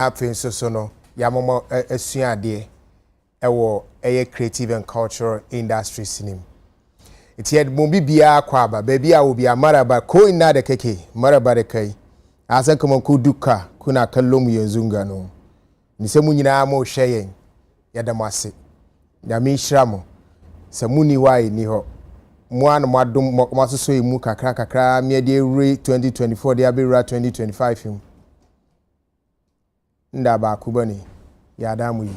Afin so no yamomo esuade ewo creative and cultural industries nim. Iti ed mo bibia kwaba baby a obi amaraba ko ina de keke maraba de kai asan kuma ku duka kuna kallon mu yanzu ngano ni se mu nyina mo hyeyen yada mase ya mi hyramo se mu ni wai ni ho mo an mo adom mo soso emu kakra me de 2024 de abira 2025 nda ba ku bane ya damu yi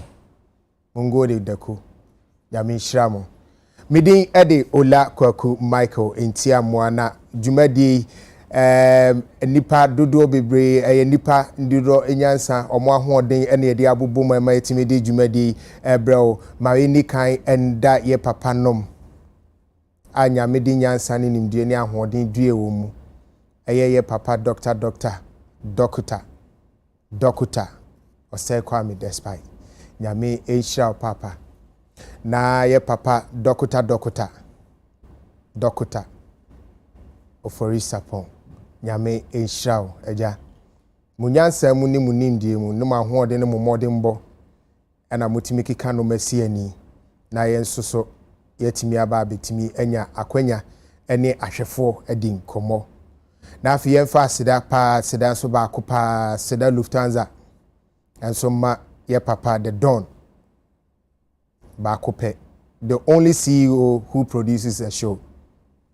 mun gode da ku ya mi hyramo midin ede ola kwaku Michael entia moana jumadi nipa dodo bebre nipa ndiro enyansa omo ahoden ene yede abubu mama etimidi jumadi breo mawe ni kan enda ye papa nom anya midin nyansa ni nimdie ni ahoden due wo mu ye papa doctor osai kwame despite nyame ehira papa na ye papa doctor oforisa pon nyame ehira eja munyansa mu ni munindie mu no mahode ne momode mbo ana mutimi kika no masi ani na ye nsoso yetimi aba betimi enya akwanya ene ahwefo edin komo na afi ye fa sida so ba kopa sida Lufthansa enso ma ye papa the Don Bakope, the only CEO who produces a show.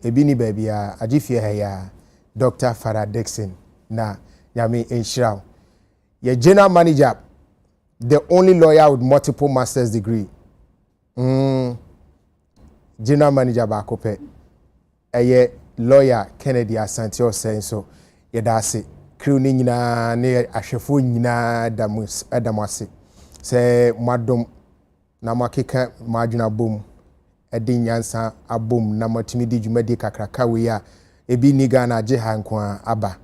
Ebini baby ya ajifie ya Dr. Farah Dixon na Yami Enshirao. Your general manager, the only lawyer with multiple master's degree. General manager Bakope. Eye lawyer Kennedy Asante saying so. Yedase crew ni nyina ne ahwefo nyina damase. Se madom na makeka majuna bom edi nyansa abom na matimi di dwumadi kakraka we a ebi ni Ghana age hankwa aba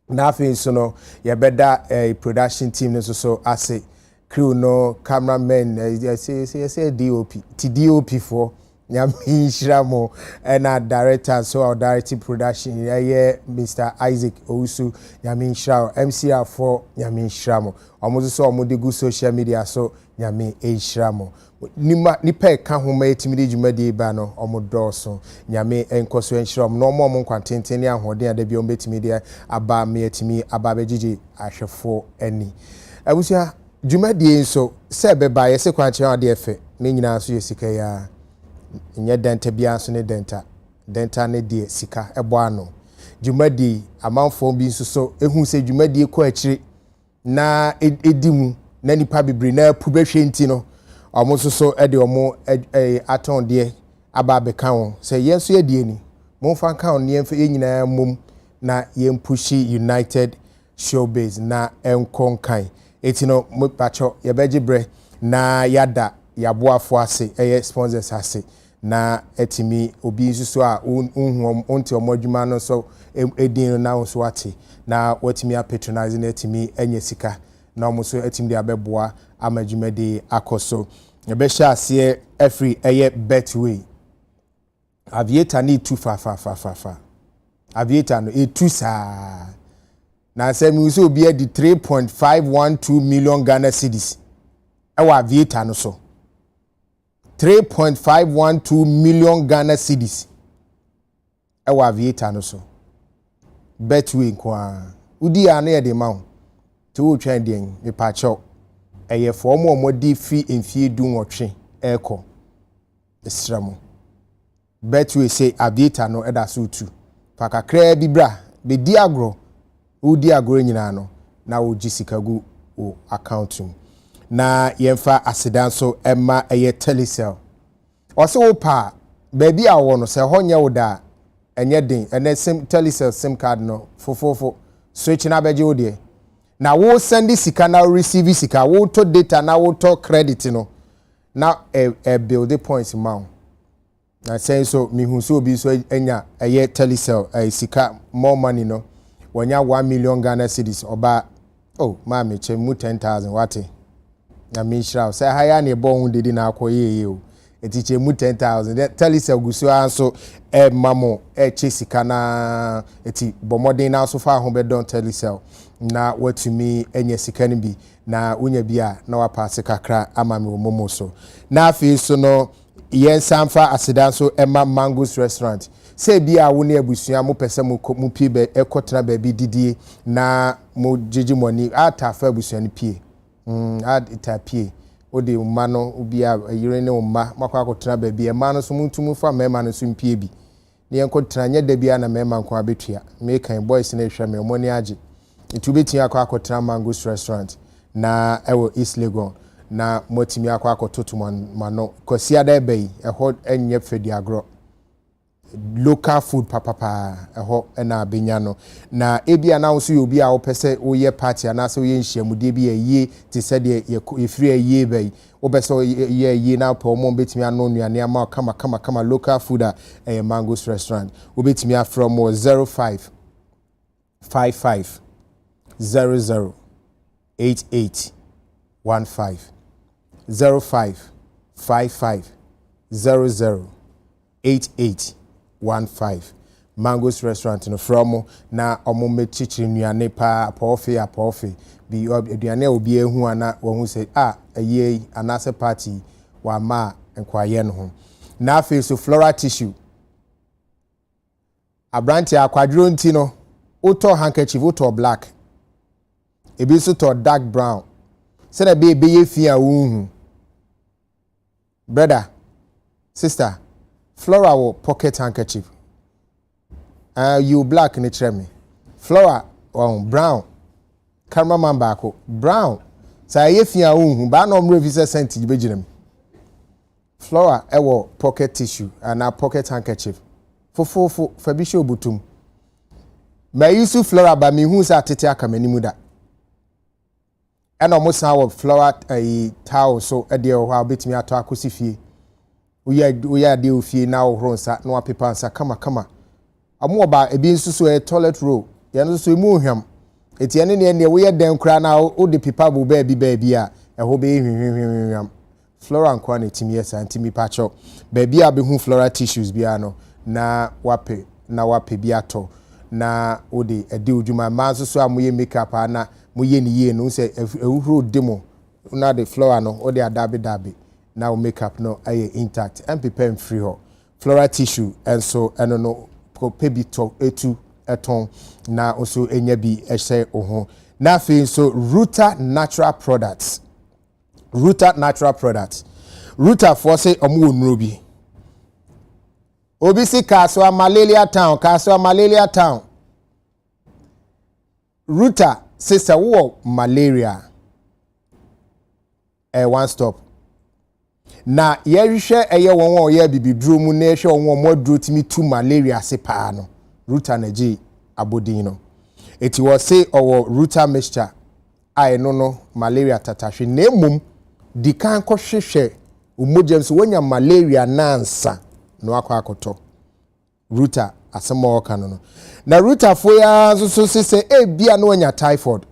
na afin so no ye beda production team no so ase crew no cameraman say DOP for nyami shiramo na director so our directing production ye Mr. Isaac Owusu nyami shirao MCR for nyami shiramo omo so omo de go social media so nyame ehiramo nipa ka homa etimidi dwumadi ba no omodoso nyame enkoso enhiramo no omo nkwantenten ne ahoden ada bi ombetimi aba me etimi aba begigi ahwefo ani abusia dwumadi enso se beba ye se kwanche ade efe ne nyina so yesika ya nye denta bia so ne denta ne de sika ebo ano dwumadi amanfo bi nso so ehun se dwumadi ko akire na edimu na nipa bibiri na pubehwe nti no omo so ede omo aton de aba beka won se yenso ye die ni mo fa kan on ne ye nyina mom na ye mpushi United Showbiz na enkonkan etino mo pacho ye begibre na yada yaboafo ase sponsors ase na etimi obi nsusu a unhu onti omodwuma no so edin na so ate na watimi a patronize na etimi enye sika na omuso etim de abeboa amajumede akoso ebehya ase every betway aviator ni tu fa aviator no etu saa na say mi so obi edi 3.512 million Ghana cedis ewa aviator no so 3.512 million Ghana cedis ewa aviator no so betway kwa udi ane ye de mawo to twa den me pacho eye for mo di fi enfie du nwotwe eko esramo betwe say abita no eda so tu pakakra bi bra be di agro udi agro nyina no na wo gisikagu o account na yemfa asedan so emma eye telecell ose wo pa baby a wo no se honye wo da enye den ene sim telecell sim card no fofofo switch na beje wo de na wo send sika na receive sika wo to data na wo to credit no na build the points ma na say so mi hu so obi so enya eye telecell sika more money no wonya 1 million Ghana cedis oba oh ma me che mu 10,000 wate na mi shira say haya na ebo hu dedi na akoye o etiche mu 10,000 telecell gusu anso mamo sika na eti bomodin na so fa ho be don telecell na watumi enye sika ni bi na unya bia na wapase kakra ama me omomo so na afi so no yen samfa aseda so ema Mango's restaurant se bia wo ne abusua mo pese mo pie be ekotena ba bi didie na mo jeji money ata fa abusua ni pie ita pie odi umma no bia yire ne umma makwa akotena ba bi ema no so muntumu fa mema no so mpie bi ne enkotena nya da bia na mema nko abetua me kan boys na ehwa me omoni age itubetia akotena Mango's restaurant na ewo East Legon na motimi akototo mano kwasi ada ebe eho enye fedi agro local food papa eho na abenya no na ebia na so obi a opese oye party na so oye nhyiamude bi aye ti se de efiri aye bai obese ye na po mo betimi ano nuane ama kama local food a Mango's restaurant obetimi afro mo 05 55 00 88 15 05 55 00 88 15 Mango's restaurant no from na omo mechichiri nuane pa apofe bi aduane obi ehu ana wo hu say aye anase party wa ma nkwaye no ho na afi so floral tissue abranti akwadro nti no uto handkerchief uto black ebi so to dark brown say na be ye fia wo brother sister floral pocket handkerchief you black ni chere me flower brown cameraman baako brown say ye fia wo ba na omre fi se senti be ginem flower ewo pocket tissue and pocket handkerchief fofofo fa bi she obutum ma yusu flower ba mi hu sa tete aka manimu da eno mo san wo flower towel so e de ho a betimi ato akosi fie uya de ofie na wo hronsa na wapepa nsa kama amo ba ebi nsusu toilet roll ya nsusu emu hwam eti ene ne wo ye den kra na wo de pipa bu ba bi a eho be hwam floral nkwa na timi yesa ntimi pacho ba bi a be hu floral tissues bia no na wape bi ato na odi edi ujuma ma nsusu amoye makeup ana moye ni ye no se ehuro demo na the flower no odi adabe na makeup no aye intact and prepare free ho floral tissue and so eno no pebi to etu eton na also enya bi ehye oho na fe so Ruta natural products Ruta for say omo onuro bi obi si Kaswa malaria town Ruta sister wo malaria one stop na yerihwe eye won o ye bibiduro mu na ehwe won moduro timi tu malaria se pa no Ruta na ji abodin no eti wo say owo Ruta mixture ai no malaria tatahwe na emum di kan ko hwehwe umojem so wonya malaria nansa no akoto Ruta asemo ka no na Ruta fo ya so se bia no wonya typhoid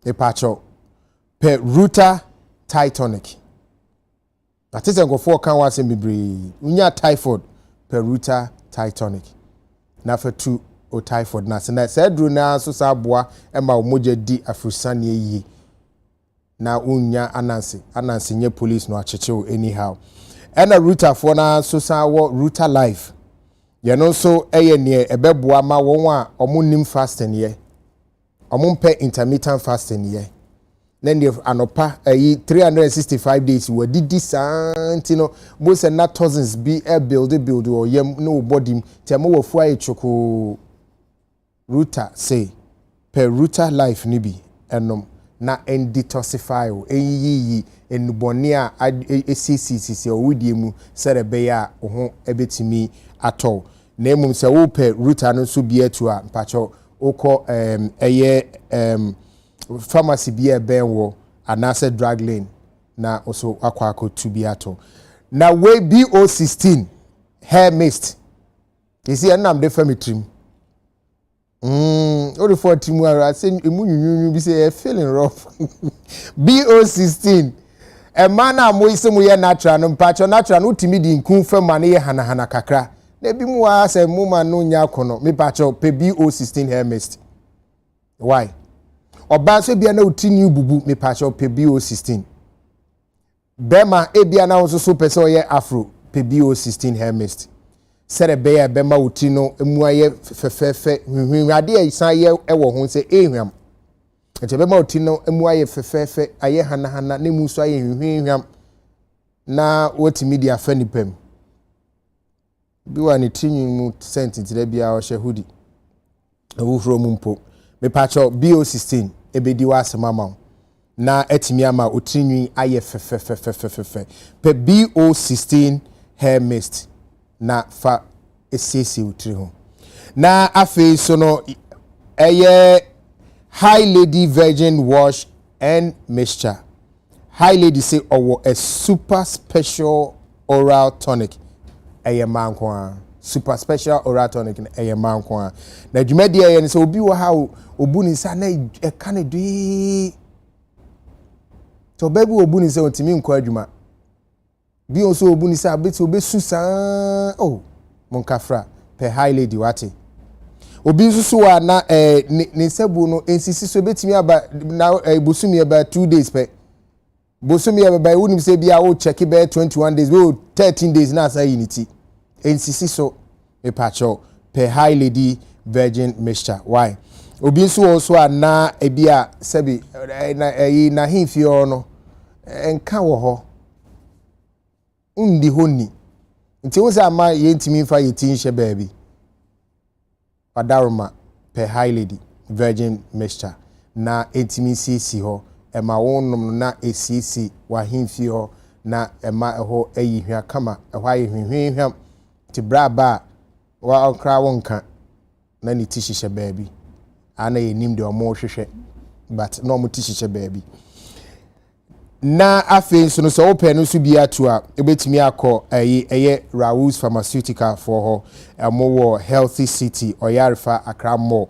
e pacho pe Ruta Titanic that is go for kan wa se bibre unya typhoid pe Ruta Titanic na fa tu o typhoid na se na se dru na so sa boa e ma omoja di afrusane yi na unya anansi nye police no acheche anyhow ena Ruta for na so sa wo Ruta life ye no so eye ne ebeboa ma won a omonim fasting ye omompe intermittent fasting ye then the anopa 365 days we did santino most and not thousands be a build or yem no body temo wo fu choko Ruta say per Ruta life nibi enom na detoxify o yi enubonea CCC o wudie mu serebe ya ho ebetimi atọ na emum se wo per Ruta no so bia tu a mpacho okọ pharmacy bia benwo anase drug lane na also akwako to be ato na we BO16 hair mist you see am dey famitrim all the 40 I say emunyunyu be say feeling rough BO16 man na mo ise mo ye natural no mpacho natural no timi di nkun fa ma ne ye hana kakra na bi mu a se mo ma no nya kono me pacho pe BO16 hair mist why oba so bia na utini bubu me pacho pe BO16 bema e bia na so pese o ye afro pe BO16 hair mist sere be ya bema utino emu aye fefefe hwihwade e san ye ewo ho se ehwam ete bema utino emu aye fefefe aye hana ne mu so aye hwihwam na wotimi dia fa nipam bi wa ne tinyu mu sentence bia o hye hudi awufro mu mpo me pacho BO16 ebedi wa asema na etimi ama otinwi aye fefefefefefe pe BO16 hair mist na fa esisi utri ho na afi so no eye High Lady Virgin Wash and Mixture. High Lady say owo a super special oral tonic eye mankwa super special oral tonic eye mankwa na dwumadi eye ne say obi wo ha obu ni sa na e ka ne dui to baby obu ni say ontimi nkwa adwuma bi on so obu ni say abeti obesu sa oh monkafra per High Lady wate obi nsusu wa na ne sebu no ensisi so betimi aba na bosumi aba 2 days pe bosumi aba wunim say bia wo check be 21 days we 13 days na say unity ensisi so me pacho per High Lady Virgin Mixture why obi nsu wo so na ebia sebi na himfio no enka wo ho undi honi nti wo say ama yentimi fa yetin hye baabi Padaroma per High Lady Virgin Mixture na etimi sisi ho ema wonnom na esisi wa himfi ho na ema ho ayihwa kama ho ayihwehwehwam ti braba wa okra wonka na ni tishihye baabi ana yenim de omo hwehwe but no mo tishihye baabi na afi so no so open no so bia to a ebetimi akọ eye Raoul's Pharmaceutical for ho wo Healthy City Oyarfa Accra Mall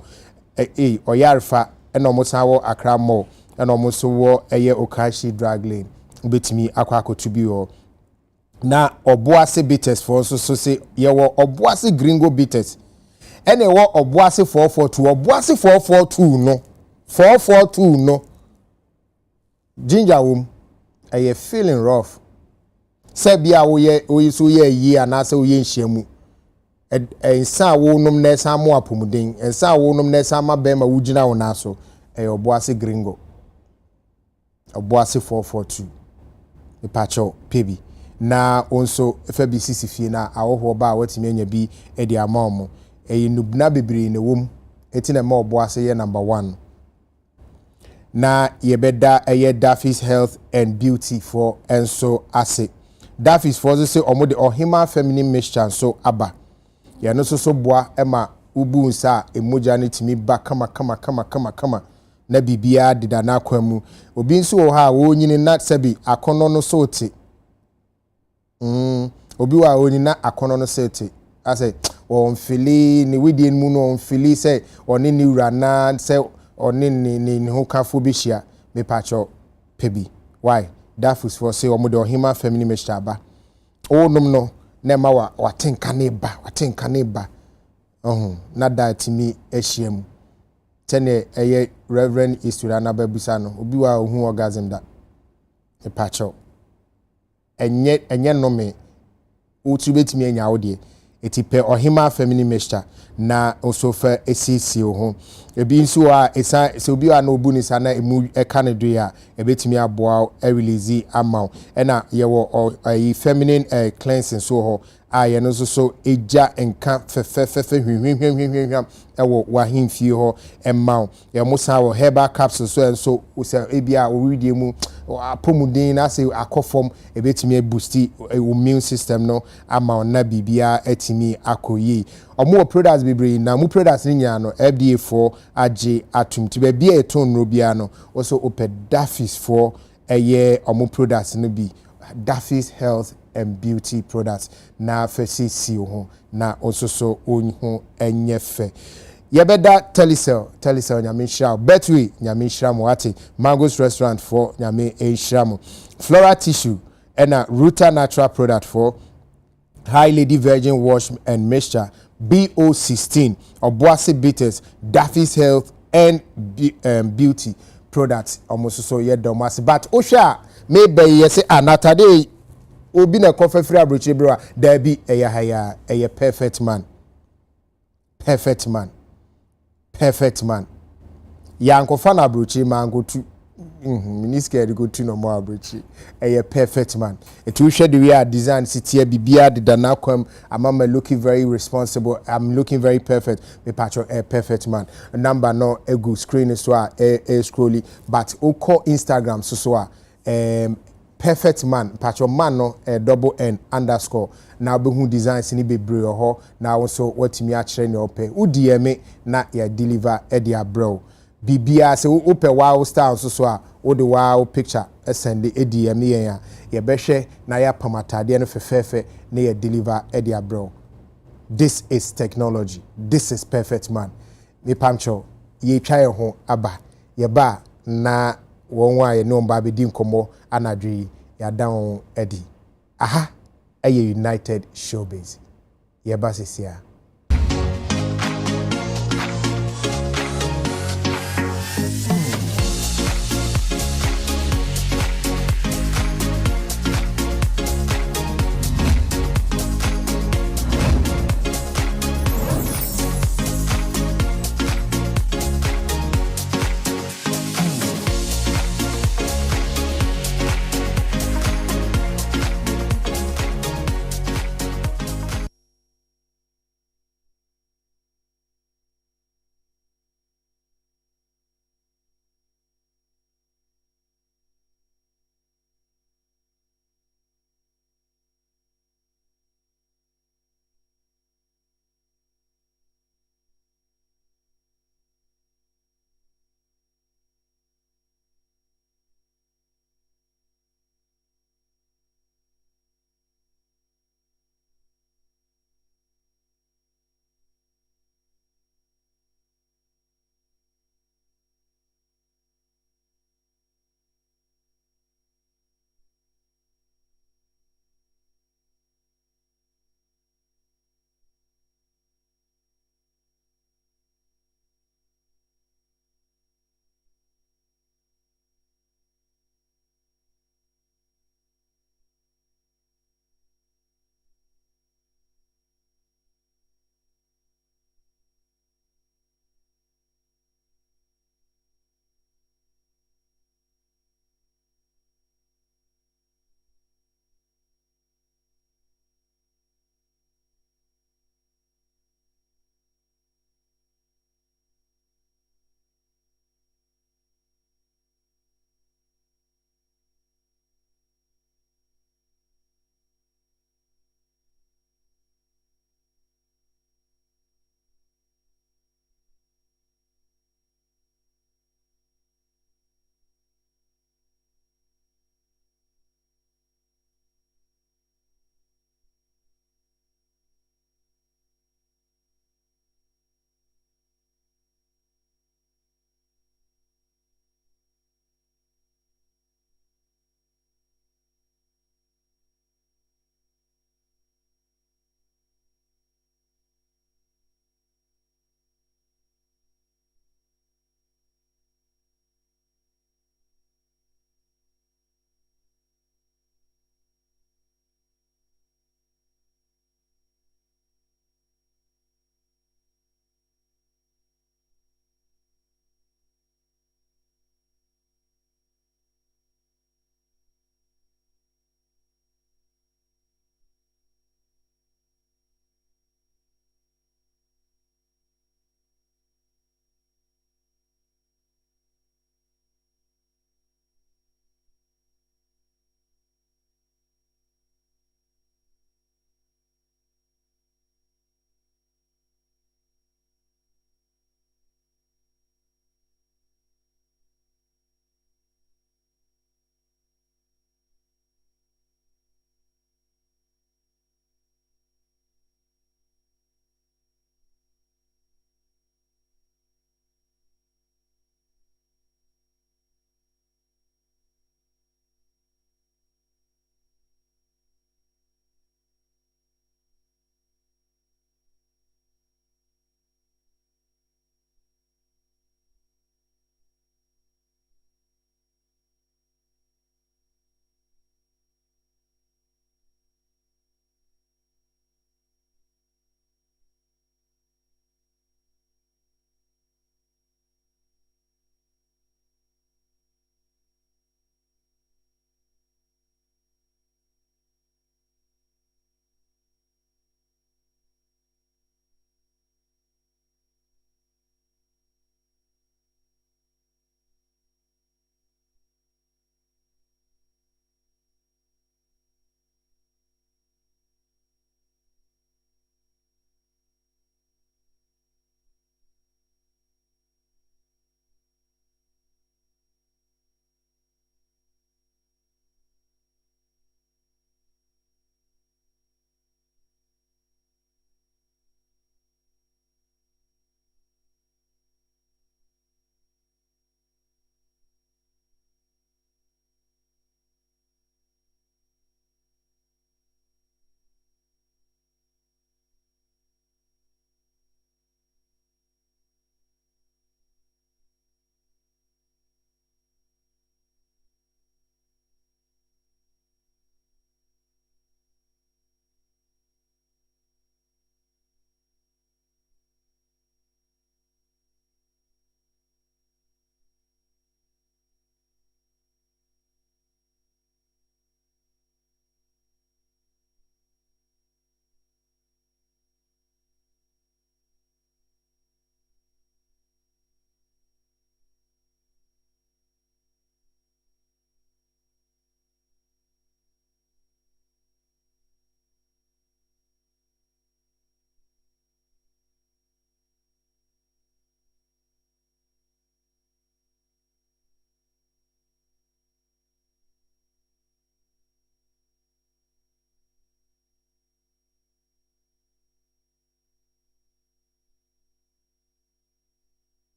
Oyarfa eno mo sawo Accra Mall eno mo so wo eye Okashi Drug Lane ebetimi akọ akotu bi ho na Obuase bitters for so say ye wo Obuase gringo bitters ene wo Obuase 442 Obuase 442 no 442 no ginger wom aye feeling rough sebia wo so ye yi anase wo ye nhyiamu ensa wo nom na esa mo apomuden ensa wo nom na esa ma bema wo gina wo na so Obuase gringo Obuase 442 ipacho pebi na onso FBC fie na awoho ba watimi anya bi edi amaomo nubna bebiri ne wom etina ma Obuase ye number 1 na yebeda eye Daffy's Health and Beauty for enso ase Daffy's for say omo de ohima feminine mixture so aba ya no so boa ema ubu nsa emoja ne timi ba kama na bibia dida na kwamu obi nso wo ha wo nyini na sebi akono no so te obi wa oni na akono no so te ase on fili ni widie mu no on fili say oni ni wura na say oni ni ho kafo bi hia me pacho pebi why Daffy's for say omo de ohima feminine mixture ba o nom no na ma watenka ne ba na that mi ehiem tene eye Reverend Istura na babusa no obi wa ohu orgasm da me pacho enye no me utu betimi anya wo de etipe ohima feminine mixture na osofa esisi ho ebi nso a esa se obi a na obu ni sana emu eka ne do ya ebetimi aboa release amount na ye wo feminine cleansing so ho aye no so eja enka fefefefe hwehwehwehwehwam ewo wahimfie ho emma ye musa wo herbal capsules so enso usa ebia wo widie mu apomudin na se akofom ebetimi boosti immune system no ama na bibia etimi akoyi omo products bebre na mu products ni nya no FDA for age atumti ba bia eton no bia no also open Daffy's for eye omo products no bi Daffy's Health and Beauty products na FCC ho na also so onho enyefe Yebeda telecell nyame nhyira Betway nyame nhyira mo ate Mango's restaurant for nyame nhyira mo Flora tissue and Ruta natural product for High Lady Virgin Wash and Mixture BO16 Obuasi Bitters Daffy's Health and Beauty products almost so yet domasi but Osha maybe yes another obi na coffee free abrochi bro there be a perfect man yanko fan abrochi mango tu minister go to no more abrochi a perfect man it will share the way I design city bibia the danakwam I'm looking very responsible I'm looking very perfect me patcho a perfect man a number no a good screen so a scrolly but oko Instagram so perfect man patcho man no double N underscore now be who designs ni bebre ho now also what me a chere ne ope u DM na ya deliver e dia bro bibia se ope wow style so a o de wow picture send the DM ya ye behwe na ya pamatade no fefefe na ya deliver e dia bro. This is technology, this is perfect man me pamcho ye twa ye ho aba ye ba na wonwa ye no mba be di nkomo anadwi ya down Eddie. Aha, a United Showbiz. Yebasisia.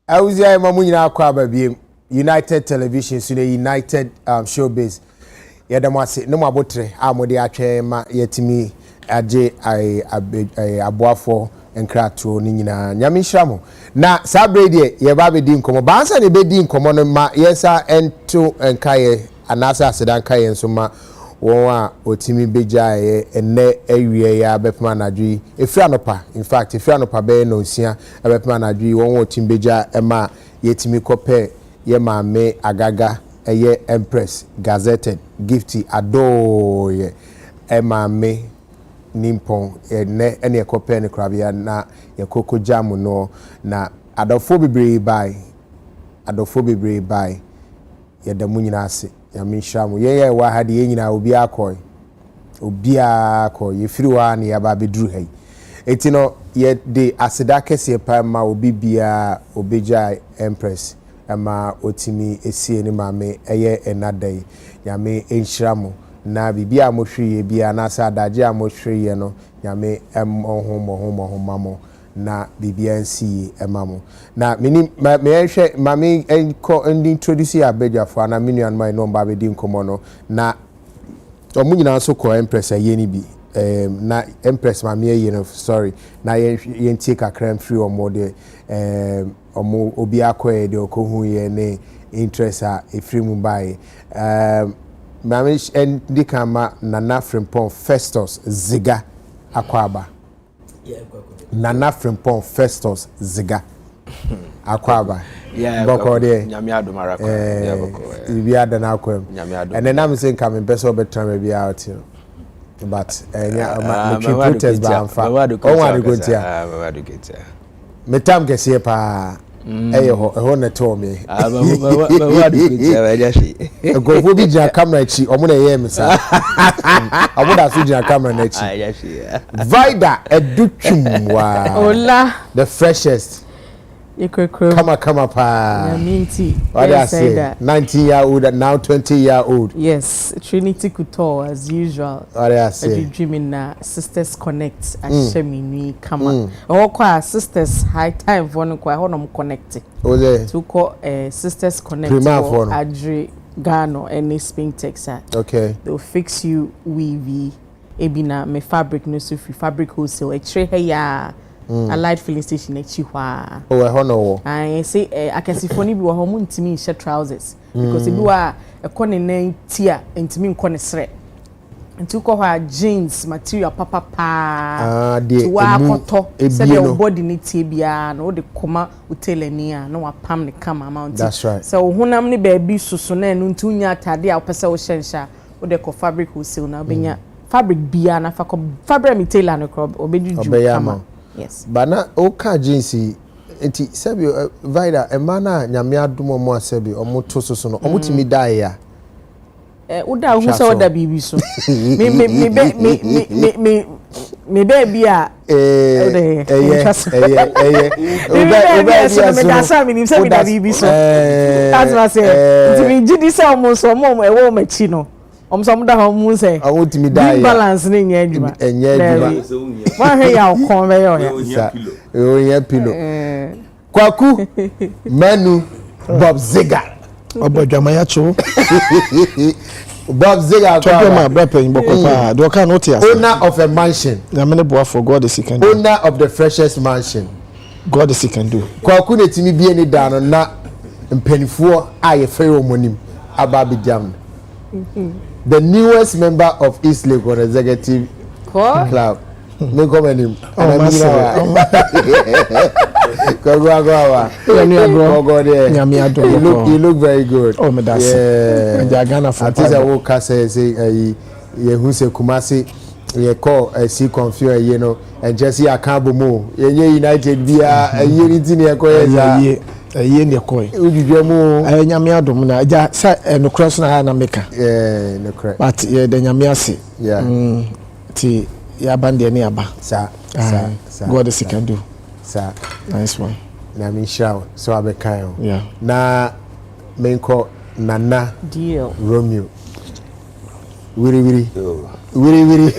awuzia mamu nyina akwa ababiem United Television so United Showbiz yadamase no mabotre amode atwe ma yetimi age aboafo enkrato ni nyina nyame hyiamo na sabre de ye ba be di nkomo bansa ne be di nkomo no ma yesa ento enkaye anasa asedan kaye nso ma won a otimi bejaye enne awie ya bepema nadwi efira nopa in fact efira nopa be no nsia bepema nadwi won otimi beja ema yetimi kope ye maame agaga eye Empress gazetted gifty ado ye maame nimpon ene ekope ne krabia na yekoko jamu no na adofo bebre bai yedamu nyina ase yamishamu ye wa hade ye nyina obi akoy yefiri wa ne yaba beduru hai etino ye de aseda kese pa ma obi bia obeja Empress ama otimi esie ni maame eye enadai yame enhiramu na bibia amohwie bia na sa adaje amohwie no yame homo na bibia nsi emamo na meni me ehwe mame enko introduce abejafo na menu my number be di nkomo no na omu nyina so ko Empress aye ni bi na Empress mame aye no sorry na ye ntie kakra free omo de omo obi akoye de okohu ye ne interest a efiri mu bae mame ndi kama Nana Frimpong Festus Ziga akwaba Nana Frimpong Festus Ziga akwaba boko de nyame adomara kwa boko bi ada na akwam nyame adom and then I'm saying come person better be out you but my protest ba amfa o wa de go tia metam gese pa eho na to me ba de tia ba jashi go fo bi ja camera chi omo na ye me sa omo da so ja camera na chi vida edutwum wa ola the freshest Kama pa. Minty. What I say? 19-year-old now 20-year-old. Yes, Trinity Couture as usual. What I say? Dreaming na Sisters Connect. Ashemi kama. Kwa Sisters high time for no kwa hono connect. Oze. To call Sisters Connect. For Adri Gano and Spring Texas. Okay. They'll fix you weavy. Ebina me fabric no so free fabric wholesale. X-ray ya. A light filling station echiwa. Oh, I know. I say I can see funny be wo mo ntimi shirt trousers because e bi wa e kone nan tia ntimi nkone sre. Nti ko ha jeans material papa pa. De wa koto se de body ni tie bia na wo de koma utelani a na wa pam ne kama amount. That's right. So honam ne baby susu na enu ntu nya atade a opese wo hyenhya wo de ko fabric wholesale na obenya fabric bia na fa fabric mi tailor no crop obejuju kama. Yes. Bana oka jinsi enti sebi vida emana nyame adomo mo asebi omoto soso no omotimi dai ya uda hu se oda bibi so me baby a me da sa mi nim se me da bibi so that's what I say ntimi gidi se omo so omo e wo machi no omsom da ho mu se awotimi dai balance ni nya adwuma wa he ya okon be yo ya pilo kwaku manu Bob Ziga obodwama ya cho Bob Ziga to ma brepen boko pa do ka no tia owner of a mansion na me boa for God is can do owner of the freshest mansion God is can do kwaku ne timi bie ni da no na mpanifuo a ye fe omonim ababi jam the newest member of East Lagos Executive Club. Me come him. You look very good. Oh, me that's Ghana for I woke up say who say Kumasi ye call see confuse you know and just see Akambo mo. Ye United bia unity ne ko ye ne koy udwuamu nyame adom na ja no cross na ha na meka no cross but ye de nyame ase ti ya bande ne aba sa God is can do sa nice one na me show so abekan yeah na menko Nana deal Romeo Wiri. Yo. Wiri.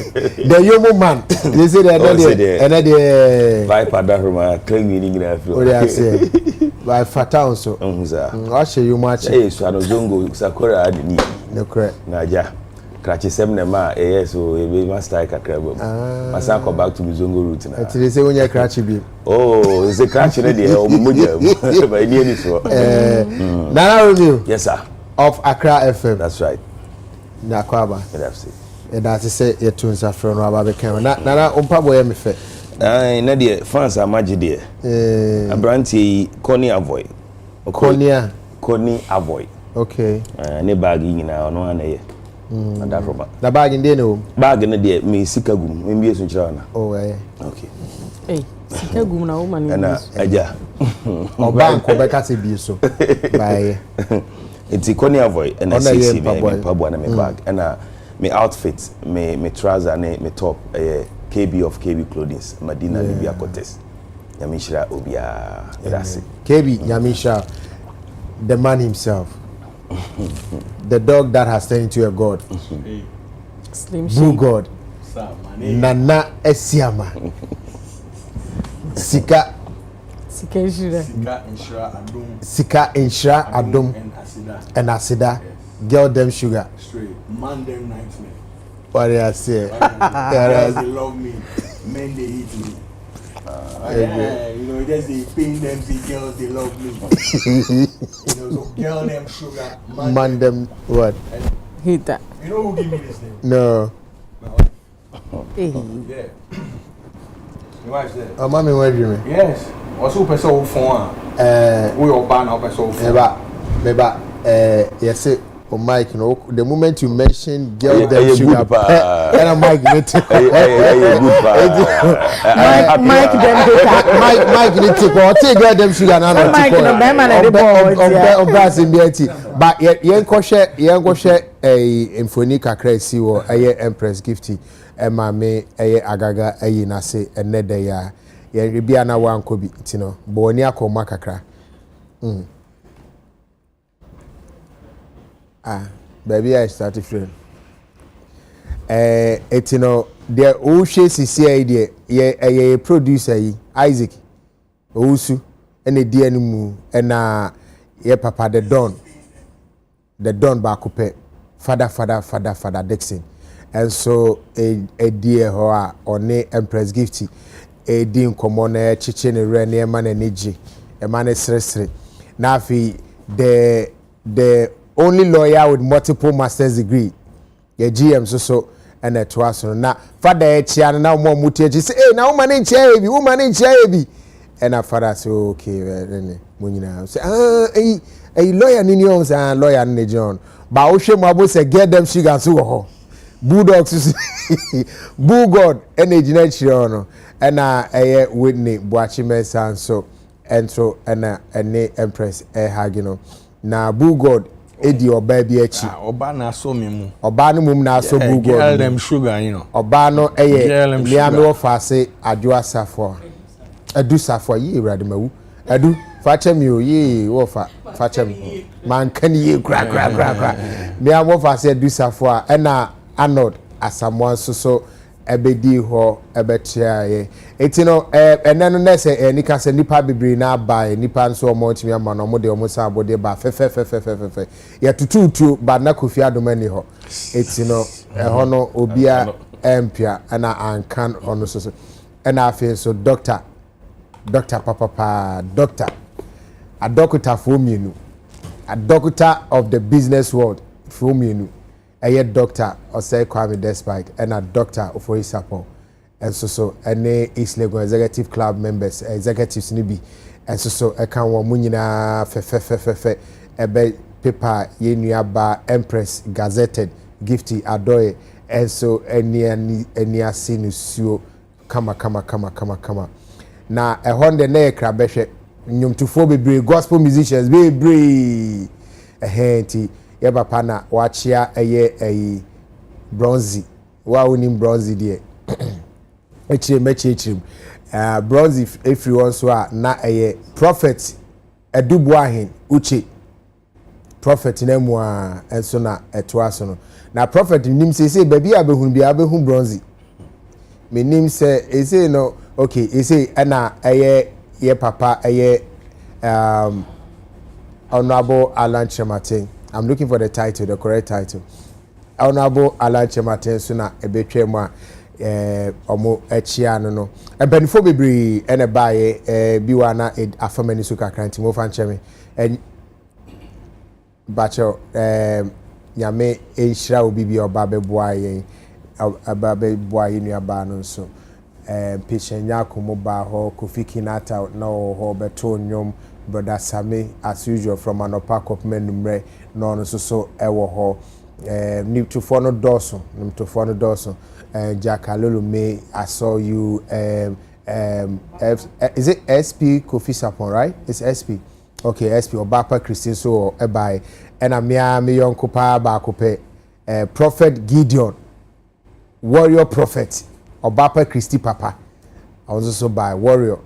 The young man. They say another Viper that from a claim meaning. Oh, they say. By Fatan so. I show you much. Hey, so I don't go Sakura at the knee. No correct. Naja. Cratchy 7 ma, so we must strike a crab. I sang back to Muzungo route now. They say when you're cratchy be. Oh, it's a cratchy idea. By nearly so. Nana review. Yes, sir. Of Accra FM. That's right. Nakwaba. That's it. And that's to say, your tunes are from Rabbi Cameron. Nana, boy, me fit. Nadia, fans are magic dear. A brandy Connie Avoy. Connie Avoy. Okay. Ne bagging in our no one. And that from the bag in the bag in the day, me Sikagum, maybe a China. Oh, eh. Okay. Hey, Sikagum, na woman. And Aja. Or bank or back at a so. By it's a Connie Avoy and a 60 pub and me bag. And me outfit, me trouser, me top, KB of KB clothing, Madina Libya Cortes. Yamishra Obia. KB Yamisha, the man himself. The dog that has turned into a god. Slim Blue God. Nana Esiama. Sika Inshra Adum and Asida. Girl them sugar. Straight. Man them nightmare. What do I say? They love me. Men they hate me. You know, just they pain them, see girls, they love me. You know, so girl them sugar. Man them what? Hate that. You know who give me this name? No. Hey. Yeah. Your wife's there. Oh, mommy, where do you mean? Yes. What's who person phone? We all ban our person phone. Maybe, yes, oh, Mike, you know, the moment you mention girl them sugar, and I'm Mike, Mike you take or take girl them sugar now. Mike no be man at the ball. Brass in BT, but yen go share a infoni kakra si wo eye Empress Gifty e ma me eye agaga eye na se enne de ya ye bia na wan ko bi tino bo oni akoma kakra baby I started feeling etino the o hwe sisi ai ye producer yi Isaac Owusu ene di animu ena ye papa the Don back up father Dixon and so a dear hoa or ne Empress Gifty a din common chichen a rene man and niji a man is nafi the only lawyer with multiple master's degree your GM so and a twaso na father chian now more mutage say hey now woman in chair bi and a father say okay munina say a lawyer ni oms and lawyer ni John ba o hwe mo say get them sugar so ho bulldogs bull god energy na chiro no and a Whitney Boachi Mensa so entro and a Empress hagino na bull god edi oba bi achi Oba na so me mu oba no mum na so bull god girl them sugar you know oba no liam no fase adwa safo adu safo yi urade mawu adu facha mi o yi wo facha mi man kan yi kra me am wo fase adu safo a na Arnold asamwan so ebedi ho ebetia ye etino eneno na se nika se nipa bibiri na ba nipa nso omo timi ama no mo de omo sa abode ba fe ya tututu ba na Kofi Adomani ho etino ho no obia empia na ankan ono so na afi so doctor papa doctor a doctor for mienu a doctor of the business world for mienu a doctor Osei Kwame Despite and a doctor of Isapo and so any East Lagos executive club members executives nibi and so I can one munina fe ebe paper yenuaba Empress gazetted Gifty Adoye and so any asinu suo kama na a honde na krabehwe nyomtufo bebre gospel musicians bebre ehenti yeba pana wachia eye bronzy wa unim bronzy die echirim bronzy everyone so na eye prophet edubu ahin uche prophet na mu a enso na eto aso no na prophet nim say baby abehun bi abehun bronze me nim say say no okay say na ye papa Honorable Alan Chematin. I'm looking for the title, the correct title. Honorable Alan Chematin so na ebetwe mu a omo echia no benefo bebre ene bae bi wa na afamani so kakra nti mo fan cheme bacho nyame enhira obi bi oba beboa yen aba beboa yen nuaba no so pechenya komo ba ho Kofi Kinata na ho beto nyom brother Sami as usual from Anopa Kopmen numre no no so ewo ho nim to for no doso Jack Alolo May, I saw you is it SP Kofi Sapon, right? It's SP. Okay, SP Obapa Christian so by and I'm me young Kopa Bakope Prophet Gideon Warrior Prophet Obapa Christi Papa. I was also by Warrior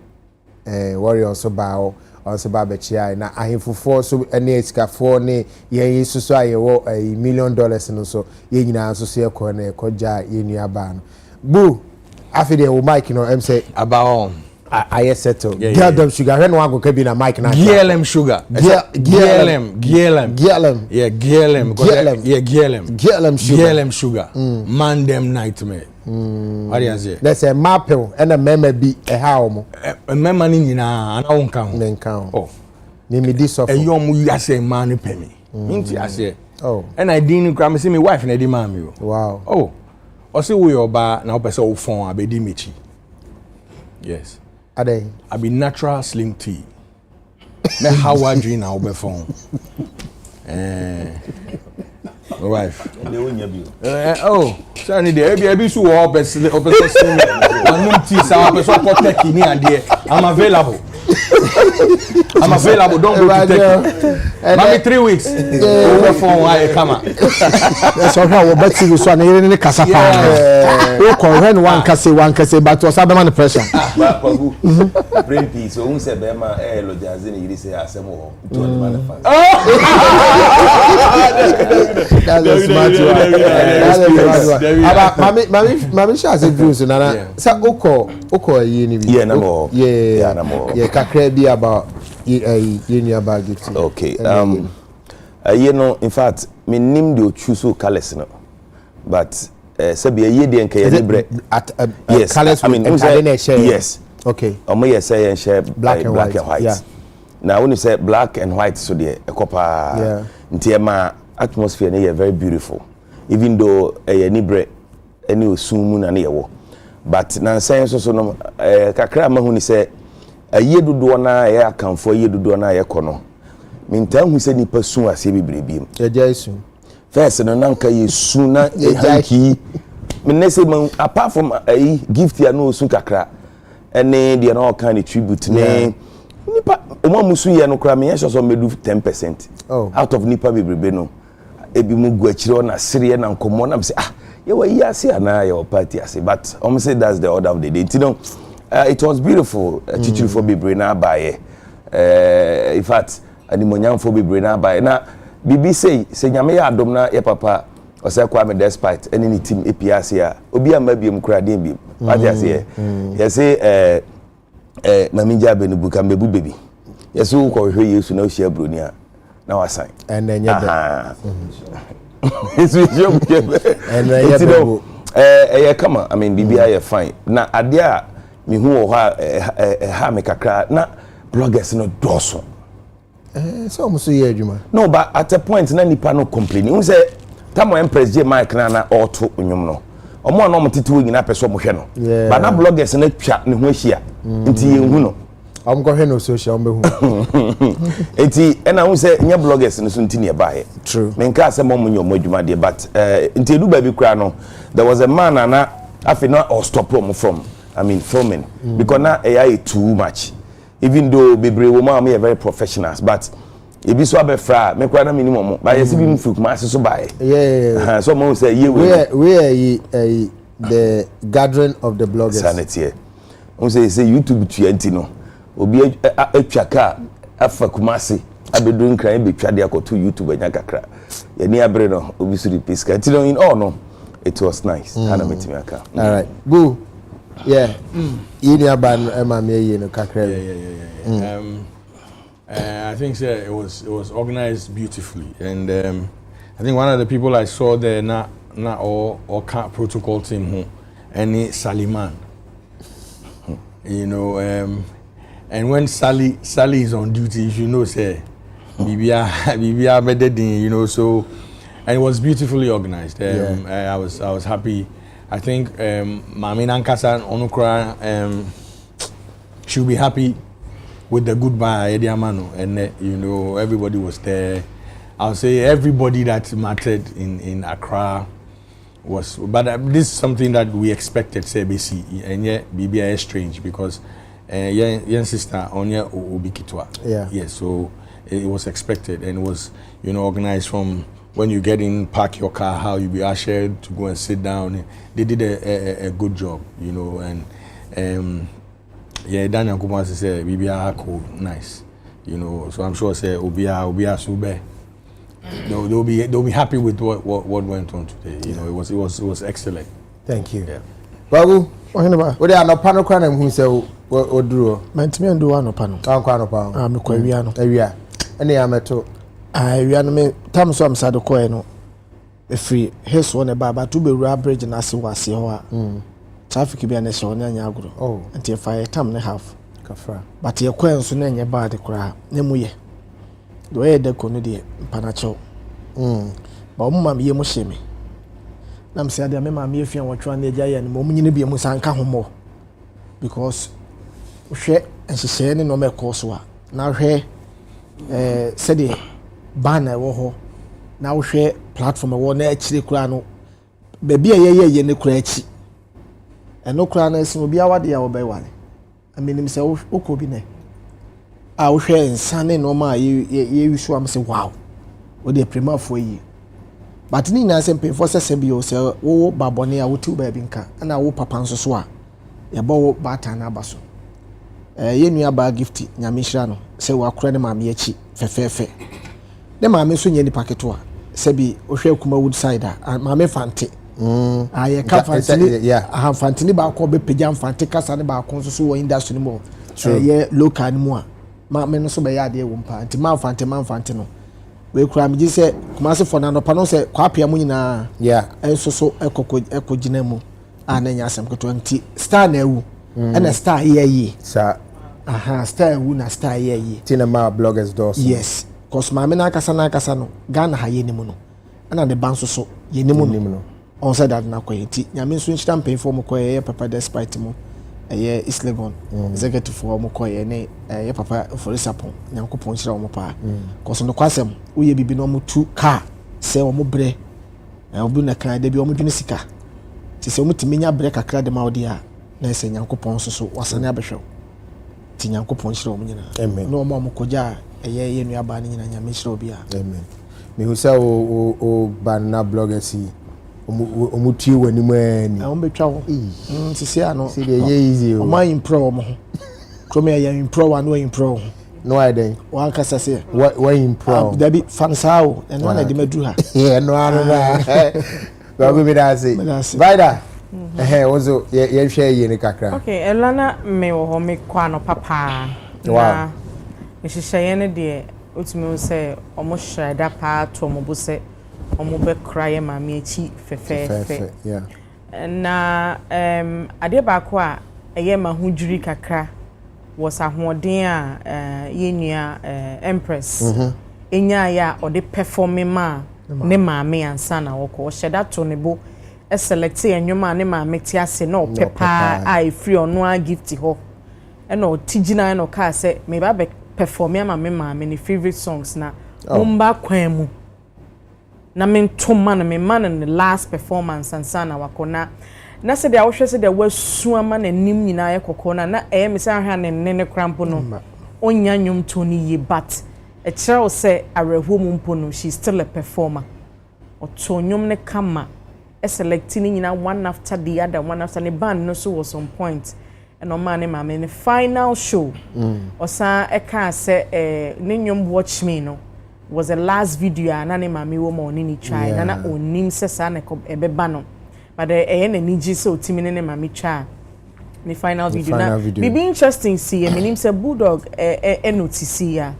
also by also by Bechia na ahemfo so ene esika ne ye so aye wo $1 million no so ye nyina so se ko na koja ye nuaba no bu afide wo mic no em say about I settle girl them sugar when one go ka bi na mic na GLM sugar GLM sugar man them nightmare what do you say let's say mapel and a meme bi e ha omo meme ni nyina ana won kan oh remedies of eyom you say man ni pemi minti ase oh and I didn't cram say me wife na di man me wow oh o say we oba na o pese o fon abedi mechi yes ade I be natural slim tea me how I drink na o be fon my wife oh sorry there be so o pese slim anum tea sa o pese ko take ni ade I'm available don't go to take maybe 3 weeks over phone why come so how we bet you so na ni kasa pa o ko when one kase but was have man pressure ba pagu brain peace o unse be ma elogize ni yiri say asem ho to the man fast that's smart one mami sha say dreams na sa oko yi ni bi yeah na mo kakra bi about you about it okay you know in fact me nim the choose colors no but sabi ye de nka ye libre yes colors I mean yes okay omo ye say share black and white yeah now when you say black and white so there ekopa ntia ma atmosphere na very beautiful even though ye libre any osumu na ye wo but na sense so no kakra ma hu ni say aye dodo na ye akanfo aye dodo na ye kono mintan hu se nipa sun ase bebrebe ye jaisu first no nanka ye sun na hanki me say man apart from ayi gift ya no sun kakra ene de na kan tribute ne nipa o musu ye no kra me ye so medu 10% out of nipa bebrebe no ebi mu gu akire na sere na nkomo na me say ye wa yi ase ana ye party ase but say that's the order of the day you know. It was beautiful. Teacher for bebre na baye. In fact, animonyam for bebre na baye. Na bibi say nyame ya adom na ye papa ose kwa me despite any team APS ya. Obi amba biem kura den biem. What you say? You say mami jabe no buka mebu baby. You say ko hwe Yesu na o share broni a na wasan. And then yeah. It's you and yeah come I mean bibi are fine. Na adia me hu ha me kakra na bloggers no doso so almost ye adwuma no but at a point na nipa no complain you say tamo empress je mic na auto onwom no omo na omo tete nyina peso mo hwe no but na bloggers na twa ne ho ahia nti ye hu no am go hwe no social am be hu enti na hu say nya bloggers no so nti ne baaye true me nka say mo nyo mo adwuma de but nti edu ba bi kra no there was a man na afi na or stop from filming because now AI too much. Even though bebre woman are very professionals, but if you so be fra, me kwa na minimum. But you see me feel my so buy. Yeah. So mo say ye we the gathering of the bloggers. Sanity. We say YouTube 20 no. Obi atwa ka afa Kumasi abedu nkran be twa de akoto YouTube anya kakra ye ni abre no obi so repeat ka tino in all no it was nice ana metimi aka all right go yeah ini aban ema me ye no kakra I think it was organized beautifully, and I think one of the people I saw there not all protocol team who any Saliman, you know, and when Sally is on duty, you know, say Bibia bedded in, you know, so and it was beautifully organized. I was happy. I think Mami Nankasa Onukra she'll be happy with the goodbye Eddie Amano, and you know everybody was there. I'll say everybody that mattered in Accra was, but this is something that we expected, say BC, and yet BBI is strange because your sister Onya Ubikitwa. Yeah, so it was expected and it was, you know, organized from when you get in, park your car, how you be ushered to go and sit down. They did a good job, you know, and yeah, Daniel Kumasi said BBI cool, nice, you know. So I'm sure say Obia Sube. They'll be happy with what went on today. You know, it was excellent. Thank you. Yeah. Babu, what are no panel crown who say what drew? Mentimi ndo wa no panel. Kwano pa. Me kwa wia no. Awia. Ene ya meto. Wia no me tam so am sade ko no. E free his one ba to be rubber bridge na se wase ho a. Traffic bi na se on anya agro. Oh. Enti fire tam ne half. Kafra. But ye kwen so na nya bad kra. Ne mu ye. Do ye de ko no de panacho. Ba mo ma me ye mo sheme. Na mse ade me ma me afia wotwa na eja ye no mo nyine bi mo sanka homo. Because hwe enhyehyɛ ne no me course wa. Na hwe said the banner wo ho. Na hwe platform wo na akire kura no. Ba bia ye ne kura achi. Eno kura na esi obi awade ya wo bai wale. Aminim se wo ko bi ne. A wo hwe nsane no ma ye wisu am se wow. Wo de prima fo yi. But ni na se mpefo se bi o se wo babone a wo ti ba bi nka na wo papa nso so a ye bo wo bata na abaso. Ye nua ba gift nyame hira no se wo akora ne maame achi fefefe. Ne maame so nya ni paketo a se bi wo hwe kuma woodside a maame fante. Aye ka fantini aha fantini ba ko be pejam fante kasa ne ba ko so wo industry mo ye local ni mo a ma me no so be ya de wo mpa nti man fante no we kura me gi se kuma se for na no pa no se kwa pia mo nyina enso so ekogina mu a na nya asem keto nti star na ewu na star ye sa aha star ewu na star ye tina ma bloggers doors yes cause ma me na kasa no Ghana ha ye ni mu no ana de ban so ye ni mu no on said that na kwenti nyame nso nhyira mpem for mo koye papa despite mo East Legon executive for mo koye ne papa for sapon nyankopon nhyira mo pa cause no kwasem uye bibi no mo tu car se o mo bre obi na kan de bi o mo dwene sika ti se o mo timinya bre kakra de ma odi a na se nyankopon so wasane abehwe ti nyankopon nhyira mo nyina no mo koja ye nua ba ne nyina nyame nhyira obi a amen me hu se o banna bloggers yi omuti wani mani a ombetwa wo sisi ano si de ye easy o ma improve mo ho krome ya improve anu improve no I dey wa kasa se what improve da bi fansao eno na de maduru ha no anu na ba go be da say Vida wozo ye hwe ye ne kakra okay elana me wo ho me kwa no papa wow ehyehyɛ ne de otumi se omo hyɛda pa to omo bo se omo be kraye maame achi fefefe na ade ba ko a eye ma hudwiri kakra was ahoden a yenua empress enya ya ode performing ma ne maame ansa na woko hyɛda to ne bo select enwuma ne maame ti ase na opepa a free ono a gift ho e na otigina na ka se me ba be perform ya maame ne favorite songs na mumba kwan mu na mentoma na me man the last performance ansa na wakona na se de awhwe se de wasu ama na nim nyina ye kokona na me se ahwa ne krampo no onya nwum to ni ye but e kire se areho mu mpo no she still a performer oto nwum ne kama selecting nyina one after the other ne band no so was on point no man ne mama ne final show osan e kan say ne nyom watch me no was the last video na ne mama wo ma oni ni try na onim se sa na ebeba no but e na ni gi se otimi ne mama try the final video na be interesting see me nim say bulldog notice ya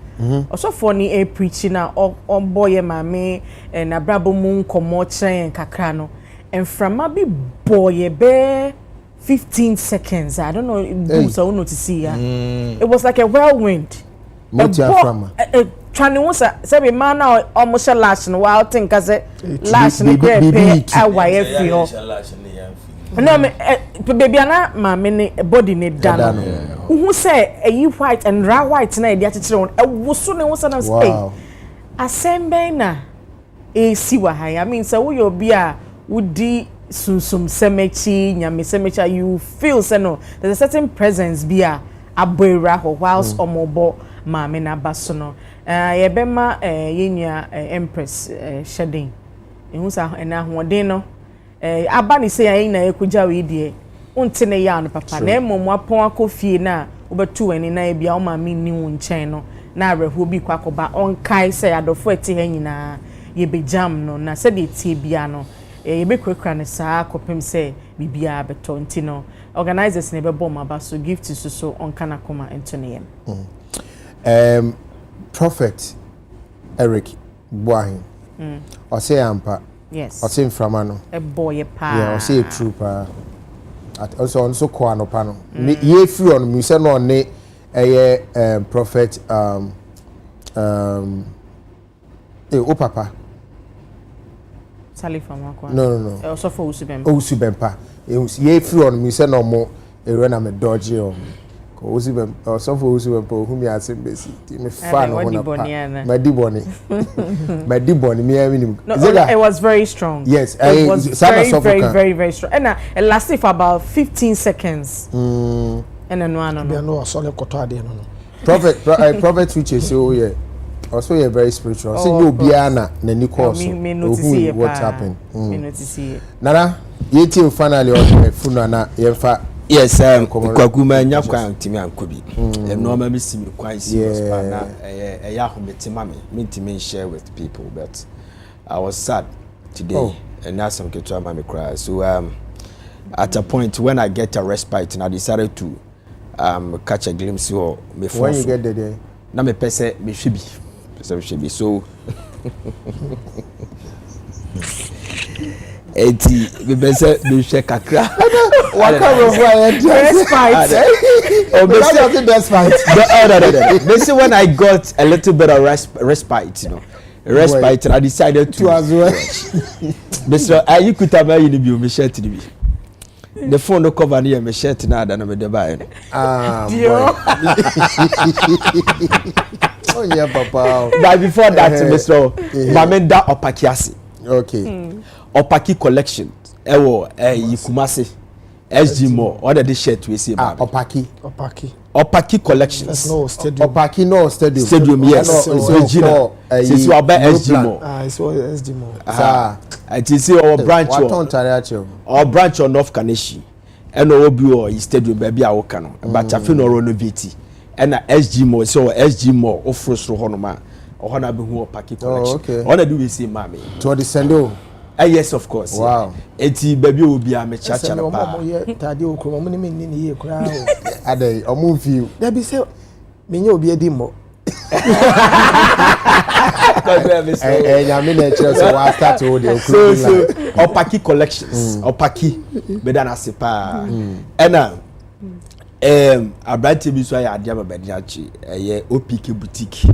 also for ni a preaching na on boy mama na brabo mu nkomo chen kakra no and from a be boy be 15 seconds I don't know so notice ya it was like a whirlwind trying to say be man now almost a lash no while think as a lash no pay away free no me baby ana ma me ne body ne dan who say e white and raw white na e dia chechire won e woso ne woso na say asembe na e si wa ha I mean say wo yo bi a wudi sunsum semechi nyame semecha you feel say no there's a certain presence bi a aboira ho whilst omobo ma me na baso no ye be ma yenua empress shedding ehun sa na hoden no aba ni say ayin na ekuja we die unte ne ya no papa na emom apon akofie na obetu ani na e bia o ma me ni won chen no na areho bi kwakoba onkai say adofo eti ha nyina ye be jam no na say de tie bia no ye be kwekra ne saa kopem say bibia beto nti no organizers ne be bom aba so gift so onka na koma ento ne yem Prophet Eric Boahin or say ampa yes or say framano a boy pa yeah or say a trooper at also on so kwa no pano ye free on me say no ne prophet o papa Sally from akwa no also for usubempa ye free on me say no mo erena me dodge o Usibem or so for Usibem whom you are saying basically me fan on my diboni me it was very strong yes it was very strong and it lasted for about 15 seconds and then no solid koto no prophet which is so yeah also you're very spiritual so you biana na ni course what happened me notice it nana yeti finally on funu na yemfa yes kwaguma nya kwan timi ankobi no ma misi mi kwan serious pa na ya hometima me ntimi share with people but I was sad today and that's some get to me cry so at a point when I get a respite and I decided to catch a glimpse of me for when you get there na me pese me hwebi so eti me pese me hwe kakra waka respite oh basically when I got a little bit of respite you know respite and I decided to as well Mr. You could have you be me shirt to be the phone no cover near me shirt na da na me dey buy oh yeah papa but before that Mr. Mamenda Opakiasi okay Opaki collection ewo Yikumase SG More or the shirt we see Opaki collections no stadium stadium yes original since you are by SG More it's SG More it is our branch on North Kaneshi and obi o stadium baby a woka no but afi no renovate and SG More so SG More ofro ho no ma o na be hu Opaki collection o na do we see mama to the sendo yes of course wow eti baby obi a me chacha na pa tade okro mo ni ni ye kura o ade o mu feel da bi se me nya obi edi mo nyame na chere so wa start o de okro so Opaki collections Opaki be da na sepa ena abrante bi so ya ade abadi achi OPK boutique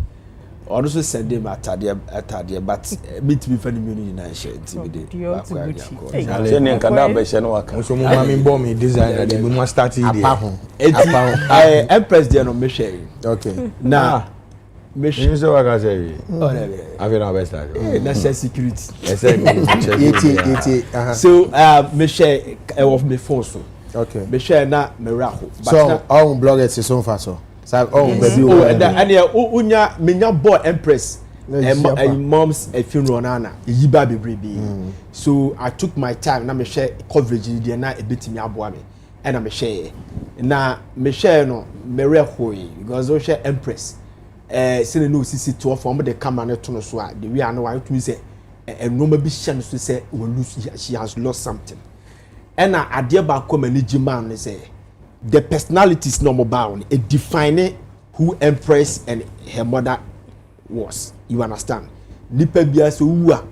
also send them atade but meet me for the community na share intimidate so ne kan da be share no waka so mo ma me bomb me designer de mo start idea empress there no me share okay na me share so waka say have na best start na share security so me share of me phone so okay me share na me raho so all bloggers is so far so baby and unya menya boy empress mom's funeral nana yiba bebrebe so I took my time na me share coverage there na ebetimi aboa me ɛna me share na me share no me rehoy because o share empress sene no sisi to for mo de camera ne to no so a the way I know I to say enoma bi hye no so say she has lost something ɛna ade ba ko mani giman ne say the personalities no mobile it define who empress and her mother was. You understand? Nipa bia so wu a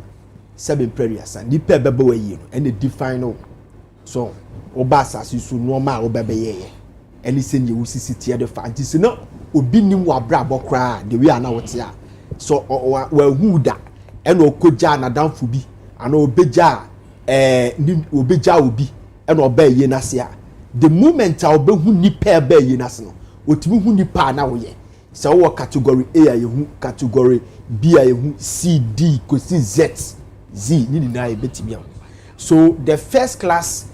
seven prayers and nipa bebe we yi no and it define no so obasa so normal obebe ye any say you sisi tie the fantasy no obi nim wa bra bokra the way na wote a so wa hu da and okoja na danfo bi ana obeja obeja obi and obe ye na se a the moment a obehu nipa ebe ye na se no otimi hu nipa na wo ye so wo category A ayehu category B ayehu C D ko C Z ni na ebetimi am. So the first class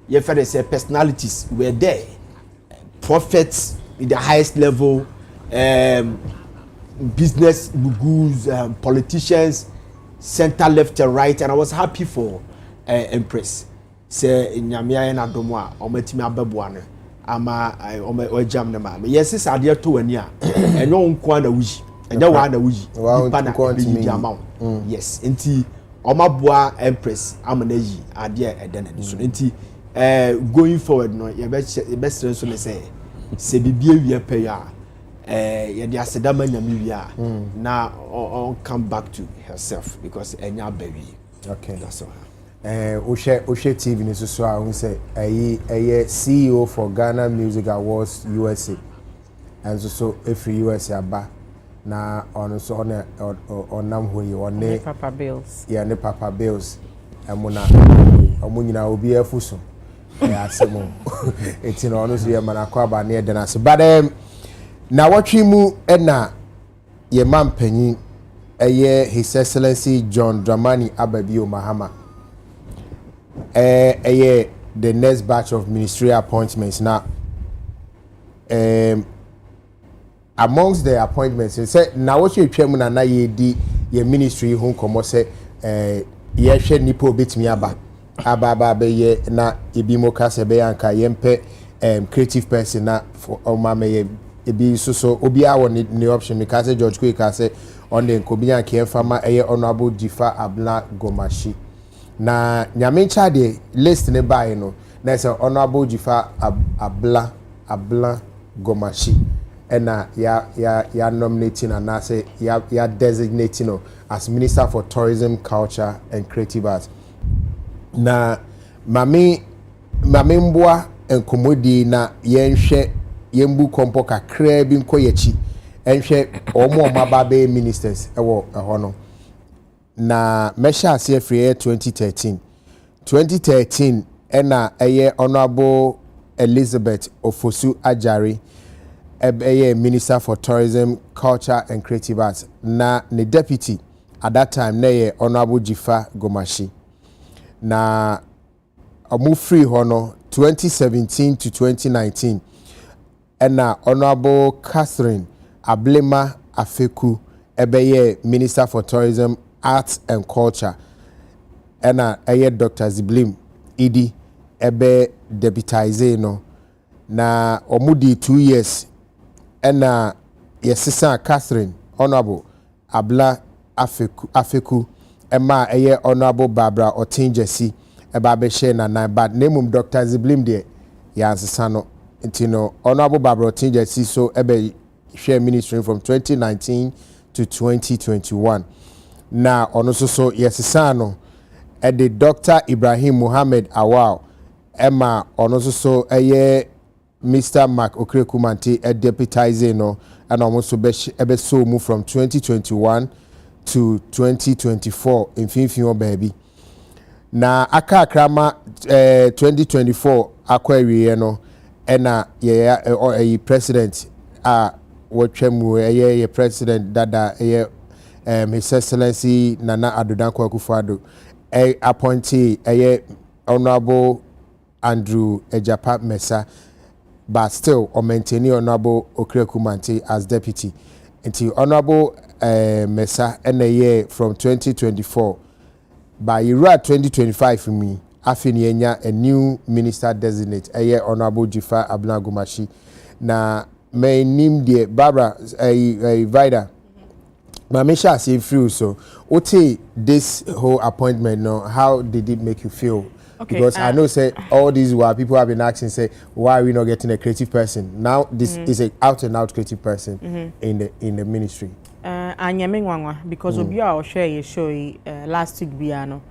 you feel say personalities were there, prophets in the highest level, business moguls, politicians, center, left, and right, and I was happy for Empress. Say nyamia na domwa ometimi abebuane ama ojam na ma. Yes is ade to ani a enyo nko na wuji. Enya wa na wuji. Nipa na bi jama. Yes, enti omaboa Empress amana yi ade eden na so. Enti going forward no ye be so ne say bibie wie pe ya ye de asedama nyame wi a na on come back to herself because enya bawi. Okay, that's all. Oshe TV ni so a won say eye CEO for Ghana Music Awards USA and so every USA aba na on so onam hoyi one Papa Bills. Yeah, ne Papa Bills amuna omunyina obi afuso asemo etino ono so ye manakwa ba na eden ase but na watwi mu na ye mampanyi eye His Excellency John Dramani Ababio Mahama the next batch of ministerial appointments now. Amongst the appointments, he said, now what you chairman na ye di ye ministry home komo say ye hwe nipo betimi aba be ye na ebimo kase be anka yempe creative person na for omame ye ebi so obi a won the option because George Kweka say on the nkobi anka yemfama eye honorable Jifa Abla Gomashi. Na nyamencha de list ne buy no na say honorable Jifa Abla Gomashi ena ya nominating and na say ya designating no as Minister for Tourism, Culture and Creative Arts. Na mame mboa enkomodi na yenhwe yembu kompo kakra bi nkoyechi enhwe omo mababe ministers ewo eho no. Na mesha ase free 2013 ena eye honorable Elizabeth Ofosu Ajari eye Minister for Tourism, Culture and Creative Arts na ne deputy at that time na ye honorable Jifa Gomashi na omu free hono 2017 to 2019 ena honorable Catherine Ablema Afeku eye Minister for Tourism, Arts and Culture ena eye Dr. Ziblim Idi ebe deputize no na omudi 2 years ena yesisa Catherine honorable Abla Afeku ema eye honorable Barbara Otinjesi eba be share na nine but name Dr. Ziblim de yansisa no ntino honorable Barbara Otinjesi so ebe share ministry from 2019 to 2021 na ono so yesisa no the Dr. Ibrahim Muhammad Awal Emma ono so eye Mr. Mark Okrekumanti deputize no and almost ebe so move from 2021 to 2024 in finfin baby na aka krama 2024 akwawie no ena ye president wotwemu ye president dada ye His Excellency Nana Adodankwa Akufo-Addo appointee honorable Andrew Ejapa Mesa but still maintaining honorable Okrekumanti as deputy until honorable Mesa in a year from 2024 by year 2025 for me afinienya a new minister designate honorable Jifa Abnagumashi na my name dear Barbara Vida Mamisha say free so ote this whole appointment no how did it make you feel? Okay, because I know say all these were people have been asking say why are we not getting a creative person now this is a out and out creative person in the ministry. Anyame Nwangwa because obi a o share ye show last week bia no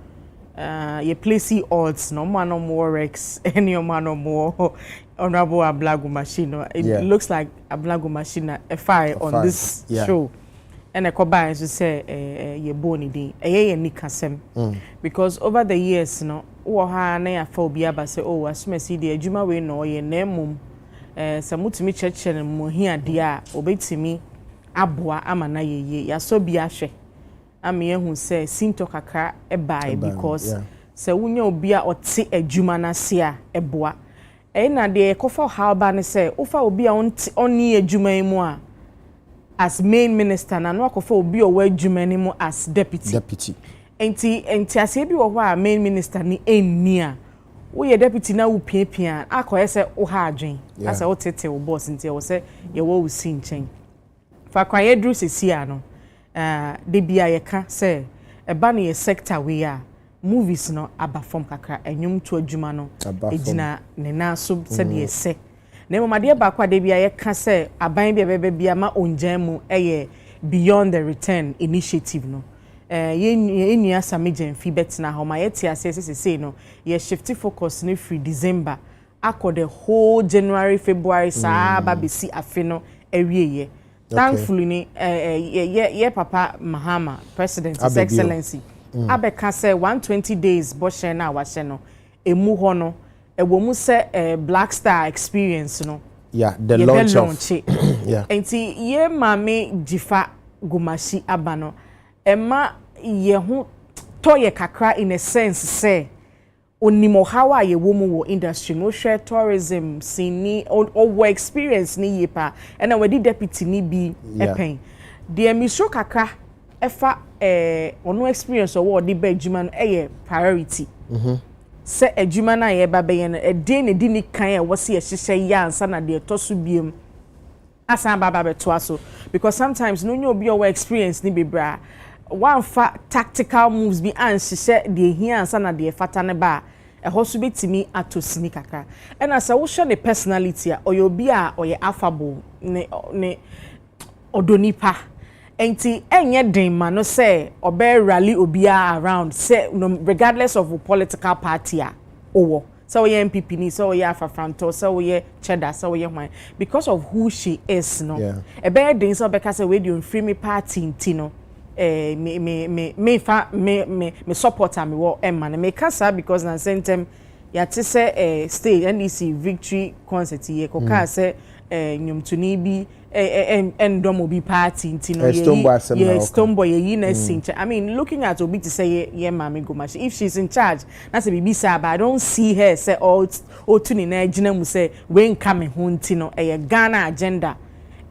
ye place odds no man no more Rex any man no more honorable Ablagu machine it looks like Ablagu machine a fire on this show and a combine to say ye boni din ye nikasem because over the years no wo ha na ya fa obi aba say oh asumasi de adwuma we no ye na mum samutimi church mo hia de a obetimi aboa amana yeye ya so bi ahwe ame ehun say sinto kakra e bai because say wunya obi a ote adwuma na se a eboa na de kofa how ba ne say ofa obi a oni adwuma mu a as main minister na no akofa obi o wa adwuma ni mu as deputy enti ase bi wo a main minister ni enni a wo ye deputy na wo piapia akoye say wo ha adwen asa wo tete wo boss nti wo say ye wo si nchen fa kwaye dru sesia no de bia ye ka say eba na ye sector we a movies no aba form kakra enwum to adwuma no ejina ne na so se de se na momade ba kwa de bia ye ka say aban bia bebe bia ma onjan mu beyond the return initiative no ye nua samagen fi betina ho ma ye ti ase say no ye shift focus no free December akọ the whole January February sa ba besi afe no awieye thankfully ni ye papa Mahama president his excellency abeka say 120 days bo share na wa share no emu ho no ewo mu say Black Star experience no the launch of enti ye mame Jifa Gumashi abano Emma ye hu to ye kakra in a sense say onimo how are ye woman wo industry no share tourism sini or experience ni yepa and we deputy ni bi epen the emisro kakra efa ono experience or the be adwuma no priority say adwuma na ye ba be ye no de ne di ni kan e wo se ye hihye ya ansa na de to so biem asan baba be to aso because sometimes no nyo bi o experience ni bebra one tactical moves be anhyehyɛ de hia ansa na de fata ne ba ɛhɔ so betimi atosini kakra ɛna sɛ wo hwɛ ne personality a ɔyɛ obi a ɔyɛ affable ne odonipa enti enye den ma no sɛ ɔbɛ rally obi around say no, regardless of political party a owo sɛ ɔyɛ MPP ni sɛ ɔyɛ afafranto sɛ ɔyɛ cheddar sɛ ɔyɛ hwan because of who she is no ɛbɛ den sɛ ɔbɛka sɛ we dey free me party ntino me support am wo man me kasa because na sentem ya te say stage NDC victory concert ye ko ka say nyumtuni bi endom obi party ntino ye stombo ye na sinche I mean looking at obi to say ye mama Gumashi if she's in charge na say bibi say but I don't see her say o tuni na agina mu say we nka me ho ntino Ghana agenda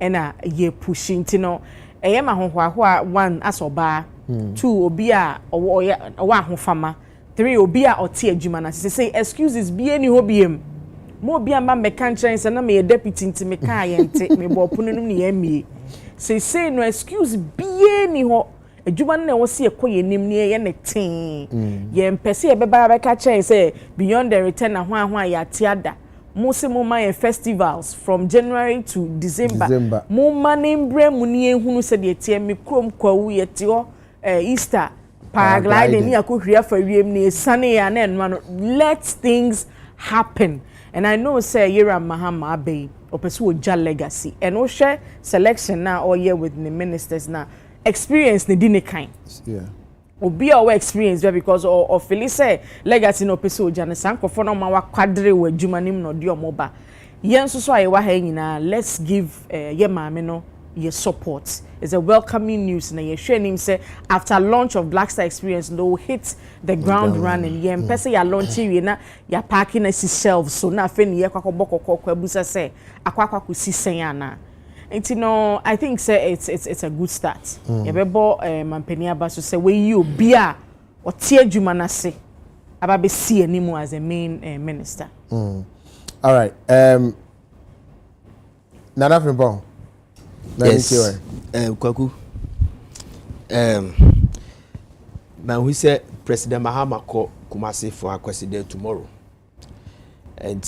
ena ye pushing ntino ma hohoaho one asoba two obi a owa ahofama three obi a ote adwuma na say excuses bi eni ho biem mo obi amba meka nkyerɛ nse na me deputy nti me ka ayente me bo pono num ne yamie say no excuse bi eni ho adwuma na wo se ekoye nim ne ye ne ten ye mpese ye beba beka kyerɛ say beyond the return na ho a ya tiada Mose my festivals from January to December. Mo manembre muni ehunu se de tie me krom kwawu ye te ho Easter paragliding ni akohria fa wiem ni sane ya na enma no let things happen and I know say Yera Mahama Abbey opese wo ja legacy and o share selection na all year with the ministers na experience ni di ne kan obi our experience because of Felice legacy no pese oja ne sankofo no ma wa kwadre wa adwuma nim no de omoba yen so so ayewa ha nyina let's give ye maame no your support is a welcoming news na ye hwe nim say after launch of Black Star experience no hit the ground running yen pese ya launch we na ya parking na shelves so na fe ne ye kwakobokoko abusa say akwakwa ko sisen ana Enti no, I think say it's a good start. Yebebo mampeni aba so say we you bia o tie adwuma na se ababe see anymore as a main minister. All right. Nana Frimpong. Yes. Kwaku. Man, we say President Mahama call Kumasi for a question tomorrow. And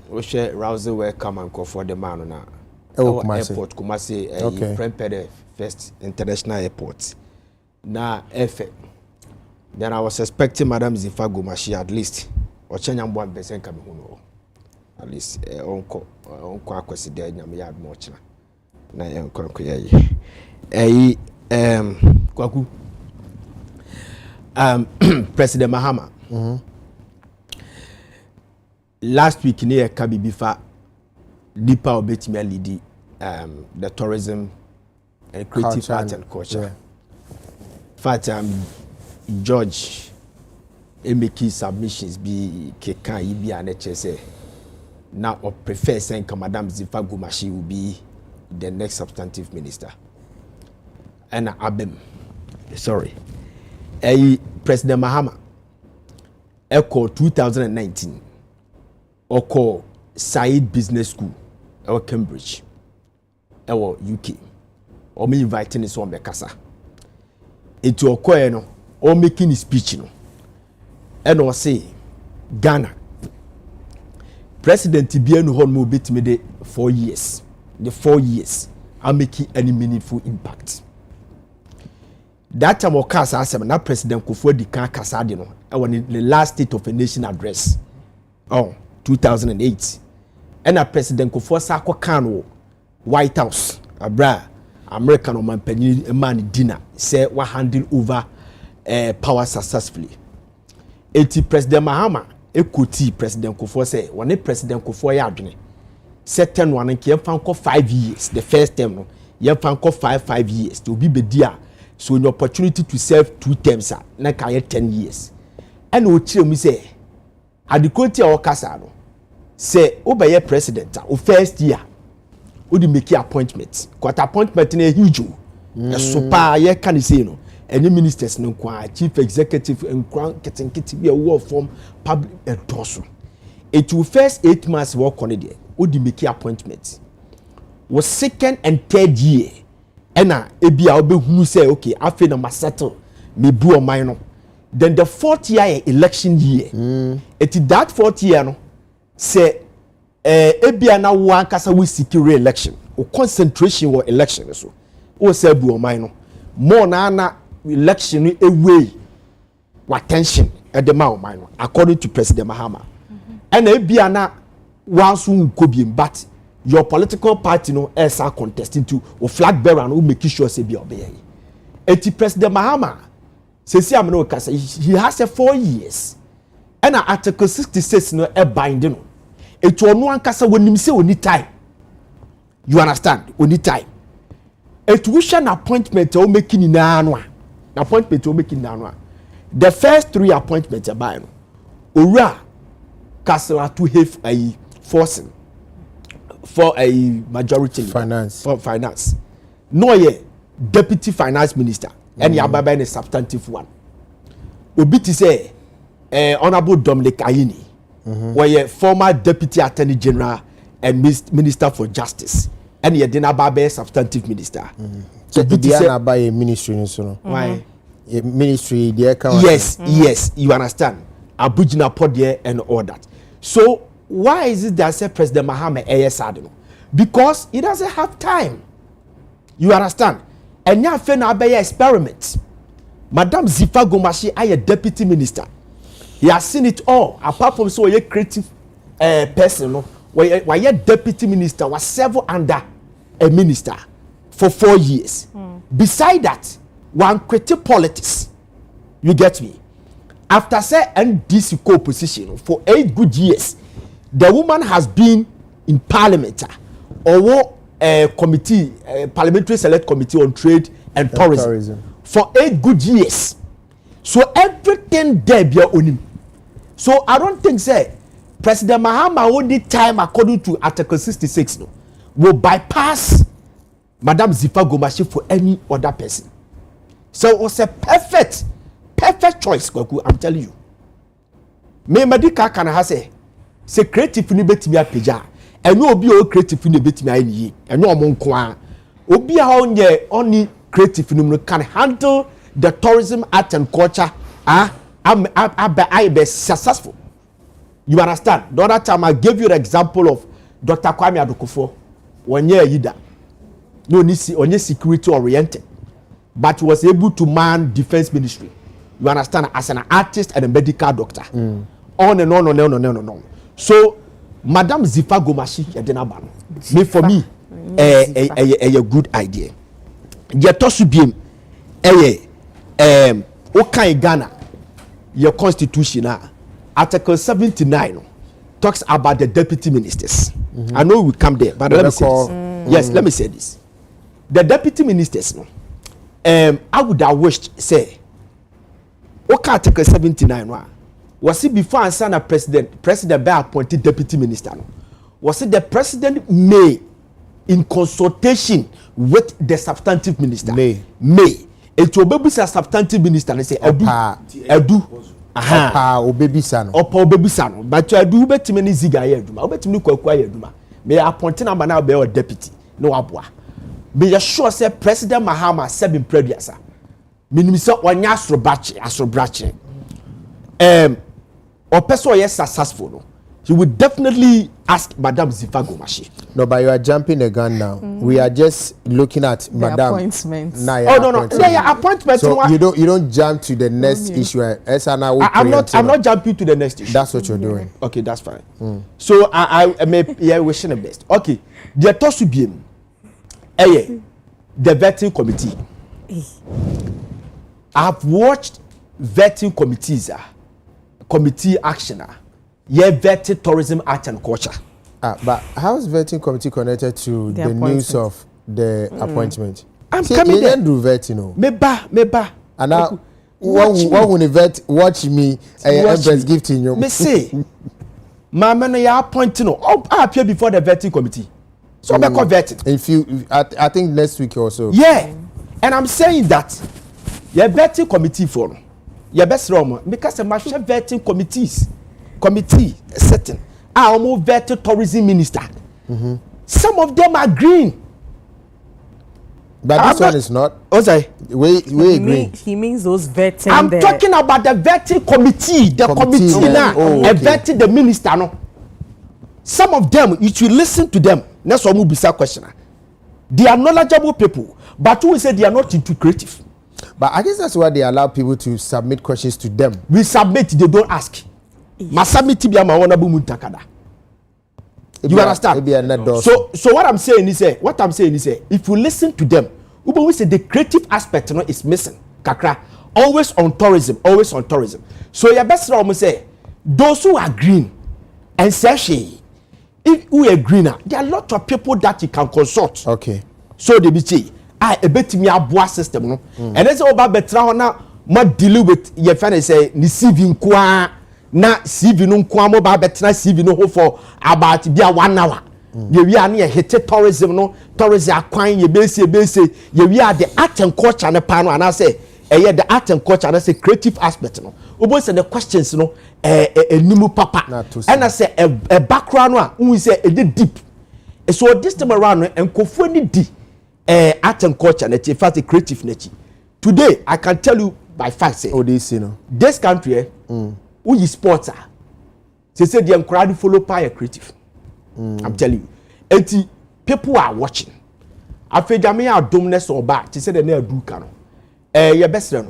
we share rousing welcome and call for the man on our airport Kumasi, Prempede First International Airport. Now, then I was expecting Madam Zifa Gumashi at least, or Chenyam 1% coming home. At least, uncle question there, Yamiyad Mochna. Na uncle Kwaku. President Mahama. Last week near Kabi Bifa Nipa Obetimia Lidi the tourism and creative art and culture. Fact George make submissions be Kekan Ibi and HSA. Now or prefer saying Madam Zifa Gumashi will be the next substantive minister. And Abem. Sorry. President Mahama Echo 2019 Oko Said Business School or Cambridge or UK or me inviting this one Bekasa into Oko no or making a speech no and or say Ghana President Tibianu Honmo bit me the 4 years the 4 years are making any meaningful impact. That time of Kasa Asem, now President Kufuor di kan Kasa di no, in the last State of a Nation address, 2008. And a President Kufuor Sako Kano, White House, Abra, American or man dinner, say we handle over power successfully. Eti President Mahama, Ekuti President Kufuor say, when President Kufuor yadwene, certain one and 5 years, the first term no, ye 5 years to be bedia. So an opportunity to serve 2 terms na kaya 10 years. And we tell me say, adequate our casano. Say, obey president, or first year, would you make your appointment? Got appointment in a huge. A super ye can say no. Any ministers no kwa chief executive and getting be a war form public endorsement. It will first 8 months work on it. Would you make your appointment? Was second and third year. Ena ebia obehunu say okay afi na masettle me bu o man no then the 4th year election year it that 4th year no say ebia na wan kasa we secure election o concentration or election so o say bu o man no more na election no away what tension at the man no according to President Mahama ena ebia na wan so nkobiem but your political party no is contesting to or flag bearer and who make sure say be obey. Eti President Mahama says he has a 4 years. And Article 66 no a binding. It will no one kasa when him say we need time. You understand? We need time. It wish an appointment or making in anwa. Appointment or making in anwa. The first 3 appointments are buying. Ura Castle to have a forcing. For a majority finance for finance. No ye deputy finance minister and yababa a substantive one. Obi to say Honorable Dominic Ayini, where former deputy attorney general and minister for justice, and ye didn't a substantive minister. So Diana by a ministry so why a ministry there yes you understand Abujina Podie and all that. So why is it that say President Mahama Sadino? Because he doesn't have time. You understand? And now fena be experiment. Madam Zifa Gumashi I a deputy minister. He has seen it all. Apart from so a creative person, no, why a deputy minister was served under a minister for 4 years. Beside that, one creative politics. You get me? After say NDC co-position for 8 good years. The woman has been in parliament or committee, parliamentary select committee on trade and tourism for 8 good years. So everything there be on him. So I don't think say President Mahama only time according to Article 66 no, will bypass Madam Zifa Gumashi for any other person. So it was a perfect choice, Kwaku, I'm telling you. me medical can ha say creative ni betimi apagya eno obi o creative ni betimi ayi ni eno omo nko a obi a onye oni creative ni can handle the tourism art and culture I be successful. You understand? The other time I gave you the example of Dr. Kwame Adokufo 1 year yida no nisi onye security oriented but was able to man defense ministry. You understand? As an artist and a medical doctor. On and on and on and on and on. So Madam Zifa Gomashi Yadenabano. Me for me a good idea. Yetosu biem okay Ghana your constitution Article 79 talks about the deputy ministers. I know we come there, but let me say this. Yes, let me say this. The deputy ministers, no, I would have wished say, okay, Article 79 was it before and son president by appointed deputy minister? No? Was it the president may, in consultation with the substantive minister, may. It will be a substantive minister and say, Edu. Obebisano. Obebisano. But you do better many ziga yeduma. Obet me kwa yeduma. May appointing number now be a deputy. No abwa. Be sure say President Mahama said in previous. Minimisa one astro brache. Or person yes successful. No. He would definitely ask Madam Zifa Gomashi. No, but you are jumping the gun now. We are just looking at the Madam appointments. No. Yeah, appointments. So you don't jump to the next issue. I'm not jumping to the next issue. That's what you're doing. Okay, that's fine. So I may wishing the best. Okay, the toss be the vetting committee. I've watched vetting committees, committee action. Vetting tourism, art and culture. But how is vetting committee connected to the news of the appointment? I'm coming there. Didn't do vetting, no. Meba. And now, what when vet watch me? Empress gifting you. Me say, my man, you appointing. Oh, I appear before the vetting committee. So I'm vetting. If you, I think next week or so. Yeah, and I'm saying that your vetting committee for your best room because the master vetting committee setting. I almost vetted tourism minister. Some of them are green. But this one is not. Oh, sorry. We green. He means those vetting. I'm talking about the vetting committee. The committee now. Vetting the minister. No. Some of them, if you listen to them, that's what will be a question. They are knowledgeable people, but who say they are not into creative? But I guess that's why they allow people to submit questions to them. We submit, they don't ask. Masabiti biya mawana bu muntakada. You understand? So what I'm saying is if you listen to them, we say the creative aspect is missing. Kakra, always on tourism. So your best room say those who are green and say if we are greener, there are a lot of people that you can consult. Okay. So they be say a bit me a system no. And that's all about betra na ma deal with your friend say ni CV kwa na CV no kwa mo ba betra CV no for about be a 1 hour. Ye we are near hit tourism no tourism akwan ye be say ye we are the art and culture na pa no and I say the art and culture and I say creative aspect no. Obo say the questions no nimu papa and I say a background one who say a deep. So this time around and kofu ni di art and culture na in fact creative nature. Today I can tell you by fact say this you know this country who is sports they say the crowd follow by creative. I'm telling you people are watching afejame adomness or back they say they na do kan your best no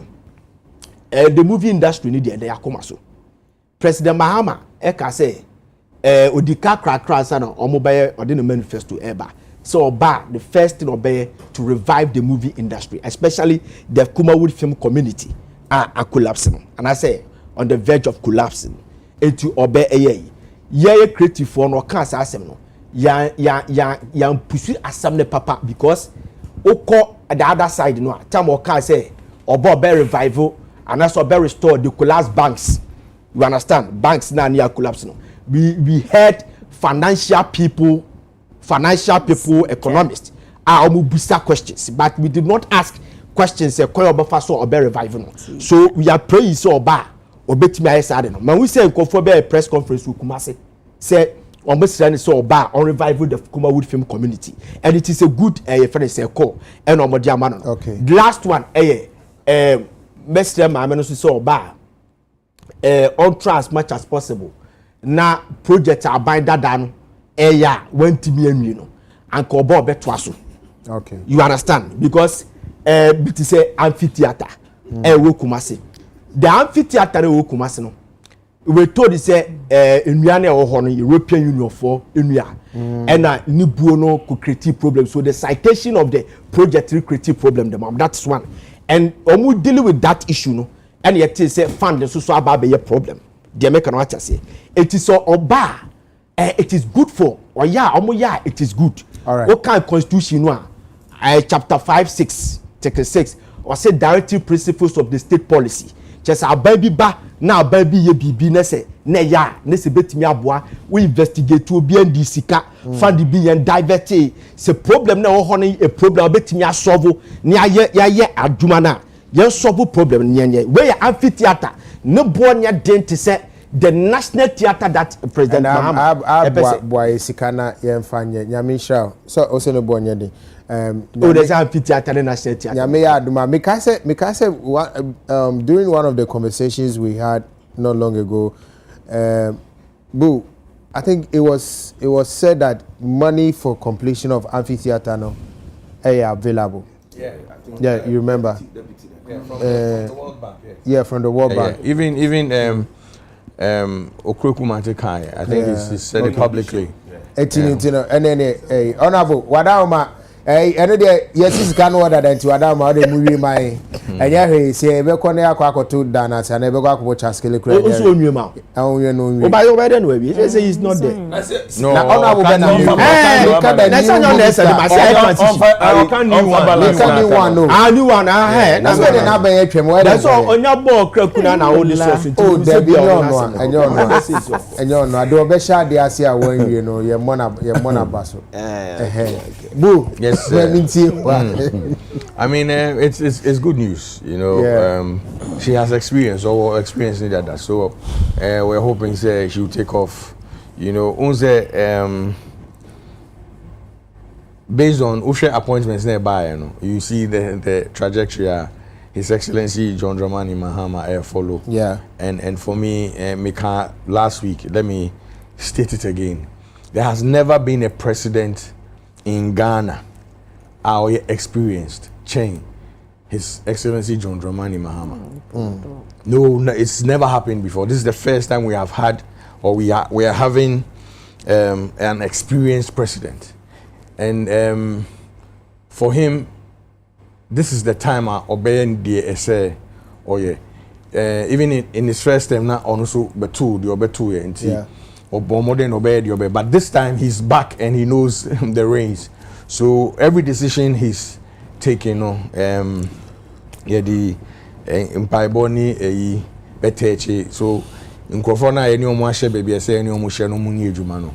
the movie industry need they akoma so President Mahama eka say odika krakra sa na omobaye ode no manifesto eba so oba the first thing obey to revive the movie industry especially the Kumawood film community are collapsing and I say on the verge of collapsing into obey ye creative for no can asem no ya pursue asem ne papa because oko the other side no time o can say obo be revival and also be restore the collapsed banks. You understand? Banks now near collapse no. We had financial people, economists are almost questions, but we did not ask questions. So we are praying so bad. obetimi aye sade no man we say nkofo be press conference with Kumasi say almost so oba on revival the Kumawood film community and it is a good friend say call and omodi amano. Okay. The last one Mr. Mameno so oba on try as much as possible na project aban dada no wentimi anu no anka oba obeto aso. Okay. You understand? Because it is a amphitheater we Kumasi. The amphitheater we Kumasi no we told say nnuane ho no European Union for nnua and ni buo no could create problem, so the citation of the project create problem them that's one and omu dealing with that issue no and yet say fund so about be a problem the American what say it is so oba it is good for or it is good. All right. What kind of constitution no chapter 5-6 chapter 6 or say directive principles of the state policy just a baby ba na baby ye bibi na say na ya na se betimi aboa we investigate to be and sika fund be and divert se problem na ho no a problem betimi solve ni aye aduma na ye solve problem ni we amphitheater no bonya dent say the national theater that President Mahama boy sika na ye mfanye nyamisha so ose no bonya de there's amphitheater national theater. Nyame ya aduma mikase during one of the conversations we had not long ago, Boo, I think it was said that money for completion of amphitheater no available. Yeah, I think. Yeah, you remember? Yeah, from the World Bank. Yeah, from the World Bank. Yeah. Even Okweku Matekai, I think he said it publicly. And then honorable Wadauma. Eno de yes can order than to Adama the movie my and yeah he say be kon ya kwa to dana say na be kwa ko chaskele kura also onwema onwe no onwe oba over there no we say he's not there no na honorable ben na na say no na say the I can new one no new one na so de na ben atwem we that's all onya ball krakuna na only source oh there be no enyo no ade obesha de ase a wan wie no ye mona baso bu yes I mean it's good news, you know. Yeah. She has experience in that, so we're hoping say she will take off, you know. Based on Ushe appointments nearby, you know, you see the trajectory His Excellency John Dramani Mahama follow. Yeah. And for me, last week, let me state it again. There has never been a president in Ghana our experienced change. His Excellency John Dramani Mahama. No, it's never happened before. This is the first time we have had, or we are having an experienced president. And for him, this is the time obeying the essay. Oh yeah, even in his first time now, also betu the obetu yeah. Or modern obey the obey. But this time he's back and he knows the reins. So every decision he's taking, yeah, the impaiboni beteche. So in Kofona, any omashe baby, I say any omushe no muni jumano.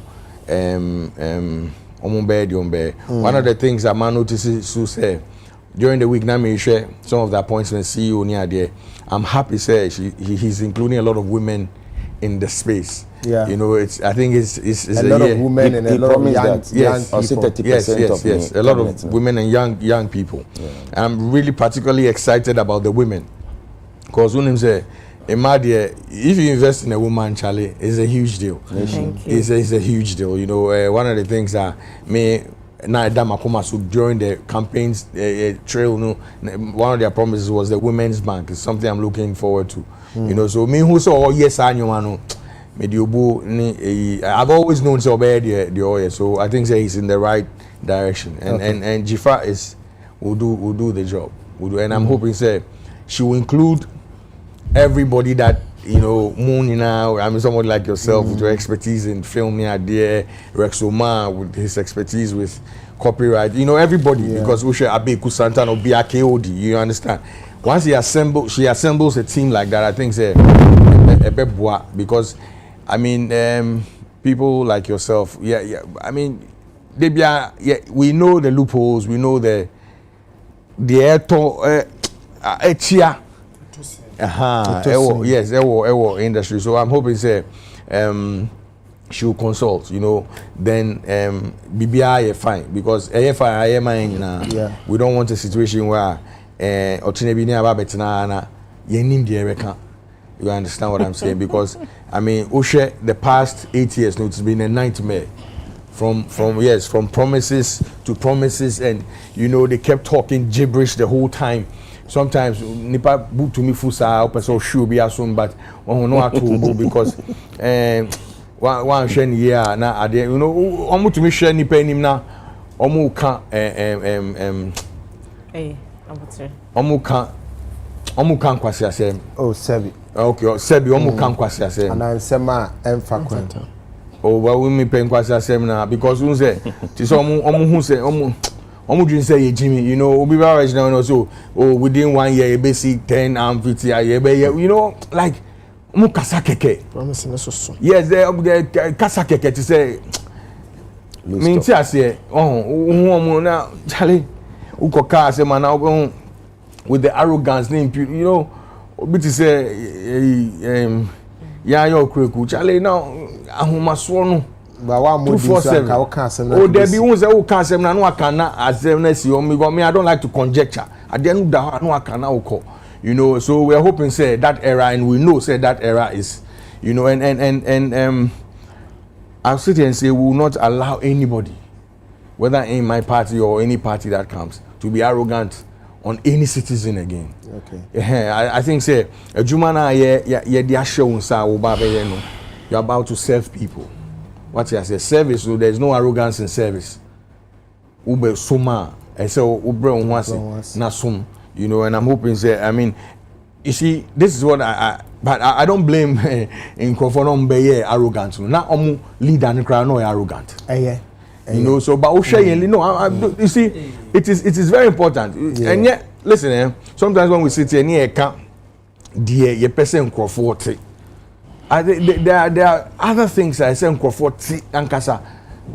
One of the things that man notices to say during the week, now me share some of the appointments CEO near there. I'm happy say he's including a lot of women in the space. Yeah, you know, I think it's a lot of women and a lot of young people. Yes, a lot of women and young people. Yeah. I'm really particularly excited about the women because when him say, if you invest in a woman, Charlie, it's a huge deal. It's a huge deal. You know, one of the things that during the campaigns trail, one of their promises was the Women's Bank. It's something I'm looking forward to. You know, so me who saw yes, I know. I've always known so bad the oil, so I think he's in the right direction. And Jifa will do the job. And I'm hoping say she will include everybody that, you know, Moon now. I mean, somebody like yourself with your expertise in filming idea, Rex Omar with his expertise with copyright. You know, everybody because Ushe Abe Kusantano or BRKOD. You understand? Once she assembles a team like that, I think say a bebwa because I mean people like yourself. Yeah. I mean, we know the loopholes. We know the Yes, industry. So I'm hoping say she will consult, you know, then BBI fine because we don't want a situation where you understand what I'm saying? Because I mean, the past 8 years, it's been a nightmare. From promises to promises, and you know they kept talking gibberish the whole time. Sometimes nipa book to me fusa person should be assumed, but one know how to because one share year na you know omu to me share nipa nim na omu ka omu kan kwasi asem. Oh sebi. Okay, sebi omu kan kwasi asem. Anansema emfa kwanta. Oh, but we me paying quite a seminar because we say to some who say dream say Jimmy, you know, we be original also. Oh, within 1 year, basic 10 and 50 a year, you know, like kasa keke. Promising so. Yes, the kasa keke to say. Me tia say, na Charlie, uko kasa man now with the arrogance name, you know, bit to say yeah, your crew, Charlie now. Ahomaso no ba wa mo di so ka o kan asem na o there be won say o kan asem na no aka na asem na si o me I don't like to conjecture at the end da no aka na o you know, so we are hoping say that era, and we know say that era is, you know, and I'll sit here and say we will not allow anybody, whether in my party or any party that comes, to be arrogant on any citizen again. Okay. I think say Jumana ye dia show unsa wo ba be no. You're about to serve people. What you say? Service. So there's no arrogance in service. Ube suma. I say ube unwasi na sum. You know, and I'm hoping say. I mean, you see, this is what but I don't blame in conform be arrogant. Not omu leader and crowd no arrogant. You know, so but you see, it is very important. Yeah. And yet, listen, sometimes when we sit here, near camp, dear, your person crofort. There are other things I say Nkrofo Ankasa.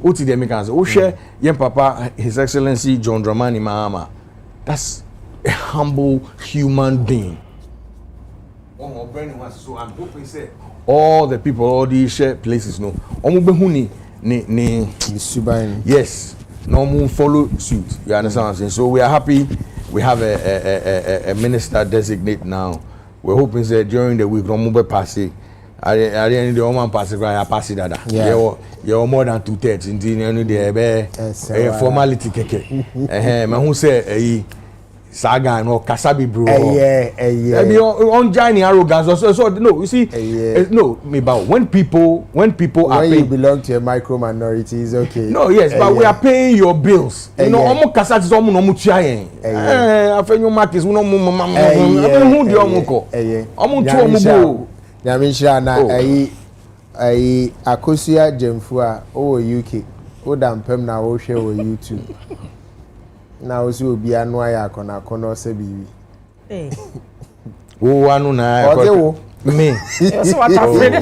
Uti de Americans. Share yen papa, His Excellency John Dramani Mahama. That's a humble human being. So I'm hoping say all the people, all these share places no. Yes. No follow suit. You understand what I'm saying? So we are happy we have a minister designate now. We're hoping that during the week no more pass it. I didn't the woman pass it right, I pass it that. You're more than 2/3 in the formality keke. Man who say saga no kasabi bro. Be on joining arrogance. So no, you see, no, me about when people are paying, you belong to a micro minority, is okay. No, yes, but we are paying your bills. You know, omo kasati so omo no mu chiayen. Afenyo markets no mu mama. Who di omo ko? Omo tu omo bo. Nyamisha na akosia jemfu a o UK. O dampem na o hwe o YouTube. Na o si obi anu aya akona kono se bibi. Wo anu na me. So what afraid.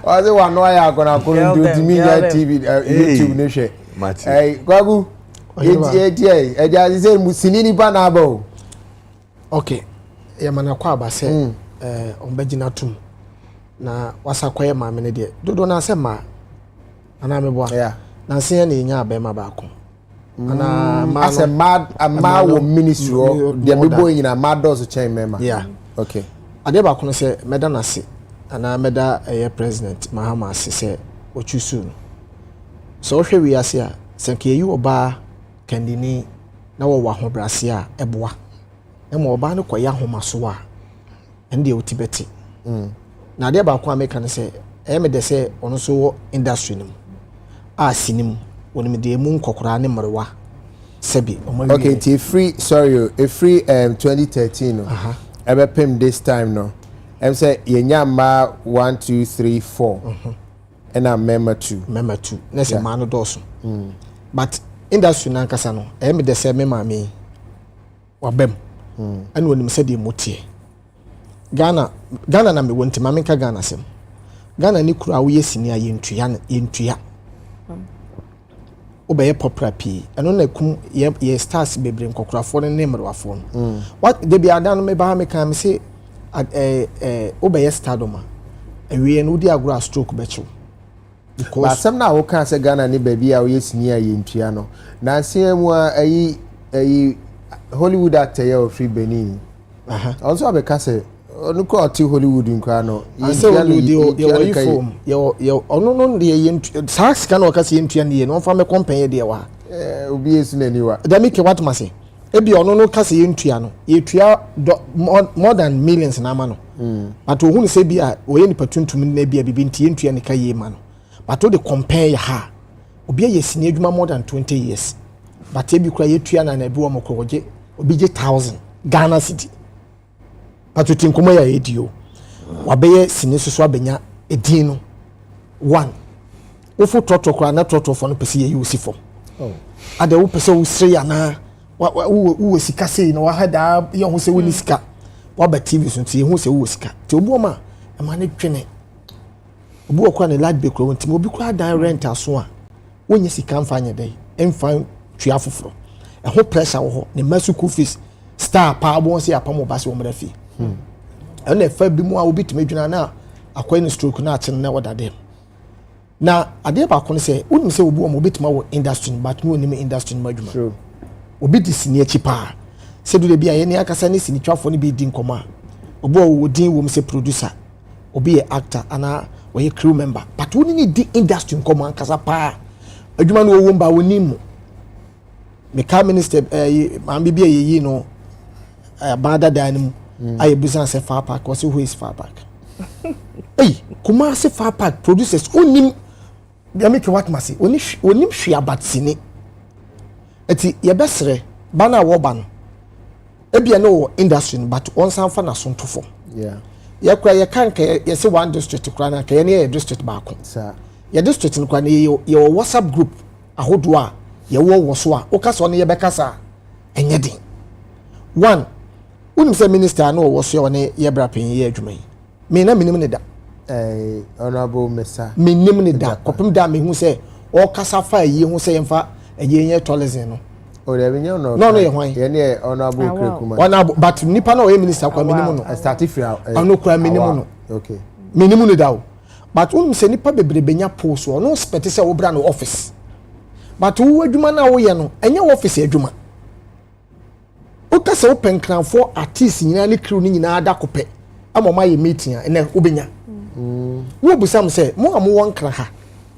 O se wa anu aya akona kono do media TV YouTube ne hwe. Kwagu. Eja se musini pa na aba. Okay. Ya mana kwa aba se ombegina tum na wasakwaye maame ne de dodo na se ma ana meboa na se na nya abema ba ko ana ma as a mad wo ministry o de mebo nyina mados chain member okay ade ba ko no se meda na se ana meda president Mahama se ochusu so hwe wi ase a se ke yi oba kandini na wo wa ho brase a eboa e mo oba ne koya homaso a and the Tibeti. Now, they about American say, de say, on so industry. Sinim, when me de moon cocrane marwa. Sebi, okay, it's free, sorry, a free 2013. Ever pim this time no. Say, Yenyama 1, 2, 3, 4. And I'm member 2. Member 2. That's a man dosu. But industry nankasano, de say, me mammy. Wabem. And when you said the mutie. Ghana na me wonti ma menka Ghana sem Ghana ni kura wo yesini a yentua obeye popular p eno na kum ye stars bebre nkokurafo ne mmerwafo what de bia dan me ba me kan me say obeye stardom ewie no di agro stroke becho because some na wo kan say Ghana ni baby a wo yesini a yentua no na nsia mu ayi Hollywood actor ya free Benin also abeka say onu ko ati Hollywood nkwa no yentua ye form ye onu no de yentua sax kan o ka say yentua ne no fa me company de wa obi esu na niwa da make what mase ebi onu no ka say yentua no yetua more than millions na ma no but ohun say bia o ye nipa tuntum na bia bibi ntie yentua ne ka ye ma no but o de compare ya ha obi ye sini adwuma more than 20 years but ebi kura yetua na bi wo mokroje obi je 1000 Ghana city but to tinkomo ya edio wabeye sini soso abenya edin no one ofu totokra na totofo no pese ye usi fo ade wo pese wo sire ya na wo sika sei na wa hada ye ho se wo ni sika wa ba tv so tie ho se wo sika te obu ma ma ne twene obu okwa ne light bakery won tim obi kwa dan rent aso a wonye sika mfa nya dai emfa twa foforo ho pressure wo ho ne masu ku fees star pa bo se apamo ba se wo mra fi na fa bi mu a obi time dwuna na akwai ne stroke na achen na wadade na ade ba ko ne se wonim se obi omo betima wo industry but no nim industry ma dwuma true obi di sini echi pa se do de bia ye ne akasa ne sini twafo ne bi di nkoma obi wo din wo se producer obi ye actor ana wo ye crew member but woni ni di industry nkoma akasa pa adwuma no wo mba wonim me ka minister man bibia ye no bada dan aye business say far park was who is far park hey kuma say far park producers onim bia make what must onim hwe abatsini eti ye besre bana wo ba no ebia no industry but on san fa na so ntofo yeah ye kwa ye kan ka ye say one district kwa na ka ye ne district ba ko sir ye district kwa na ye WhatsApp group ahodo a ye wo so a o ka so ne ye bekasa enye din one unim say minister no wo so ne ye bra pen ye adwuma yi me na minim ne da honorable Mr. minim ne da kopem da me hu say o kasa fa ye hu say emfa ye tourism no o de binyo no ye hwan ye ne honorable Krekuma honorable but nipa na o ye minister kwa minim no start free ano kwa minim no okay minim ne da o but unim say nipa bebre benya post o no spect say wo bra no office but wo adwuma na wo ye no enye office adwuma ukase open cranfo artist nyina ne crew ni nyina da kopɛ amoma ye meeting a ene obenya wo busam sɛ mo am won kra ha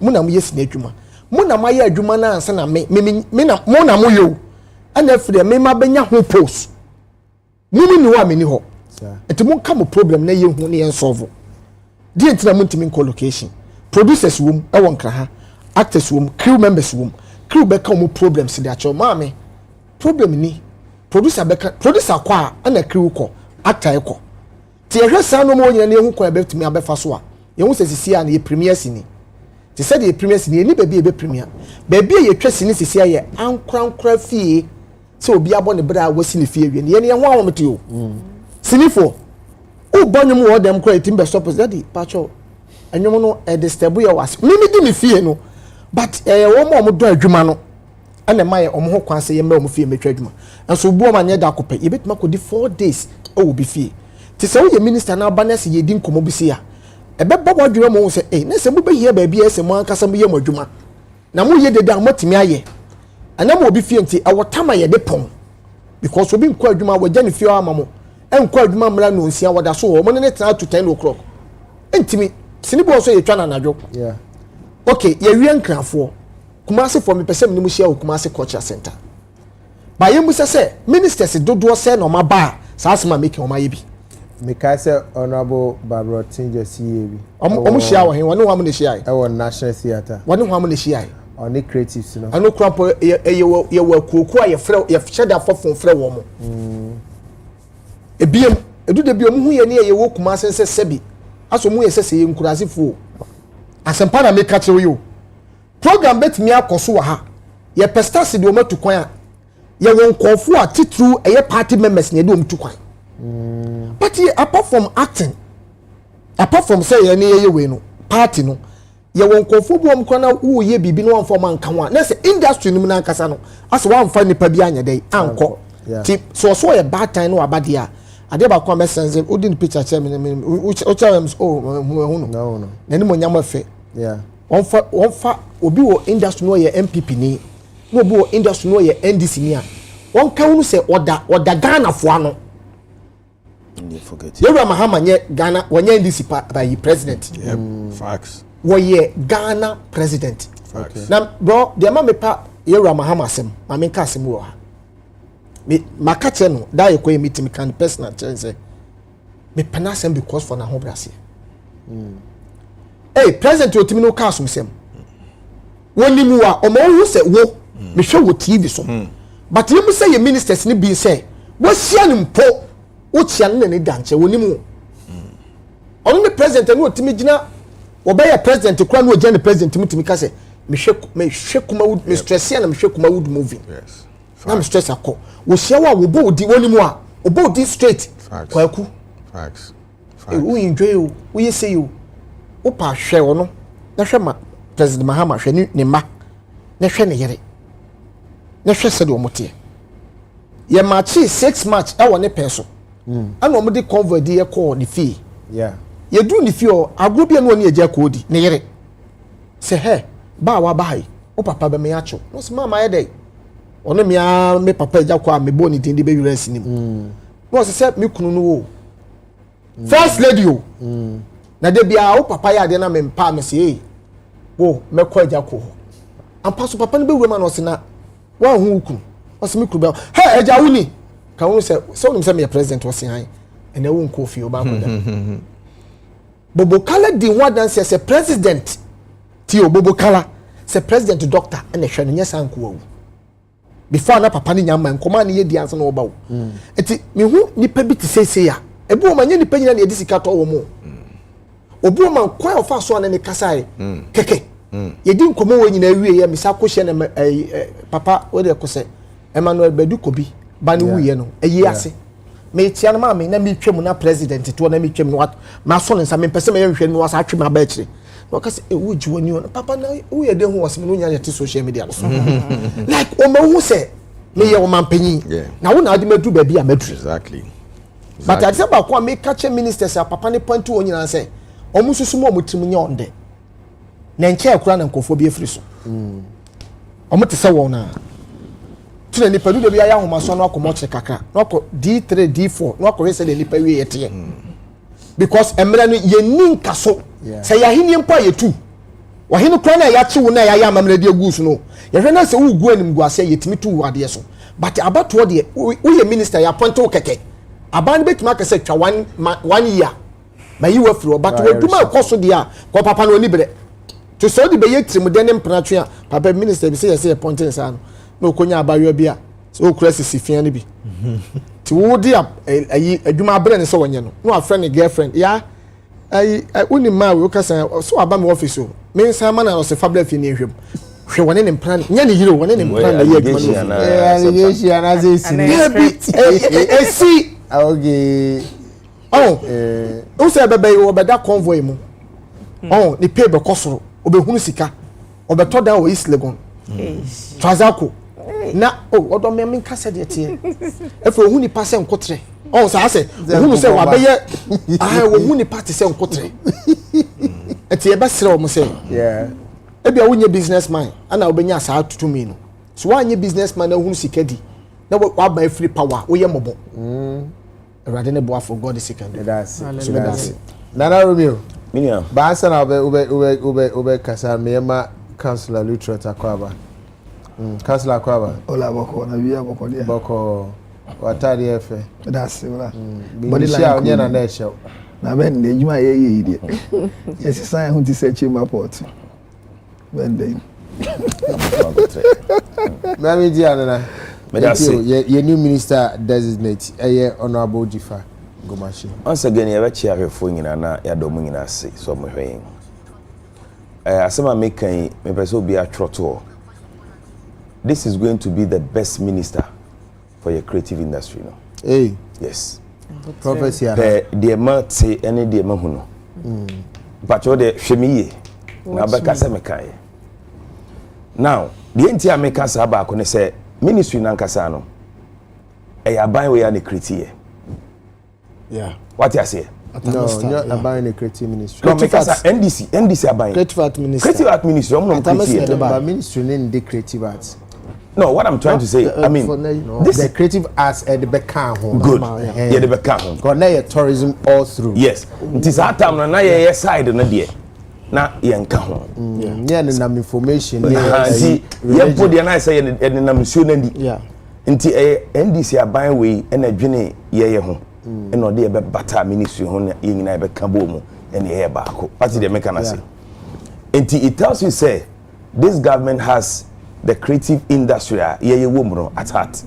mo na mo yes na adwuma mo na ma ye adwuma na ansa na me na mo na mo yo ana frɛ me ma benya ho post mo ni wa me ni ho eti mo ka mo problem na ye hu ne ye solve di entina mo ntimi collocation producers wom e won kra ha actors wom crew members wom crew be ka mo problems de acho ma me problem ni producer kwa ana crew ko actor ko ti ehwe san no mo nyina ne hu kwa betumi abefa so a ye hu sesisi a na ye premier sini ti said ye premier sini ni baby be premier baby ye twa sini sisi a ye ankra fie se obi abo ne bra wasi ne fie wie ne ye ne ho awomte o sini fo o bonyum wo dem kwa timbe stop daddy pacho anyum no e disturb ye was mi di me fie no but wo mo do adwuma no ana maye omho kwan se ye mra omo fie metwa adwuma enso buo ma nye da kopɛ ye betima kodi 4 days o bi fie ti se wo ye minister na banese ye di nkomo bi se ya ebe babo adwuma mo se na se mo be hia ba bia se mo ankasa mo ye mo adwuma na mo ye dede amotimi aye ana mo obi fie nti awotama ye de pon because obi nko adwuma wo gya ne fie ama mo enko adwuma mra no nsia woda so wo mo ne tena to 10 o'clock entimi sini bo so ye twa na nadwo yeah okay ye wie nkrafo Kumasi for me person ni mushia Kumasi culture center. Ba ye musa se ministers dodo se no maba sa asema make o maye bi. Me ka se honorable Barbara Tinja CA bi. Omo shia wo he woni ho am ne shia. E wo National Theatre. Woni ho am ne shia. Oni creatives no. Ano krampo ye wo kuoku a ye frɛ ye hyeda fofon frɛ wo mo. Ebiem edu de bi omo hu ye ne ye wo Kumasi se sebi. Aso mu ye se ye nkurasefo. Asempa na me ka kire yo. Program bet me akoso wa ha ye pestasi de o matu kwan a ye won kofo a titru eye party members ne de o matu kwan but apart from acting apart from say ye ne ye we no party no ye won kofo bo kwan na wo ye bibi no won form anka ho na say industry nim na ankasa no ase wan fa nipa bi anya dai anko ti so ye bad time no abade a ade ba kwa mesense odi ni picture che me o cha am oh hu no na ni mo nyam afa yeah on fa obi wo industry no ye MPP ni no obi wo industry no ye NDC ni a won ka hu se oda Ghana fo ano you forget Yewura Mahama nye Ghana wonye NDC by president Facts. wo ye Ghana president Facts. na bro de ma me pa Yewura Mahama asem ma me ka asem wo ha me makache no da ye koye meeting kan personal chance me panasem because for na ho brase hey president otimi no ka asum sem woni mu a o ma hu se wo me hwe wo TV so but you say your ministers ni bi say wo sia ni mpo wo tia ne ne danche woni mu ono ne president no otimi gina wo be ya president kura no ogya ne president mutimi ka se me hwe kuma wood me stress ya na me hwe kuma wood moving Yes. na me stress akọ wo sia wa wo bo di woni mu a wo bo di straight kwaku Facts. wo enjoy o wo yese yo wo pa hwe wo no na hwe ma president Mahama hwe ne ma na hwe ne yere na hwe se de o mote ye match 6 match e wo ne peso ana o mo de convoy de ye call ne fee yeah ye du ne fee o agro bia no ne eja ko di ne yere se he ba wa ba hai o papa be me acho no se mama ye dey ono me papa eja ko a me bo ni din de be wura sinim no se me kunu no wo first lady o na de bia o papa ya de na me mpa me se eh wo me ko eja ko ampa so papa no be wura ma no se na wa hu kunu o se me kunu be he eja wuni ka wonu se so se me president o se han ene wo nko fi o ba ko da Bobo Kala di wadan se president ti o Bobo Kala se president doctor ene hwe no nyesa nko awu before na papa ni nyama nkoma na ye di ansa na oba wo eti me hu nipa bi ti sese ya ebu o manye nipa nyina na ye di sika to wo mo obu o man kwa ofa so na ne kasae keke ye di nkomo wo nyina wie ye misa ko hye na papa wo de ko se Emmanuel Bedu Kobi ba ni wuye no eyi ase me tia na ma me na me twem na president to na me twem no ma so nsa me pese me ye hwe no wasa twem aba akire no ka se wo ji woni no papa na wo ye de hu wase me no nya te social media so like o ma hu se me ye o man panyin na wo na ade medu ba bi a medu Exactly. but I say ba ko me catch ministers a papa ne point wo nyina se o mu susu mo mutim nya onde na nche akura na nkofo bi afiri so o mu te se wo na tuna nipa du bi aya homa so na akomo kire kakra na ko D3 D4 na ko rese de nipa wie yete because emre no ye ninka so say ya hini mpa ye tu wa hini kra na ya chi wo na ya amamre de agu so no ye hwe na se wo gu anim gu ase yetimi tu wade so but abato de wo ye minister ya point wo keke aban betima ka se twa one year ba yi wa firi but we duma ko so de a ko papa no ni bere to so de be ye trim de ne mpna twa papa minister bi se ye point nsa no konya abayo bia so okura sisifia ne bi ti wo di ayi adwuma abere ne so wonye no a friend girlfriend ya ayi uni ma we okasa so aba me office o me nsa ma na o se fabla fi ne hwem hwe wone ne mpran nya ne yire wone ne mpran na ye adwuma allegation na ze si esi okay o se bebe wo beda convoy mu ni pay be kosoro obehunu sika obeto da o East Legon Trazako na odo me kase de tie efe ohun ni passe nkotre sa se ohun se wa be ye ohun ni party se nkotre eti e be sere o mo se ebi a wonye businessman ana obenya sa tutumi no so wanye businessman na ohun sika di na wa ba free power wo ye mobo erade ne boa for God is second that's Nana Romeo Minia ba ansa na ube kasa mema councilor Luttrell Akwaba councilor Akwaba ola boko na bia boko dia boko watari efe that's ola body line na na show na ben de juma ye ye die yes sign hu ti search my port ben de Mami Diana ye new minister designate honorable Jifa Gomashi once again ye bachi ahwefo nyina na ya do mu nyina ase so mo hwen asema mekan me pese obi atwoto this is going to be the best minister for your creative industry no hey yes prophecy the man say any the man hu no but you de hwemiye na baka se mekan now the entire make sa ba ko ne say ministry na nkasa no e ya ban we ya ne creative Yeah. What you say? No, not about the creative ministry. No, because NDC about creative art ministry. Creative art ministry. I'm not creative. But ministry in the creative arts. No, what I'm trying to say, I mean, this the creative arts at the back home. Good. Yeah, the back home. Got now tourism all through. Yes. It is that time na ye side na there. Na ye nka ho. Yeah, na information. See, ye put the na say ye na msuo na ndi. Yeah. Nti NDC aban we na dwene ye ho. E no de be bata ministry ho na ye nyina be ka bo mu. E na ye baako. What is the mechanism? Nti it tells you say this government has the creative industry ye womro at heart.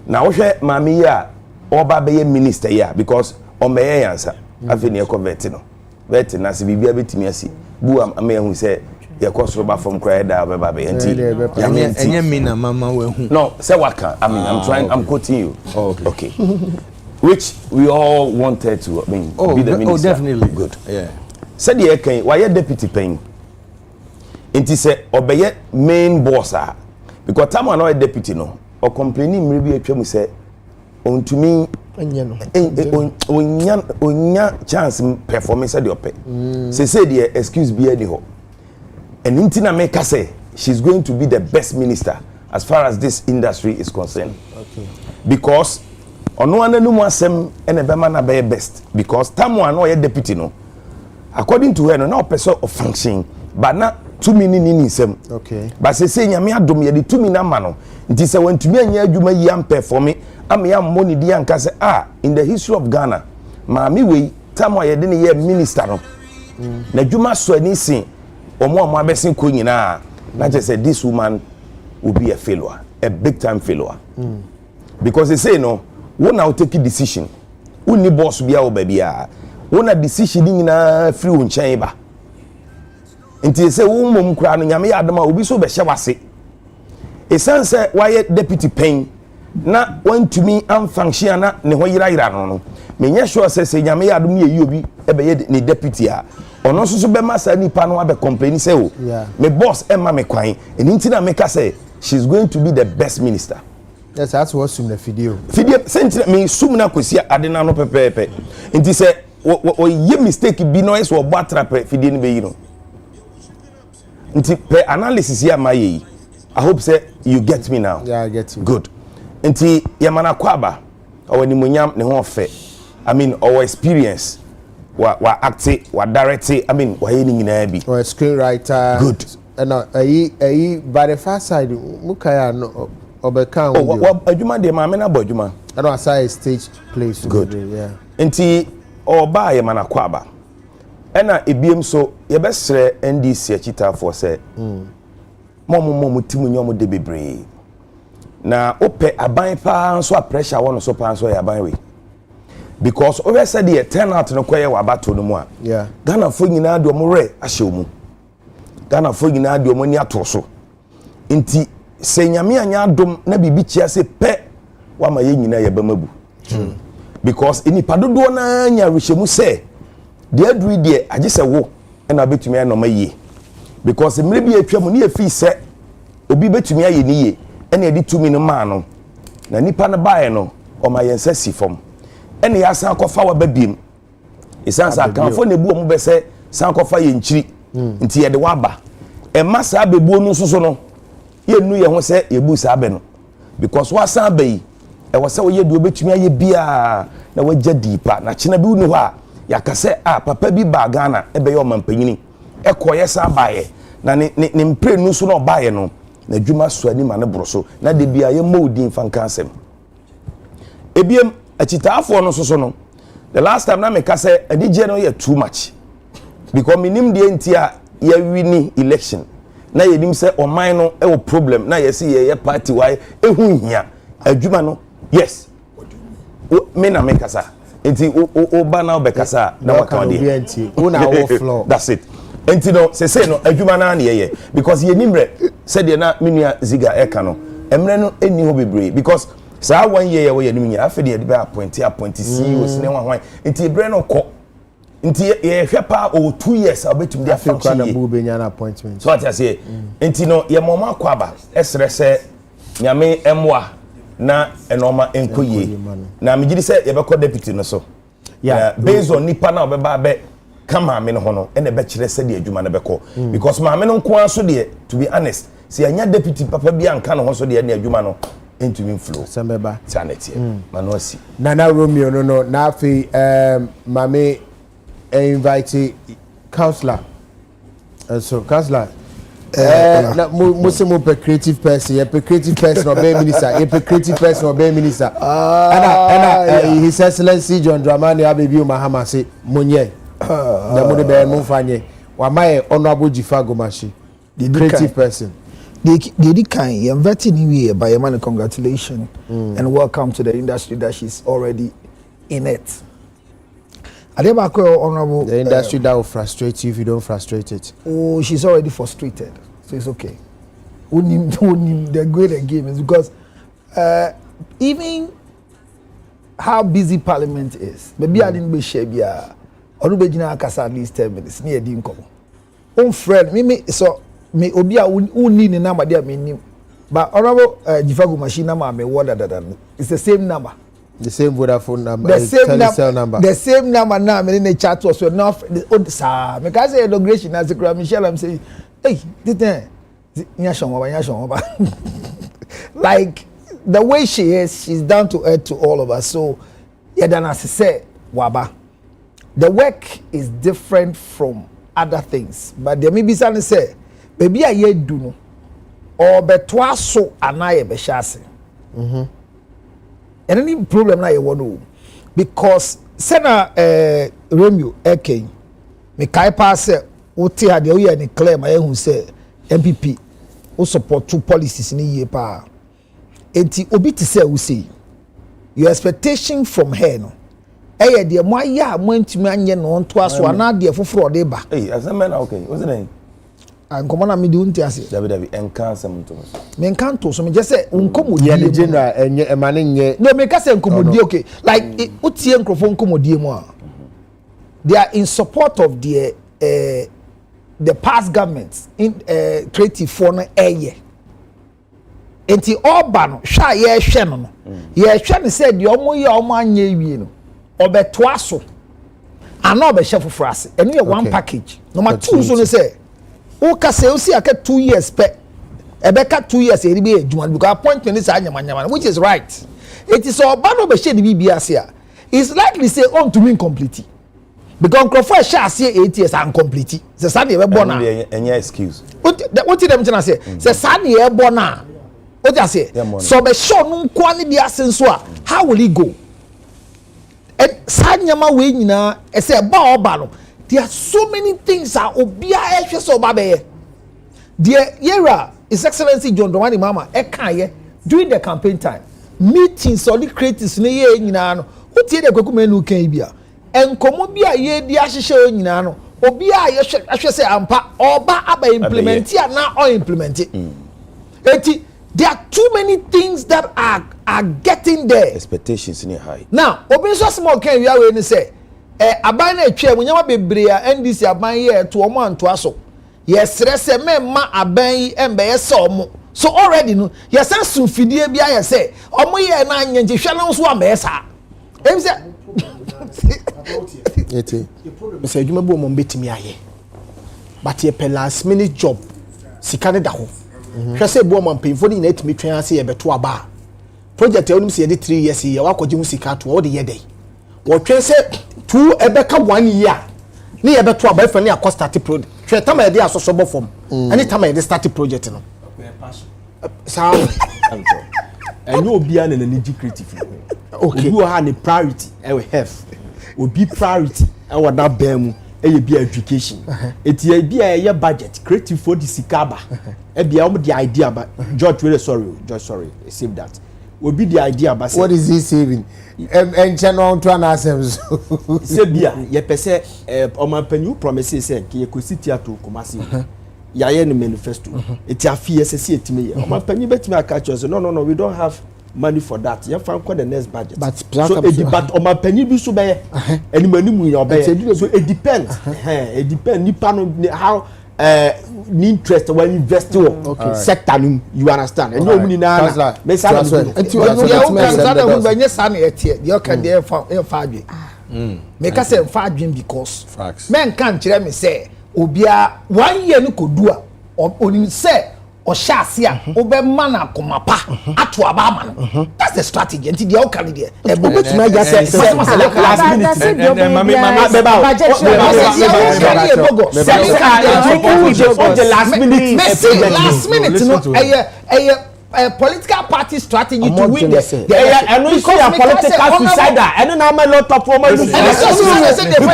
Now we mami ya oba be minister ya because o me yansa afeni e convert no vet na se bibia betimi asi bu am hu say ye kwosroba from cry da be ba be enti enye me na mama we hu no say waka I mean I'm quoting you. Okay. Which we all wanted to be the minister. Oh, definitely. Good. Yeah. Said ye kan why deputy paying Inti say obeye main boss because time an oil deputy no or complaining maybe atwam say ontumi enye no onya chance performance the ope say the excuse be any ho and inti na make say she's going to be the best minister as far as this industry is concerned. Okay. Because ono ananum asem ene be man na be best because time an oil deputy no according to her no person of function but na 2 minutes in nsem. Okay. But say nyame adom ye de 2 minutes ama no. Nti se wantumi anya adwuma yi am perform am ya money di anka se in the history of Ghana maami we time ye de ne ye minister no. Na adwuma so ani sin omo abesin ko nyina na je say this woman will be a failure, a big time failure. Because they say no, when I take a decision, uni boss bia o bia, when a decision nyina free won chan ba. Nti say wo mom kura no nyame adama obi so be hye wase e sense why deputy pen na wantumi am function na ne ho yira no menye sure say nyame adom ye obi e be ye ne deputy a ono so be masa nipa no abe complain say o me boss e ma me kwan enti na me ka say she's going to be the best minister. Yes, that's what sum na video senti me sum na kosia adena no pepepe enti say o ye mistake bi no is wo batra fidie ne be yi no. Nti per analysis here my I hope say you get me now. Yeah, I get you. Good. Nti yamana kwaba our nimunyam ne ho fe. I mean our experience wa acting, wa directing, I mean wa ye ni nyina bi. Or a screenwriter. Good. And by the far side mukaya no obeka adwuma de ma me na adwuma. And aside stage plays. Good. Yeah. Nti oba yamana kwaba ena ebiem so yebesre NDC achita for say mom timu nyom de bebre na ope aban pa so pressure won so pa so ya aban we because over said the turn out no kwaye wa bato no mu a yeah Ghana fo nyina de omre ahye mu Ghana fo nyina de omani ato so nti se nyame anya adom na bibi chia se pe wa ma ye nyina ye bamabu because inipa dodo na nya rehemu se the adri de agese wo na betumi na ma yie because mre bi atwam ne afi se obi betumi aye ni yie na edi tumi no ma no na nipa na bae no o ma yensa si fom ene ya san kofa wa babiem isansa kanfo ne buo mu be se san kofa ye nchiri nti ye de waba e masa bebuo no soso no ye nu ye ho se ye bu sa be no because wa san be yi e wo se wo ye de obetumi aye bia na wagya dipa na chena bi unu ho a yakase papa bi ba Ghana ebe ye omampanyini ekoye sa bae na ne mpre nu so no bae no na dwuma so ani ma ne broso na de bia ye modin fanka asem ebiem achitaafo no so no the last time na me ka say adige no ye too much because minim de entia ye wini election na ye nim say oman no e wo problem na ye say ye party why ehun hia adwuma no yes me na me kasa enti o ba na obekasa na waka de una wo floor that's it enti no say no adwuma na na ye because ye nimre said ye na menua ziga eka no emre no eni ho bebre because sa 1 year we ye nim nya afi de be appoint CEOs ne wan enti ebre no ko enti ye hwepa o 2 years obetum dia function na bu be nya na appointment so what I say enti no ye moma akwaba esre se nyame emwa na enoma enkoye na megidi se ye be ko deputy no so based on nipa na obeba be kama me no ho no ene be kire se de adwuma na be ko because ma me no nko aso de to be honest si anya deputy papa bi anka no ho so de na adwuma no into me flow sembeba sanity manosi Nana Romeo no na afi mame invite counselor so counselor na mo pe creative person ye pe creative person or be minister ye pe creative person or be minister and his excellency John Dramani Abebi Mahama say monye na mo de be mo fanye wa my honorable Jifa Gomashi the creative person the kind you invite new year by man congratulations and welcome to the industry that she's already in it. Honorable the industry that will frustrate you if you don't frustrate it. Oh, she's already frustrated, so it's okay. The great game is because even how busy Parliament is, maybe I didn't be shabby. At least 10 minutes. Near the income. Friend, so me obia need the number there me. But honorable Jifagu machine number me word that it's the same number. The same Vodafone number, the same number. The same number now. Me in the chat was enough. The sir, me can say inauguration as the Michelle. I'm saying, hey, this like the way she is, she's down to earth to all of us. So, yeah, then as I say, waba, the work is different from other things. But there may be something say, baby, I yet do no, or betwa so anaye be shase. And any problem na you want to because sena Romeo Eke me kai pass wote ade o ye ni claim I hu say MPP o support two policies ni ye pa enti obi ti say we say your expectation from her no eye de mo aya mo ntimi anye no nto aso ana de foforo de ba asemena okay what's the name ankomo na me di unti ase David enka samto me nkanto so me je say unkomodi ye general enye emane nye no me ka say unkomodi okay like utie nkrofo unkomodi mu a they are in support of the past governments in creative for na eye enti oba no hwa ye hwe no ye hwe ne say de omo ye omo anye wie no obeto aso ana obehye foforo ase eno ye one package number 2 so no say o ka say o see aka 2 years pe ebeka 2 years e be adwuma because appointment is anyamanyama which is right it is oba no be shey the bibia ase a is likely say on to mean complete because crofo share ase 8 years and complete say sa dey be born na any excuse what them tell say sa dey e born na o just say so be show no kwa ne dia ase so a how will he go and sa nyama we nyina e say ba oba no there are so many things that obia ehwe so ba be there era His Excellency John Dramani Mahama ekaye during the campaign time meetings all the creatives ne ye nyina no utie de kwaku menu kan bia enkomo bia ye di ahyehye nyina no obia ye hwe se ampa oba aba implement ya na or implement it there are too many things that are getting there expectations in high now obi so small kan wi awe ni say aban na etwa mu nyama bebre a NDC aban ye to omo anto aso yesre se memma aban yi embe yese omo so already no yesa su fidie bia yese omo ye na anya nje hwe no so amesa em se eti me say adwuma bo mo betimi aye but ye pe last minute job sika ne da ho hwe se bo mo mpemfo ni na etimi twen ase ye beto aba project e onim se ye de 3 years ye wakoje hu sika to o de ye dey wo twen se 2 ebeka 1 year ni ye beto aba efa ni akọ start project twe tama ye dey asosobo form any time ye dey start project no sound and you be an energy creative okay you have a priority I will have obi priority I want that bem e be education it e be a budget creative for the sikaba e be am the idea but George really sorry save that will be the idea but what is he saving and channel to an assembs say bia ye pese o man panyu promise say ke ye kosi theater Kumasi ya ye no manifesto it afie say etime ye o man panyu betime aka choose no we don't have money for that you find the next budget but so but o man panyu bi so be any money mu ya be so it depends it depend nipa no how ni interest when invest in sector you understand and you money na me say you can say that we benye san e tie you can dey fa adwe Make us say far dream because facts. Men can't tell me say obia 1 year no kodua onim say or shasia obe mana komapa ato abama that's the strategy until the outcome there e bo betuma ja say last minute last minute no political party strategy to win the and we call a political suicider and now my lot of women because people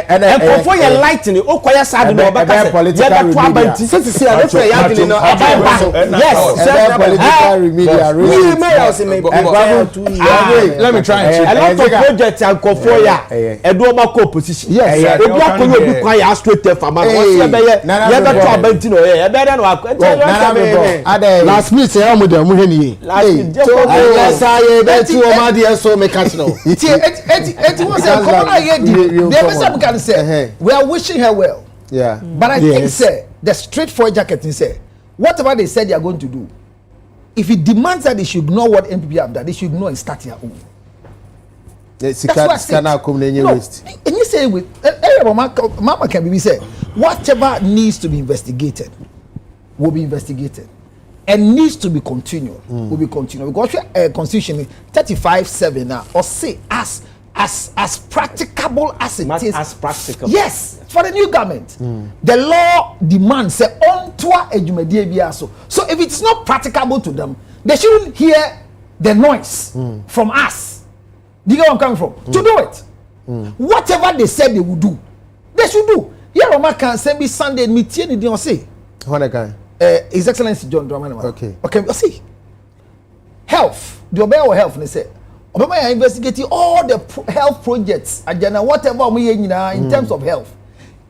and for your lightning o kwaya side no be political let me try and a lot of projects and for ya eduoma co-opposition yes obi akoyo obi kwaya straight farmer won say be ya be to abanti no e be no last minute say am dem heni last say be ti o ma dey so me catch no it was a common idea the person can say we are wishing her well but I think say the straightforward jacket say whatever they said they are going to do if it demands that they should ignore what MPP have done they should ignore and start their own. That's what I waste. And you say with Mama can be say whatever needs to be investigated will be investigated and needs to be continued will be continued because constitution 35(7) now or say as practicable as it is as practicable yes for the new government the law demands say on to ejumedie bia so if it's not practicable to them they shouldn't hear the noise from us. Do you get where I'm coming from? To do it. Whatever they said they would do, they should do. Yeah, Roma can send me Sunday meeting in the say. His Excellency John Dramani. Okay, see. Health. The Obey health, they say. Obama are investigating all the health projects and whatever we in terms of health.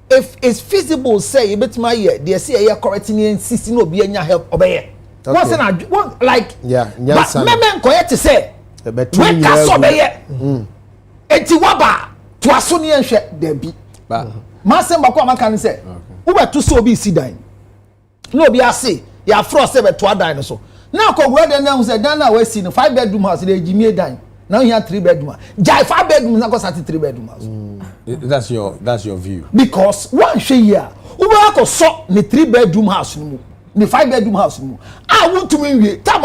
If it's feasible, say, but my year, they say a correcting and insisting no be any help obey. Once and like but men correct to say. When kaso beye enti waba to aso ne nhwe da bi masem bako amaka ne se wo beto so obi si dan no obi ase ya fro se beto dan no so na akogura den na hu se dan na we si no 5 bedroom house dey jimie dan now here 3 bedroom jai 5 bedroom na go start 3 bedroom house. That's your view because one hwe here wo ba ko so ne 3 bedroom house no the 5 bedroom house I want to win time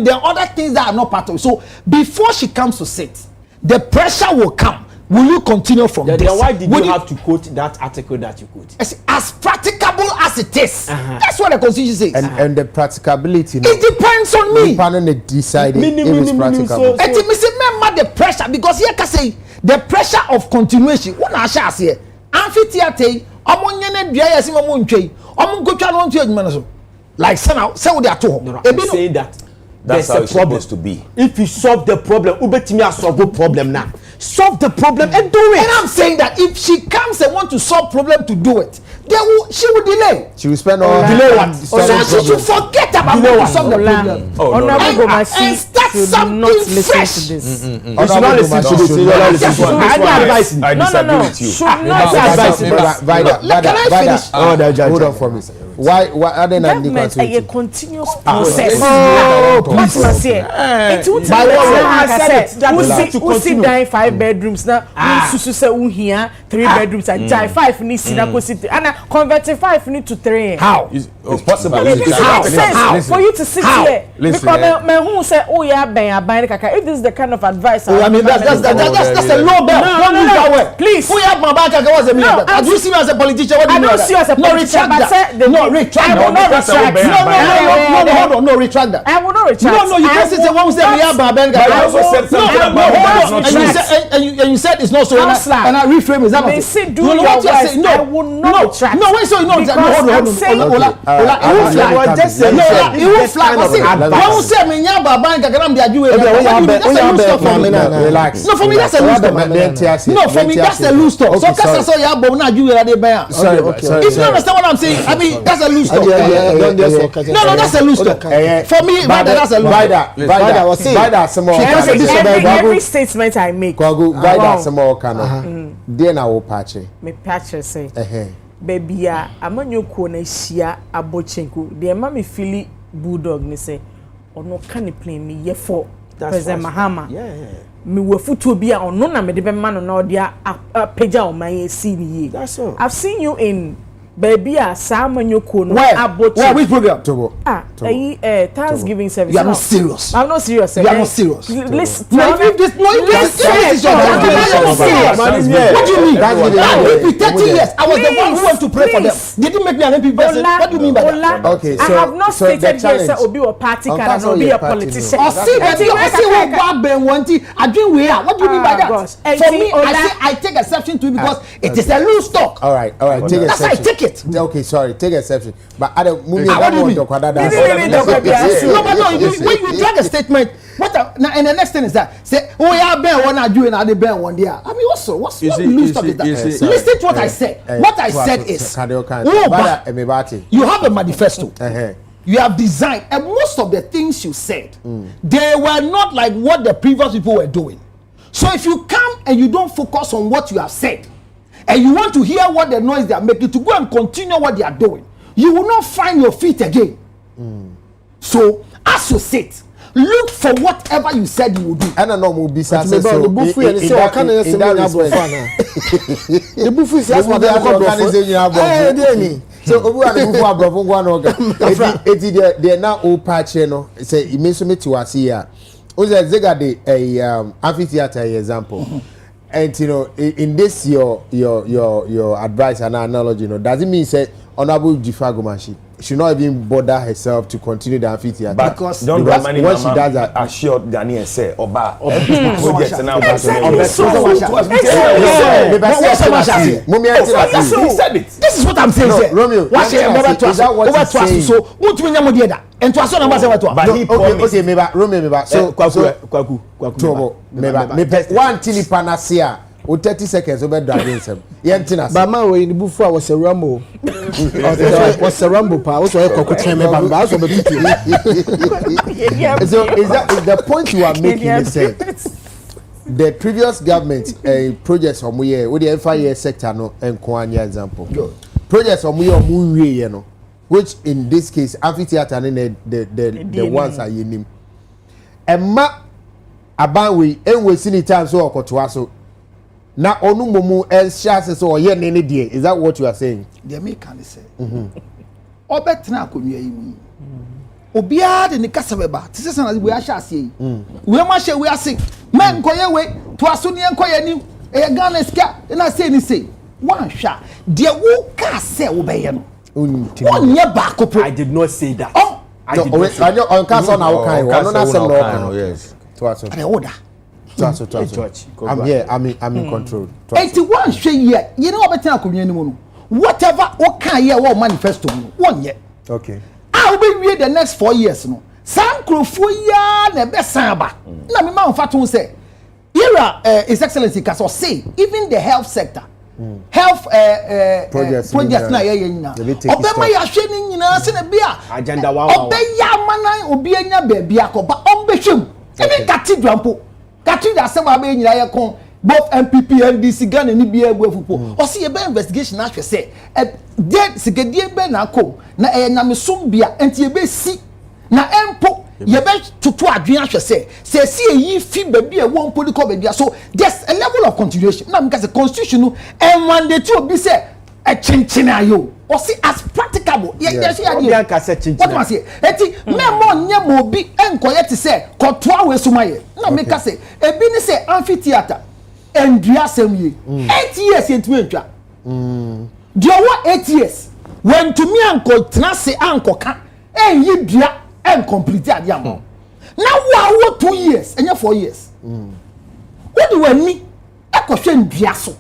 there are other things that are not part of it. So before she comes to sit the pressure will come. Will you continue from this? Then why did you have to quote that article that you quote? As practicable as it is. That's what the constitution says. And the practicability. It depends on me. You decide if it's practicable. Remember the pressure because here can say the pressure of continuation. What I shall say, amphitheater. Like say what they are told. I'm saying that that's how it's supposed to be. If you solve the problem, ubetimi solve the problem now. Solve the problem and do it. And I'm saying that if she comes and want to solve problem to do it, she will delay. She will spend all delay what? So she should forget about to solve the problem. And start something fresh. You should not listen to this. I disagree with you. Should not advise. Can I finish? Hold on for me. Why are they not a continuous process? Please. Who sit down 5 bedrooms now? Who say here 3 bedrooms and 5 needs to and converting 5 to 3. How? It's possible. How? For you to sit here. Because who say oh yeah if this is the kind of advice I mean that's a low bell. No. Please. Who have my bank account was a million? Do you see me as a politician? What do you mean? I don't see you as a politician, but say retract. I will not retract. No, hold on. No, retract that. I will not retract. No, you can't say one say we have Babenga. I also said something about and you said it's not so. And I reframe it. That they say do your worst. I will not retract. No, wait, so you know that. Hold on. It will fly. One say me have Babenga. Can I be a Jew? That's a loose talk for me. Relax. No, for me that's a loose talk. No, for me that's a loose talk. So because so you have Babenga Jew at the buy. Sorry. If you understand what I'm saying, I mean that's a loose talk. No, that's a loose talk. For me, that's a loose talk. Every statement I make. Then I will patch it. Me patch say. Baby, amanyoku na hia abochenku. The mama feel bulldog ni say ono can play me ye for President Mahama. me wafutu bi a ono na me de be ma no na odi pagya o man esi ni ye. That's all. I've seen you in baby a samanyoko no abochi. Where which program? Tobo. Thanksgiving service. You are not serious. I'm not serious. You are not serious. Listen. No, if this no, this is your What do you mean? That's 30 years. I was the one who went to pray for them. Did you make me an MP person? What do you mean by that? Okay, so I have not stated here say obi or party card and obi a politician. I see what Ben wanted. I drink we are. What do you mean by that? For me, I take exception to it because it is a loose talk. All right. Take exception. That's why I take it. Okay, sorry, take exception. But I don't move what do you mean? No, but no, when you drag a statement, and the next thing is that say, oh yeah, Ben one are doing, are they Ben one there? I mean, also, what loose talk is that? Listen to what I said. What I said is, you have a manifesto. You have designed, and most of the things you said, they were not like what the previous people were doing. So if you come and you don't focus on what you have said, and you want to hear what the noise they are making to go and continue what they are doing, you will not find your feet again. So as you sit, look for whatever you said you would do. I don't know, will be successful. The buffet is as what they so obu ade bufu abrofo gwa no ga eti de na o patch no say e mean so me to ase ya o say zega de amphitheater example. And you know, in this your advice and analogy, you know, does it mean say Honorable Jifagomashi should not even bother herself to continue the amphitheater? Because when she does that, assured Daniel say Oba project now. He said it. This is what I'm saying. No, Romeo, what she never to us. So what we nyamo dey that? And to us number say what? Okay, maybe Romeo maybe. So kwaku. Maybe one tini panasia. O 30 seconds over driving some. Yentina. But man, we in the buffet was a rumble. Was a rumble pa. Also a cocktail me bamba. Also be So is the point you are making? Is the previous government projects from we with the FIA sector no enkwanya example. Projects from we you know, which in this case amphitheater and the ones are yenim. Emma abanwe enwe sini time so okotoa so. Na onu momu share so ye ne die. Is that what you are saying? The me can say. Obetna akonwa yi mu. Obia de ne kasabeba. Tise sana we ahya ase yi. We ma hye we ase. Man koye we to aso ne enkoye ni. E Ghana ska na say ni say. Wan hwa. De wo ka say wo be ye no. Onye ba kopo. I did not say that. I did not say that. On case na wo kan. Ono na say no. Yes. To aso. Ade order. I'm here. I'm in control. 81 share year. You know what better akonwa ni mu no. Whatever o kan here wo manifesto no. Won ye. Okay. I will be the next 4 years no. Sankrofo ya na be san ba. Na me ma mfa to say. Era His Excellency Kaso say even the health sector. Health projects na ye nyina. Obema ya hwe ni nyina se na bia. Agenda wa. Obeya manan obi anya ba bia ko ba ombehwem. Even cathedral mpo. Cathedral asema be nyina ye kon both MPP NDC Ghana ni bia egwu afupo. O see e be investigation na hwe say dead sigedie be na kom na nyamesom bia enti e be si na empo ye be tutu adwen ahwe say si eyi fi ba bia won political ba bia. So there's a level of continuation. Na because the constitution no and mandate obi say a chinchin ayo o see as practicable yes obi can say chinchin what must say eti memo nyam obi enkoye te say kotoa we sumaye na me ka say ebi ni say amphitheater endua semye 8 years entwe ntwa do what 8 years when to me anko tena say anko ka enyi dua en complete ade am na wo 2 years enye 4 years what do we ni ekohwe ndua so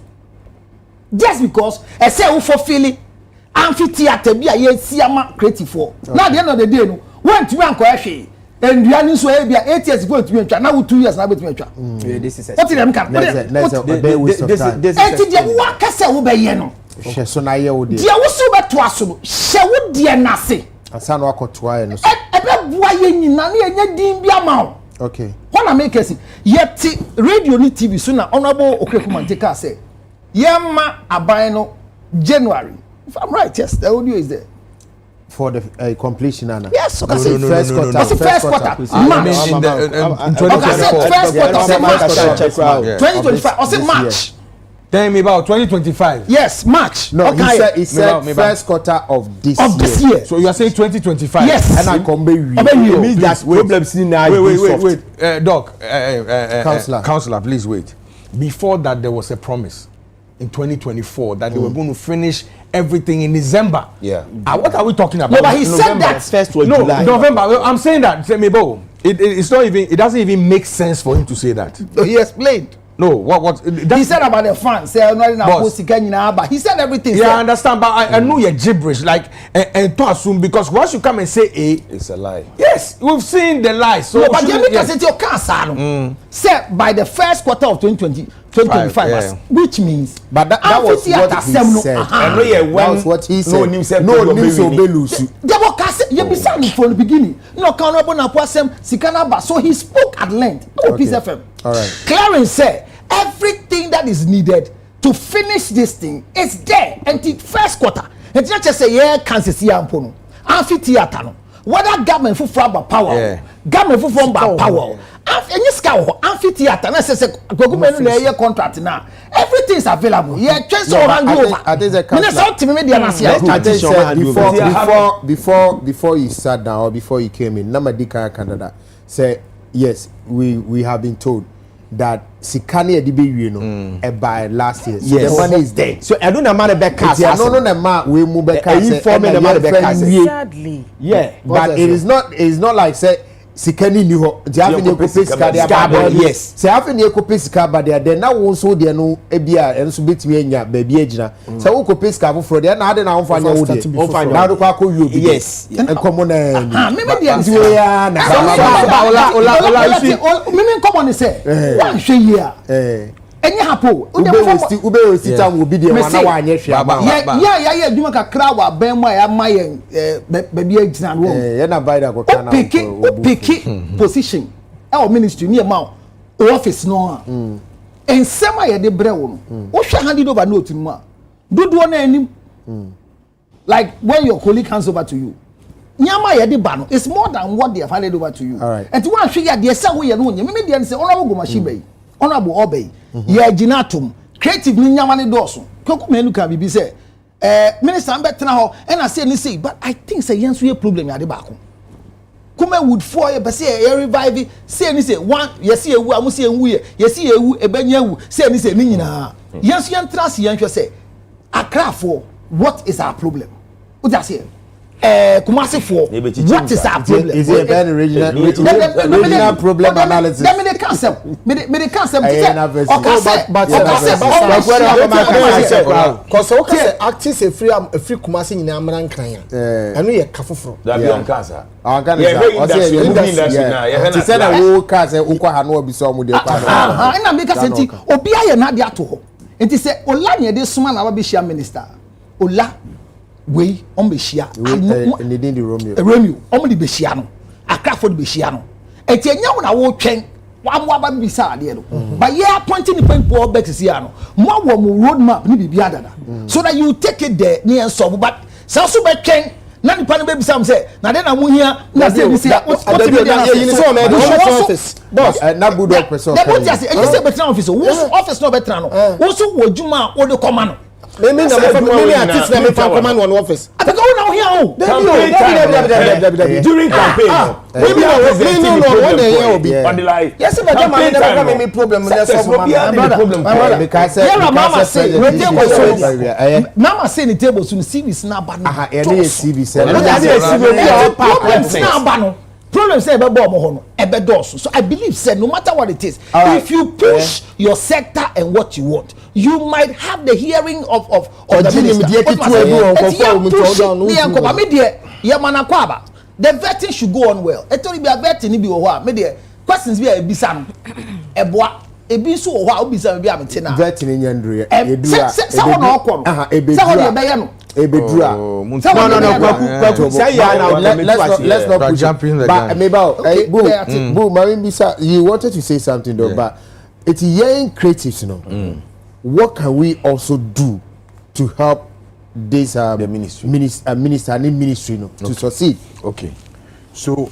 just because I say who fulfilling amphitheater bi a ye siama creative for now at the end of the day no when to anko ehwe endua ni so e bia 8 years go to ntwa na 2 years na betu ntwa this is what them can this eti de wo akase wo be ye no hwe so na ye wo de de wo so beto aso no hwe wo de na se asa no akotoa ye no so e be boa ye nyina na ye din bi ama o okay wanna make us yet radio ni TV so na honorable Okrekumanteka say Yema Abino January. If I'm right, yes, the audio is there. for the completion, Anna. Yes, so first quarter. What's the first quarter? In 2024. First quarter, March. 2025. Or say March. Tell me about 2025. Yes, March. No, he said first quarter of this year. So you are saying 2025? Yes. And I come back. It means that problems in now. Wait. Doc, Councillor, please wait. Before that, there was a promise in 2024 that they were going to finish everything in December. Yeah. What are we talking about? No, but he said that first was no, July. November. I'm saying that. It's not even. It doesn't even make sense for him to say that. He explained. No, what he said about the fans. He said everything. Yeah, I understand, but I know you're gibberish. Like and to assume because once you come and say A, it's a lie. Yes, we've seen the lies. So no, but you can say your cancer. Say by the first quarter of 2025, which means. But that was what he said. I know that was what he said. No news will be loose. You be saying from the beginning. No, so he spoke at length. Peace FM. All right. Clarence said everything that is needed to finish this thing is there. And the first quarter, and just say yeah, Kansas Yampono, amphitheater, no. Whether government for power, government for power, amphitheater, and I say government no contract now. Everything is available. Yeah, just around you. I think before you sat down or before you came in, Namadika Canada say yes, we have been told that Sikani Edibi by last year. So the money is there. So I don't know about the cast. We move back. Sadly. Yeah, but it is not like say Sikani ni ho. They have any copy yes. Say have any copy but they now won so they no ebia and so betimi enya baby agina. So wo copy ska for there na ade na won fanya wo de. Now do kwa you yes. And common na. Me dey na. Me come on say. One hwe here. Enye hapo. Ube sita wo bi de wana wa anye hwe ba. Yeah, adwuma kakra wa ben mo ya mayen baby agina wo. Na buy that go kana. Picky position. Our ministry near ma office no. Ensema ye de bre wo no. Wo hwe handed over note mu a. Dodo na anim. Like when your colleague hands over to you. Nyama ye de ba no. It's more than what they have handed over to you. And one hwe ya de say wo ye no nya. Me dey say honorable Gomashi honorable obey. Ye ginatum creative ni nyama ne doso koko menu ka bibi say minister ambetena ho and I say ni say but I think say yenso ye problem ya de ba ko kuma would for ye be say ye revive say ni say one ye say ewu amu say enwu ye say ewu ebenya ewu say ni say ni nyina yenso yen trans yen hwe say akrafo what is our problem what you say Kumasi for what is our problem? Is it a very regional problem analysis? Let me the concept. Me the concept. Because okay, acting a free Kumasi in Amaran Kanya. I know you're Kafufro. That be on Casa. She said I will cast a Uka Hano be some with the and I make a senti Obia Nadia to her. And he said, Olania, this man, our Bishia minister. Ola. We on Beshia and the Romeo only Beshiano, a Crawford Beshiano. And Tenya when I will train one more beside you. But yeah, pointing the point for Bexisiano, more roadmap, maybe Biada. So that you take it there near so, but South Train. Nani pani baby Sam say na then I won here na say we say what office boss na good work person they don't just say you say better office office no better no wo so wo juma wo de command Maybe artist na me fan command one office. I think now here during campaign. Maybe no one day here will be on the line. Yes, but that man never give me problem. Because Mama say the table soon CB snap ban. CB problem say so I believe say no matter what it is, if you push your sector and what you want, you might have the hearing of the minister. The vetting should go on well. It only be a vetting be questions be a bisan eboa ebi so ho a obisa be am tena vetting nyandre edura ebedura let's not push jump in the but Boo Marimbisa, you wanted to say something though, but it's young creatives, you know. What can we also do to help this the ministry ministry no to succeed. Okay. So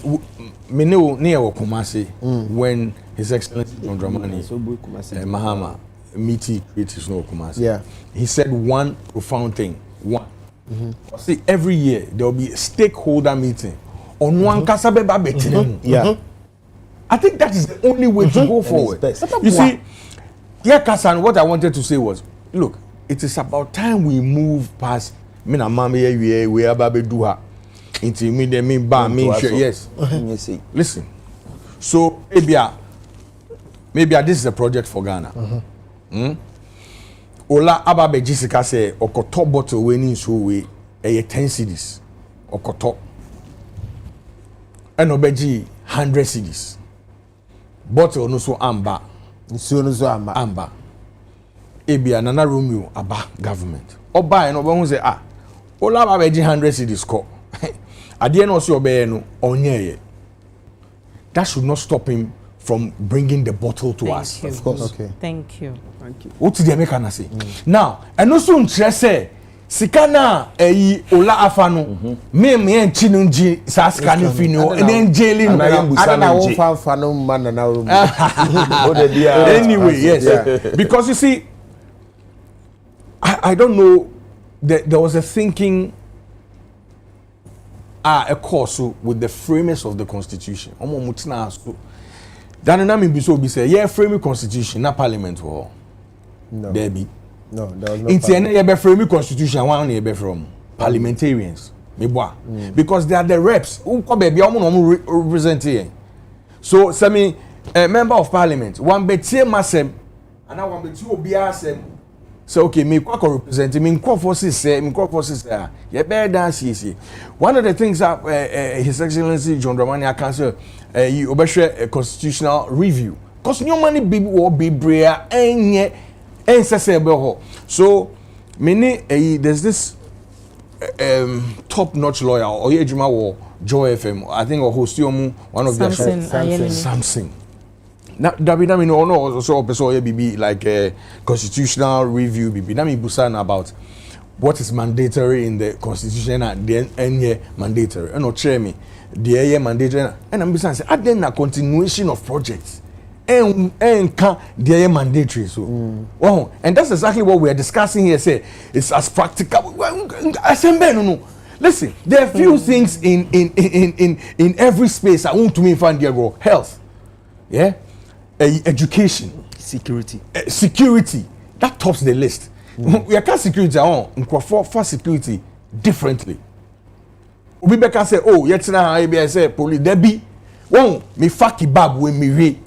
me know near Kumasi when His Excellency John Dramani Mahama meeting creatives no Kumasi. Yeah. He said one profound thing. One. See, every year there will be a stakeholder meeting on one kasabeba betting. Yeah. I think that is the only way to go forward. You see, yeah, Kasan, what I wanted to say was, look, it is about time we move past me and mama we are baby do her. Into me, they mean ba me sure. Yes. Listen. So maybe this is a project for Ghana. Ola ababe Jessica say okoto bottle we ni so we 10 cedis. Okoto. And obeji 100 cedis. Bottle no so amba. So no so amba. Amba. Ebia nana Romeo aba government. Oba e no be hu say ola ababe ji 100 cedis ko. Adie no so obe no onye. That should not stop him from bringing the bottle to us. Of course. Okay. Thank you. What did the American say? Now, and also say Sikana ola afano me en chinunji sa skani fino and then jailing anyway, yes. Because you see, I don't know, there was a thinking a course with the framers of the constitution. Then I mean be say yeah, framing constitution, not parliament or no. There be. No, there was no. It's an framing constitution one be from parliamentarians. Because they are the reps who come baby represent here. So some member of parliament one betie masem and I one betie obi asem. So okay, me kwa represent me kwa forces say you better dance easy. One of the things that His Excellency John Dramani Council you obeshare a constitutional review because no money be or be brea enye ensesebe. So many there's this top notch lawyer or Ejuma or Joy FM, I think or host one of their Samson. Now, David, I mean, no, also BB like a constitutional review. BB, I mean, Busan about what is mandatory in the constitution and then any mandatory. And no, chair me, the mandatory. And I'm saying, I then a continuation of projects and can the mandatory. So, oh, and that's exactly what we are discussing here. Say it's as practical. No. Listen, there are few things in every space I want to me find there go health, yeah. Education, security that tops the list. We are security on for security differently. We can say, oh, yet now I say police there be one me faki bab when me re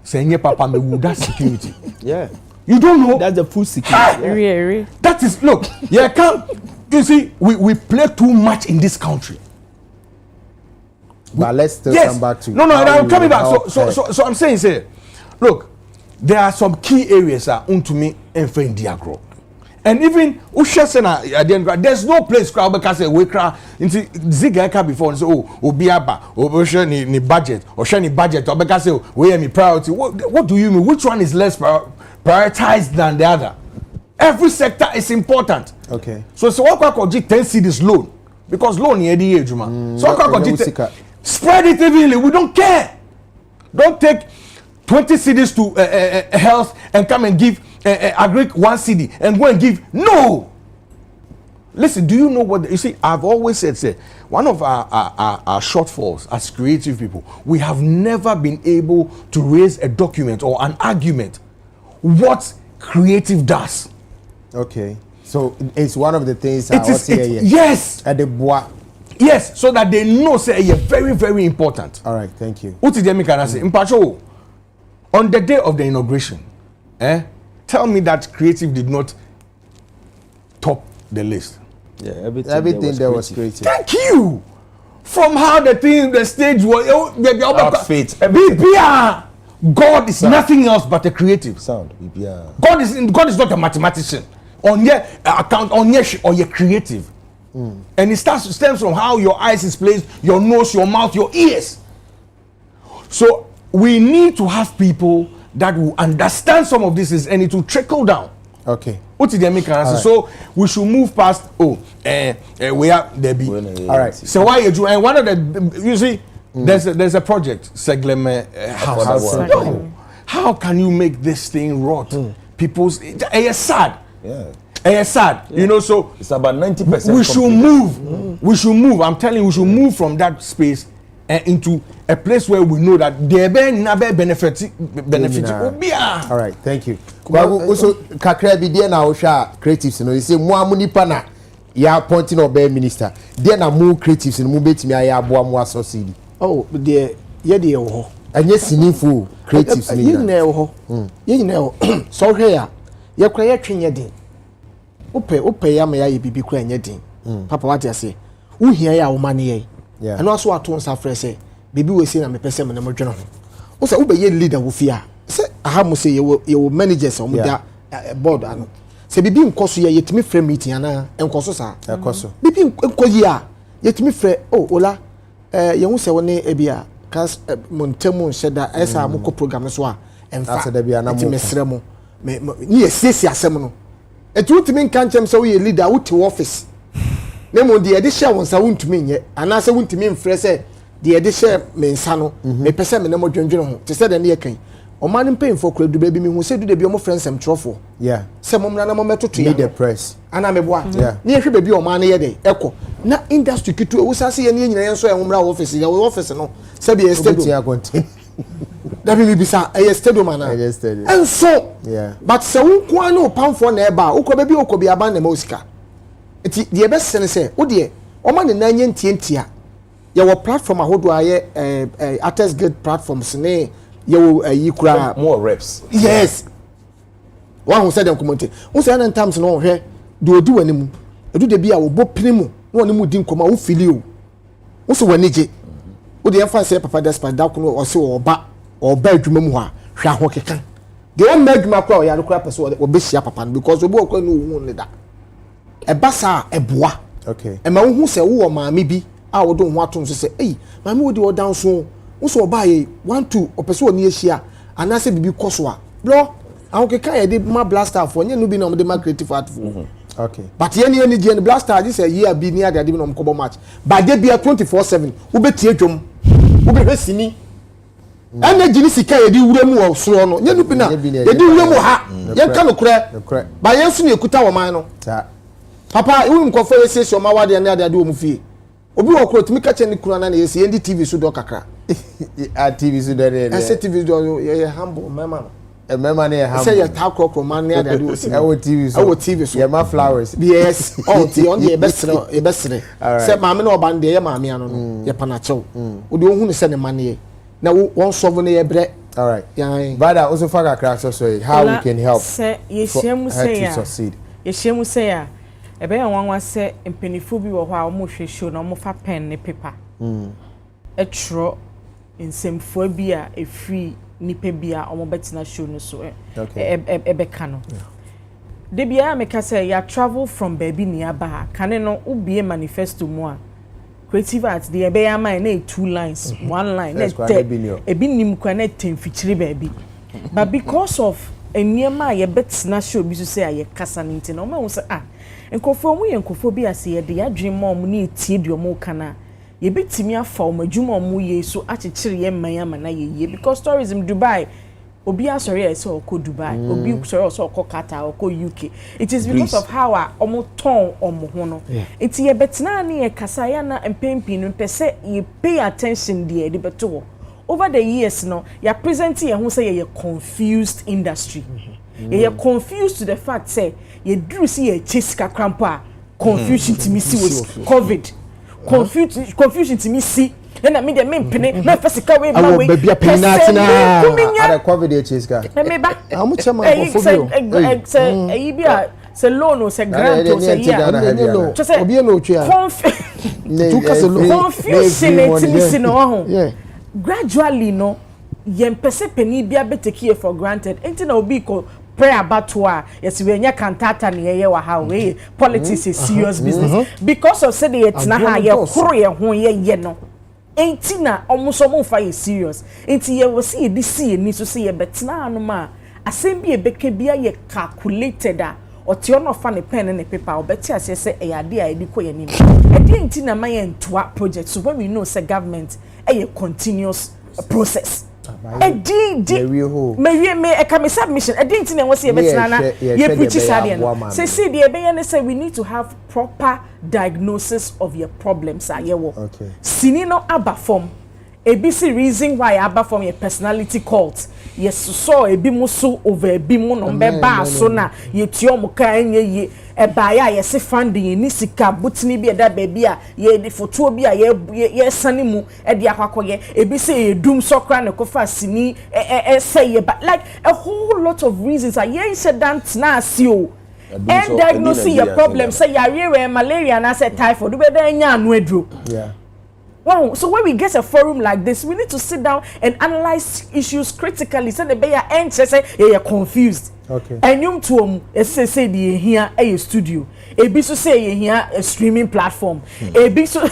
say papa me would that security. Yeah, you don't know that's the full security. That is look. Yeah, come. You see, we play too much in this country. But let's still come back to no, I'm coming back. So I'm saying, say, look, there are some key areas that to me and for Indiagro. And even there's no place crowd because we cry into Zigaka before and say, oh, Obiaba, or ni budget, or shiny budget, or because we are priority. What do you mean? Which one is less prioritized than the other? Every sector is important. Okay. So what could 10 cedis loan? Because loan here the age, man. So what could spread it evenly. We don't care. Don't take 20 cedis to health and come and give agree 1 cedi and go and give. No. Listen, do you know what you see? I've always said, say, one of our shortfalls as creative people, we have never been able to raise a document or an argument what creative does. Okay. So it's one of the things yes. At the bois. Yes, so that they know say you're very, very important. All right, thank you. What did you make say? Mpacho, on the day of the inauguration, tell me that creative did not top the list. Yeah, everything there was creative. Thank you. From how the stage was, outfit, God is nothing else but a creative. Sound. God is not a mathematician. On your account, on your or you're creative. And it stems from how your eyes is placed, your nose, your mouth, your ears. So we need to have people that will understand some of this and it will trickle down. Okay. What did they make answer? Right. So we should move past. We are there be. All right. So why you do? And one of the you see, there's a project. Segleme house. How can you make this thing rot? People's it's sad. Yeah. It's sad. Yeah. You know, so it's about 90%. We should move. We should move. I'm telling you, we should move from that space into a place where we know that there be nabe benefit. All right, thank you. Also, kakra bi there na osha creatives no. You say mo amuni pana ya appointing obe minister. There na mo creatives no mo betimi aya abo mo associate. Oh, there ye dey wo ho. Anye sinifo creatives ni. Ye na wo ho. Ye na wo. So hwe ya. Ye kura ye twenye din. Ope ya me ya ye bibi kura nye din. Papa what you say? Wo hia ya wo mane ye. Yeah. And also ato nsa frɛ sɛ bibi we say na me pese me na modwene ho. Wo sɛ wo be ye leader wo fia. Sɛ aha mo say ye wo managers o mo da board ano. Sɛ bibi nkoso ye yetimi frɛ meeting ana nkoso sa. Nkoso. Bibi nkoyi a yetimi frɛ ola ye hu sɛ wo ne ebia kas montemu nhyeda esa mo ko program so a emfa. Asa da bia na mo. Yetimi srɛ mo. Me ni esisi asɛm no. Etu timi nka nkyem sɛ wo ye leader wo te office. Nemo de yede share wonsa wontumi nye anase wontumi mfrɛ sɛ de yede share me nsa no me pese me na modwendwene ho te sɛ de ne yekan ɔman no mpemfo kura du ba bi me hu sɛ du de bi ɔmo friends trɔfo yeah sɛ mom na na metoto ya the press ana me boa yeah ne yehwe ba bi ɔman no ye de ɛkɔ na industry kitu wo sase ye ne nyina yenso ya homra office ya office no sɛ bi stadium da bi bisa stadium ana stadium enso yeah but sɛ wo kwa na opamfo na ɛba wo kɔ ba bi okɔ bi aba na ma osika eti the best sense say wo de o ma ne nanye ntientia ye wo platform ahodo aye artist guild platforms ne ye wo yi kura more reps yes one who said them community wo say na times no hwe de odi wani mu edu de bia wo bo pini mu no wani mu di nkoma wo fili o wo so wani je wo de emfa say papa despite da kuno o se oba adwuma mu ha hwa ho kekan de o ma adwuma kura o ya kura pese wo be hia papa because obi okwa no hu ne da ebasa eboa okay e ma wo hu se wo maame bi a wo do ho ato so se ei maame wo di wo dan so wo so oba ye 1-2 opese wo ni ehia anase bibi koso a bro awon keka ye de ma blaster for nye no bi na o de ma creative art for okay but ye ni je ni blaster ji se year bi ni ade bi na o ko match ba de bia 24/7 wo be tie dwom wo be hwesini energy ni sika ye di wura mu o so no nye no bi na ye di wura mu ha ye ka no kure ba ye nso ne ekuta wo man no papa iwu nkofo yesi o ma wade na ade wo mu fie obi wo kro timi ka che ni kuna na yesi ndi TV so do kakra a TV so do there ese TV do ye humble mama no mama ne humble say ye ta kro man na ade wo si e wo TV so ye ma flowers yes oh ti on ye besre say maame na oba nde ye maame ano no ye panachew wo de wo hu ne se ne mane na won solve ne ye bre all right yeah but also for kakra so how we can help say ye shemu say to succeed ye shemu say ya ebe ya nwanwa se mpenifo bi wo ho a wo hwe show na wo fa pen ne paper etro insemfo bi a efri nipa bi a wo betina show no so ebe kano de bia me ka say ya travel from baby nearby kane no ubie manifesto mu a creative art de ebe ya man na 2 lines 1 line na ebi nim kwa na 10 feature baby but because of eniema ye betina show bi so say aye kasa nti na o ma wo say nkofo mu ye nkofo bi ase ye de yadwen mom na etie bi omo kana ye betimi afa o madwuma omo ye so akyekyere ye man amana ye because tourism Dubai obi asori e so ko Dubai obi sori so ko Qatar or ko UK it is because of how omo ton omo ho no enti ye betina na ye kasa ya na empempi no pese ye pay attention there de beto over the years no ya present ye ho say ye confused industry ye confused to the fact say ye drew see ye chase kakrampa confusion to me see was covid confusion to me see na me de me pene me fasika we ma we baby penati na ada covid e chase ka me ba amu chama phobia say bi a say loan o say grant o say ya obi no twa confusion etimi no ho gradually no ye mpese peni bia beteki for granted enti na obi ko prayer batwa yes we nya kantata ne ye wa ha we politics is serious business because of say the tina ha ye koro ye ho ye no enti na omuso mo fa ye serious enti ye wo see di see ni so say ye betina no ma asem bi ebeke bia ye calculated ɔte ɔno ɔfa ne pen and paper ɔbɛte ase sɛ ɛyɛ ade a ɛde kɔ yɛ nim ɛde nti na ma yɛ ntoa project so when we know say government ɛyɛ continuous process me submission nti na wɔ sɛ yɛbɛtena na yɛ preach sadeɛ no sɛ deɛ ɛbɛyɛ ne sɛ we need to have proper diagnosis of your problems a yɛwɔ sini no aba form ABC reason why aba from your personality cult yes so ebi mu so over ebi mu no mbeba so na yetuo mu kan ye eba ya yes funding ni sika butini bi eda baby a ye de foto bi a ye sane mu e de akwakoye ebi say edum sokra ne kofa sini say ye like a whole lot of reasons are ye incident na asio and diagnose your problem say ya malaria na say typhoid we be nya anu aduro wow, so when we get a forum like this, we need to sit down and analyze issues critically. So the bear and say you're confused. Okay. And you to say the here a studio. A biso say here a streaming platform. A biso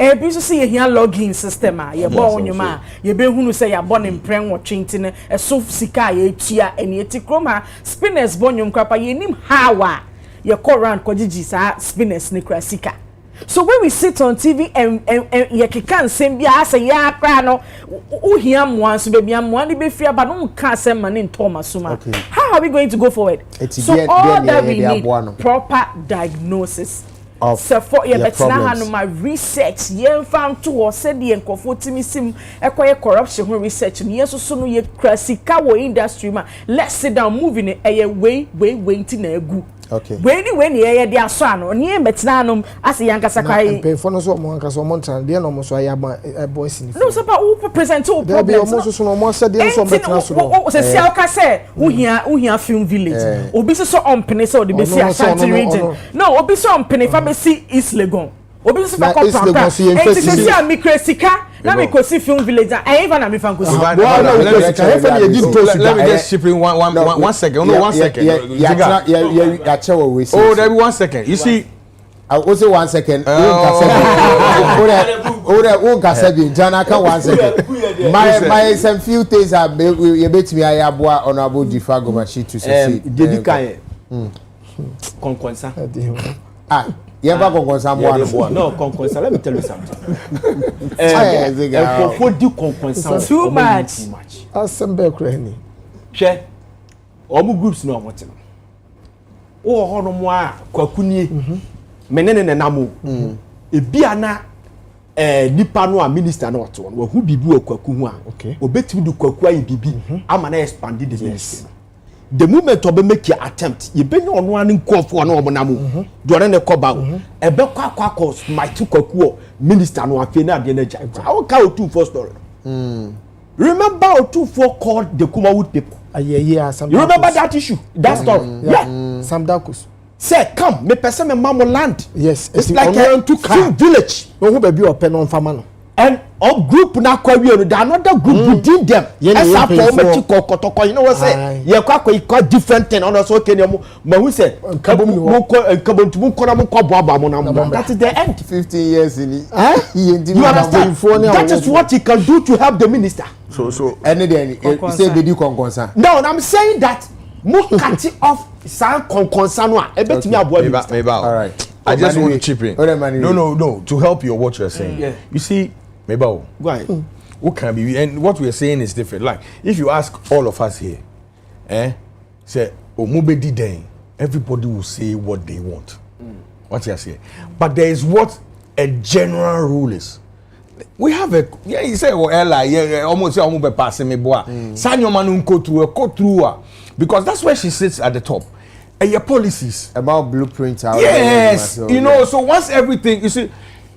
a biso say here login system. You born your man. You be who say you're born in prem watching tin a so sika ye tia and ye tikroma spinners born your crapa ye nim how your Koran kojiji sa spinners ni krasika. So when we sit on TV and ye can same bia say ya kra no uhia mwan so baby amwan be free but no can same man in Thomas Suma. How are we going to go forward? So all that we need proper diagnosis so for ye betina hanu ma research ye found to or said the enkofo timisim ekoye corruption research ni yeso so no ye krasika wo industry ma let's sit down moving e way nti na egu. Okay. When ye dey aso ano ni e betina no as yankasa kai pe fo no so mo ankasa mo ntan de no mo so ya boys ni no so pa who present who problem be mo so no mo se de so betina so no se sia o ka se uhia film village obi so on pene so de be si Ashanti region no obi so on pene fa be si East Legon obi so fa come from and se sia microsika na me ko si film village and even na me fan ko si let me just chip in one second. No, 1 second. Yeah, oh, there be 1 second. You see, I also 1 second. Jana can 1 second. My some few things are you bet me I abua honorable Jifago Machi to succeed. Did Conconsa. Yeba Conconsa no Conconsa, let me tell you something. Too much. Asembe krani. Hwe omu groups no amote no wo hono mo a kwakunie menene namo ebia na nipa no a minister na oto no hu bibi okwaku hu a obetimi du kwaku ayi bibi ama na expand the business. The moment obe make your attempt you be no ono an nkofo na omo namo dore ne koba ebe kwa my two kwaku minister no afi na ade na jai how can you two for story. Remember O24 called the Kumawood people. You remember that issue? That story? Yeah. Sam Dakus. Say, come, me person me mamo land. Yes. It's like a two village. No who baby or pen on famano. And our group na kwabi no there another group within them. Yes, for me kotoko. You know what say? You kwa different thing. On so okay mo who say that is the end. 15 years in it. You understand? That is what he can do to help the minister. So any day you say they do concern. No, I'm saying that mo cut it off san concern no e betimi abo maybe. All right. I just want to chip in. No, to help you what you're saying. Yeah. You see, maybe go ahead. What can be and what we're saying is different. Like if you ask all of us here, say omubedi den, everybody will say what they want. What you say. But there is what a general rule is. We have a you say almost say omube pass me boa. Sanyo manu go through because that's where she sits at the top. And your policies about blueprints. Yes, you know. So once everything, you see,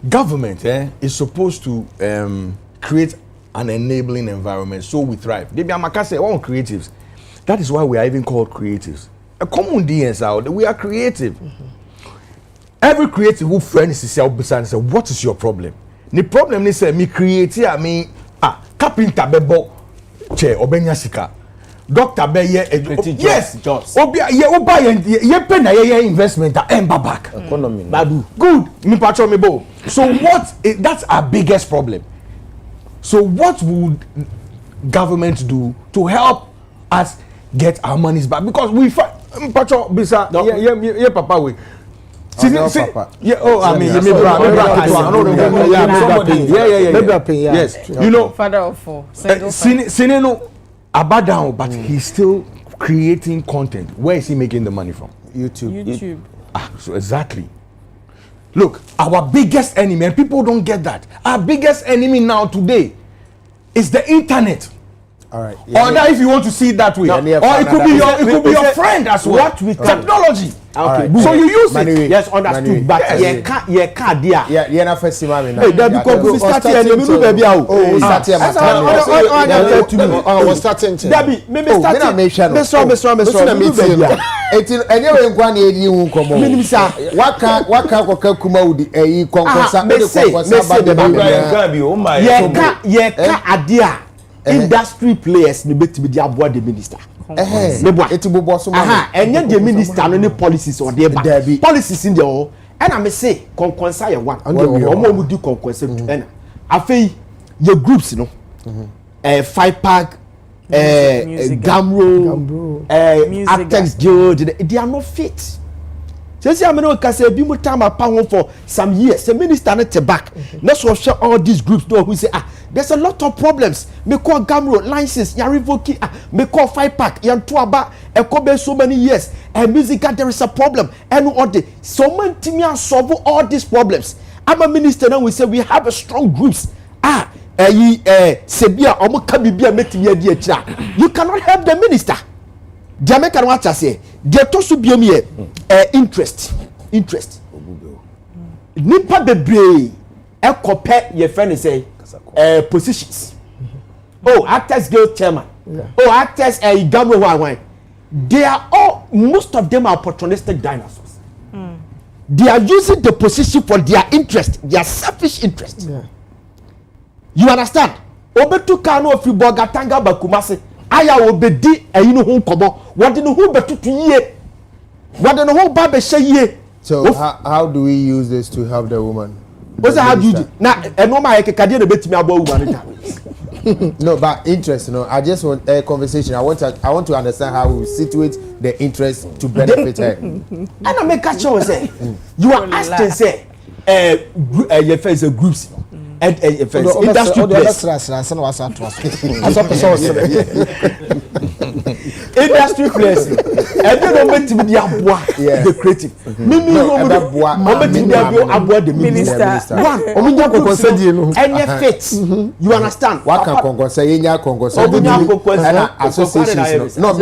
government is supposed to create an enabling environment so we thrive. Maybe I'm say all creatives. That is why we are even called creatives. A common DS out. We are creative. Every creative who friend is self-beside and say, what is your problem? The problem is me creative. I mean, carpenter bebo che obenya sika. Doctor be yes obi oba ye pay na ye investment and back economy babu good me patcho me bo. So what that's our biggest problem. So what would government do to help us get our monies back because we fight. Pacho Bisa, yeah, Papa, we. Yeah, oh, I mean, yes, you know, father of 4, Sineno Abadan, but he's still creating content. Where is he making the money from? YouTube. So exactly. Look, our biggest enemy, and people don't get that. Our biggest enemy now today is the internet. All right. Or that if you want to see it that way, or it could be your friend as well. What with technology? Okay. So you use it. Yes, understood. But you can't dear. Yeah, na first time Hey, because we start here, we do baby out. Oh, start here, man. Was starting. Debbie, maybe start. Eti enyewe nkwa na edi hu nkomo. Minimisa. Waka koka kuma udi eyi konkosa me say ye ka adia industry players ni betimi di aboa the minister. Eti bobo so ma. Enye the minister no ni policies or dey ba. Policies in there o. And I say konkonsa ye one. Omo mu di konkonsa tu. Na afei ye groups no. 5-pack Gamro, Actex Guild, they are not fit. Just I mean, because be more time upon for some years. The minister not to back. Let's show all these groups know who say there's a lot of problems. Me call Gamro license, ya revoke me call 5-pack, ya tuaba, e kobe so many years. And musical there is a problem. And all the so many team solve all these problems. I'm a minister now. We say we have a strong groups. Sebia omo kabibia metimi adi akira. You cannot help the minister. The American what I say, they to so biom ye interest. Nipa bebre e kope ye friend say positions. Oh, Actors Guild chairman. Oh, Actors Gamro one. They are all, most of them are opportunistic dinosaurs. They are using the position for their interest, their selfish interest. Yeah. You understand? Obetu kanu ofi bogatanga bakumase aya obedi eyinu hu nkomo wode no hu betutu yie wode no hu ba be hye. So how do we use this to help the woman? What's how do you do? Na enoma ye kekade na betimi abo woman ta. No, but interest, I just want a conversation. I want to understand how we situate the interest to benefit her. And I make a choice say you are asking say your face groups and industry players. Industry players. And they don't make me the creative. Mimi the minister. One. And your fit. You understand? What can Congress say? Associations. No,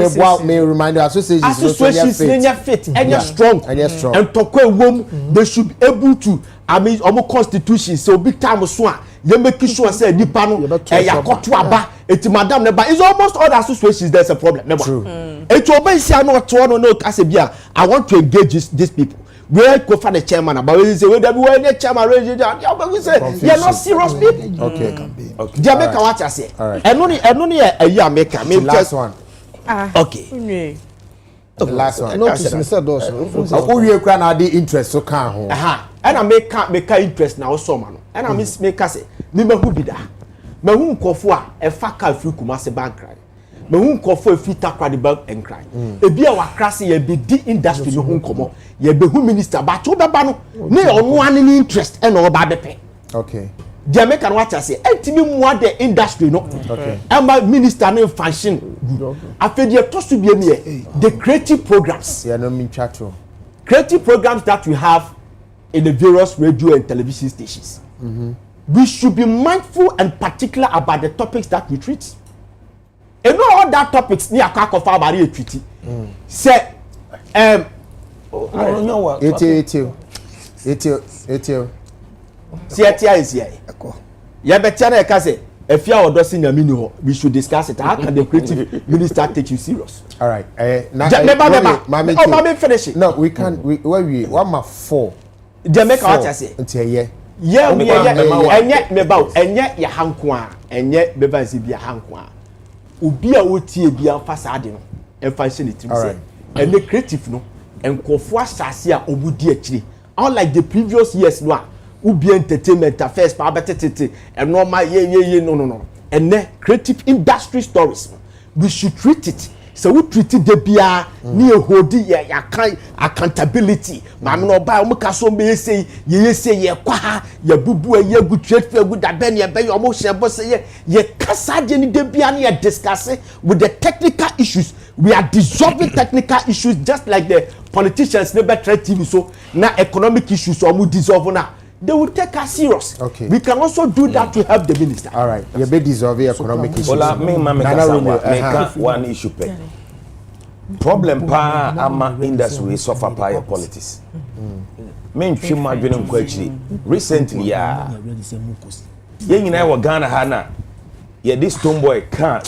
me remind you associations. Associations in your fit and you're strong. And talk womb they should be able to. I mean, almost constitution so big time so you make sure say nipa no yakoto aba eti madam neba is almost all the associations there's a problem neba eti obesi anu to no kase bia I want to engage these people where go for the chairman about we say we the chairman we say you are not serious people. Okay. Jamaica what I say eno ni eya make me last one. Okay. The last one. Notice Mr. Dawson. Who you can add the interest so can ho. And I make interest now so man. And I miss make say me who be da. Me hu nkofo a e fa ka free Kumasi bank cry. Me hu nkofo e fi takwa the bank and cry. E bia wa krase ye be di industry no hu nkomo. Ye be hu minister ba to beba no. Ne onu ane ni interest e no ba bepe. Okay. The American watch I say entimi mo the industry no. Okay. And my minister no function. After the to to be the creative programs. Yeah, no mean chat. Creative programs that we have in the various radio and television stations. We should be mindful and particular about the topics that we treat. And not all that topics near crack of our barrier treaty. Say, Etio. CTA is here. Yeah, but Tiana Kase, if you are doing a mini, we should discuss it. How can the creative minister take you serious? All right. Never finish it. No, we can't. We 1-4. Jamaica what I say. Until yeah. Yeah, we enye me ba enye ya hanko a enye be ba si bia hanko a obi a wotie bia fa sa ade no e fa hye ne tim say and the creative no enkofo asase a obudi akiri unlike the previous years no a ubi entertainment affairs pa betetete and normal no and the creative industry stories we should treat it so we treat the bia near hodi ya accountability maame no ba o ka so me say ye kwa ya bubu ye good trade fair good aben ye be yo mo hye boss ye kasa de ni de bia na discuss with the technical issues. We are dissolving technical issues just like the politicians never try TV so now economic issues or dissolve now. They will take us serious. Okay. We can also do that to help the minister. All right. You be dissolving economic issues. Ola me one issue pe. Problem pa ama industry suffer pa your politics. Me ntwe madwene nkwa akiri. Recently ye nyina wo Ghana ha na ye this tomboy can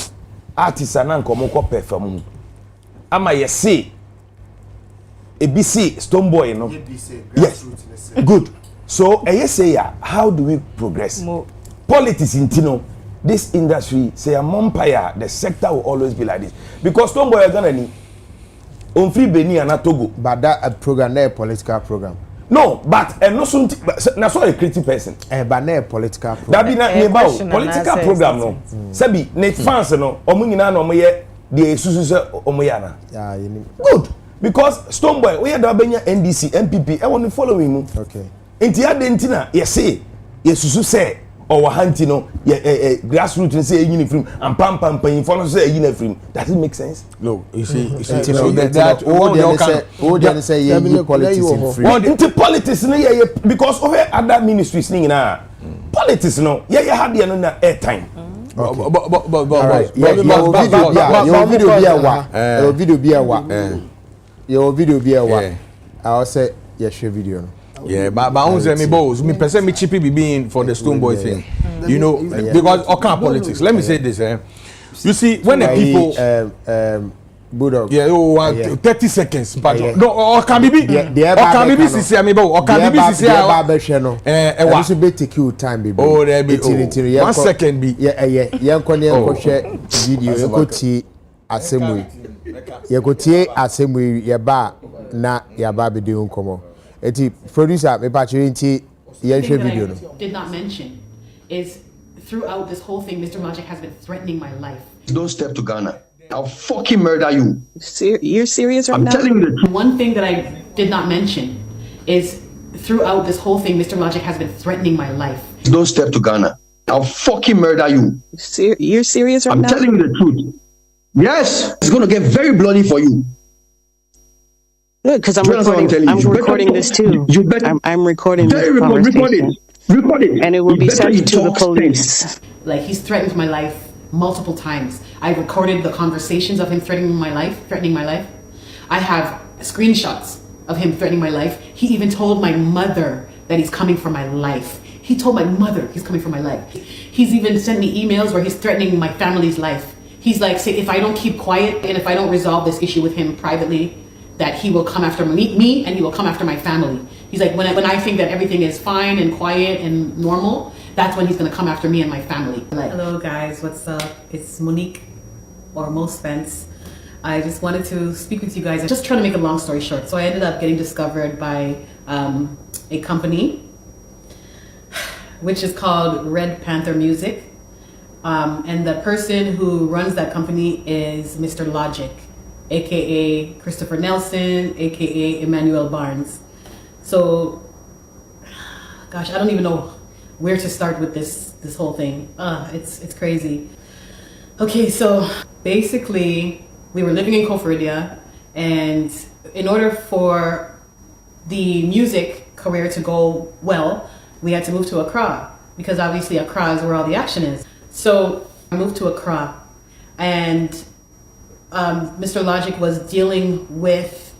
artist anan komo ko perform. Ama ye see ABC Stoneboy, no? Yes. Good. So, say, how do we progress? Politics in Tino, this industry, say a umpire, the sector will always be like this. Because Stoneboy are gonna need on free Beni and Togo. But that program, not a political program. No, but no something. That's not a creative person. But not a political program. That be not political program, no. Sabi, net fans, no. Omungina no moye the susu omoyana. Yeah, you need. Good. Because Stoneboy, we had Abenya NDC, MPP, I want to follow him. Okay. Inti adentina, say, susu say, or hunting, no, grassroots and say uniform, and pam follow say uniform. Does it make sense? No, you see, that all they say, yeah, politics free. Into politics, because over other ministries, politics, no, yeah, you have the airtime. But your video be a what? I'll say yes, your video. Yeah, but I say me boss, me person me chippy be being for the Stoneboy thing. You know, because okay politics. Let me say this, you see when the people Bulldog. Yeah, 30 seconds. No, or can be CC me bo, or can be CC what be take you time be. Oh, there be 1 second be. Yeah, ko share video, you go see assembly. You go tie assembly ye ba na ya ba be de nkomo. Eti producer me pa chere nti ye share video no. Did not mention is throughout this whole thing Mr. Magic has been threatening my life. Don't step to Ghana. I'll fucking murder you. You're serious right now? I'm telling you the truth. One thing that I did not mention is throughout this whole thing Mr. Magic has been threatening my life. Don't step to Ghana. I'll fucking murder you. You're serious right now? I'm telling you the truth. Yes, it's going to get very bloody for you. Good, because I'm recording this too. You better, I'm recording this conversation. Record it. And it will be sent to the police. Like, he's threatened my life multiple times. I recorded the conversations of him threatening my life. I have screenshots of him threatening my life. He even told my mother that he's coming for my life. He told my mother he's coming for my life. He's even sent me emails where he's threatening my family's life. He's like, say, if I don't keep quiet and if I don't resolve this issue with him privately, that he will come after me and he will come after my family. He's like, when I think that everything is fine and quiet and normal, that's when he's gonna come after me and my family. Hello guys, what's up? It's Monique, or Mo Spence. I just wanted to speak with you guys. I'm just trying to make a long story short. So I ended up getting discovered by a company, which is called Red Panther Music. And the person who runs that company is Mr. Logic, aka Christopher Nelson, aka Emmanuel Barnes. So, gosh, I don't even know where to start with this whole thing. It's crazy. Okay, so basically, we were living in Koforidua, and in order for the music career to go well, we had to move to Accra, because obviously Accra is where all the action is. So I moved to Accra, and Mr. Logic was dealing with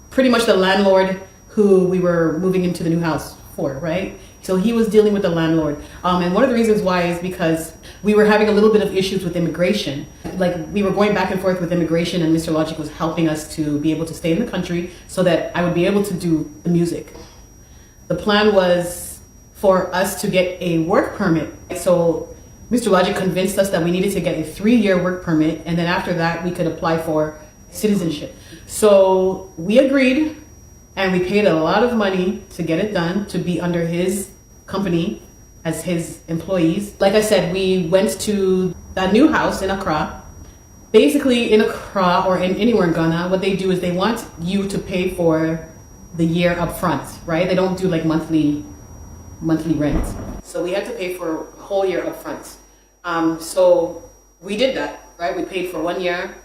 pretty much the landlord who we were moving into the new house for, right? So he was dealing with the landlord. And one of the reasons why is because we were having a little bit of issues with immigration. Like, we were going back and forth with immigration, and Mr. Logic was helping us to be able to stay in the country so that I would be able to do the music. The plan was for us to get a work permit. So Mr. Logic convinced us that we needed to get a 3-year work permit, and then after that we could apply for citizenship. So we agreed, and we paid a lot of money to get it done, to be under his company as his employees. Like I said, we went to that new house in Accra, basically in Accra or anywhere in Ghana, what they do is they want you to pay for the year up front, right? They don't do like monthly rent. So we had to pay for a whole year up front. So we did that, right? We paid for 1 year,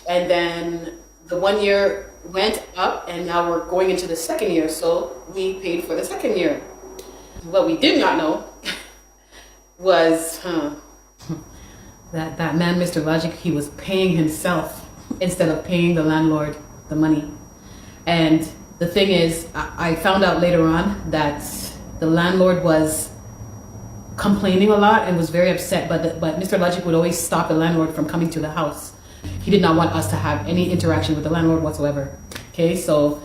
and then the 1 year went up, and now we're going into the second year, so we paid for the second year. What we did not know was that man, Mr. Logic, he was paying himself instead of paying the landlord the money. And the thing is, I found out later on that the landlord was complaining a lot and was very upset, but Mr. Logic would always stop the landlord from coming to the house. He did not want us to have any interaction with the landlord whatsoever. Okay, so,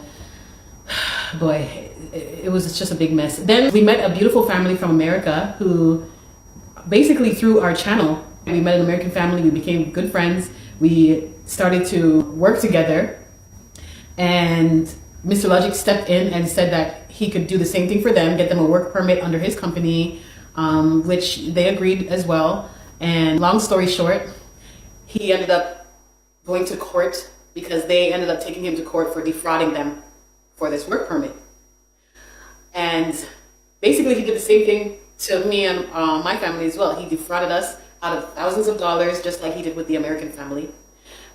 boy, it was just a big mess. Then we met a beautiful family from America who, basically through our channel, we met an American family, we became good friends, we started to work together, and Mr. Logic stepped in and said that he could do the same thing for them, get them a work permit under his company, which they agreed as well. And long story short, he ended up going to court because they ended up taking him to court for defrauding them for this work permit. And basically he did the same thing to me and my family as well. He defrauded us out of thousands of dollars, just like he did with the American family.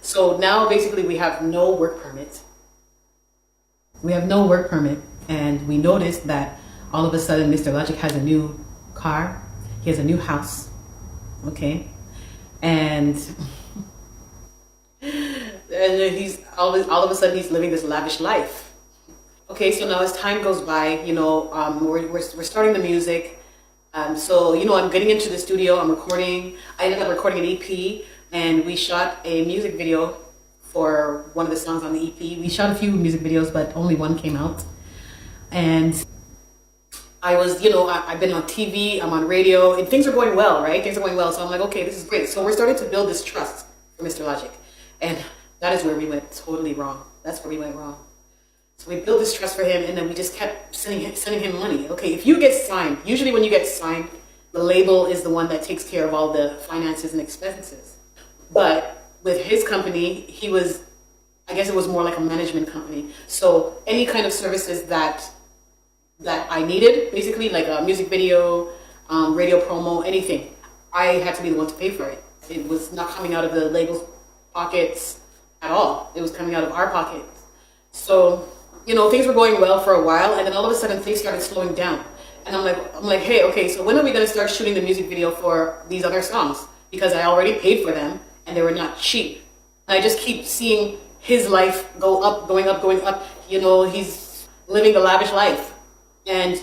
So now basically we have no work permit. We have no work permit, and we noticed that all of a sudden Mr. Logic has a new car, he has a new house, okay? And he's all of a sudden he's living this lavish life. Okay, so now as time goes by, you know, we're starting the music. So, you know, I'm getting into the studio, I'm recording. I ended up recording an EP, and we shot a music video for one of the songs on the EP. We shot a few music videos, but only one came out. And I was, you know, I've been on TV, I'm on radio, and things are going well, right? Things are going well, so I'm like, okay, this is great. So we're starting to build this trust for Mr. Logic. And that is where we went totally wrong. That's where we went wrong. So we built this trust for him, and then we just kept sending him money. Okay, if you get signed, usually when you get signed, the label is the one that takes care of all the finances and expenses. But with his company, he was, I guess it was more like a management company. So any kind of services that I needed, basically like a music video, radio promo, anything, I had to be the one to pay for it. It was not coming out of the label's pockets at all. It was coming out of our pockets. So, you know, things were going well for a while, and then all of a sudden things started slowing down. And I'm like, hey, okay, so when are we gonna start shooting the music video for these other songs? Because I already paid for them, and they were not cheap. And I just keep seeing his life go up, going up, going up. You know, he's living the lavish life. And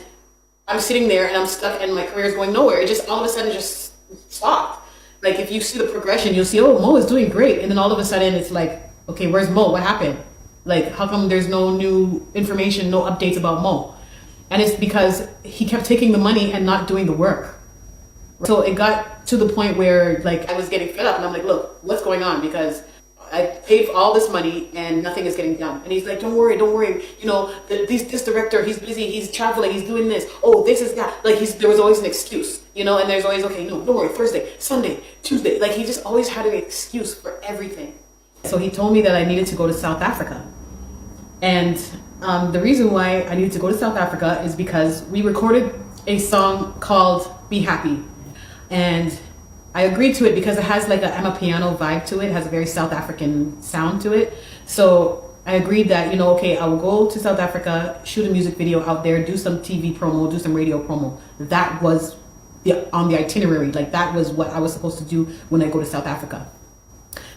I'm sitting there and I'm stuck and my career is going nowhere. It just all of a sudden just stopped. Like if you see the progression, you'll see, oh, Mo is doing great. And then all of a sudden it's like, okay, where's Mo? What happened? Like, how come there's no new information, no updates about Mo? And it's because he kept taking the money and not doing the work. So it got to the point where like I was getting fed up and I'm like, look, what's going on? Because I paid for all this money and nothing is getting done. And he's like, don't worry. You know, this director, he's busy, he's traveling, he's doing this. Oh, this is that. Like there was always an excuse, you know, and there's always, okay, no, don't worry, Thursday, Sunday, Tuesday. Like he just always had an excuse for everything. So he told me that I needed to go to South Africa. And the reason why I needed to go to South Africa is because we recorded a song called Be Happy. And I agreed to it because it has like a Amapiano vibe to it. It has a very South African sound to it. So I agreed that, you know, okay, I will go to South Africa, shoot a music video out there, do some TV promo, do some radio promo. That was on the itinerary. Like that was what I was supposed to do when I go to South Africa.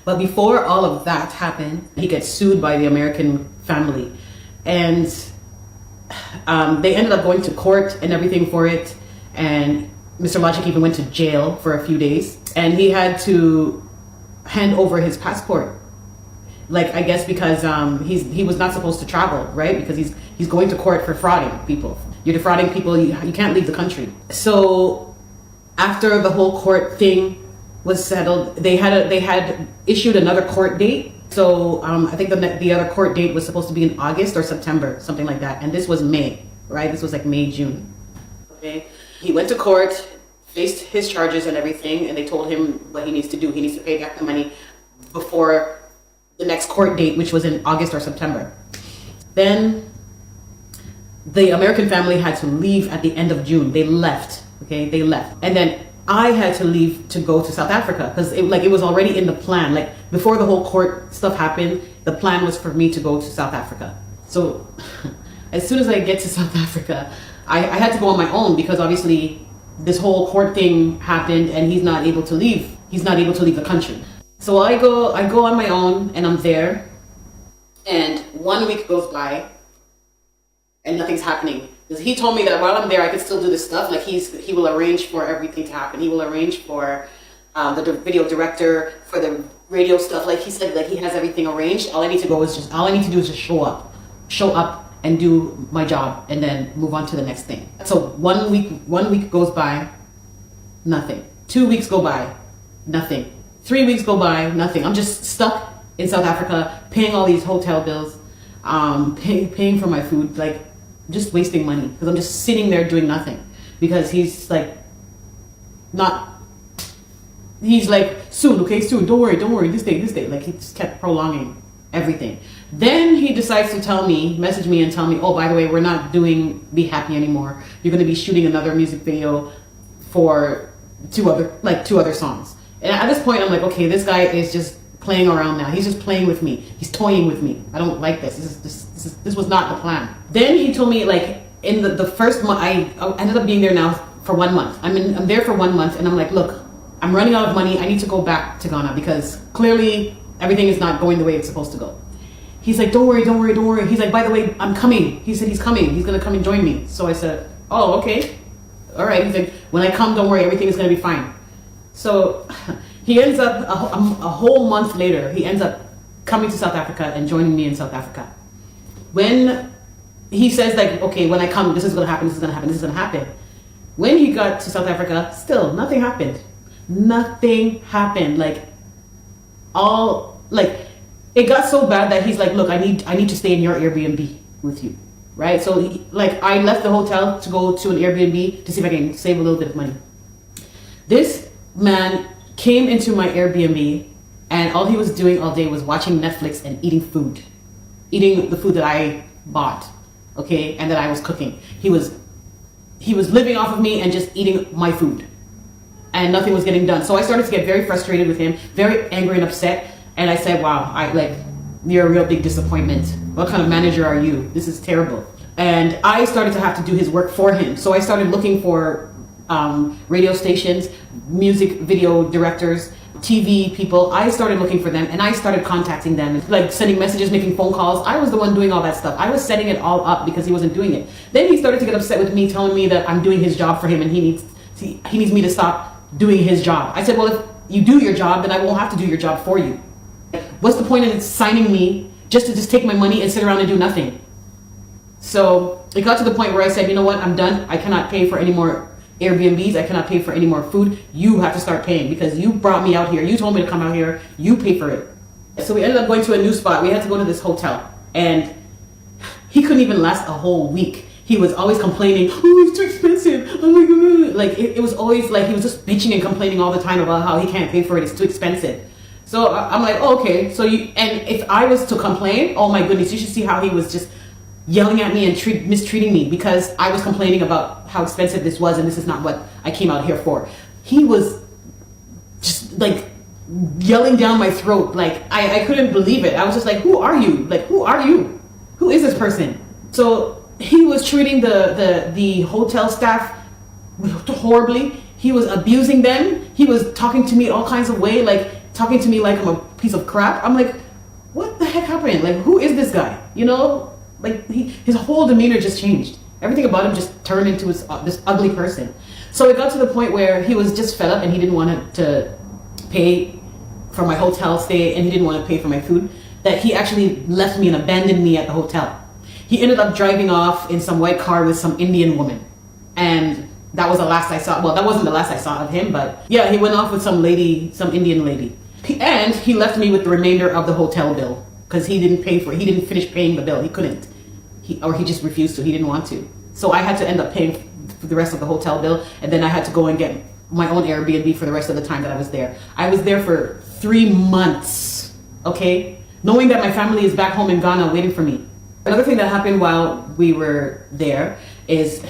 But before all of that happened, he gets sued by the American family. And they ended up going to court and everything for it. And Mr. Logic even went to jail for a few days. And he had to hand over his passport. Like, I guess because he was not supposed to travel, right? Because he's going to court for frauding people. You're defrauding people, you can't leave the country. So after the whole court thing was settled, they had issued another court date. So I think the other court date was supposed to be in August or September, something like that. And this was May, right? This was like May, June. Okay. He went to court, faced his charges and everything, and they told him what he needs to do. He needs to pay back the money before the next court date, which was in August or September. Then the American family had to leave at the end of June. They left, okay? They left. And then I had to leave to go to South Africa because it was already in the plan. Like before the whole court stuff happened, the plan was for me to go to South Africa. So as soon as I get to South Africa, I had to go on my own because obviously this whole court thing happened and he's not able to leave. He's not able to leave the country. So I go on my own and I'm there, and 1 week goes by and nothing's happening. Because he told me that while I'm there, I could still do this stuff. Like he will arrange for everything to happen. He will arrange for the video director, for the radio stuff. Like he said, like he has everything arranged. All I need to do is just show up and do my job, and then move on to the next thing. So 1 week goes by, nothing. 2 weeks go by, nothing. 3 weeks go by, nothing. I'm just stuck in South Africa, paying all these hotel bills, paying for my food, like just wasting money because I'm just sitting there doing nothing because he's like, soon, don't worry, this day. Like he just kept prolonging everything. Then he decides to message me and tell me, oh, by the way, we're not doing Be Happy anymore. You're going to be shooting another music video for two other songs. And at this point, I'm like, okay, this guy is just playing around now. He's just playing with me. He's toying with me. I don't like this. This was not the plan. Then he told me, like, in the first month, I ended up being there now for 1 month. I'm there for 1 month, and I'm like, look, I'm running out of money. I need to go back to Ghana because clearly everything is not going the way it's supposed to go. He's like, don't worry. He's like, by the way, I'm coming. He said he's coming. He's going to come and join me. So I said, oh, okay. All right. He's like, when I come, don't worry. Everything is going to be fine. So he ends up, a whole month later, he ends up coming to South Africa and joining me in South Africa. When he says, like, okay, when I come, this is going to happen. When he got to South Africa, still, nothing happened. It got so bad that he's like, look, I need to stay in your Airbnb with you, right? So, I left the hotel to go to an Airbnb to see if I can save a little bit of money. This man came into my Airbnb and all he was doing all day was watching Netflix and eating the food that I bought, okay, and that I was cooking. He was living off of me and just eating my food, and nothing was getting done. So I started to get very frustrated with him, very angry and upset, and I said, wow, you're a real big disappointment. What kind of manager are you? This is terrible. And I started to have to do his work for him. So I started looking for radio stations, music video directors, TV people. I started looking for them and I started contacting them, like sending messages, making phone calls. I was the one doing all that stuff. I was setting it all up because he wasn't doing it. Then he started to get upset with me, telling me that I'm doing his job for him and he needs me to stop doing his job. I said, well, if you do your job, then I won't have to do your job for you. What's the point in signing me just to take my money and sit around and do nothing? So it got to the point where I said, you know what, I'm done. I cannot pay for any more Airbnbs. I cannot pay for any more food. You have to start paying because you brought me out here. You told me to come out here. You pay for it. So we ended up going to a new spot. We had to go to this hotel and he couldn't even last a whole week. He was always complaining, oh, it's too expensive. Oh my God. Like it was always like he was just bitching and complaining all the time about how he can't pay for it. It's too expensive. So I'm like, oh, okay. And if I was to complain, oh my goodness, you should see how he was just yelling at me and mistreating me because I was complaining about how expensive this was and this is not what I came out here for. He was just like yelling down my throat. Like I couldn't believe it. I was just like, who are you? Like, who are you? Who is this person? So he was treating the hotel staff horribly. He was abusing them. He was talking to me all kinds of way, like talking to me like I'm a piece of crap. I'm like, what the heck happened? Like, who is this guy? You know? Like his whole demeanor just changed. Everything about him just turned into this ugly person. So it got to the point where he was just fed up and he didn't want to pay for my hotel stay and he didn't want to pay for my food, that he actually left me and abandoned me at the hotel. He ended up driving off in some white car with some Indian woman. And that was the last I saw. Well, that wasn't the last I saw of him, but yeah, he went off with some Indian lady. And he left me with the remainder of the hotel bill because he didn't pay for it. He didn't finish paying the bill. He couldn't. He just refused to. He didn't want to. So I had to end up paying for the rest of the hotel bill, and then I had to go and get my own Airbnb for the rest of the time that I was there. I was there for 3 months, okay? Knowing that my family is back home in Ghana waiting for me. Another thing that happened while we were there is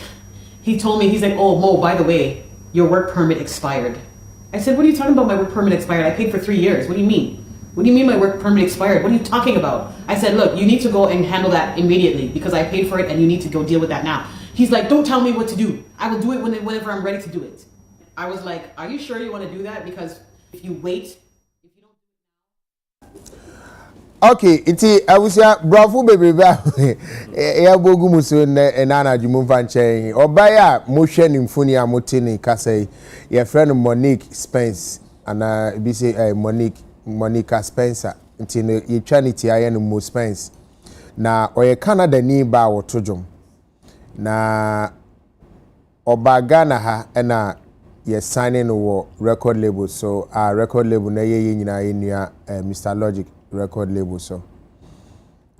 he told me, he's like, oh, Mo, by the way, your work permit expired. I said, what are you talking about my work permit expired? I paid for 3 years. What do you mean? What do you mean my work permit expired? What are you talking about? I said, look, you need to go and handle that immediately because I paid for it and you need to go deal with that now. He's like, don't tell me what to do. I will do it whenever I'm ready to do it. I was like, are you sure you want to do that? Because if you wait, if you don't... Okay, iti awusia brofo bebrebe ya bogu muso na jumu fanchen obaya mo hwe ni mfoni a moteni kasai your friend Monique Spence ana bi say Monica Spencer nti no ye twanity aye no Mo Spence na oye Canada ni ba wotodwom na obaga na ha na ye signing wo record label so record label na ye nyina ye nua Mr Logic record label so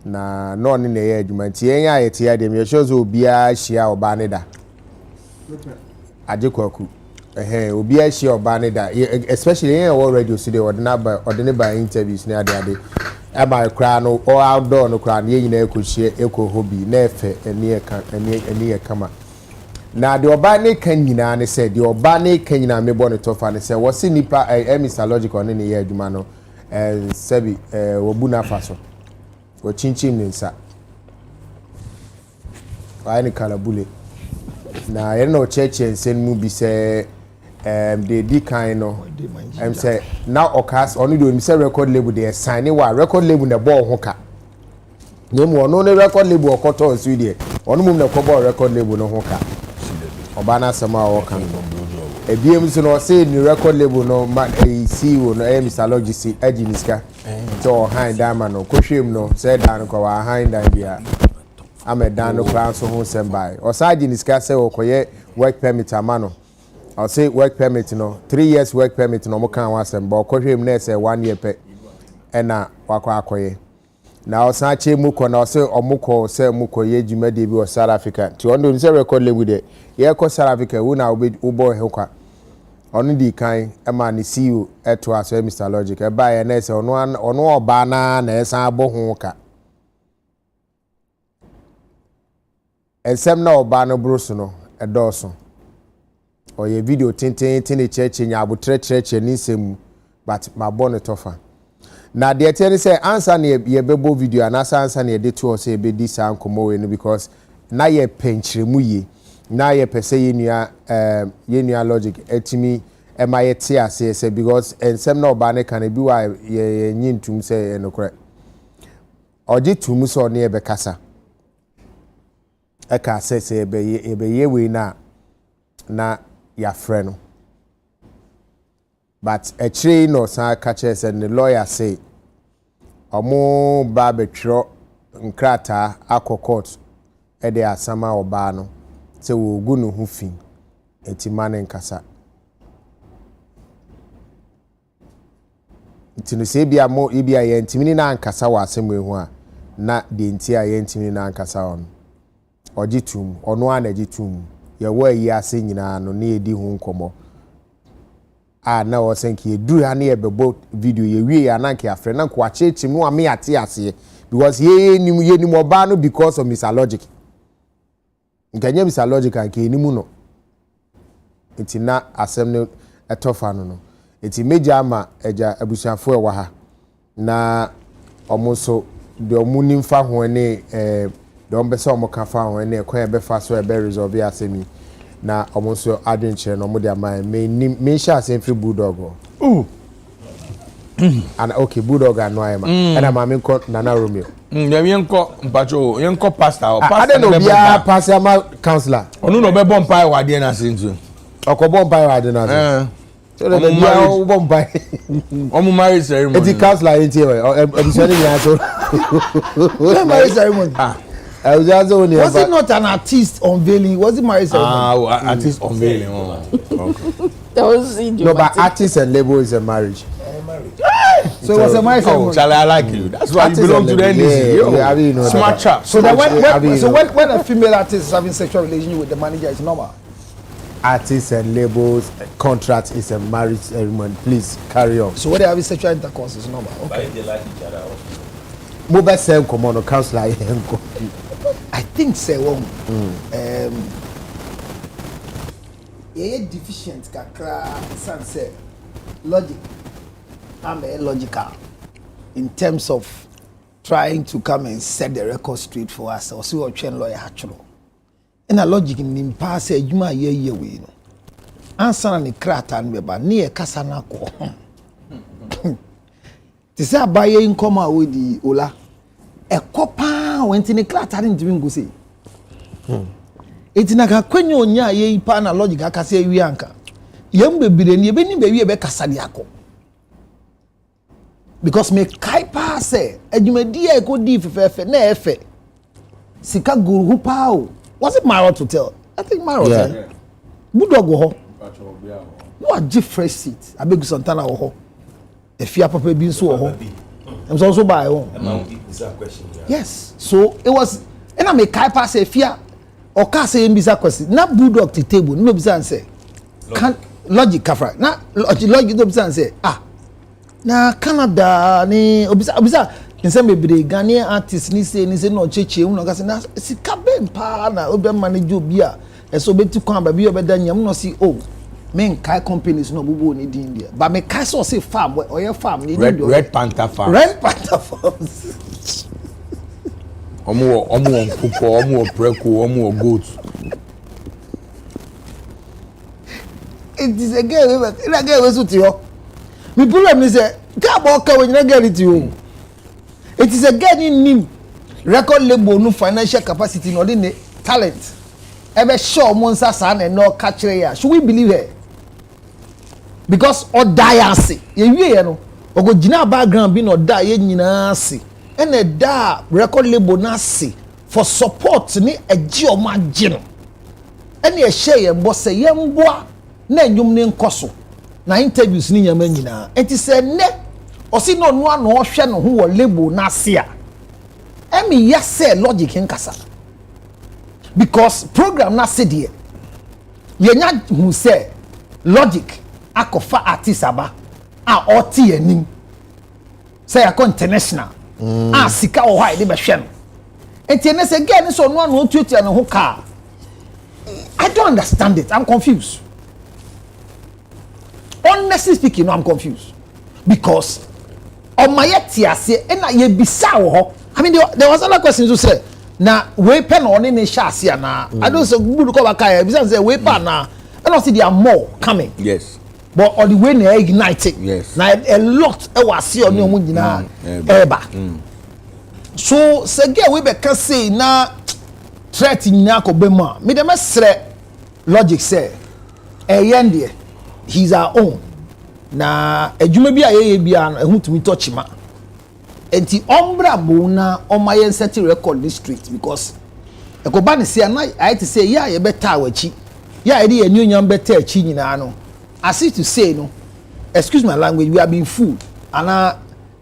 na no ni na ye adwuma nti yen ya yete ya dem ye show so obia hia oba ne da ajekwaku obia hia oba ne da especially yen wo radio studio ordinary by interviews na ade aba kra no all outdoor no kra ye nyina ekohie eko hobby na efe eni ye kama na de oba ne kan nyina ne se de oba ne kan nyina me bo ne tofa ne se wo se nipa Mr Logic on ne ye adwuma no sebi wobu na faso wo chinchim ne nsa wa ni kalabule na ye no cheche nsen mu bi se de di kan no say now okas onu do mi se record label de sign wa record label na bo ho ka nyemu ono ne record label okoto nsu de onu mum na kobo record label no ho ka oba na sama o kan ebiem so no say ni record label no CEO no Mr Logic aginiska to hand diamond no kohwem no say dan ko wa hand dan bia amedan no plan so ho sembai o sa aginiska say okoye work permit amano I'll say work permit no 3 years work permit no mo kan wa semba okohwem na say 1 year pe na wakwa akoye na o sa che mu ko na o say omuko say muko ye jumade bi o South Africa ti on do say record label de ye ko South Africa wo na wo he kwa onu di kan e ma ni CEO eto aso Mr Logic e ba ye na say onu oba na esa abo ho ka ensem na oba no bruso no e doso o ye video tintin cheche nya abotre cheche ni nsem but ma bon tofa na de tell say answer na ye bebo video na answer na ye de to say be di san komo we no because na ye penchiremu ye na ye pese ye nua Logic etimi e ma ye te ase say because ensem na oba ne kan bi wa ye nyintum say enokre oje tum so ne ye be kasa e ka say e be ye we na ya friend but a tree no san catches and the lawyer say omo ba betro nkrata akọ court e de asama oba no se wo gu no hu fin etima ne nkasa ntino se bia mo ibia ye ntimini na nkasa wa asem ehu a na de nti a ye ntimini na nkasa on ogitum ono anagitum ye wa yi ase nyina no na edi hu nkomo na o senki eduru ha na ye bebo video ye wie ya na nke afre na kwa chechim no ame ate ase because ye ni oba no because of Mr Logic nkanye Mr Logic anke ni mu no enti na asem no etofa no enti meja ama eja abusuafo e wa ha na omuso de omunimfa ho ne de ombese omoka fa ho ne ekwa ebe fa so ebe resolve asemi na omuso adwenche no mo de ama me sha asem free bulldog and okay bulldog anu ayema and ma me nko Nana Romeo yenko mpacho yenko pastor pastor no bia pastor ma counselor onu no be bomb pie wade na sentu okobom pie wade na so the bia bomb pie omu marriage ceremony eti counselor enti ebisani mi aso marriage ceremony was it not an artist unveiling? Was it marriage ceremony? Artist unveiling. Okay. That was no, but artist and label is a marriage. So it was a marriage ceremony. Charlie, I like you. That's why you belong to the NDC. Smart chap. So when a female artist is having sexual relationship with the manager, it's normal. artists and labels contract is a marriage ceremony. Please carry on. So what they have sexual intercourse is normal. Okay. They like each other. Mobile same common or counselor. I think say deficient kakra sense logic. I'm a logical in terms of trying to come and set the record straight for us or see what train lawyer actually. And a logic in pass a juma ye we no. Answer ni krata and beba near kasana ko. Ti say abaye income with the ola. E kopa went in a krata didn't go say. Eti na ka kwenyo nya ye pa na logic aka say wi anka. Yem bebire ni ebe ni be wi be kasa de akọ. Because me kai pa say adwumadi e ko di fefefe na efe. Sika guru pa o. Was it Marriott Hotel? I think Marriott. Yeah. Budog ho. No a fresh seat. I beg Santana ho. If you papa bin so ho. I'm also by home. Yes. So it was and I make kai pa say fear or ka say mbisa question. Na Budog to table. No bisa say. Can logic kafra. Na logic no bisa say na Canada ni obisa nse bebre Ghanaian artist ni say no cheche no ka say na sika ben pa na obe manage obi a eso beti kwan ba bi obeda nyam no see oh men kai companies no bubu ni din dia but me kai so say farm or your farm ni Red Panther Farm. Red Panther Farm. Omo nkuko, omo preko, omo goat. It is a girl we suit you. Me problem is say ka bo ka we na girl it you. It is a girl in nim record label no financial capacity no the talent. Ebe show monsa sa na no catch her. Should we believe her? Because or die ase. Ye wie no. Ogo gina background bi no die ye nyina ase. Ene da record label na ase for support ni agi o ma gi no. Ene e share ye mbo se ye mboa na enwum ne nkoso. Na interviews ni nyama nyina. Enti se ne osi no no ano hwe no ho wo label na ase a. Emi yase logic nkasa. Because program na se de yenya hu se logic akofa artist aba a oti anim say akọ international a sika wo ha de be hwe no enti ne se girl ni so no ano tuatua no ho ka I don't understand it. I'm confused. Honestly speaking, no, I'm confused because on my etiase and ye bisa wo. I mean there was another question to say na we pen on in shasi na I don't say good ko baka e bisa say we pan na and also there are more coming. Yes. But on the way na ignite. Yes. Na a lot e wase on omo nyina eba. So say get we be can say na threat nyina ko be ma. Me dem sre logic say yende he's our own. Na adwuma bi ayeye bia na ehutumi touch ma. Enti ombra bo na omaye set record this street because ekoba ne say na I to say yeah ye better awachi. Yeah e dey anyonyam better achi nyina no. As if to say no, excuse my language, we are being fooled. And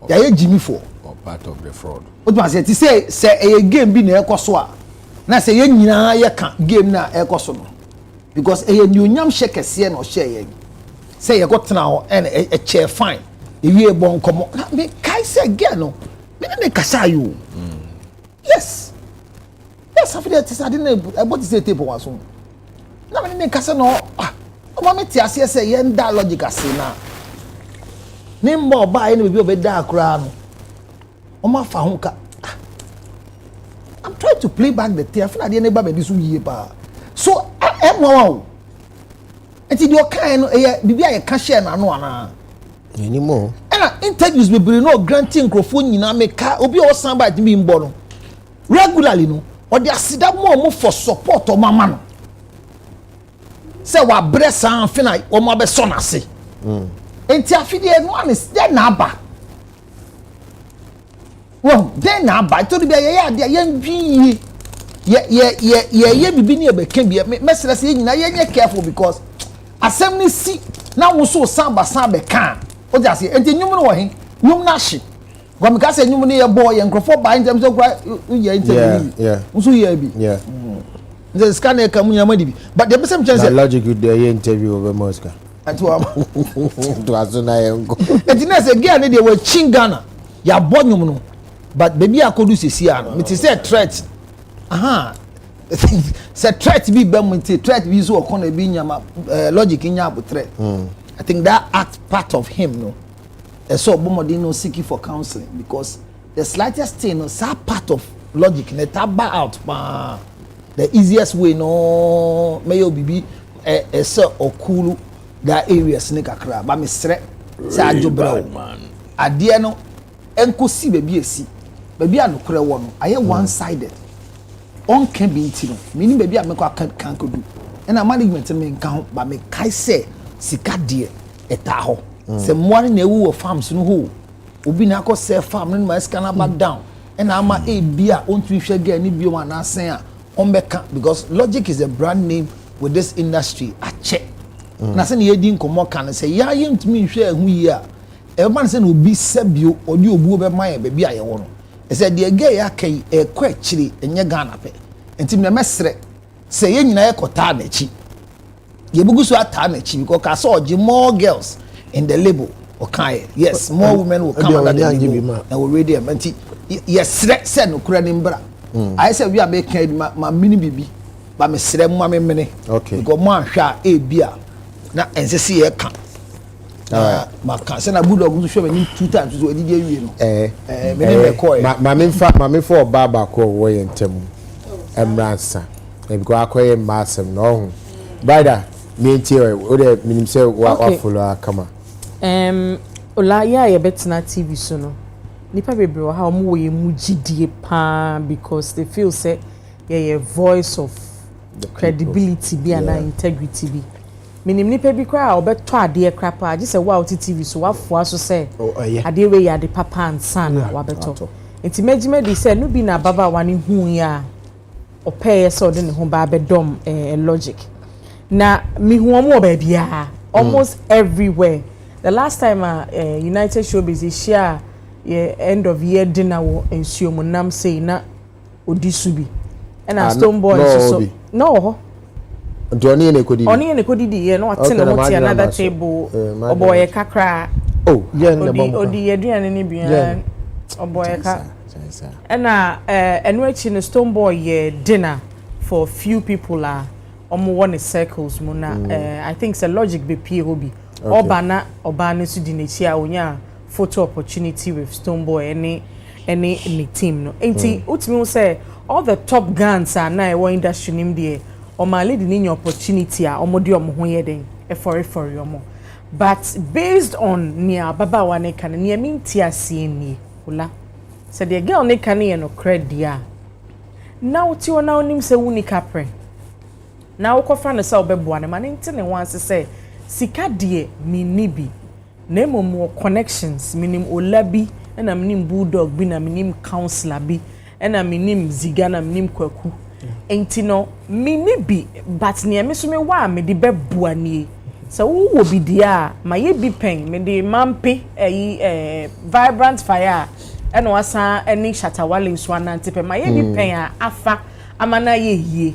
ya Jimmy for or part of the fraud. What was it to say a game be na ekoswa. Na say ye nyina ye ka game na ekoso no. Because a nyonyam shake se no share ye. Say you got now and a chair fine. If you bon come me kai say again no. Me na kasa you. Yes. Yes, after that I didn't about to say table was on. Na me kasa no Mama ti ase say yen da logic ase na. Ne mbo ba ene be da akura no. Oma fa ho ka. I'm trying to play back the tape. Na de ne ba be so yie pa. So em wo. Enti de o kan no bibia ye ka share na no ana. Anymore. And interviews be bring no granting microphone nyina make obi o san ba ti bi mbo no. Regularly no. Or they asida mo for support o mama no. Say wa bress an fina o mo be so na se enti afide no an is there na aba wo there na aba to be ye ndwi ye bibi ne be kan bi mesere se nyina ye careful because asem ni si na wo so samba be kan o ja se enti nyum no wo he nyum na hye go me ka se nyum ne ye boy ye nkrofo ba ntem so kra ye interview yeah so ye bi the scanner come in money but the person chance logic with the interview over Moscow at one to Azuna and the next again they were chingana ya bonum no but baby I could do CCR it is a threat say threat be bemute threat be so okon be nyama logic in ya threat I think that act part of him no so bomodi no seeking for counseling because the slightest thing no sa part of logic na taba out the easiest way no may you be so okulu that areas ne kakra ba me sre say ajobra ade no enkosi baby esi baby anokore wo no aye one sided on can be intino meaning baby ameko kan kodu na management me kan ba me kai say sika de eta ho se moane na ewu wo farms no ho obi na akọ sell farm no ma scan back down na ama e bia on to hwe ga ni bio na sen a on beka because logic is a brand name with this industry ache na se na yedi nkomo kan say ya yentumi hwe ahu yi a e man se na obi sabio odi obu be man baby aye wo no e say de ga ya kai e kwa chiri enye Ghana pe entim na mesre say ye nyina ye kota na chi ye bugu so ata na chi because ka so oji more girls in the label okay yes more women will come under the label and will ready them anti yes say no kura ni mbra I say we are making ma mini bibi ba me sre mo me mene okay because mo ahwa e bia na ensese ye ka ma ka say na bulldog nso hwe me 2 times so edi die wie no me ne ko e ma me for baba ko wo ye ntem emransa e because akoye masem no brother me tie o de minim say wa follow kama ola ya ye betina TV so no nipa bebre wa ha omo ye mu gidie pa because they feel say ye voice of the credibility be and integrity be minim nipa bi kwa obeto ade krapa age say wa TV so wa fo aso say ade we ya de papa ansana wa beto enti megime di say no bi na baba wani hu ya opeye so de ne ho ba bedom logic na mi hu omo ba bia almost everywhere. The last time United Showbiz share end of year dinner wo ensuo mo nam say na odisubi na Stone Boy so no Johnny and Ekodi oni and Ekodi di no atena mo ti another table oboye kakra odi aduane ni bia oboye ka na enu echi no Stone Boy dinner for few people omo one circles mo na I think it's a logic be pie hobby obana so di nechi a onya photo opportunity with Stone Boy any team no enti utimi say all the top guns are na e industry nim there o ma lead ni opportunity a omo de omo ho ye den e for omo but based on near baba wane kan near minti asie ni ola said the girl ne kan ye no credit a now ti ona onim se wuni kapre na ukofa no se obeboa ne ma ne nti ne wanse say sika de minibi na emomo connections minim olabi na minim bulldog bi na minim counselor bi na minim ziga na minim kwaku enti no minibi but ne me so me wa me de beboa nie so wo bi dia ma ye bi pen me de mampe vibrant fire na wasa any shatawale so anantepe ma ye bi pen a afa amana ye yie.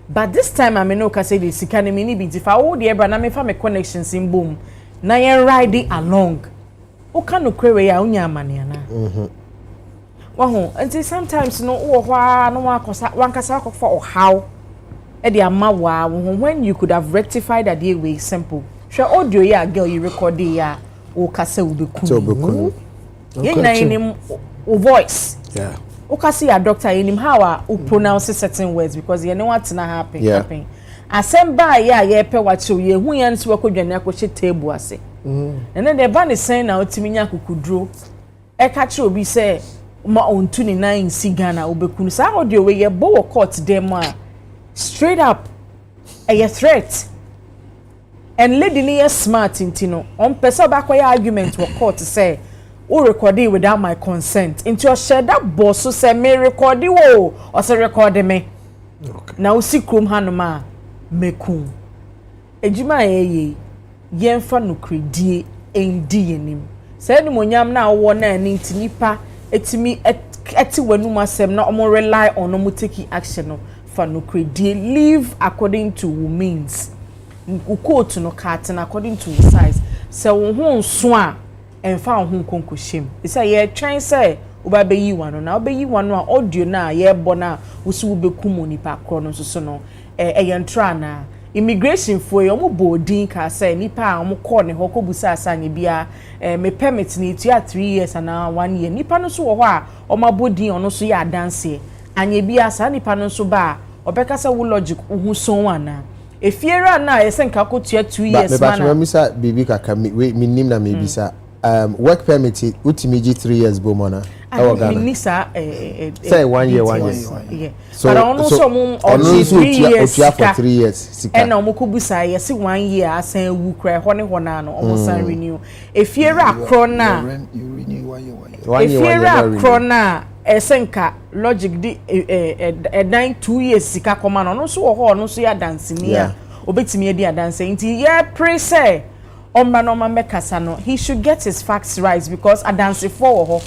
But this time I know ka say the sika ne me ni bi tifa wo de ebra na me fa me connections in boom na yen ride along o ka no kwewe ya unya amane na wahu until sometimes no wo hwa no wakosa wankasa akofo o how e de amawa when you could have rectified that day way simple sure audio ya girl you record ya o kasa ubekunu yen na yin o voice yeah ukasi ya doctor yenim how u pronounce certain words because you know what na happen asemba ya ye pe wacho ye hu yan si wakodwane akohye table ase and then the ban is saying na otiminya kukudro e ka che obi say ma ontu ni 9 si Ghana obekunu sa audio we ye bo court dem a straight up a threat and lady ni smart intino on pesa ba kwa argument wo court say o record it without my consent into your share that boss so say me record wo o say record me okay now si krom hanoma mekun ejuma ye yemfa no kredie endi yenim say no monyam na wo na ani ntinipa etimi eti wanum asem na omo rely on omo take action no fa no credit live according to means quote no carton according to size se wo ho nso a emfa wo ho konkohiem say ye twen say oba be yi wano na oba yi wano a audio na ye bo na wo si wo bekum nipa kro no so no ye ntra na immigration for your boarding ka say nipa a mo call ne hokobusa asanye bia me permit ni to 3 years and 1 year nipa no so wo ho a o ma bodin ono so ya dance anye bia sa nipa no so ba obeka sa wo logic wo so wana efiera na yesenka ko to 2 years mana ba misa bibi kaka me nim na me bisa work permit utimiji 3 years bomona awo Ghana say 1 year yeah so but ono so mo on 3 years for 3 years sika and omo ko busa ye se 1 year asan wu kra ho ne ho na no omo san renew efiera akro na you renew 1 year 1 year efiera akro na esenka logic di dan 2 years sika koma no so ho no so ya dance ni a obetimi edi dance nti ye pray say Omba mekasa no he should get his facts right because dance for ho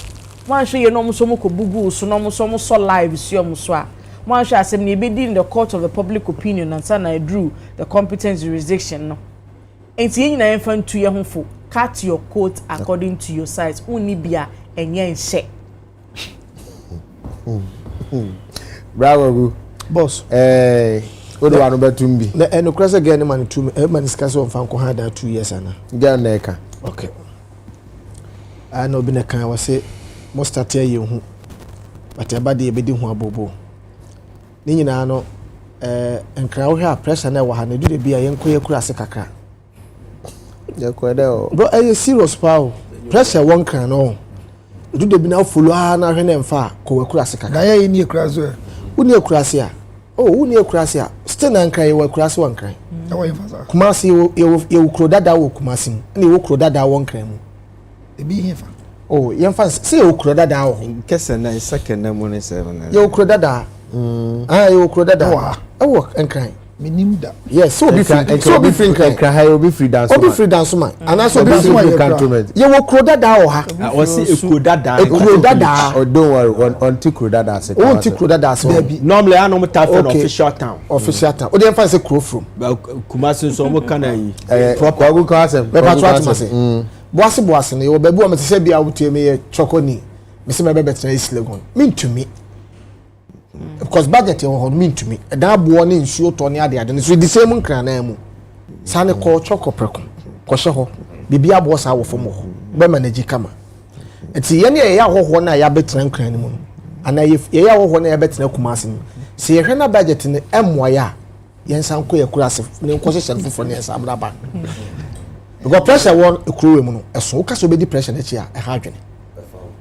wan hwe ye no mo so mo ko bubu so no mo so live si omo so a wan hwe asem ni be in the court of the public opinion and sana I drew the competent jurisdiction no enti yin na enfan tu ye ho fo cut your coat according to your size uni bia enye nhye bravo boss odo wanu betumbi na enokra se gane man tu man discuss on fan ko hada 2 years ana gane na eka okay ana obi na kan wa se mo start ye hu but abade e bedi hu abobo ni nyina no enkra wo hwa pressure na wa ha na du de bia yenko ye kura se kakra ye ko de o bro serious power pressure won kan no du de bi na follow na hwe na mfa ko wa kura se kakra na ye ni kura so uni e kura se a uni e kura se a still na nkran ye wa kura se won kan na wa yefasa kumasi ye ukro dada wo kumasi mu ni wo kro dada won kan mu e bi hefa yemfa se ye ukro dada wo nkese na second na mu ne 7 ye ukro dada ye ukro dada wo nkran minim da yes so be free nkran ha obi free dance obi free dance man ana so be free cantonment ye wo ukro dada wo ha o si ekro dada oh don't worry on tikro dada se on tikro dada se normally I know me type on official town o dey emfa say kro from kumasi so mo kana yi proper go kasem be patro atmase boase ne wo bebu o me se bia wutie me ye chokoni me se me be betra islegon me ntumi because budget you hold mean to me that boy ne nsuo to ne ade so the same nkran na mu sane ko choko preko ko hye ho bibia bo sa wo fom ho be manage kama enti ye ne ya hoho na ya betra nkran ne mu ana ye ya hoho na ya betra kumase se ye hwe na budget ne emwa ya ye nsan ko ye kurase ne nko hye hye fofo ne nsan braba because pressure won ekuro mu no eso ka so be di pressure na chi a e ha dwene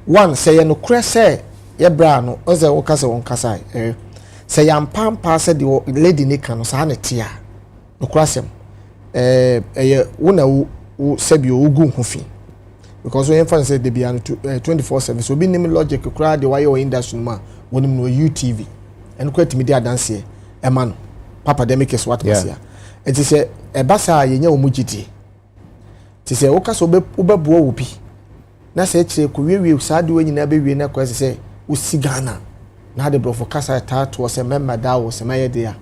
one say ye no krese ye bra no oze wo kasa won kasa se yam pampa se the lady ne kan no sa na tia no krasem ye wo na wo sebi ogu hofi because we fan say de bia 24/7 so bi nim logic kra de why industry ma wonim no UTV en kwati media dance e ma no papa de make swat masia enti se e basa ye nya wo mugiti ti se wo kasa wo be bo wo bi na se kire ko wiewie sa de wo nyina be wie na ko se usi Ghana na de brofo kasa tato o se memma da o se maye de ya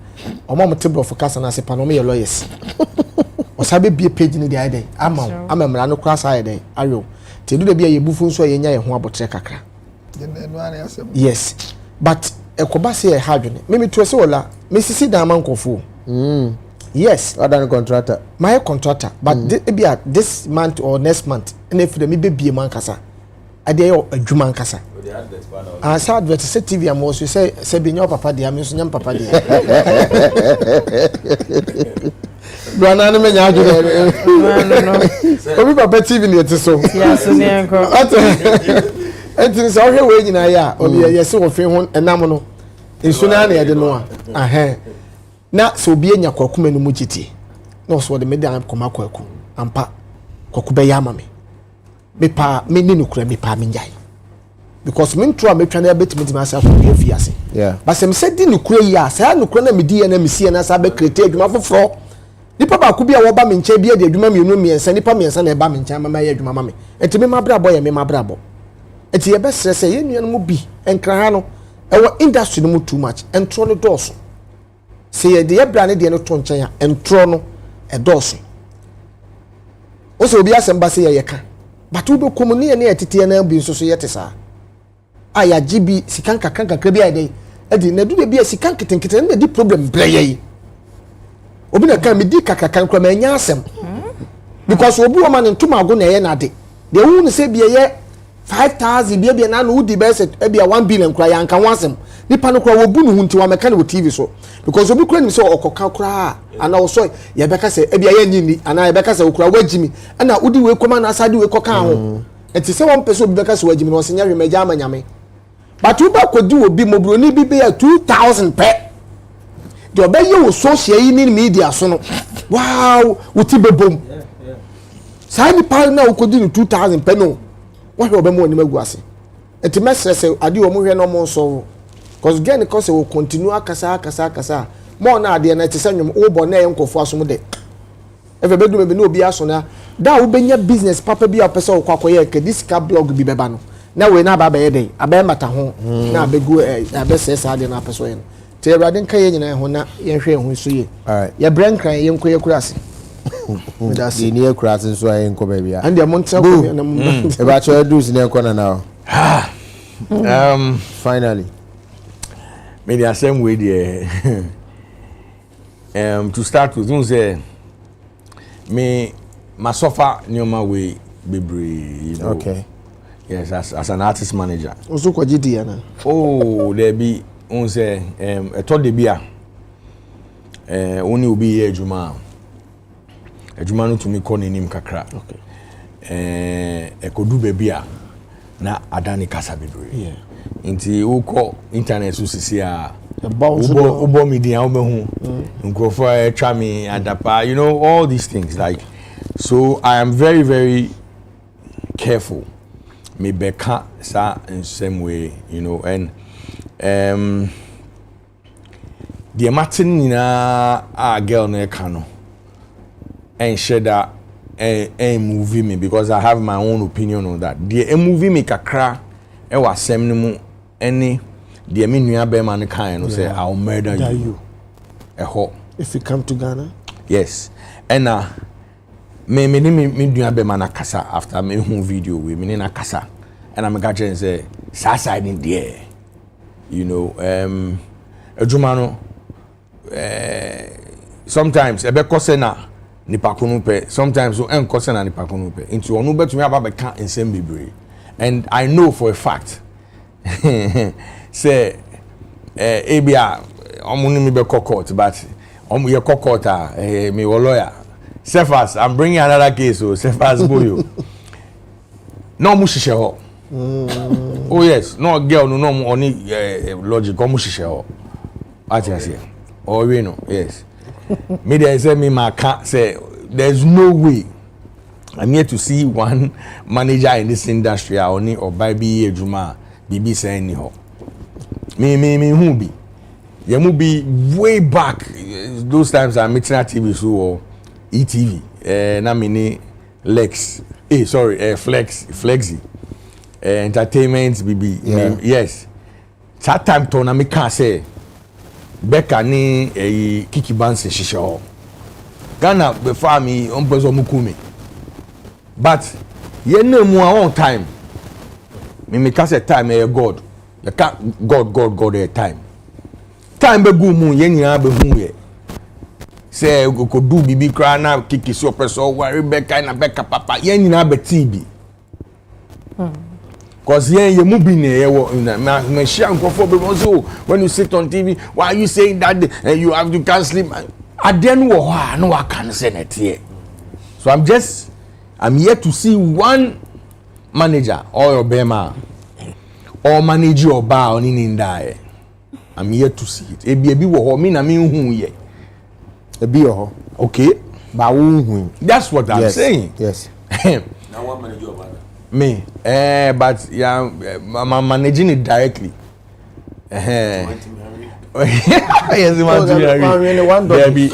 o mo te brofo kasa na se pa no me lawyers o sabe bie page ni de ai de amamra no kwasa ai de ayo te du de bia ye bufu nso ye nya ye ho abotre kakra yes but ekoba se ye hadwene me to se ola me sisi da man kofo yes other contractor my contractor but bia this month or next month and if me be bie man kasa ade yo adwuma nkasa asa advert se TV am so se be nyo papa dia me so nyam papa dia brana no me nya adwuma no obi papa TV ne ti so ya so ne enko entin se ohwe we nyina ya obi yesi wo fe ho enam no nsu na na ye de no a na so obi enya kwakuma no mu giti na so de me de akoma kwaku ampa kwaku be ya mame me ni nukura me pa me njai because me ntro a me twane abetimi tima asa ko fi ase but sem se di nukura yi ase ha nukura na me di ye na me sie na sa be krete adwuma foforo nipa ba ku bi a wo ba me nche bi de adwuma mienu miensa nipa miensa na e ba me nche mama ye adwuma mama enti me mabrabo ye me mabrabo enti ye be sere se ye nuan mu bi enkran ha no e wo industry no mu too much entro no doso se ye de brane de no to nchen ya entro no edoso o se obi asem se ye ka but wo be komuni ne etete na bi nso so yete saa aya gibi sikan kakra bi ade edi na du bi sikan ketenkete na di problem breye obi na kan me di kakra ma nya asem because obi wo man ntuma ago na ye na de de wu ne se bi ye 5,000 bi na no di best e bi 1 billion kra ya nka wasem nipa no kra wo bu no hunti wa meka no TV so because obi kra ni se okoka kra ana wo so ye beka se e bi ye nyini ana ye beka se okra wagimi ana udi we koma na asade we koka ho enti se won pese obi beka se wagimi no se nya hwemaja amanyame but wo ba kodi obi mobro ni bi be ya 2,000 pe de obaye wo social yi ni media so no wow wuti bebom sa ni pa na wo kodi ni 2,000 pe no what you obemo ni magu ase enti mesese ade o mo hwe no mo so cause again because we continue akasa mo na ade na tese nwom wo bo na enkofo aso mo de efe bedu me bi na obi aso na da wo benya business papa bi apese wo kwakoye ke disika blog bi beba no na we na ba ye den aba mata ho na abegu abese sa ade na apeso ye te awrade nka ye nyina ho na ye hwe ho so ye ye brankran ye nkoye kurase Medasi ni ekurase so ayen ko bia and the month na e ba cho do sine ko na now finally me the same way there to start with say me suffer nyoma way bebre you know okay yes as an artist manager oso ko gidi na oh there be say e to de bia oni obi ye adwuma no to me call nim kakra okay ekodu bebia na adani kasa bebre yeah nti uko internet so sisi a ubo media ubehu nkrofo twa me adapa you know all these things like so I am very very careful me beka sa in same way you know and the martin na a girl na kano and share that a movie me because I have my own opinion on that the movie me kakra e wa sem no mu any the me nua be man kan no say I'll murder you if you come to Ghana yes and me nua be man kasa after me hu video we me na kasa and I'm gonna say side in there you know adwuma no sometimes e be kose na nipa kunu pe sometimes so en kose na nipa kunu pe into onu betumi aba be kan ensem bebre and I know for a fact say ebia omuni mi be court but ye court me wo lawyer Cephas I'm bringing another case so Cephas boyo no mu hihye ho oh yes no girl no mo oni logic ko mu hihye ho atiase or we know yes me dey say me ma can say there's no way I'm here to see one manager in this industry only or by be ejuma bibi say ni ho me who be you mu be way back those times I'm meeting at TV so or ETV na mini Lex Flexi entertainment bibi yes that time to na me can say Becca ni Kiki Bansi shisho Ghana before me on person mukumi but ye no mu one time me can say time God the God a time be go mu ye nyina be hu ye say go do bibi kra na Kiki so person worry Becca na Becca papa ye nyina be tibi cause ye mu bi ne ye wo me share nkofo be so when you sit on TV why are you saying that you have to can't sleep aden wo ha no wa kan say na tie so I'm here to see one manager or your bema or manager or bar on in die I'm here to see it e bi wo ho me na me hu ye e bi ho okay ba wo hu that's what I'm saying yes now one manager or bar me but yeah I'm managing it directly yes you want to Debbie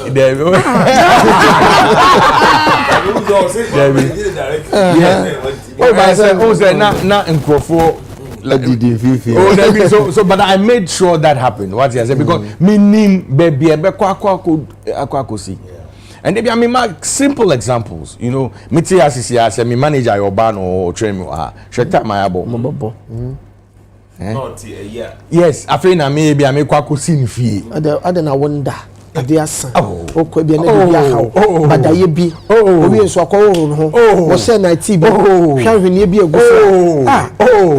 oh but say na nkrofo so but I made sure that happened. What I said because me name baby akwa see. And maybe I mean my simple examples, you know, me tia sisi I say me manager your ban or train me sheta my abo. Not yeah. Yes, I feel na maybe I make kwako see fie. I don't wonder. Adiasa o ko bi na bi ahaw badaye bi o wi enso akọ ho wo se na ti bi hwa hwene bi egufo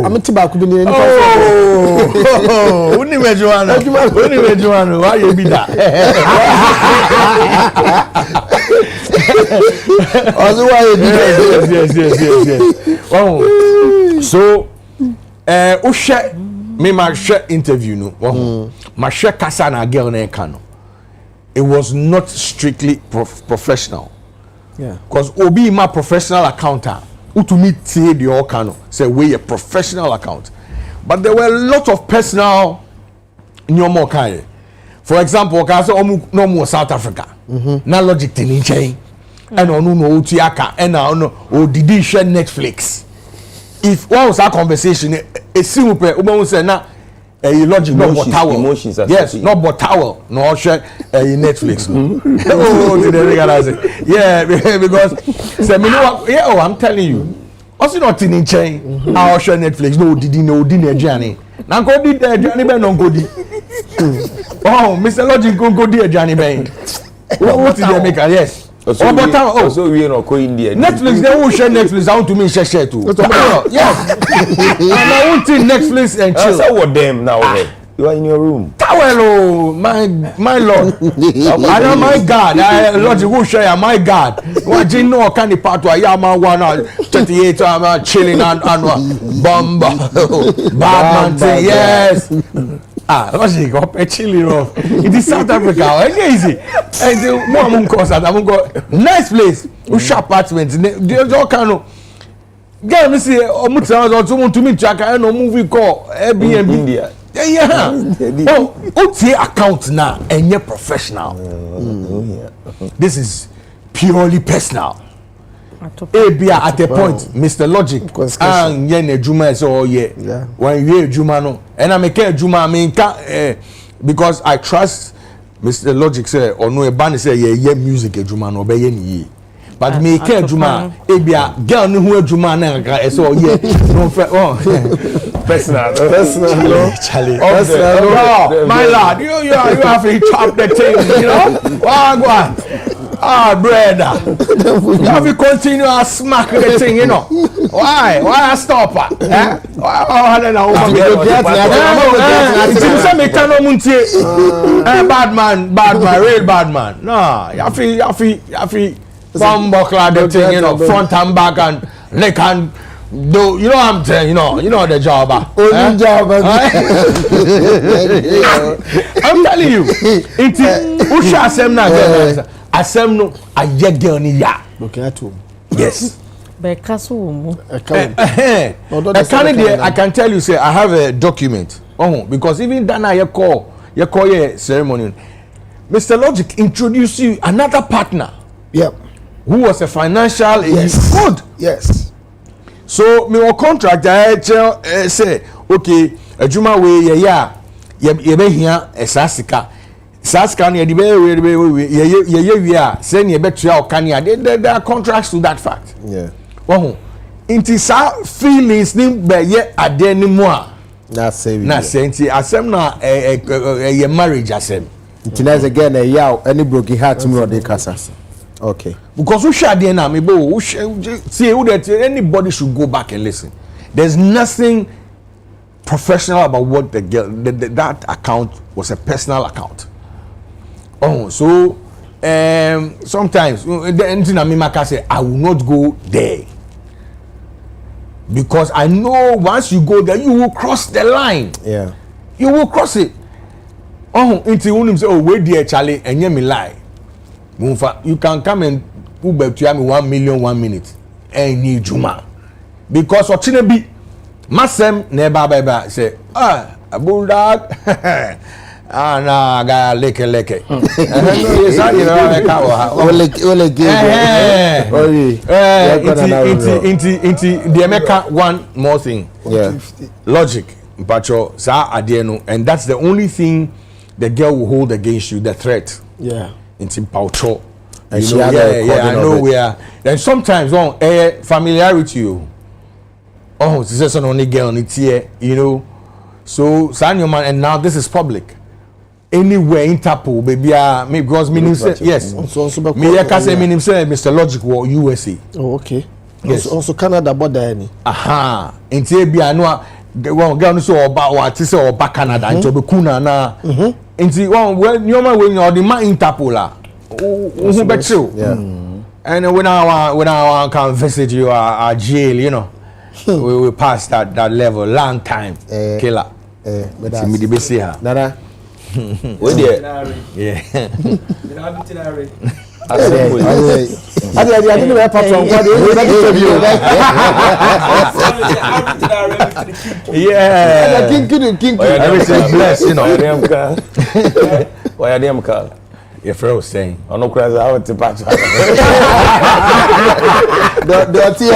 amti ba ku bi ni ni uni mejuano wa ye bi da ozo wa ye bi yes so o share me ma share interview no ma share kasa na girl na kan. It was not strictly professional. Yeah. Because Obi my professional accountant, who to me say the all kind say we a professional account. But there were a lot of personal nyomo kind. For example, I say no more South Africa. Na logic in chain. And no utiaka and no did share Netflix. If one was our conversation, a simple woman say na logic not but towel. Emotions yes, not but towel. No share Netflix. Oh, did they realize it? Yeah, because say me know yeah, I'm telling you. Also not in chain. I share Netflix. No, did journey. Now go did the journey ben no go di. Oh, Mr. Logic go di journey ben. What did they make? Yes. So we no go India. Netflix they will share Netflix. I want to me share too. Yes. And I want to Netflix and chill. So what them now? You are in your room. Towel, my lord. I know my God. I Logic will share my God. What you know can the part where ya man 138 I'm chilling and bomba. Batman thing, yes. Logic go chilling off. It is South Africa. Easy. And the one course that I'm go nice place. We share apartments. They all kind of girl me see omutan to me track no movie call Airbnb India. Yeah. Oh, OTA account now and you're professional. This is purely personal. Abia at a point, Mr. Logic and yen Juma so yeah. When you Juma no and I make a Juma I mean because I trust Mr. Logic say or no a band say yeah music a Juma no be ye. But me care Juma Abia girl no who Juma na so yeah no personal Charlie my lad you have to chop the thing you know go brother you have to continue to smack the thing you know why I stop why bad man real bad man no you have to bomb buckler the thing you know front and back and leg and do you know what I'm saying you know the job I'm telling you it's who asem na asem no aye girl ni ya okay at home yes Bekaso mu I can tell you say I have a document because even that na you call ceremony Mr. Logic introduced you another partner who was a financial good yes so me o contract I say okay adwuma we ye be hia esasika na ye be ye wi a say na ye betua o kan ya there are contracts to that fact inti sa feelings ni be ye ade ni mu a na say inti asem na ye marriage asem inti na again yaw any broken heart me dey kasa. Okay. Because we share DNA, see anybody should go back and listen. There's nothing professional about what the girl that account was a personal account. So sometimes the anything I mean say I will not go there because I know once you go there you will cross the line. Yeah. You will cross it. Until you say wait there Charlie and hear me lie. You can come and Uber to me 1 million 1 minute and need Juma because what you be Masem never say Bulldog Ah, nah, ga leke. Yes, I you know I ka Ole the America one more thing. Yeah. Logic, Pacho, sa adieno, and that's the only thing the girl will hold against you, the threat. Yeah. Into Paucho. And You know, I know where. Then sometimes familiarity. Oh, this is an only girl in it here, you know. So sign your man, and now this is public. Anywhere Interpol, baby, me because Minister, yes. Also, me I can say Minister Mr. Logic war USA. Oh, okay. Yes. Also Canada border any. Aha. Inti bi anu one girl no so oba what say oba Canada into be kuna na. Inti one when you man when you the man Interpol la. Who bet you? Yeah. And when I can visit you at jail, you know. we passed that level long time. Killer. But me the be see her. Nana. Where there? Yeah. I didn't have patron. Yeah. King. Everything blessed, you know. Why are them call? Your friend was saying. I no cry out to patch. The tea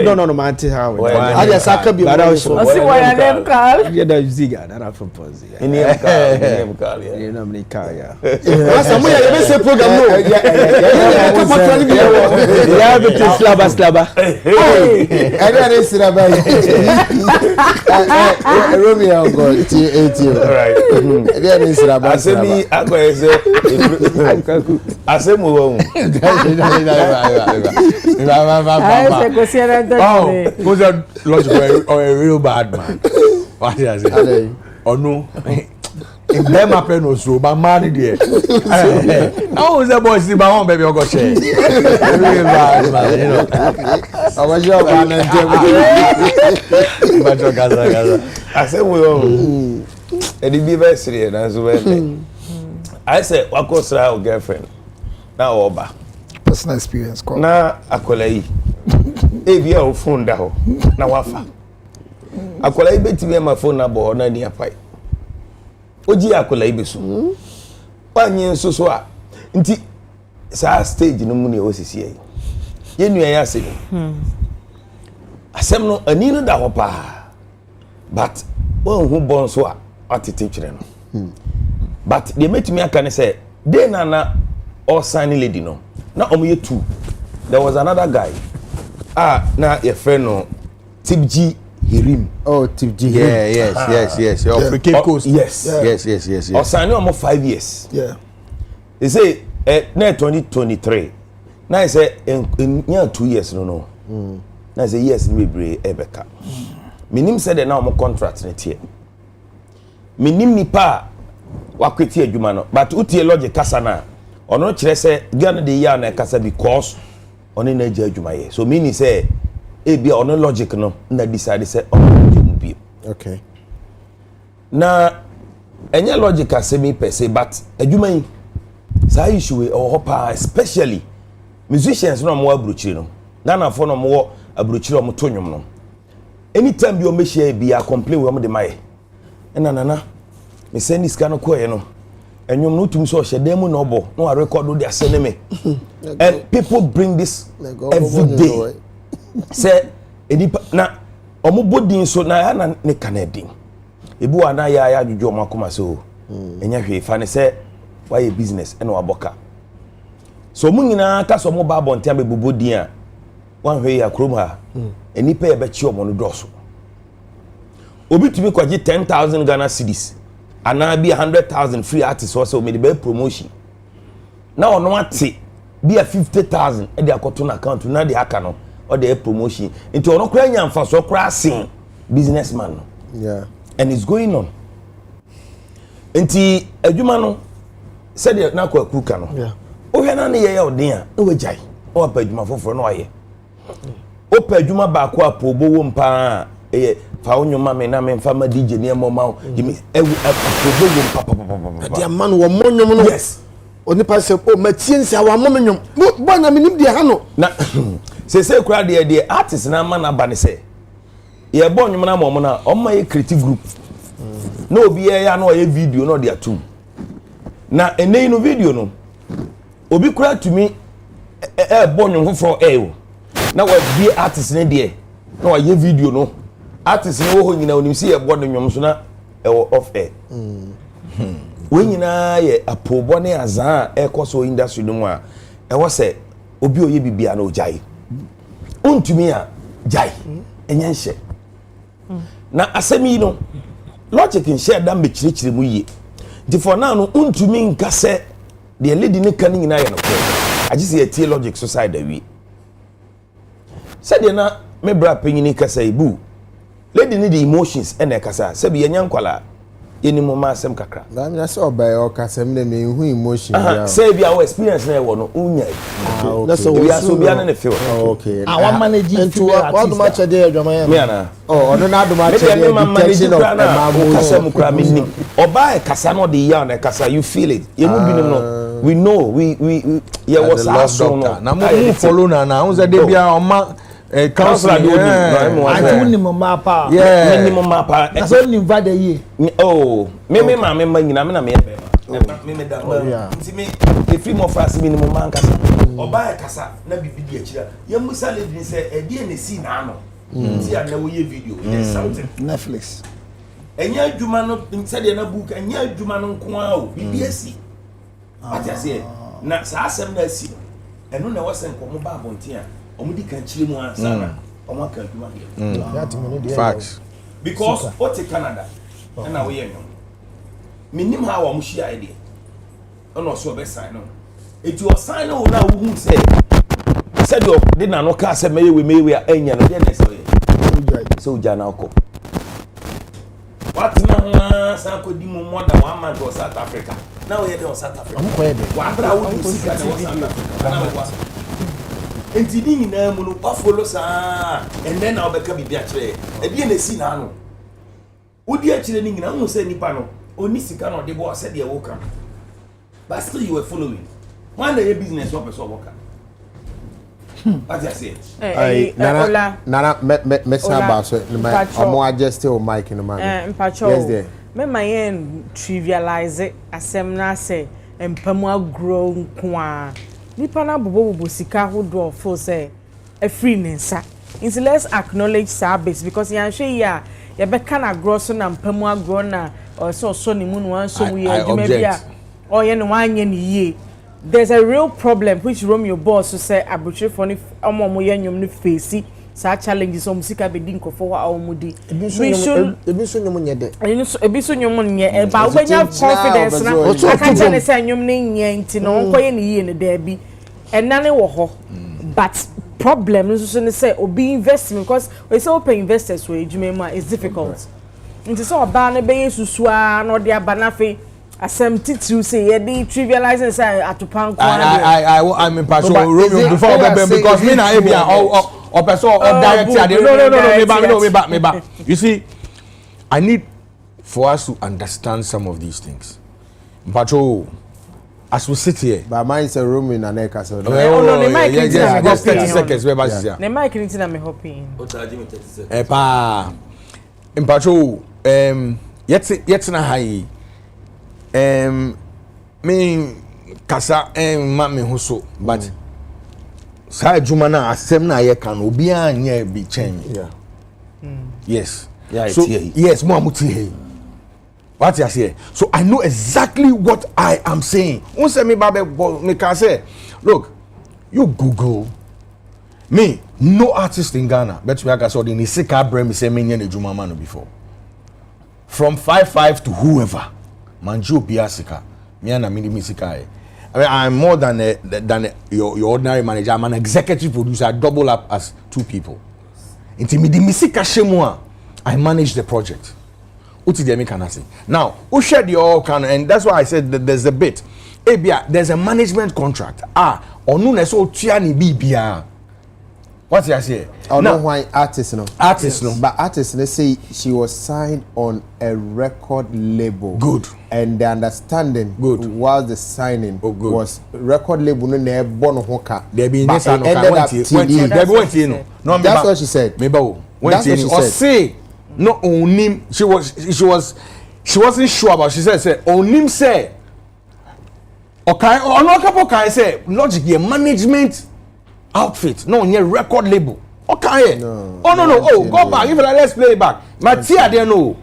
no No, man, how. Why? I just can be. I see why I name call. Yeah, that is Ziga. That are from Pose. Name call. Yeah. You know me car. Yeah. Somewhere you say program no. Yeah, but it's slabber. Hey, I don't see that by Romeo God T80. All right. I say me, I go say. I say move on. Oh, who's a logical or a real bad man? What did I say? Oh no. In them happen also, but man there. How was the boy see my own baby go share? Real bad man, you know. I was your man and Gaza. I say we on. And it be very serious, that's well. I said, what goes our girlfriend? Now, Oba. Personal experience. Na akolai. Ebi a phone da ho. Na wafa. Akolai betimi ma phone na bo na ni apai. Oji akolai be so. Panyin so so a. Nti sa stage no mu ne osisi yi. Ye nua ya se. Asem no ani no da ho pa. But won hu bon so a atete twere no. But they met me aka ne say dey na all signing lady no. Na omoye two. There was another guy. Na your friend no Tibji Hirim. Oh, Tibji. Yeah, yes. Your Cape Coast. Yes. Yes. Or signing almost 5 years. Yeah. They say na 2023. Now I say in 2 years no. Now I say yes we be Ebeka. Minim said na omo contract net here. Minim nipa wakweti adwuma no but utie logic kasa na ono kire se gana de ya na kasa because ono na agya adwuma ye so meaning say e bia ono logic no na decide say ono adwuma bi. Okay. Na enye logic asemi per se but adwuma yi sa issue or hopa especially musicians no mo abrochiri no Ghana for no mo abrochiri o mo to nwom no anytime bi o me share bia complain we mo de mai nana me send this kind of koye no enwom no tum so hye dem no obo no I record the asene me and people bring this every day say enipa na omo bodin so na na ne kanadin ebu ana ya adwodwo omo akoma so enya hwe fa ne say why business and waboka so mu nyina ka so mo ba bontia be bobodin a wan hwe ya krom ha enipa e be chi omo no doso obi tumi kwaje 10,000 Ghana cedis ana be 100,000 free artists also made be promotion na ono ate be 50,000 e dey akoto na account na dey aka no or dey promotion into ono kra nya mfa so kra sin businessman no. Yeah. And it's going on enti adwuma no said na kwa kuka no Yeah. o hwe na ne ye odin a no wajai o pa adwuma foforo no aye o pa adwuma ba ko apobo wo mpa eh fa onyoma me na me mfa ma DJ ne mo ma gimi apobo wo mpa Dia man wo monyom no. yes Onipa se o matiensi awa monyom. Bo na minim dia ha no. na se kura de artist na ma na ba ne se ye bo nwom na mo na o ma ye creative group na obi ya na o ye video na o dia too na enei no video no obi kura tumi bo nwom foforo na wa bi artist ne de na wa ye video no artist ne wo ho nyina onim si ye bo nwom so na off air we nyina ye apobo ne azan ekoso industry no mu a wo se obi oye bibia na ojai untumi a jai enye nhye na asemi no logic nhye da mechirechire mu yie ndi for now no untumi nka se de lady ne kan nyina ye no ko agisi ye tie logic so side awie se de na me bra panyini kasa ibu lady ne the emotions ene kasa se bi yenya nkwala yeni mo ma asem kakra na me say obey o kasa me me hu emotion ya say bi our experience na e wo no unya na so we are so bi na feel okay our managing to what do much dey adwama me ana ono na do much dey detection of ma kasa mu kra me nim oba e kasa no dey ya na kasa you feel it ye mu bi no we know we yeah was also no na mo follow na unza dey bia oma counselor do I do mama pa yeah minimum mapa na so ni invite ye oh me ma nyina me na me me da nti me the free more fast minimum man kasa oba e kasa na bibi di akira ye musa lady say e die na si na ano nti ya na wo ye video there's something Netflix enya adwuma no nti de na book enya adwuma no nko a o bibi asi ati ase na sa asem na asi eno na wasen ko mo ba bontia omudi kan chire mu ansana omo kan duma here facts because what in Canada and now we are minim how am share idea ono so be sign no it you sign no na who say said you did na no car say me we anya no dey na so jana ko what na san ko di mo more than 1 month or South Africa now we are South Africa am ko e be wa bra wo do sika na South Africa na we was entidi nyina mu no follow sa and then na obeka bibia kire e bi na si na no odi akire ni nyina hu se nipa no oni sika no de bo se de wo ka but still you were following when the business what person work what I say nana me saba so omo adjust o mic no man mpacho yes there me mayen trivialize asem na say empamu agro nko nipa na bobo sika hodo for say a free nensa in let's acknowledge service because yan hwe ya ye be kana gross na mpamu agro na so ni mu no an so we adwuma bia o ye no wanye ni ye there's a real problem which Romeo boss to say abutre for ni omo ye nwom no face sa challenges o musika be din kofo wa omudi ebi so nyom nye de ebi so nyom nye e ba obenya confidence na aka tell say nyom ne nye nti no onkoye ne yie ne da bi enane wo ho but problem no so ne say obi investment because we say open investors we adwuma ma is difficult nti so oba ne be yesusua no de aba na fe asem titu say ye dey trivializing say atopan kwa I'm in passion Romeo before because me na ebia or person or director no me back you see I need for us to understand some of these things but as we sit here but mine is a room in Aneka so no the mic is just 30 seconds we back here the mic is na me hopping o charge me 30 seconds pa impacho yet na high me kasa ma me huso but sa adwuma na asem na ye kan obi anya bi chen yes so yes mo amuti he what you say so I know exactly what I am saying won say me babe me can say look you Google me no artist in Ghana but me aka so the sika brand me say me nya adwuma man before from 55 to whoever manjo biasika me na me sika I mean, I'm more than your ordinary manager. I'm an executive producer. I double up as two people. I manage the project. Now, who shared your can, and that's why I said that there's a bit. There's a management contract. What did I say? I don't know why artists no. Artists no. But artists they say she was signed on a record label. Good. And the understanding while the signing was record label no born hoka. There be ended up TV. That's what she said. Maybe Went in or say no onim. She wasn't sure about. She said onim say. Okay, or no couple can say logic your management outfit. No, your record label. Okay. No. Oh no. Oh, go back. Even let's play it back. Matia there no.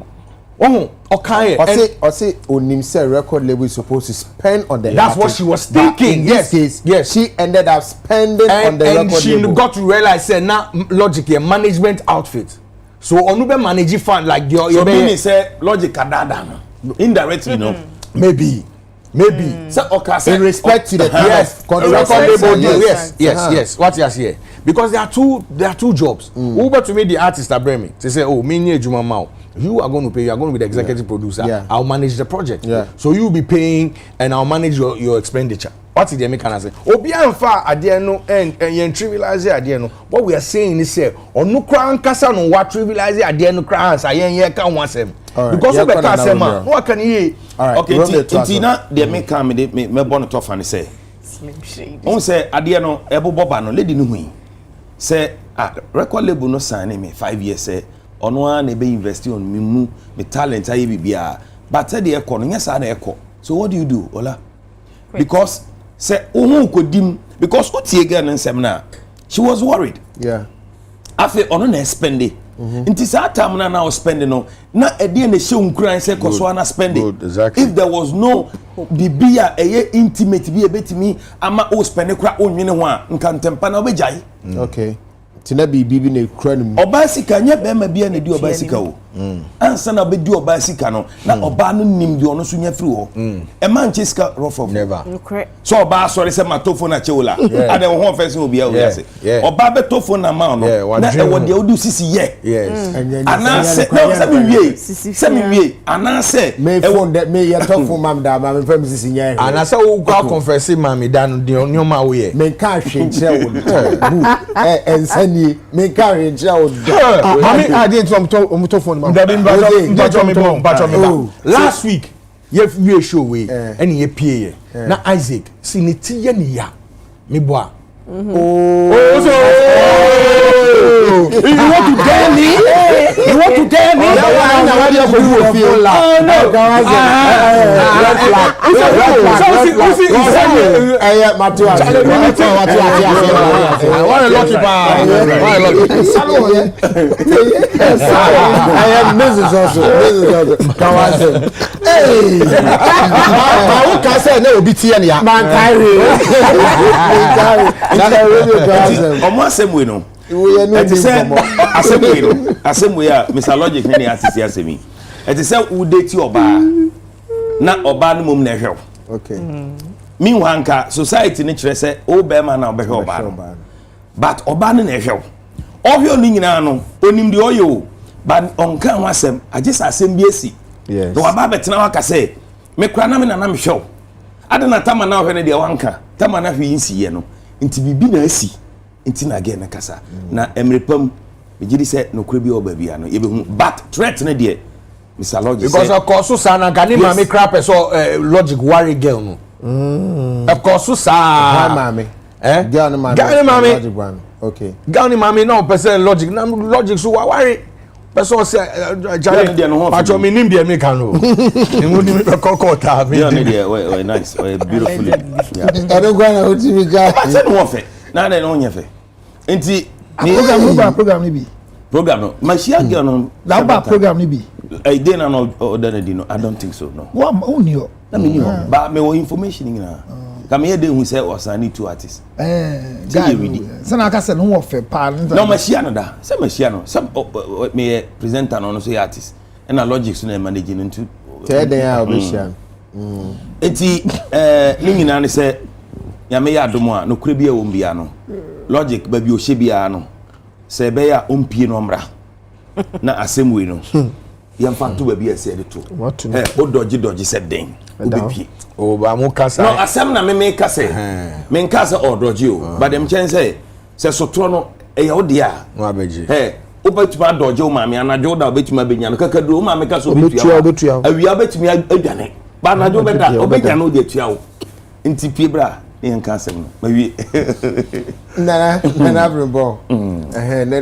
Oh, okay. Or say onim say record label is supposed to spend on the. That's what she was thinking. Yes. Yes. She ended up spending on the record label. And she got to realize say now logic your management outfit. So onube manage fund like your. So meaning say logic kadada no. Indirectly no. Maybe. So okay. In respect to the yes, record label. Yes. What you here? Because there are two jobs. Uber to me the artist are bring me. They say, oh, me need Juma Mao. You are going to pay. You are going to be the executive producer. Yeah. I'll manage the project. Yeah. So you'll be paying, and I'll manage your expenditure. What did they make? Can say? Obian fa adieno and trivialize adieno. What we are saying is say, no crown kasa no what trivialize adieno crowns. I yen can want them because of the customer. What can ye? Okay, Tina, they make come me born it off and say. Slim shade. On say adieno ebo boba no lady no hui. Say record label no sign me 5 years say. Ono an be invest on me talent aye bibia but say the echo no yes na echo so what do you do ola because say ohun kodim because otie girl nsem na she was worried afi ono na spend it nti sa time na spend no na ede na she unkran say koso na spend it exactly. If there was no bibia eye intimate bi ebetimi ama o spend kra onwene ho a nka ntempa na obejai okay tina bibi na ekura no obasika nya be ma bia na di obasika o ansa na be di obasika no na oba no nim di ono so nya firi ho e man cheska rough of never so oba sorry say matofo na chewola ade wo ho fese obi a o yase oba be tofo na ma no na e wo de odu sisi ye ana se no se mi wie ana se me phone that me ya tofo mam da ma me fam sisi nya ana se wo go confess mam da no de nyoma wo ye me ka hwe kire wo me carry jaw mami adi to phone ma last week you show we and ye pie na Isaac siniti ye ni ya me boa so you want to dare me Asem we are Mr. Logic ni artist asemi. It is say we date oba na oba no mum na hwew. Okay. Meanwhile nka society ni kire say o be ma na obehwe oba no. But oba no na hwew. Ohwe oni nyina no onim de oyo but onka ho asem agisa asem bi esi. Yes. Do oba betena waka say me kura na me na me hwew. Ade na tama na hwe ne de wanka. Tama na hwe yinsi ye no. Nti bibi na asi. Nti na ge na kasa. Na emrepam Ejidi say no kure bi oba bia no ye be hu but threat na de Mr. Logic because of course sana gani mami crap so Logic worry girl no of course sa mami girl no mami Logic one okay girl no mami no person Logic na Logic so worry person say pacho me nim de me kan no emu ni me kokota me yeah they nice beautifully yeah I don't go na otimi ga but say no fe na no nya fe enti program ni bi program no machia girl no la program ni bi I didn't know that no I don't think so no what only you na me know but me information ni na come here dey who say osani two artists guy ready sana ka say no wo fe pa no machia no da say machia no some me presenter no so artist and Logic so na manage into tell them how machia eti ni nyina ne say ya me ya domo a no kure bia wo mbia no Logic ba bi o hye bia no say be ya ompie no mra na asem no yam fanto ba bia say de to o dodge said den o be pie o ba mo kasa no asem na me kasa me kasa o dodge o but dem chen say sotro no e ya o dia no abeji o betuma dodge o ma me anajo da betuma benya no kakadu o ma me kasa o betua awia betuma adwane ba anajo beda o benya no de tua o nti pie bra in cancer maybe nana bro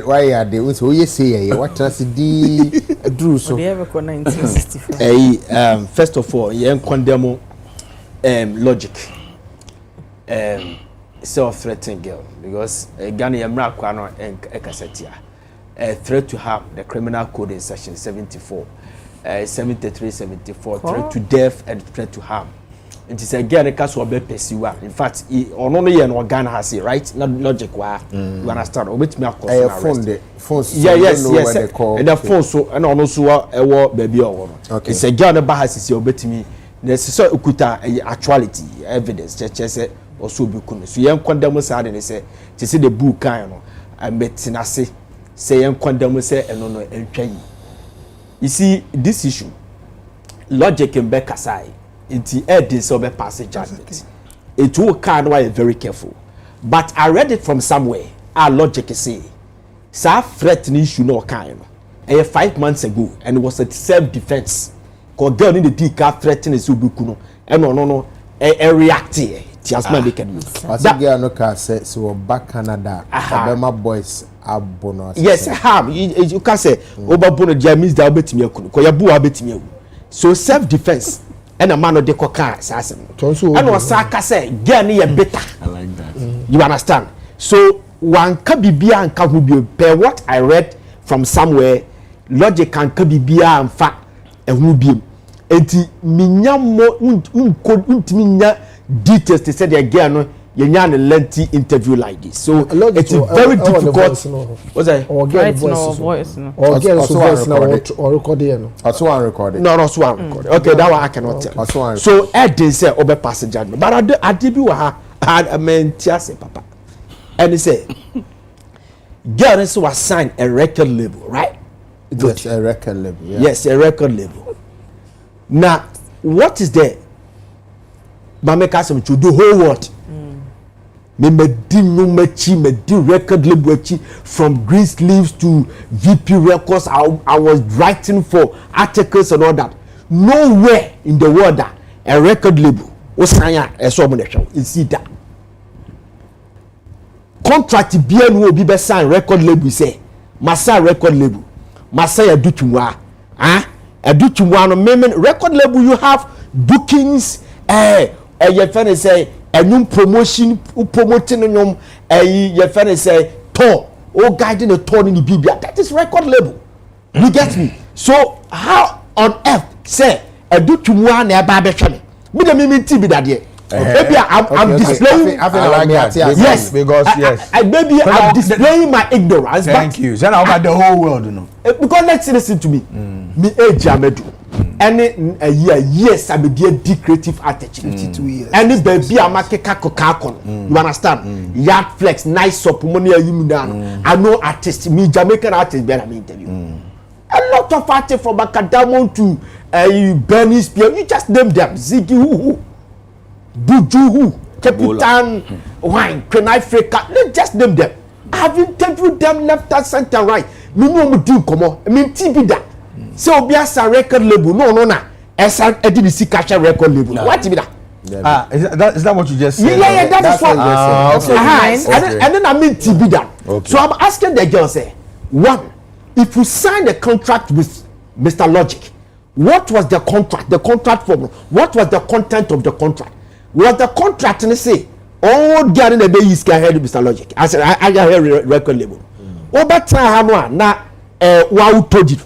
why are they so you say what trust drew so 1965 first of all yen condemn logic self-threatening girl because Ghana yamra kwa no ekasetia threat to harm the criminal code in section 74 73 74 threat to death and threat to harm. It is a girl that will be pursued. In fact, no Ghana has it, right? Not logic. You understand? Or with me, of course. Phone. Yes. And the phone so and also a war baby or okay. It's a girl that has your bet me. There's so ukuta actuality evidence. Just or so be kun. So young condemn say and say to see the book kind of and bet na say young condemn say and no and you see this issue logic and back aside. Into this over passage judgment. It will kind of very careful. But I read it from somewhere. Our logic is say, so threatening issue no kind. 5 months ago, and it was a self-defense. Because girl in the D car threatening Subukuno, and no, a reactive. Just my can use. That girl no car said so back Canada. My boys are bonus. Yes, harm. You can say over bono James da bet me ko ya bu abet me. So self-defense. And a man of the coca assassin. And was Saka say, Gani a better. I like that. You understand? So one kabibia and kabubio per what I read from somewhere, logic and kabibia and fat and rubium. Enti minyamo untinya details to say again. You need a lengthy interview like this, so it's very difficult. What's that? Or get voice, no. Or get voice or recording. Also one recorded. No, also one recorded. Okay, that one I cannot tell. So I didn't say over passage judgment, but I did be what I had a man say papa, and he said, girls was signed a record label, right? Yes, a record label. Yeah. Yes, a record label. Now, what is there? Mama Kasim to the whole world. Me di record label from Green Sleeves to VP Records. I was writing for articles and all that. Nowhere in the world that a record label was signed a submission. You see that contract bien will be signed record label say Massa record label Massa do to a do to one record label you have bookings your friend say a new promotion promoting your friend say tour or guiding a tour in the Biblia. That is record label. You get me? So how on earth say a do to one a barber me the mimi TV that day. Maybe I'm displaying. Yes, because yes. Maybe I'm displaying my ignorance. Thank you. Then about the whole world, you know. Because let's listen to me. Me age Amedu. And a yes, I be the creative artist. 52 years. And this baby I'm a kakon. You understand? Yard flex, nice soap, money you down. I know artists, me Jamaican artists, better me interview. A lot of artists from Macadamon to Bernie Spear. You just name them. Ziggy who. Buju, Capitan, Wine, Africa, let's just name them. I've interviewed them left and center right. Me no do come on. I mean TV that. So be a record label. No. As an EDBC catcher record label. What be that? Is that what you just said? Yeah, that is what. Okay. And then I mean TV that. Okay. So I'm asking the girl say, one, if you sign a contract with Mr. Logic, what was the contract? The contract form. What was the content of the contract? What the contract and say, oh, get in the day is can help Mr. Logic. I said, I got here record label. Over time, now, what told you?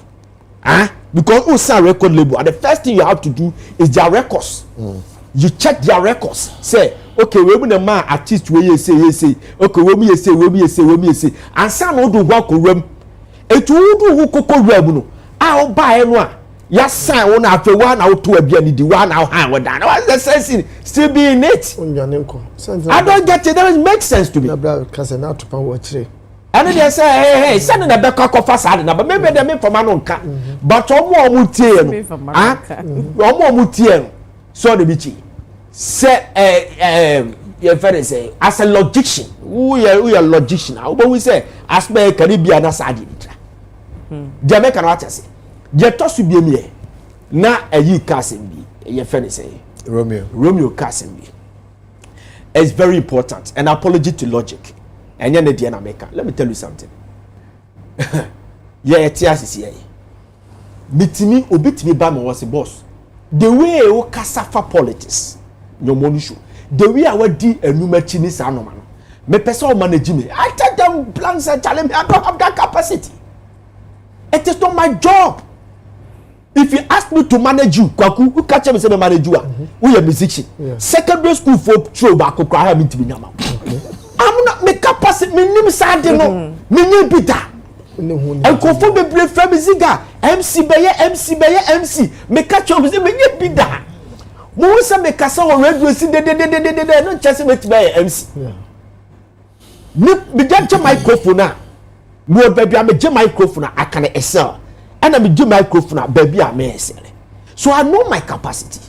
Because who sign record label, and the first thing you have to do is their records. You check their records. Say, okay, we the man artist where you say, okay, we say, and some will do work with them. It will do who could revenue. I'll buy one. Yes, sign one after 1 hour to a bien the 1 hour hand with that. What's the sense still be in it? I don't get it. That doesn't make sense to me. And then they say, hey, send in a back of facade, but maybe they mean for Manonka. But more mutian. More mutian. So the bitchy. Say, your friend say, as a logician, we are logician. But we say, as me Caribbean as I did. Jamaican artist. Je tosu bi emi na ayi Kasim bi ye fe ne say Romeo Kasim bi is very important. An apology to logic. And you're the America. Let me tell you something. Yeah, it's here. Meeting obit me by was a boss. The way you casafa politics, your money show. The way I would do a new machinist anoman. Me person manage me. I tell them blanks and challenge me. I don't have that capacity. It is not my job. If you ask me to manage you, Kwaku, you catch me say manage you. We are musician. Secondary school for show back to cry me to be now. I'm not my capacity. Me name sad no. Me name bitter. And confirm me play from Ziga. MC Baye, MC Baye, MC. Me catch up say me name bitter. Mo say me kasa on radio see de no chance me to be MC. Me get microphone na. Mo baby am get microphone I can excel. And I'm do microphone baby I may excel. So I know my capacity.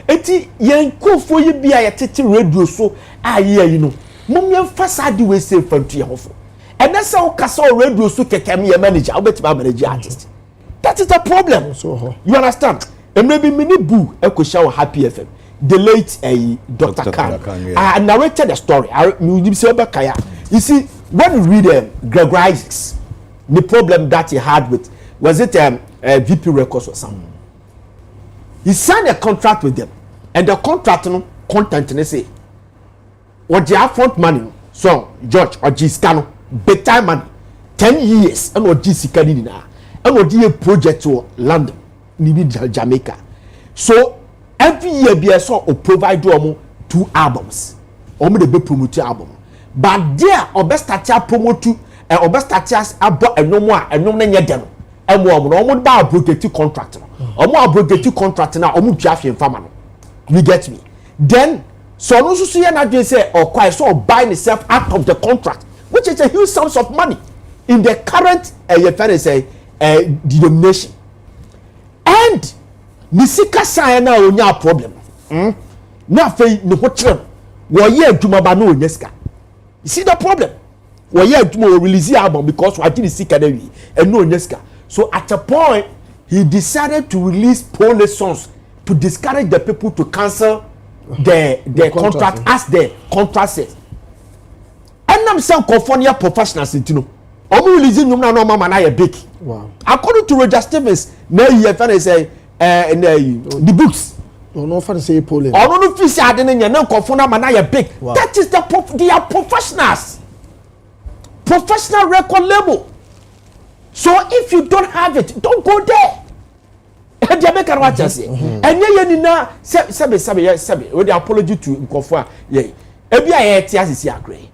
Eti yen kofo ye bia ye tete radio so aye you know. Mum yen fasade we say from to hofo. And that's how kasa radio so keke me manager, I bet my manager artist. That is the problem. So you understand? And maybe mini boo e show Happy FM. The late Dr. Khan. I narrated the story. You see, when you read Greg Isaacs, the problem that he had with, was it VP Records or something? He signed a contract with them, and the contract content they say, what the upfront money, so George or G Scano, bedtime money, 10 years, and what G Scano now, and what the project to London, Jamaica. So every year, BSO will provide you 2 albums, or maybe promote album. But there, or best start promote or best start about a no more, and no name them. And more buy a brokerage contract, or more brokerage contract now, or more Jaffian family. You get me? Then, so no see an say or quite so buying itself out of the contract, which is a huge sum of money in the current denomination. And Nisika sign now on your problem. Nothing no what ye to my bano neska. You see the problem? Well, yeah, tomorrow release the album because I didn't see Academy and no Neska. So at a point, he decided to release police songs to discourage the people to cancel the contract as the contract says. And I'm saying California professionals, you know, I'm releasing them now. No man, I big. Wow. According to Roger Stevens, now he has say the books. No, no, for say Poland. I don't know if you say I didn't know California man, I big. That is they are professionals. Professional record label. So if you don't have it, don't go there. And Jamaica what you say. And then na sabe with the apology to Nkofo yeah. Ebi aye tia sisi akre.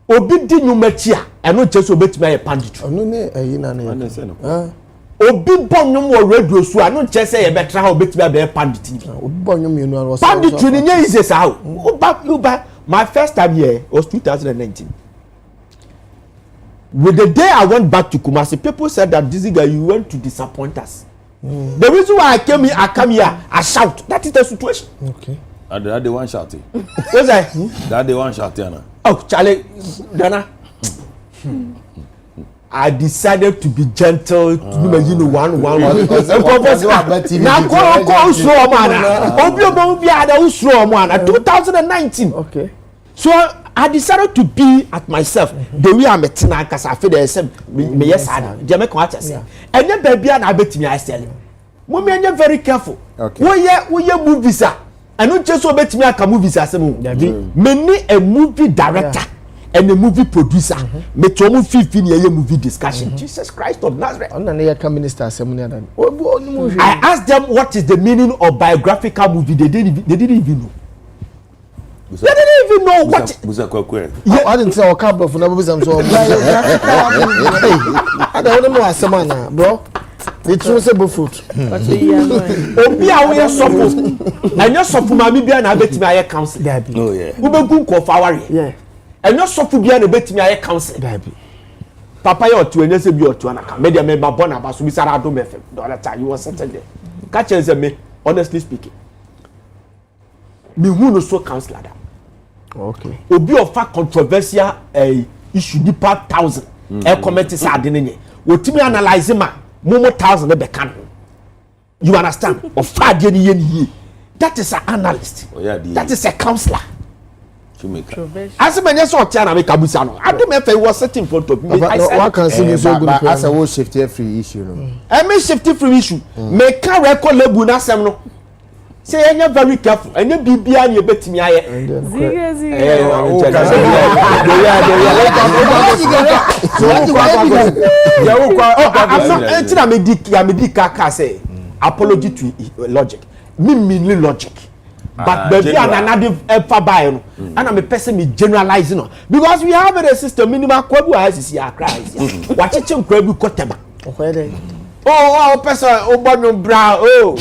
Obi di nyumachia and no just obet me pandit. No ne ayi na na. Obi bonnum wo radio so anu che say e betra ha obet me pandit. Obi bonnum you know was pandit ni nye is say how. Uba my first time here was 2019. With the day I went back to Kumasi, people said that this guy you went to disappoint us. The reason why I came here, I shout. That is the situation. Okay. That the one shouting. What's that? That the one shouting. Oh, Charlie, Dana. I decided to be gentle. You know, one. Now, go slow, man. 2019. Okay. So I decided to be at myself the way I'm at now because I feel the same. Me yes, I make what I say. And then baby, I bet me I sell him. Mommy, you're very careful. Okay. We are movies, and not just so bet me I can movies as a many a movie director and a movie producer. Me to move 15 year movie discussion. Jesus Christ of Nazareth. I asked them what is the meaning of biographical movie. They didn't even know. They didn't even know what. I didn't say a couple of numbers. I'm so. I don't know what's a bro. It's usable fruit. Obi a we suffer. And you suffer mami bia na bet me aye council. Oh yeah. We be gun ko faware. Yeah. And you suffer bia na bet me aye council. Papa you otu enye se bi otu anaka. Me dey me ba born aba so bi sara do me fem. The other time you was sitting there. Catch me honestly speaking. Me who no so council that. Okay. Obi of a controversial issue di part 1000 comment is adenye. Wotimi analyze ma momo 1000 be kan. You understand? Of far dey ye. That is an analyst. Oh, yeah, that is a counselor. shoemaker. As a man, yes, or Tiana make Abusano. I don't know if I was sitting in front of me. I can see this so good. As a whole shift free issue, no. I may shift free issue. Make a record labuna semno. Say you're very careful, and you be behind your bet me. Apology to logic. Me mean logic. But baby, another ever buy, and I'm a person me generalizing because we have a system minimum kwabu has see a cries. Watch it in kwabu kotema. Oh, person, oh, bono bra, oh,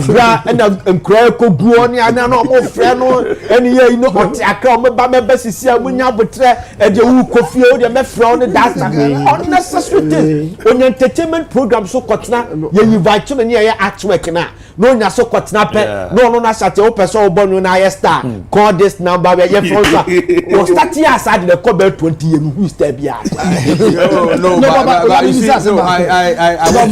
bra, and crack go on, and I'm not friend, and you know what I come about my best is here when you have a tray, and you coffee, you may frown, that's unnecessary thing. When your entertainment program so cotna, you invite you and you act working now. No, you're so cotna, no, that's at your person, born when I start. Call this number where you're from. Was that here aside the cover 20 and who's there?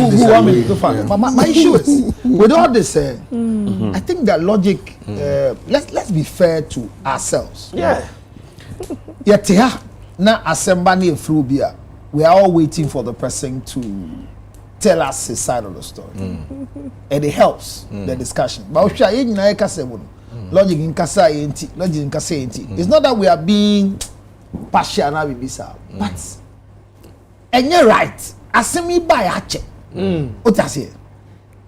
My issue is with all this. I think that logic. Let's be fair to ourselves. Yeah. Yet here now assembly through beer. We are all waiting for the person to tell us his side of the story, and it helps the discussion. But logic in kasa logic in kasa. It's not that we are being partial now with this, but and you're right. Assembly by ache. What I say?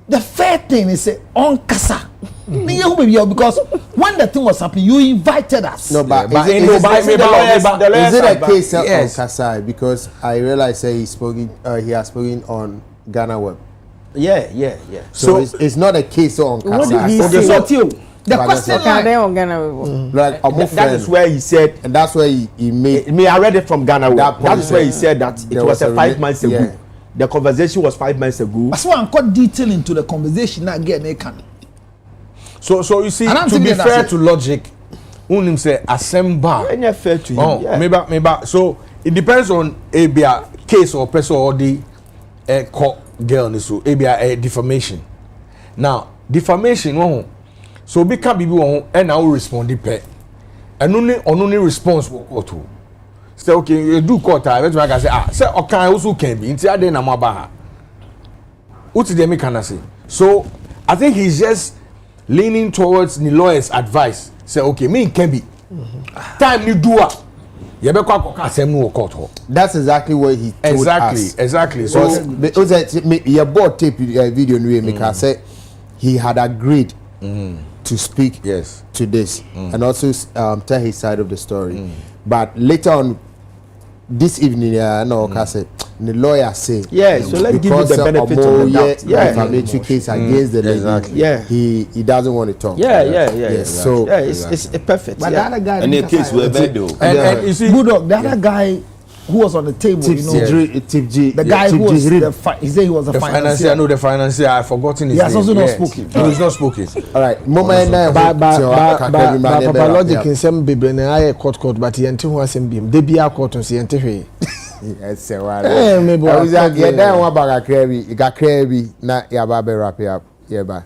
The fair thing is on kasa. Because when the thing was happening, you invited us. No, but is it a case on kasa? Because I realize he has spoken on Ghana Web. Yeah. So it's not a case on kasa. The question that is where he said, and that's where he made. I read it from Ghana. That is where he said that it was a 5 months ago. Yeah. The conversation was 5 months ago. That's why I'm quite detailed into the conversation again. So you see, to be fair to logic, unim say assemble. Fair to him. Maybe. So it depends on a case or person or the court girl. So a defamation. Now defamation, so be can be and I will respond depend. And only response will to. Say okay, you do court. I say say okay, also can be. Inti ade na mabaha. Uti dem can say. So I think he's just leaning towards the lawyer's advice. Say okay, me can be. Time you do it. You be kwa asem no court. That's exactly what he told us. Exactly. So your board tape video make us say he had agreed to speak to this and also tell his side of the story. But later on this evening, the lawyer said, so let's give you the benefit of the doubt. Defamatory case against the lady. He doesn't want to talk. So it's perfect. But the other guy, and the case were bad though. And you see, Bulldog, the other guy who was on the table, the guy who was he said he was a financier. No, the financier. I've forgotten his name. He has also not spoken. He was not spoken. All right. Moment Papa logic in some people na I court but he enti ho asem biem. De bia court on se enti hwe. Yes, sir. Maybe I was get that one bag akra na ya ba be wrap up. Yeah, ba.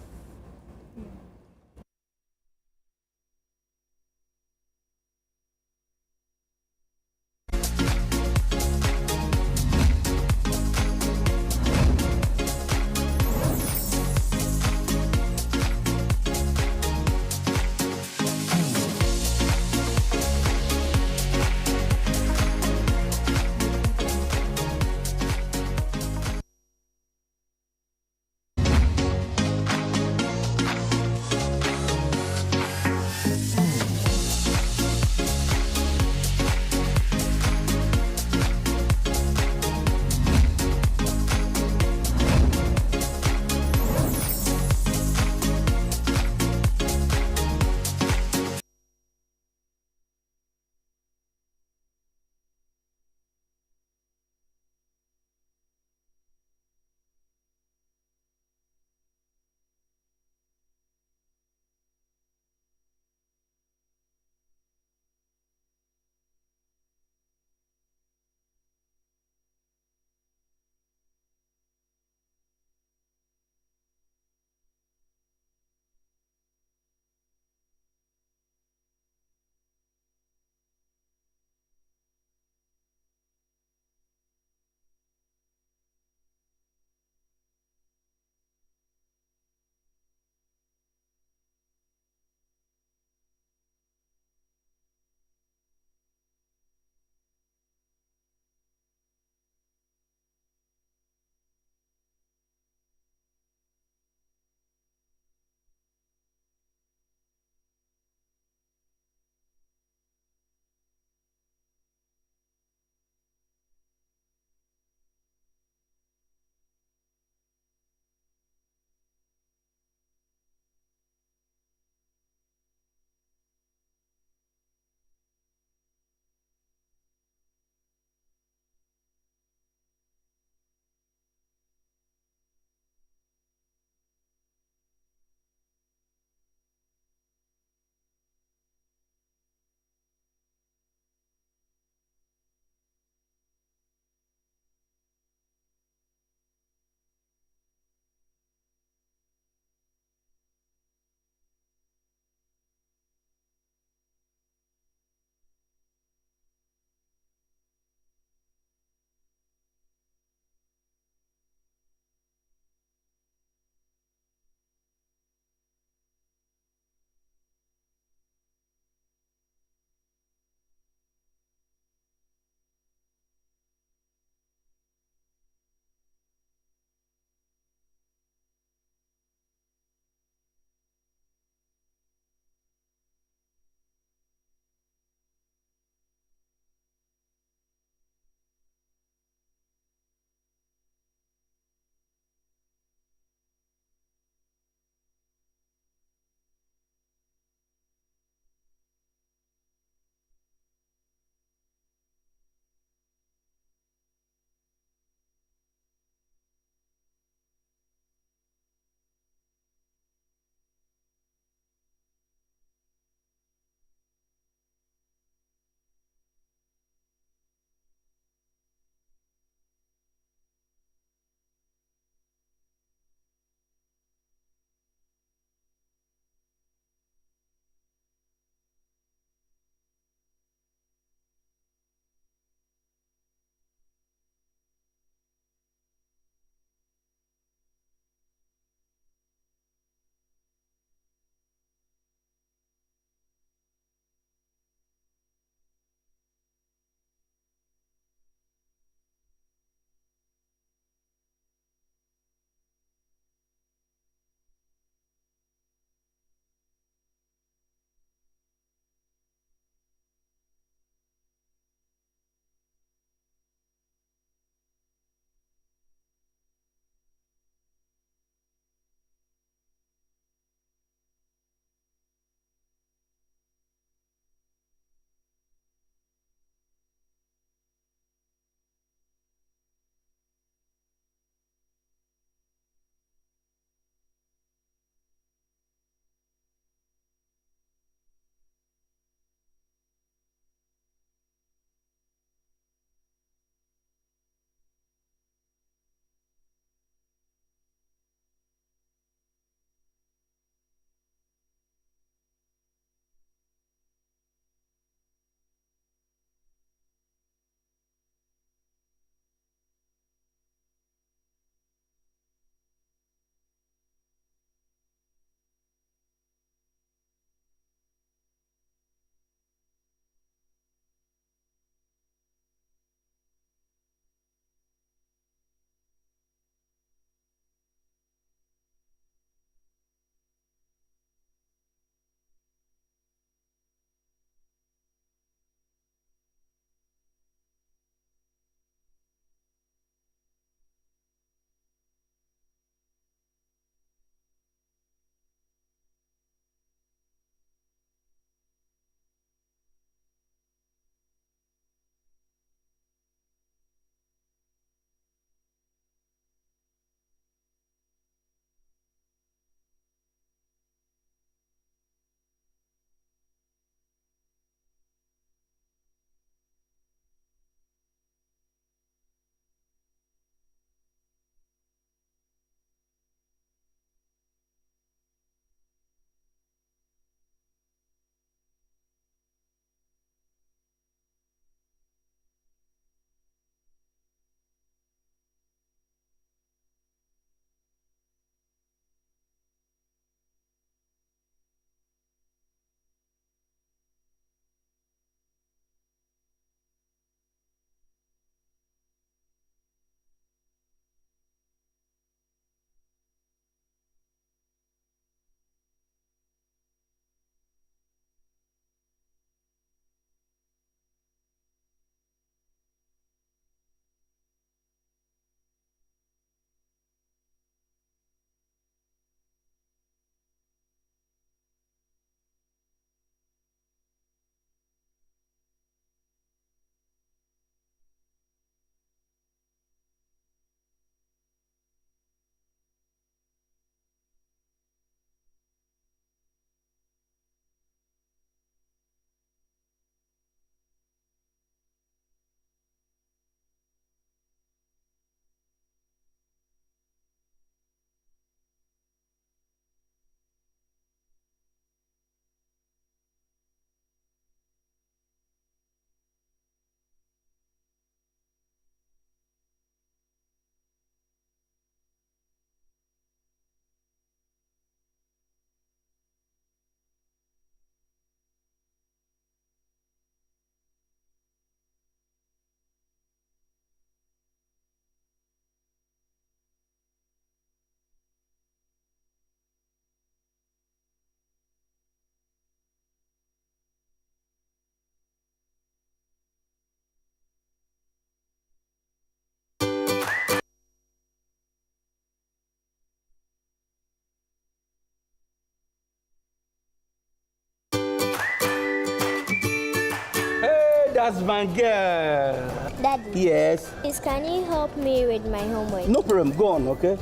That's my girl. Daddy. Yes. Please, can you help me with my homework? No problem. Go on, okay?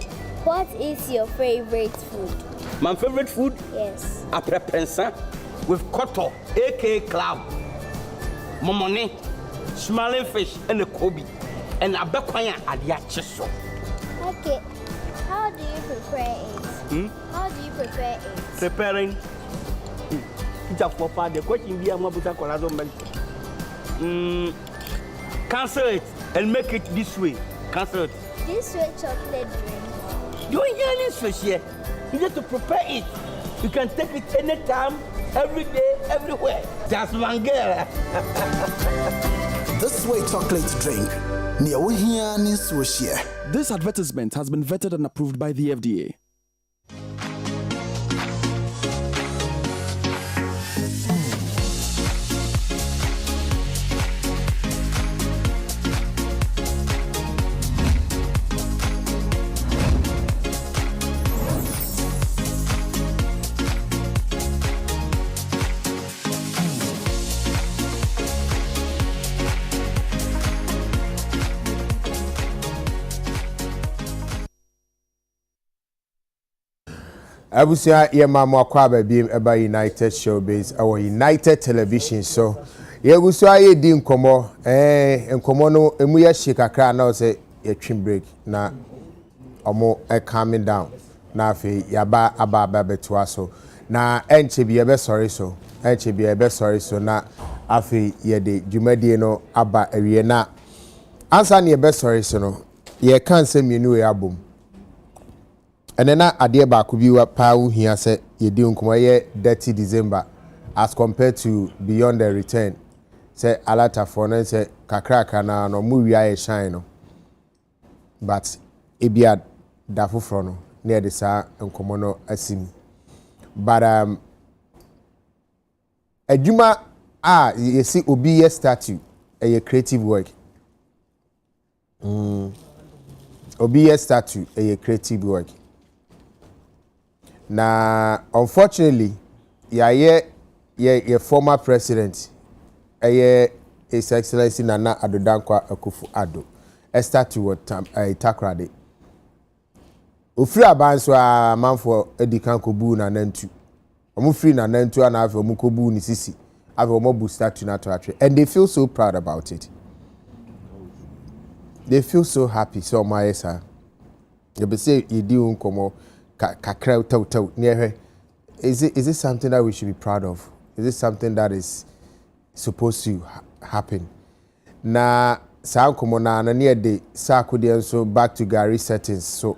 What is your favorite food? My favorite food? Yes. Aprepensa with koto, aka club, momone, smiling fish, and a kobe, and a bekwaya adiacheso. Okay. How do you prepare it? How do you prepare it? Preparing. Just for the question be a mabuta colado milk. Cancel it and make it this way. Cancel it. This way chocolate drink. You ain't hearing this here. You need to prepare it. You can take it anytime, every day, everywhere. That's my girl. This way chocolate drink. This advertisement has been vetted and approved by the FDA. Abusia ye mama akwa babiem eba United Showbiz our United Television so ye gusua ye di nkomo nkomo no emu ye shikakra na say ye twin break na omo calming down na afi yaba aba beto aso na enche bi ye be sorry so na afi ye de dwumadie no aba awie na ansa na ye be sorry so no ye kan se mienu ye abom. And then ade ba ku bi wa pa wo hia se ye di nkomo ye 30 December as compared to beyond the return say alata for na say kakra na no mu wi aye shine no but ebia da foforo no na de sa nkomo no asim but adwuma you see obi ye statue a creative work obi ye statue a creative work. Na unfortunately your former president His Excellency Nana Addo Dankwa Akufo-Addo statue what Takrade ofri abanso a manfo edikan kobu na nantu omo free na nantu ana afa omo kobu ni sisi afa omo bu statue na to atwe and they feel so proud about it. They feel so happy so my sir they be say you do nkomo kakra tau near. Is it something that we should be proud of? Is it something that is supposed to happen? Na sa nkomo na near the sakudi so back to Gary settings so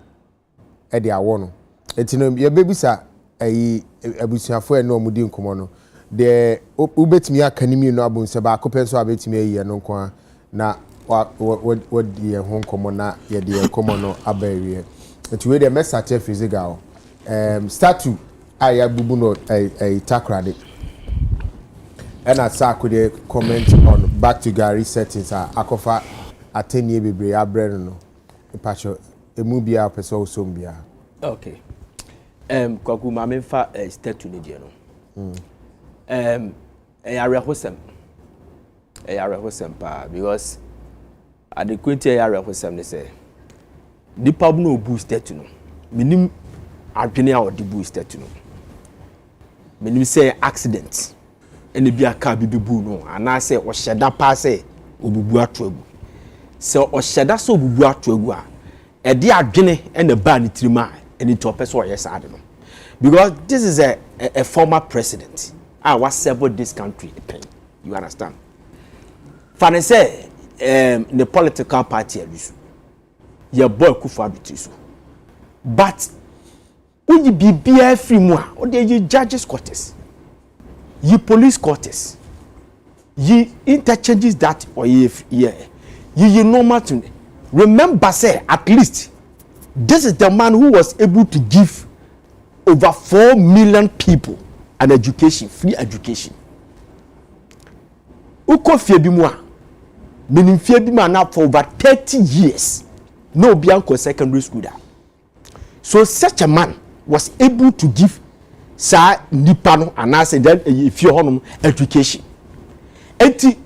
edi awono etino ye baby sa abusuafo no omudi nkomo no de ubetimi akanimi no abunse ba akopenso abetimi ayi no nko na wodi ye ho nkomo na ye de nkomo no abawie etu we de message physical statue aya bubu no takrade and at sakudi comment on back to Gary settings akofa atenie bebre abrere no ipacho emu bia peso sombia. Okay. Kwaku mame fa statue ne die no. Area hosem pa because adequate area hosem ne say the pub no boost statue no. Minim adwene a odi boost statue no. Minim say accident. Ene bia ka bibibu no ana say o sheda pa say obubu atoagu. Se o sheda so obubu atoagu a edi adwene ene ba ni tirima eni to person or yes ade no because this is a former president was served this country pen you understand fane say the political party alusu your boy Akufo-Addo tiso but uyi bibia free mu a o dey judges quarters you police quarters you interchanges that or you normal to remember say at least this is the man who was able to give over 4 million people an education, free education. Uko fie bi mu a menim fie bi ma na for over 30 years no bianco secondary school da. So such a man was able to give sa nipa no anase then fie honum education. Enti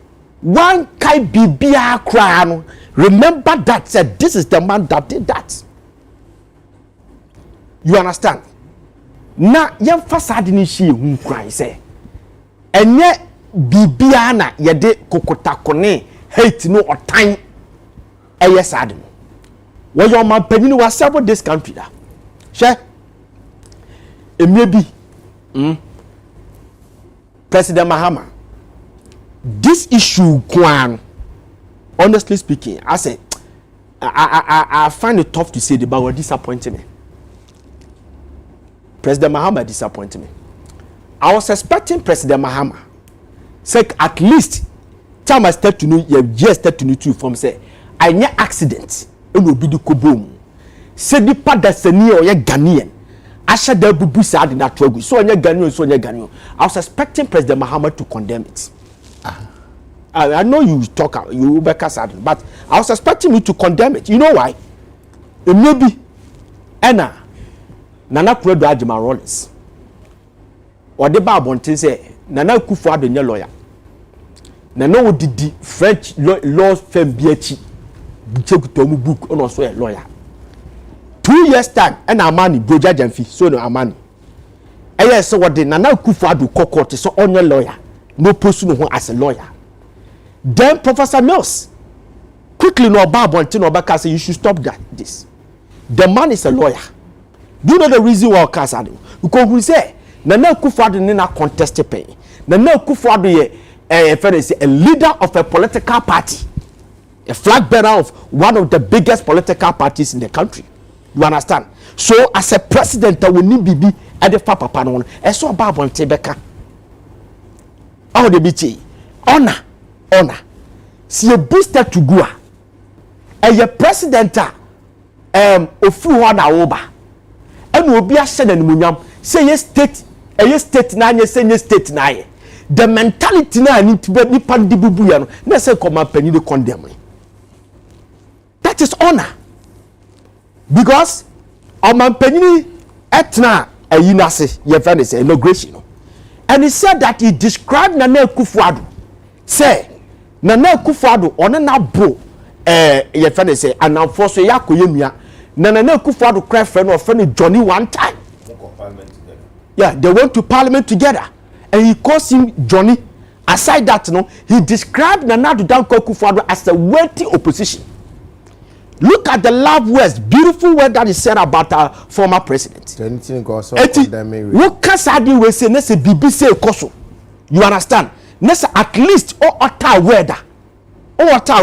one kai bibia cry no remember that said this is the man that did that. You understand? Na yem fasade ni hie hu cry say enye bibia na yede kokotakone hate no otan eye sad no wo your man panini was serve this country da she maybe President Mahama, this issue honestly speaking, I say I find it tough to say the but disappointing me. President Mahama disappointed me. I was expecting President Mahama say at least time I start to know years start to know too from say I near accident and will be the kobom. Say the part that's a near or Ghanaian. Asha da bubu sad in that trouble. So onye Ghanaian. I was expecting President Mahama to condemn it. I know you talk, you be sad, but I was expecting you to condemn it. You know why? It may be Anna Nana Kuredo Ajima Rollins. Or the Babontin say Nana Kufuor the lawyer. Nana wo didi French law firm BH Tomu book on also a lawyer. 2 years time and Amani Broja Jamfi so no Amani. Yes, so what the Nana Kufuor do court so on your lawyer. No person who as a lawyer. Then Professor Mills quickly no Babontin or Baka say you should stop this. The man is a lawyer. Do you know the reason why I can't because we say Nana Kufuor did not contest the pay. Nana Kufuor is a leader of a political party, a flag bearer of one of the biggest political parties in the country. You understand? So as a president, we need BB at the papa no. I saw Bible on Tebeka. Oh, the BT honor. See a booster to go. And your president ofu na oba. And will be a shed and munyam. Say yes state, state na yes state na. The mentality na need to be nipan di bubu ya no. Na say come penny the condemn. That is honor. Because man penny etna a yinase ye friend is inauguration. And he said that he described Nana Kufuor. Say Nana Kufuor on na bro ye friend say and enforce yakoyemia. Nana Kufuor cry friend or friend Johnny one time. Yeah, they went to parliament together. And he calls him Johnny. Aside that, he described Nana Kufuor as a wealthy opposition. Look at the love words, beautiful word that is said about our former president. What can Sadi we say? Nese BBC Koso. You understand? Nese at least ota weather. That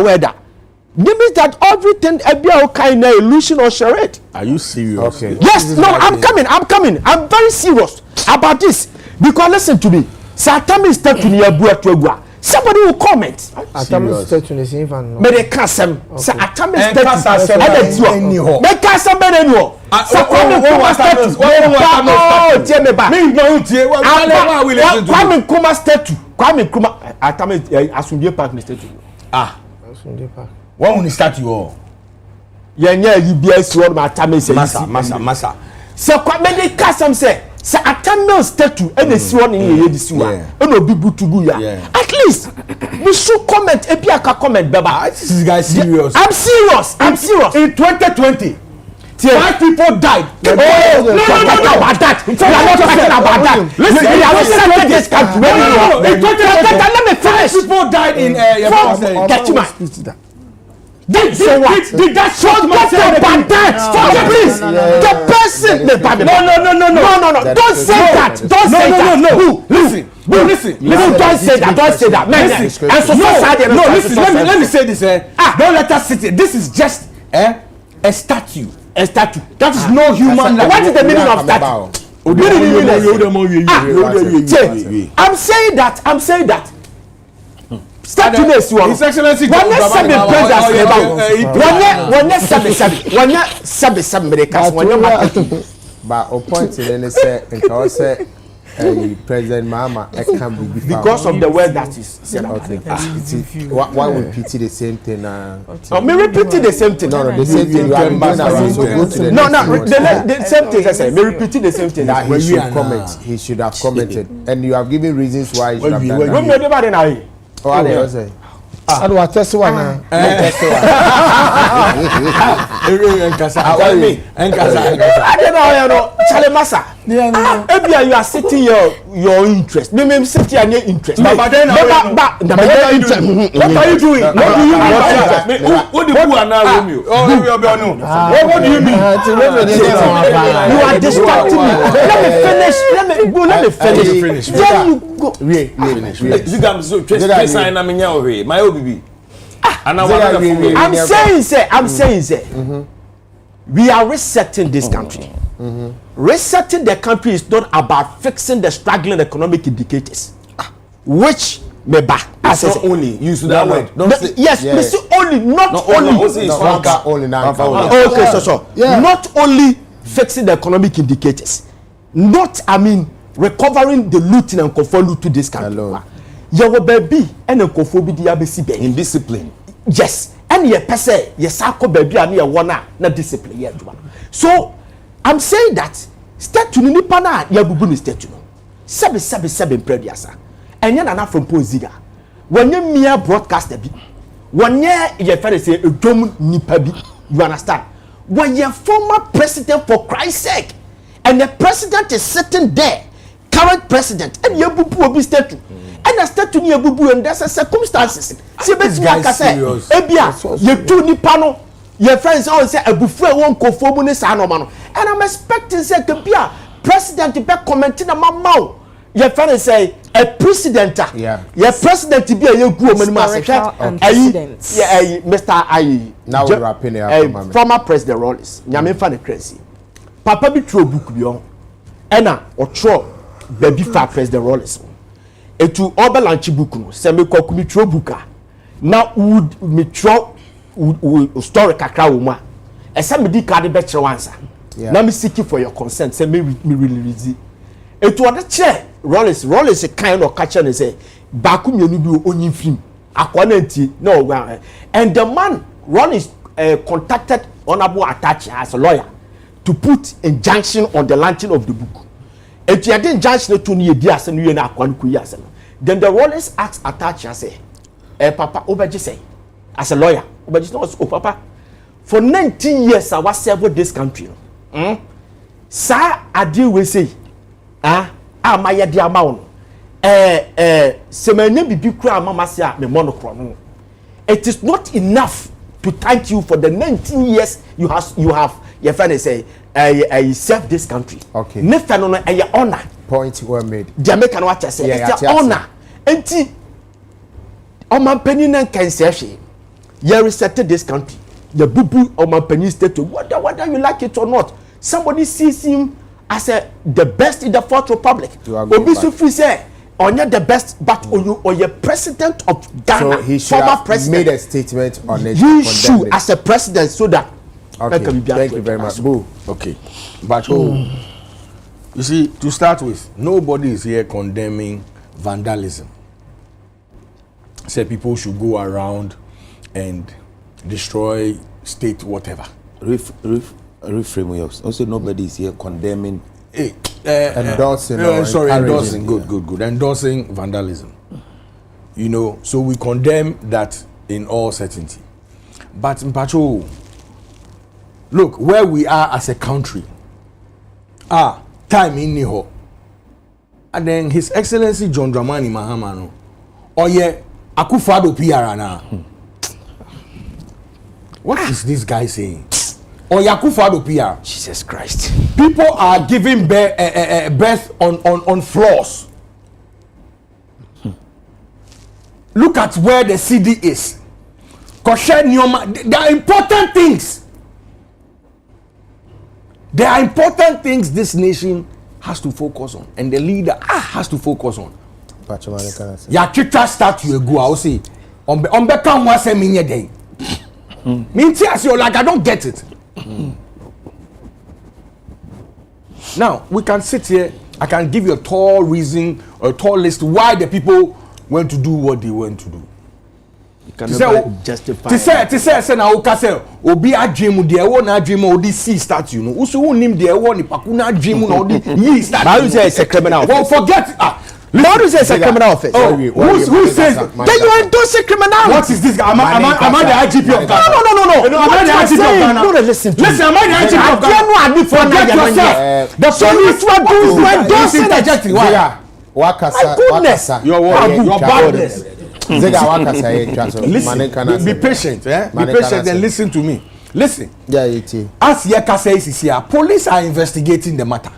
means that everything a kind of illusion or charade. Are you serious? Okay. Yes, no, I'm coming. I'm very serious about this. Because listen to me. Satami is taking your boy to a somebody will comment. Atami statue is even. But they can't say. Sa Atami statue. They can't say better than you. Sa Kwame Nkrumah statue. Oh, tell me back. Me no tie. Kwame Nkrumah statue. Kwame Nkrumah Atami Asundie Park statue. Asundie Park. What on the statue or? Yenye UBS word ma Atami say. Massa. So Kwame they can't say. Sa Atami statue and the one in here this one. And no big butugu ya. At least we should comment. Epiaka comment, Baba. This is guy serious. I'm serious. In 2020, 5 people died. No, about that. We are not talking about that. Listen, we are not this country. No. In 2020, let me finish. 5 people died in Get did that short man say about that? Please, the person. No. Don't say that. Don't say that. No. Listen. Don't say that. Listen. Let me say this. Don't let us sit here. This is just a statue. That is no human life. What is the meaning of statue? I'm saying that. Status you His Excellency when you but a point in any say President Mahama can be because of the word that is said. Okay. Why would pity the same thing? Me repeat the same thing. No, the same thing. You are doing around. So go to the the same thing. I say. Me repeat the same thing. That he should comment. He should have commented, and you have given reasons why he should have done that. Oh, I say. I do test one now. Test one. Enkasa. I don't know, Charlie Massa. Maybe you are setting your interest. Maybe set your interest. But then what are you doing? What do you mean? What do you now, Romeo? What do you mean? You are distracting me. Let me finish. Then you go. Zigam so twist sign na menya ohe. My obibi. I'm saying, we are resetting this country. Resetting the country is not about fixing the struggling economic indicators, which may back. As only use that word. Yes, only, not only. Okay, so not only fixing the economic indicators, not recovering the looting and conformity to this country. You will be and a conformity in discipline. Yes, and your person, your sako baby, and your one na discipline. So I'm saying that start to nipa na ya bubu ni start to no. Seven prediasa. And yan from Poziga. When you mere broadcaster bi, when you friend say a dom nipa bi, you understand? When your former president for Christ's sake, and the president is sitting there, current president, and you bubu obi start to. And I start to near bubu and there's a circumstances. See, this guy serious. Ebia, you two nipa no. Your friends always say a buffet won't conform with and I'm expecting say to be a president to be commenting on my mouth. Your friends say a president. Yeah. Your president to be a young woman. Mr. Now we're wrapping it up. Former president Rollins. Nyame fan crazy. Papa be throw book beyond. Ena or throw baby fat president Rollins. Etu oba lanchi book no. Se me kokumi throw booka. Now would me throw story kakra wo ma esa me di card be kire wansa na me seek for your consent say me release etu ode che Rollins kind of catch and say baku mienu bi onyin film akwa na ntie na ogwa and the man Rollins contacted honorable Atachi as a lawyer to put injunction on the launching of the book etu ya the injunction to ni edi asem no na akwa nku yi asem then the Rollins asked Atachi say papa obeji say as a lawyer but it's not papa for 19 years I was serving this country sir adi we say my yedi amount semanya bibi kura mama say me monokro no it is not enough to thank you for the 19 years you have your friend say I serve this country okay me fa no honor point were made the American watch say it's honor enti o man penin nan kan say hwe you resetted this country. The bubu or my penny state, whether you like it or not, somebody sees him as the best in the Fourth Republic. Obisu say, or not the best, but or your president of Ghana, so he should former have president, made a statement on it. You should, as a president, so that. Okay, thank you very much. Boo. Okay, but you see, to start with, nobody is here condemning vandalism. Say people should go around and destroy state whatever. Reframe yours. Also, nobody is here condemning. Endorsing. Endorsing. Good. Endorsing vandalism. You know, so we condemn that in all certainty. But Mpacho, look where we are as a country. Time in Niho. And then His Excellency John Dramani Mahama no. Oye Akufo-Addo PR na. What is this guy saying? Or Akufo-Addo PR? Jesus Christ. People are giving birth on floors. Look at where the CD is. There are important things. There are important things this nation has to focus on. And the leader has to focus on. Ya Twitter start to go. I will say, on become one semi day. Means like I don't get it. Now we can sit here. I can give you a tall reason, a tall list why the people went to do what they went to do. You can never justify. To say na o ka say obi adwemu de e wo na adwemu o di see start you know. Uso won nim de e wo ni paku na adwemu na o di yi start. But you say it's a criminal. Well, forget How do you say it's a criminal offense? Oh, who says? Then you endorse a criminality. What is this? Am I the IGP of Ghana? No. Am I the IGP of Ghana? No, listen. Listen, am I the IGP of Ghana? Forget yourself. The police were doing endorsing it. Wakasa. Your badness. Zega wakasa. Listen, be patient. Be patient and listen to me. Listen. As Yeka says is here, police are investigating the matter.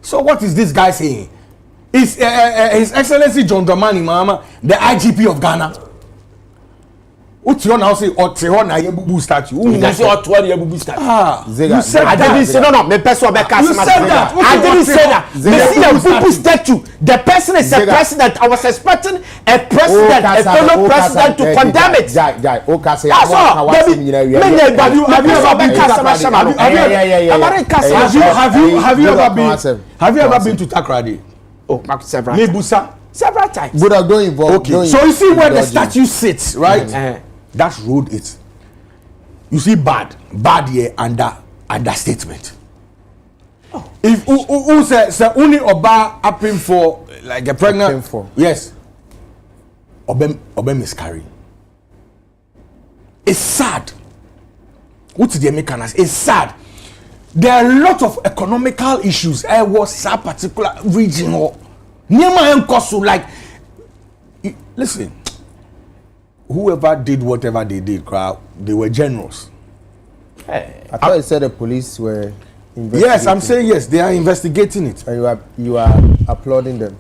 So what is this guy saying? Is His Excellency John Dramani Mahama the IGP of Ghana? What you now say? Oteho na yebubu statue. You say Oteho na yebubu statue. You said I didn't say no. Me person be cast. You said that. I didn't say that. Me see a yebubu statue. The person is a president. I was expecting a president, a fellow president, to condemn it. That's all. Have you ever been to Takoradi? Oh, several. Mebusa. Several times. But I don't involve. Okay. So you see where the statue sits, right? That's road it. You see bad here understatement. Oh. If who say only Oba happen for like a pregnant yes. Oba miscarry. It's sad. What's the mechanism? It's sad. There are a lot of economical issues. I was that particular region or near my own like listen. Whoever did whatever they did, crowd, they were generous. Hey, I thought you said the police were investigating. Yes, I'm saying yes, they are investigating it. And you are applauding them.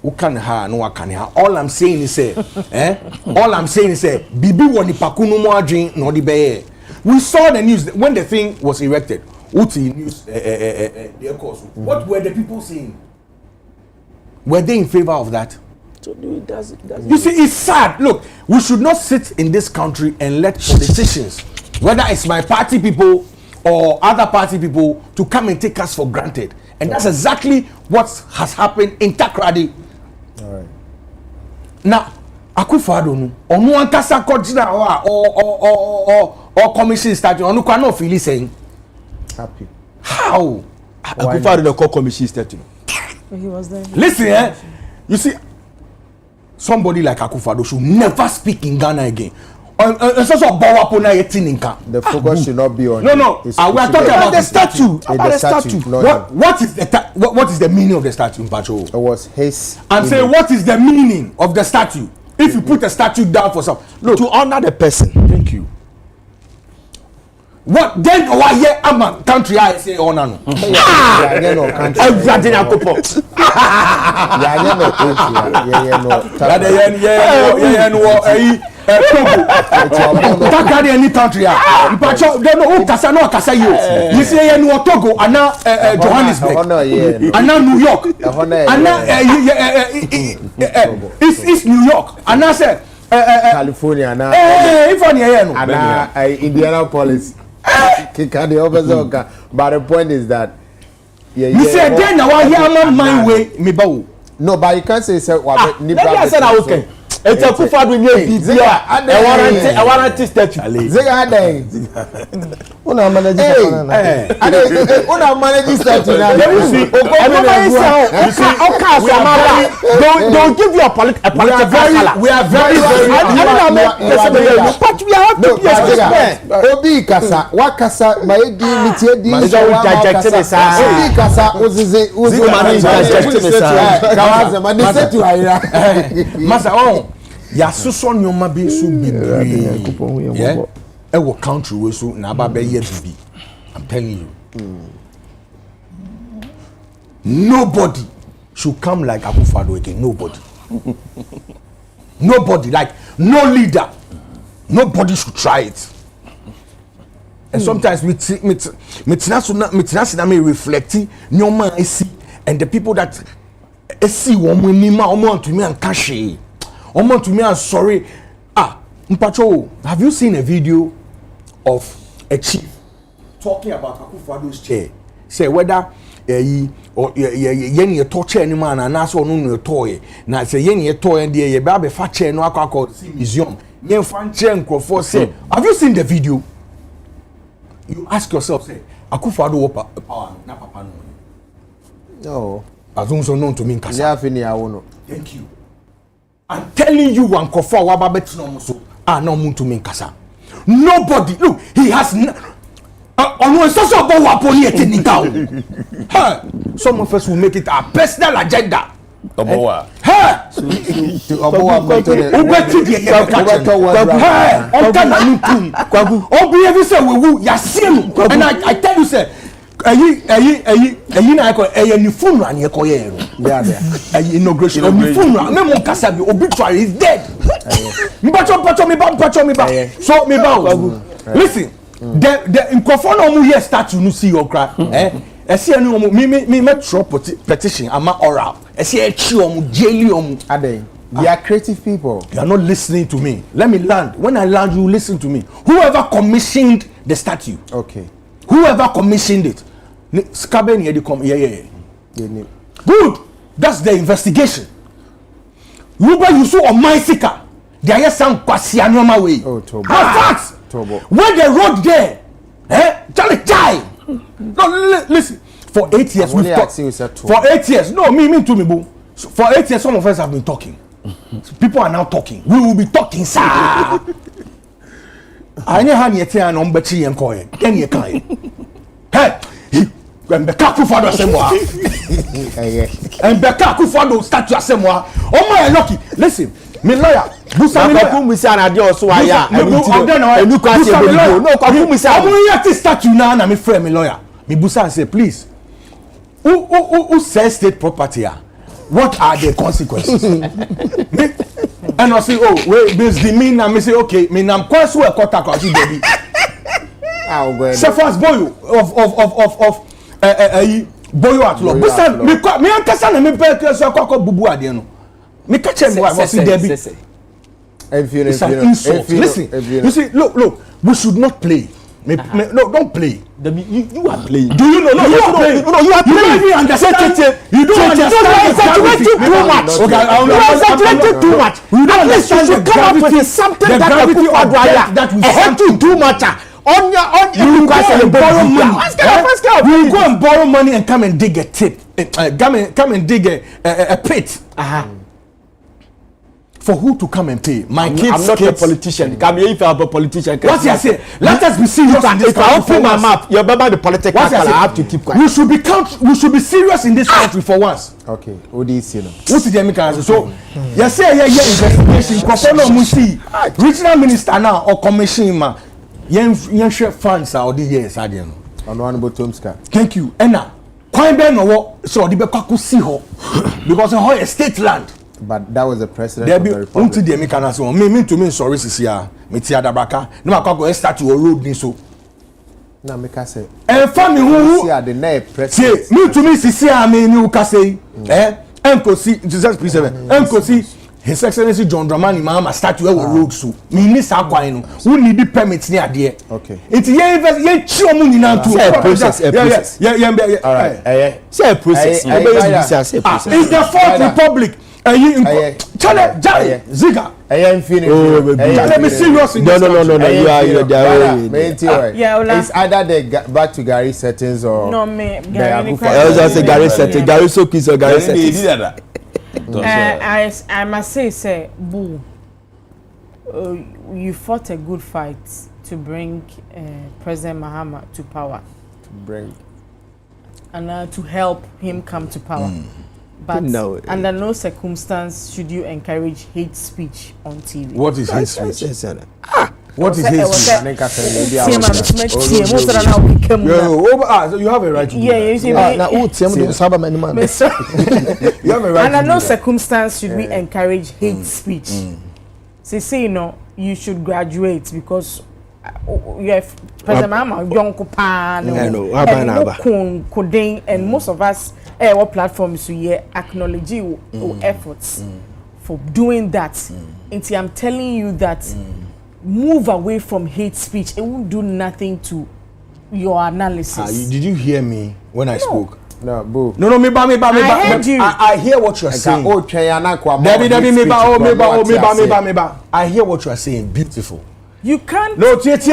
Who can ha no one can ha. All I'm saying is all I'm saying is Bibi woni pakunu mo adwen no de be. We saw the news when the thing was erected. Uti news their course. What were the people saying? Were they in favor of that? So it does. You see, it's sad. Look, we should not sit in this country and let politicians, whether it's my party people or other party people, to come and take us for granted. And that's exactly what has happened in Takoradi. All right. Now, Akufo-Addo no, onu ankasa kojina or commission statute, onu kwa no feel saying happy. How? Akufo-Addo the call commission statute. He was there. Listen, you see, somebody like Akufo-Addo should never speak in Ghana again. The focus should not be on. No. We are talking about the statue. What is the meaning of the statue, Pacho? It was his. I'm saying, what is the meaning of the statue? If you put a statue down for some, look, to honor the person. Thank you. What then? Why here? I'm a country. I say honor. No country. Everything I could put. Takadi any country but you know kasa no kasa you say you know Togo and now Johannesburg and now New York and now it's New York and now say California now if on here no and Indianapolis can the opposite but the point is that you say then now I hear my way me bawo no but you can't say let me say that okay. It's a Akufo-Addo new BBA. I want to statue. Zega dai. Una manage una manage statue now. You see, don't give you a political color. We are very but we have to be a Obi kasa, wakasa maedi mitiedi. Obi kasa uzizi kawaze manisetu haira. Masa ya soso nyoma bi so bebre e wo country we so na ba be ye bibi. I'm telling you. Nobody should come like Akufo-Addo again. Nobody, like no leader. Nobody should try it. And sometimes me reflecting nyoma I see, and the people that see woman to me and cash. Omo to me, I'm sorry. Mpacho, have you seen a video of a chief talking about Akufo-Addo's chair? Say whether ye torture any man and ask on no toy. Now say ye toy and ye baby fat chair no akwa museum. Ye fan chair and say, have you seen the video? You ask yourself, say Akufo-Addo power na papa no. No. Azunso known to me in Kasa. Thank you. I'm telling you, one kofa wababet no so. No mun to me in Kasa. Nobody. Look, he has. On one social about waponi ethical. Some of us will make it our personal agenda. Obowa. And I tell you, sir, inauguration obituary is dead. So listen, the microphone here start to see your cry. I see me metro petition. I'm oral. I see a they are creative people. You are not listening to me. Let me land. When I land, you listen to me. Whoever commissioned the statue. Okay. Whoever commissioned it. Good. That's the investigation. You saw on my sicker. There is some Kwasianoma way. Facts. When they wrote there, Charlie die. No, listen. For 8 years we've talked. For 8 years, no, me to me, boo. So for 8 years, some of us have been talking. People are now talking. We will be talking, sir. I know how you tell on Betty and Coy. Can you kind? Hey, when the Kaku father say more, and the Kaku father start to say more. Oh my lucky. Listen, me lawyer. Busa me Kaku misa na dio so aya. No, Kaku misa. I'm going to start you now. I'm a friend, me lawyer. Me Busa and say, please. Who sells state property? What are the consequences? And I say, oh, wait, this the mean. I say, okay, me nam quite so a quarter quasi baby. So fast boy of boyo at law. Listen, me ankasa na me be so akoko bubu ade no. Me catch him why was Debbie. It's an insult. Listen, you see, look, we should not play. No, don't play. You are playing. Do you know? No, you are playing. No, you are playing. You don't understand. You don't understand too much. Okay, you are exaggerating too much. You don't understand the gravity. Something that we have to do much. You borrow money. You go and borrow money and come and dig a tip. Come and dig a pit. For who to come and pay? I'm not a politician. Come here if I'm a politician. What's he say? Let us be serious in this country. If I open my mouth, you're about the political. I have to keep quiet. We should be serious in this country for once. Okay. What do you see now? What's the mechanism? So, you say investigation. Professor Musi, regional minister now or commission ma, yen share funds or the years again. Honorable Tomska. Thank you. Ena, kwai be no wo so the be kwaku see ho because ho is state land. But that was the president of the republic. Until the mechanism, me to me sorry sisia, me tia dabraka. No ma go statue or road ni so. Na me ka say. Family who see the na president. See, me to me sisia me ni ka say. Enkosi Jesus preserve. Enkosi His Excellency John Dramani Mahama statue we road so. Me ni sa kwan no. Who need the permit ni ade. Okay. It's ye chi omu ni na to. Process. All right. Say a process. It's the Fourth Republic. Chale, Ziga. Let me serious in this. No. You are. It's either the back to Gary settings or no me. Gary. I was just say Gary setting. Gary so kiss or Gary settings. I must say, boo. You fought a good fight to bring President Mahama to power. And to help him come to power. But under no circumstance should you encourage hate speech on TV. What is hate speech? What is hate speech? You have a right to do that. You have a right. Under no circumstance should we encourage hate speech. Say, you know, you should graduate because you have President Mahama, young Kopan, and most of us. What platforms we acknowledge your efforts for doing that. And I'm telling you that move away from hate speech. It won't do nothing to your analysis. Did you hear me when I spoke? No, boo. No, me ba. I heard you. I hear what you're saying. Debbie, I hear what you are saying. Beautiful. You can't. No, wait. You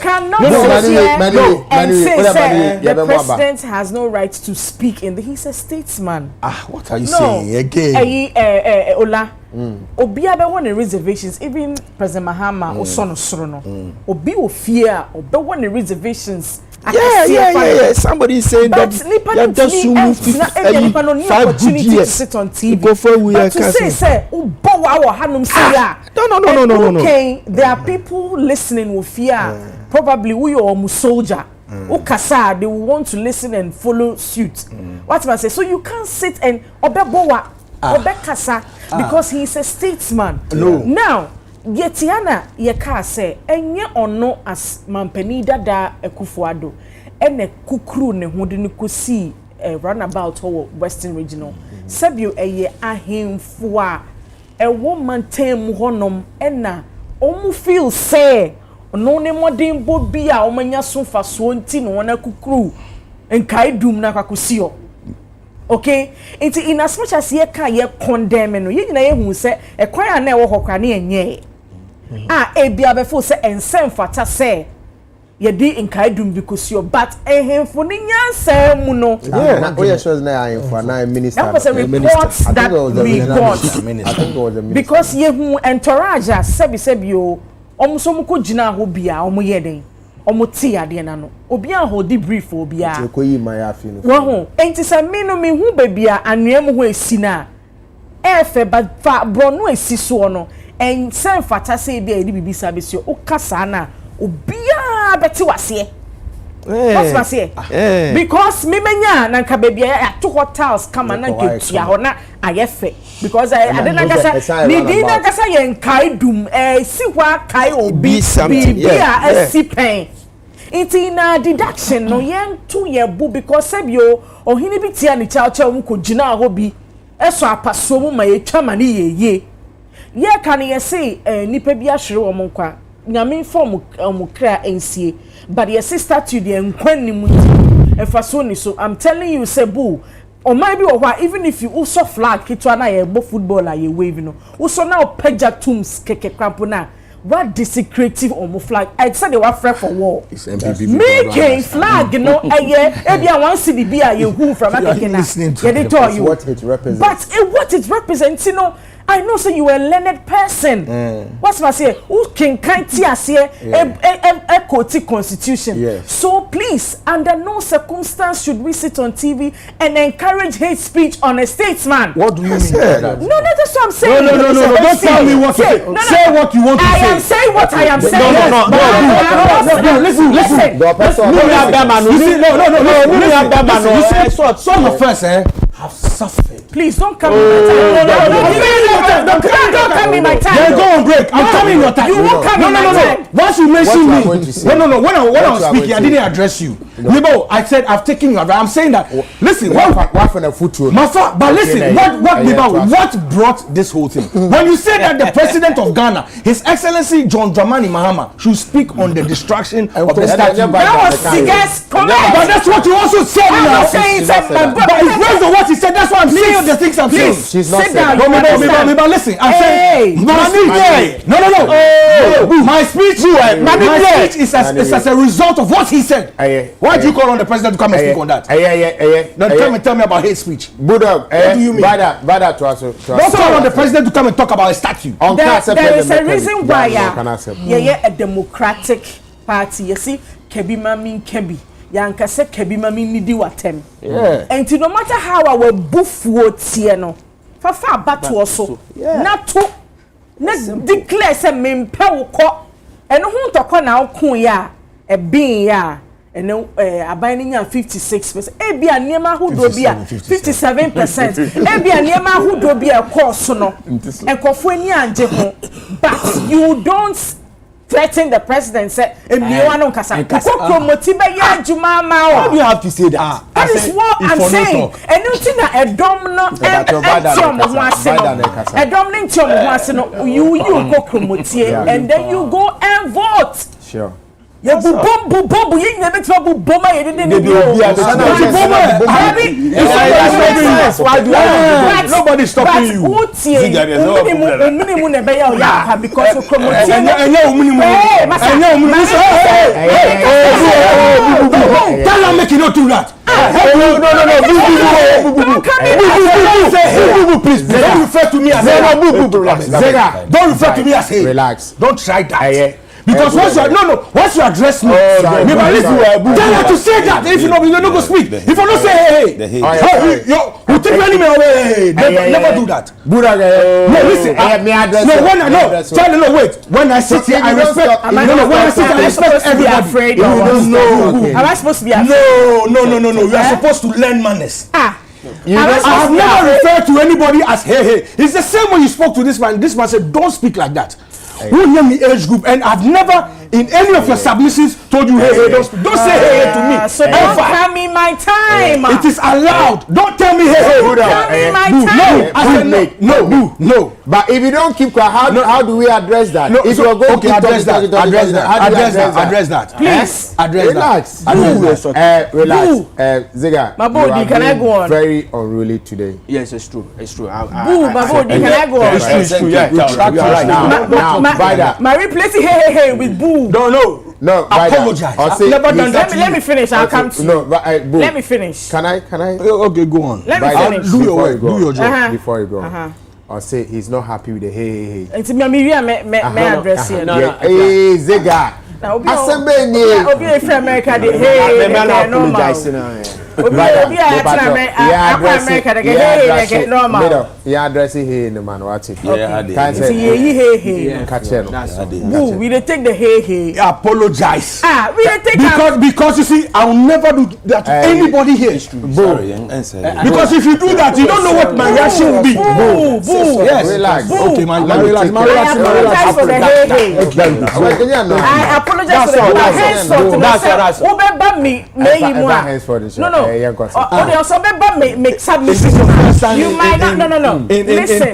cannot sit here and say the president has no right to speak in. He's a statesman. What are you saying again? Ola. Obi abe one reservations. Even President Mahama Osono Sorono. Obi ofia. Obi one reservations. Yeah. Somebody is saying that you just moved 5 good years to sit on TV. Go for but to say, no. Okay, there are people listening with fear. Probably we are soldier. Ukasa, they will want to listen and follow suit. What am I say? So you can't sit and obebowa, obekasa, because he is a statesman. No. Now, Yetiana yeka say enye ono as mampani dada Ekufuado ene kukru ne ho de ne kosi runabout ho Western Regional sabio eye ahemfo a ewo mantem honom ena omu feel say no ne modern bobi a omanya so faso nti no na kukru enkai dum na kwakosio. Okay, in as much as ye can ye condemn no ye nyina ye hu say ekwan na ewo hokwa na enye ebia before say ensem fata say ye di enkai dum bikosio but ehemfo ni nyansa mu no na oyesho na ahemfo na minister that was a report that we got because ye hu entourage sebi o omuso mu ko gina ho bia omo ye den omo ti ade na no obi a ho di brief obi a ekoyi ma ya fi no wo ho enti se me no me hu bebia anuam ho esina efe ba fa bro no esi so no en sen fata say bia edi bibisa besio o kasa na obia beti wase what's wase because me menya na nka bebia ya to hotels kama na nketua ho na ayefe because I didn't kasa ni di na kasa yen kai dum si hwa kai obi bia asipen iti na deduction no yen to ye bu because sebio ohini bi tia ni chacha mu ko gina ho bi eso apaso mu ma ye twama ni ye ye kan ye say nipa bi ahwere wo nkwa nyame form kra ensie but your sister to the enkwanni mu efaso ni so I'm telling you say bu or maybe even if you also flag kitwa na ye bo football ye wave no also now peja tooms keke crampo na what desecrative on flag I said they were afraid for war making flag no ebia one city be a you who from Akena they tell you what it represents but what it represents you know I know so you are a learned person. What's my say? Who can here a constitution? Yes. So please, under no circumstance should we sit on TV and encourage hate speech on a statesman. What do you mean by that? No, that's what I'm saying. No. Don't tell me what to say. Say what you want to say. I am saying what I am saying. No. Listen. Some of us have suffered. Please don't come in my time. Then go on break. I'm coming your time. You won't come in my time. Once you mention me, no. When I was speaking, I didn't address you. Libo, I said I've taken you. I'm saying that. Listen, what listen, what brought this whole thing? When you say that the president of Ghana, His Excellency John Dramani Mahama, should speak on the destruction of the statue. That was Sigas comment. But that's what you also said. I'm saying but it's based on what he said. That's what I'm saying. The things I'm saying. She's not sit down. Listen, I'm saying no. My speech is as a result of what he said. Why do you call on the president to come and speak on that? Don't come and tell me about hate speech. What do you mean? Don't call on the president to come and talk about a statue. There is a reason why a democratic party. You see, Kebima mean Kebi. Yankase Kebima mean Nidi Watem. And no matter how our buff would see no. Fafa batu also. Not to declare some men power and who to call now kuya a being ya. And a binding 56%. Ebia Nema who do be 57%. Ebia Nema who do be a course no. And Kofuenia and Jehon. But you don't threaten the president. Say, how do you have to say that? That is what I'm saying. And you think that a domino you go and then you go and vote. Sure. You bomb, you never trouble bomber, you didn't know. Nobody's stopping you. Because of Tell her make you not do that. No. Please. Don't refer to me as Zega. Don't refer to me as hey. Relax. Don't try that. Because once you address me, tell her to say that. If you know, you're not going to speak. If you don't say hey, you take any man away. Never do that. No, listen. Wait. When I sit here, I respect. When I sit here, I respect everybody. Am I supposed to be afraid? No. You are supposed to learn manners. I have never referred to anybody as hey. It's the same when you spoke to this man. This man said, don't speak like that. Who name me age group, and I've never in any of your submissions told you hey, don't say hey to me. So don't tell me my time. It is allowed. Don't tell me hey. Don't tell me my time. No. But if you don't keep quiet, how do we address that? No, if you're going to address that. Please relax. Relax. Ziga, Mabodi, can I go on? Very unruly today. Yes, it's true. Mabodi, can I go on? It's true. Yeah. My replacing hey with boo. No, apologize. I've never done that. Let me finish. I'll come to you. No, Boo. Let me finish. Can I? Okay, go on. Let me finish. Do your job. Before you go. I'll say he's not happy with the hey. It's me address here. Hey, Zega. Obi e free America de hey. Normal. He addressing hey no man watch it. We dey take the hey. Apologize. We dey take because you see I will never do that to anybody here. Because if you do that you don't know what my reaction will be. Boo. Yes. Relax. Okay, my apologize for the hey. I apologize for the hands for myself. Ubeba me No. Make submission. You might not. No. Listen.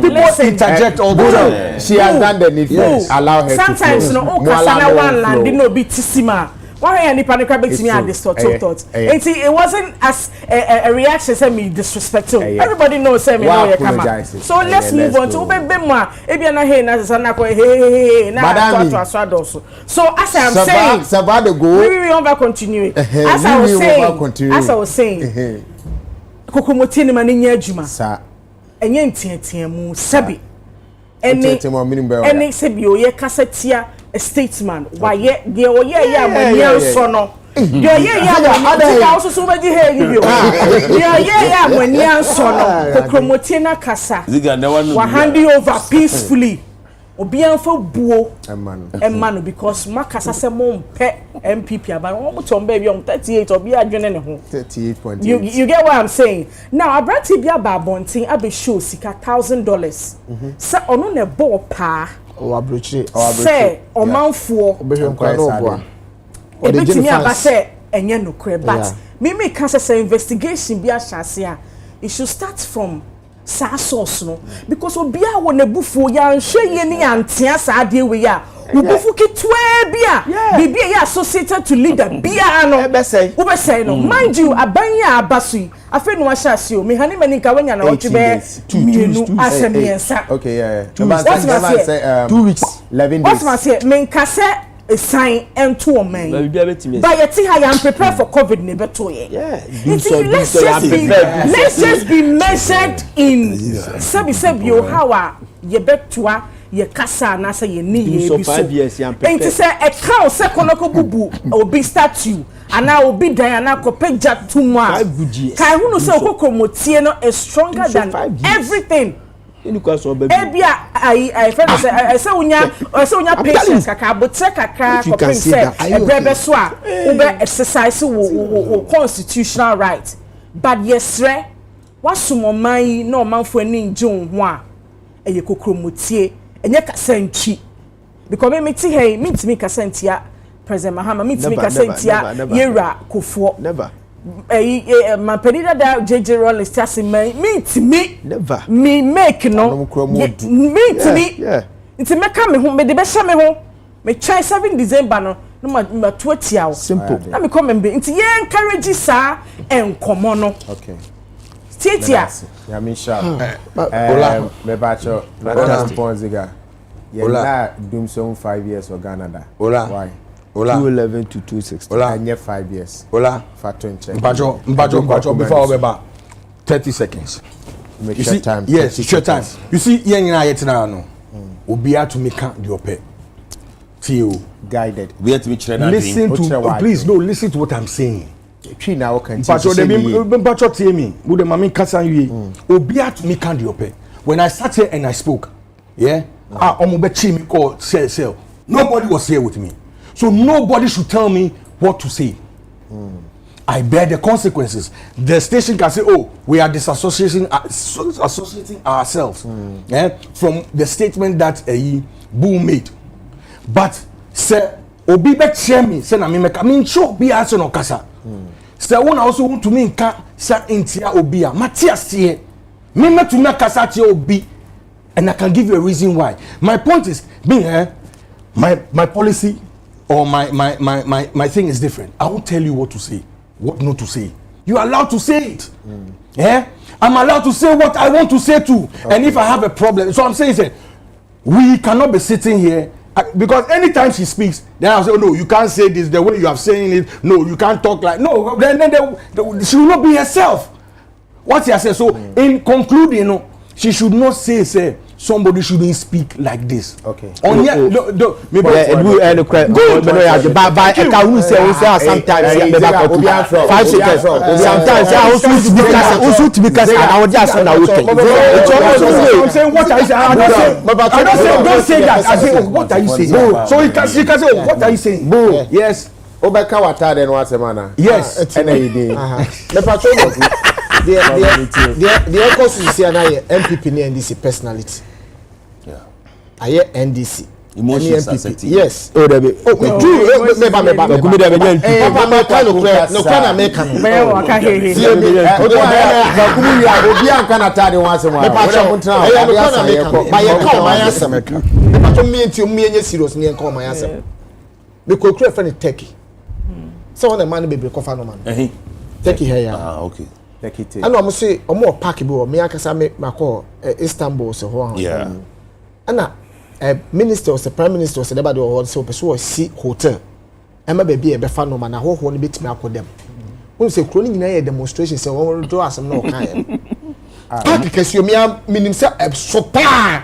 People interject all the time. She has done the need for allow her. Sometimes no. Kasana one land no be tisima. Why any panic to me and this thoughts. It wasn't as a reaction say me disrespectful. Everybody knows say me no come. So let's move on to Ubeba. Ebi na hey na sana ko hey na to. So as I am saying, we will continue. As I was saying, Kokomoti ni mani nya adwuma. Sa. Enye ntiatia mu sabi. Ene sebi o ye kasetia a statesman. Why ye de o ye ya mania so no. Yo ye ya mania also so be he ni bi. Yo ye ya mania so no. Kokomoti na kasa. Wa hand over peacefully. Obianfo buo emanu because makasa se mo mpe MPP aba won mutom ba bi 38 obi adwene ne ho 38.8 you get what I'm saying now abrati bia ba bontin abe show sika $1,000 se ono ne ball pa o abrochi se omanfo obehwe kwa no bo a o de timi aba se enye no kre but me can say investigation bia hyase a it should start from sa source no because obia wo na bufu ya nhwe ye ni antia sa de we ya ubufu kitwe bia bibia ya associated to leader bia no ube say no mind you abanya abasui afi no ahase o me hani mani ka wanya na wotu be 2 asemiensa okay 2 weeks 11 days what must say men ka say a sign and to a man. But you see how I am prepared for COVID never to ye. Let's just be measured in Sabi how ye bet to ye kasa na say ye ni ye so 5 years and to say a cow second bubu or be statue and I will be Diana ko pejat too much. Kai who no say kokomotie no is stronger than everything. Ebia I friend say unya patience kaka botre kaka ko prince ebrebe so a ube exercise wo constitutional right but yesre wasumoman na omanfo ani nje ho a eye kokromotie enye kasantwi because me ti hey me ntimi kasantia president Mahama me ntimi kasantia yera kofo never my penida da JJ Rollins tasi me ntimi never me make no me ntimi nti me ka me ho me de be hye me ho me try 7 December no no ma to tia simple na me come mbe nti ye encourage sa enkomo no okay tia ya me sha me ba cho na ponziga yeah doom so 5 years for Ghana da why 211 to 260 and 5 years for 20 mbajo before obeba 30 seconds make sure time yes sure time you see yen nyina yetina no obi atu meka the ope tio guided we have to be trained. Listen to please listen to what I'm saying. Twi na can Mpacho tie me wo de mama kasa wie obi atu meka the ope when I sat here and I spoke omo be chi me call sell nobody was here with me so nobody should tell me what to say. I bear the consequences. The station can say, "Oh, we are disassociating ourselves from the statement that Boo made." But say, "Obi be share me." Say na me make. I mean, sure, be answer no kasa. Say one also want to me nka sa intia Obia. Matthias here. Me to me kasa tia Obi, and I can give you a reason why. My point is, being my policy or my thing is different. I won't tell you what to say. What not to say. You are allowed to say it. I'm allowed to say what I want to say too. Okay. And if I have a problem, so I'm saying we cannot be sitting here because anytime she speaks, then I'll say, "Oh no, you can't say this the way you have saying it. No, you can't talk like no." Then she will not be herself. What she has said. So in concluding, she should not say somebody shouldn't speak like this. Okay. On here, me by sometimes 5 seconds. Sometimes I also to be because I would just on I'm saying what I say. I don't say that. I say what are you saying? So she can say what are you saying? Yes. Obeka wata den wase mana. Yes. And dey. Me patrol the echoes you see na MPP ni NDC personality. Aye NDC emotions accepting. Yes. Oh there be. Oh me Gumi there be papa me ka no kwa me ka no. Me wa ka he. Gumi ya obi anka na tade wase ma. Me patrol aye me kwa me ka. Ba ye ka o man asem. Me patrol me enti o me enye serious ni enka o man asem. Me ko kura friend Turkey. So on the man be kofa no man. Turkey here ya. Okay. Turkey. Ana o say o mo park bi o me akasa me makọ Istanbul so ho. Yeah. Ana minister or prime minister or anybody or so person see hotel ema baby e be fa no ma na ho no betimi akodem won say kro ni nyina ye demonstration say won do asem na o kan ye park kesio mi minim say so pa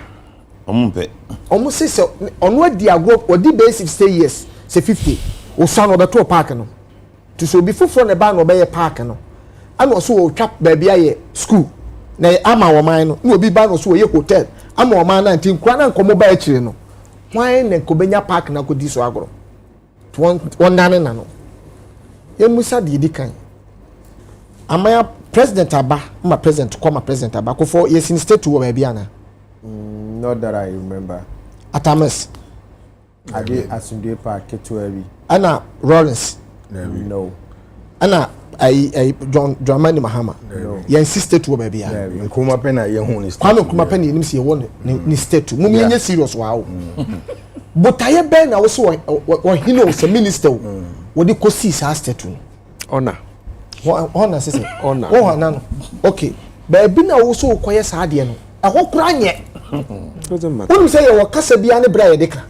ompe omo say so ono adi agro odi basic stay years say 50 o so no be to park no to so be fufo na ba no be ye park no ana so o twa baby aye school na ama wo man no na obi ba no so ye hotel ama o man na ntin kwa na nkomo ba akire no wan na nkobenya park na kodi so agro won dane na no ye musa de di kan amaya president aba ma president aba ko for yes in state wo ba bia na not that I remember Atamas ade Asunde Park Ketuawi ana Lawrence no ana I John Dramani Mahama ye insisted to baby ya nkuma pena ye hu ni kwame nkuma pena ye nim se ye won ni state mu yenye serious wow but aye ben na wo so o hino se minister wo di kosi sa state honor sese honor no okay baby na wo so koye sa ade no aho kura nye wonu se ye wo kasa bia ne bra ye deka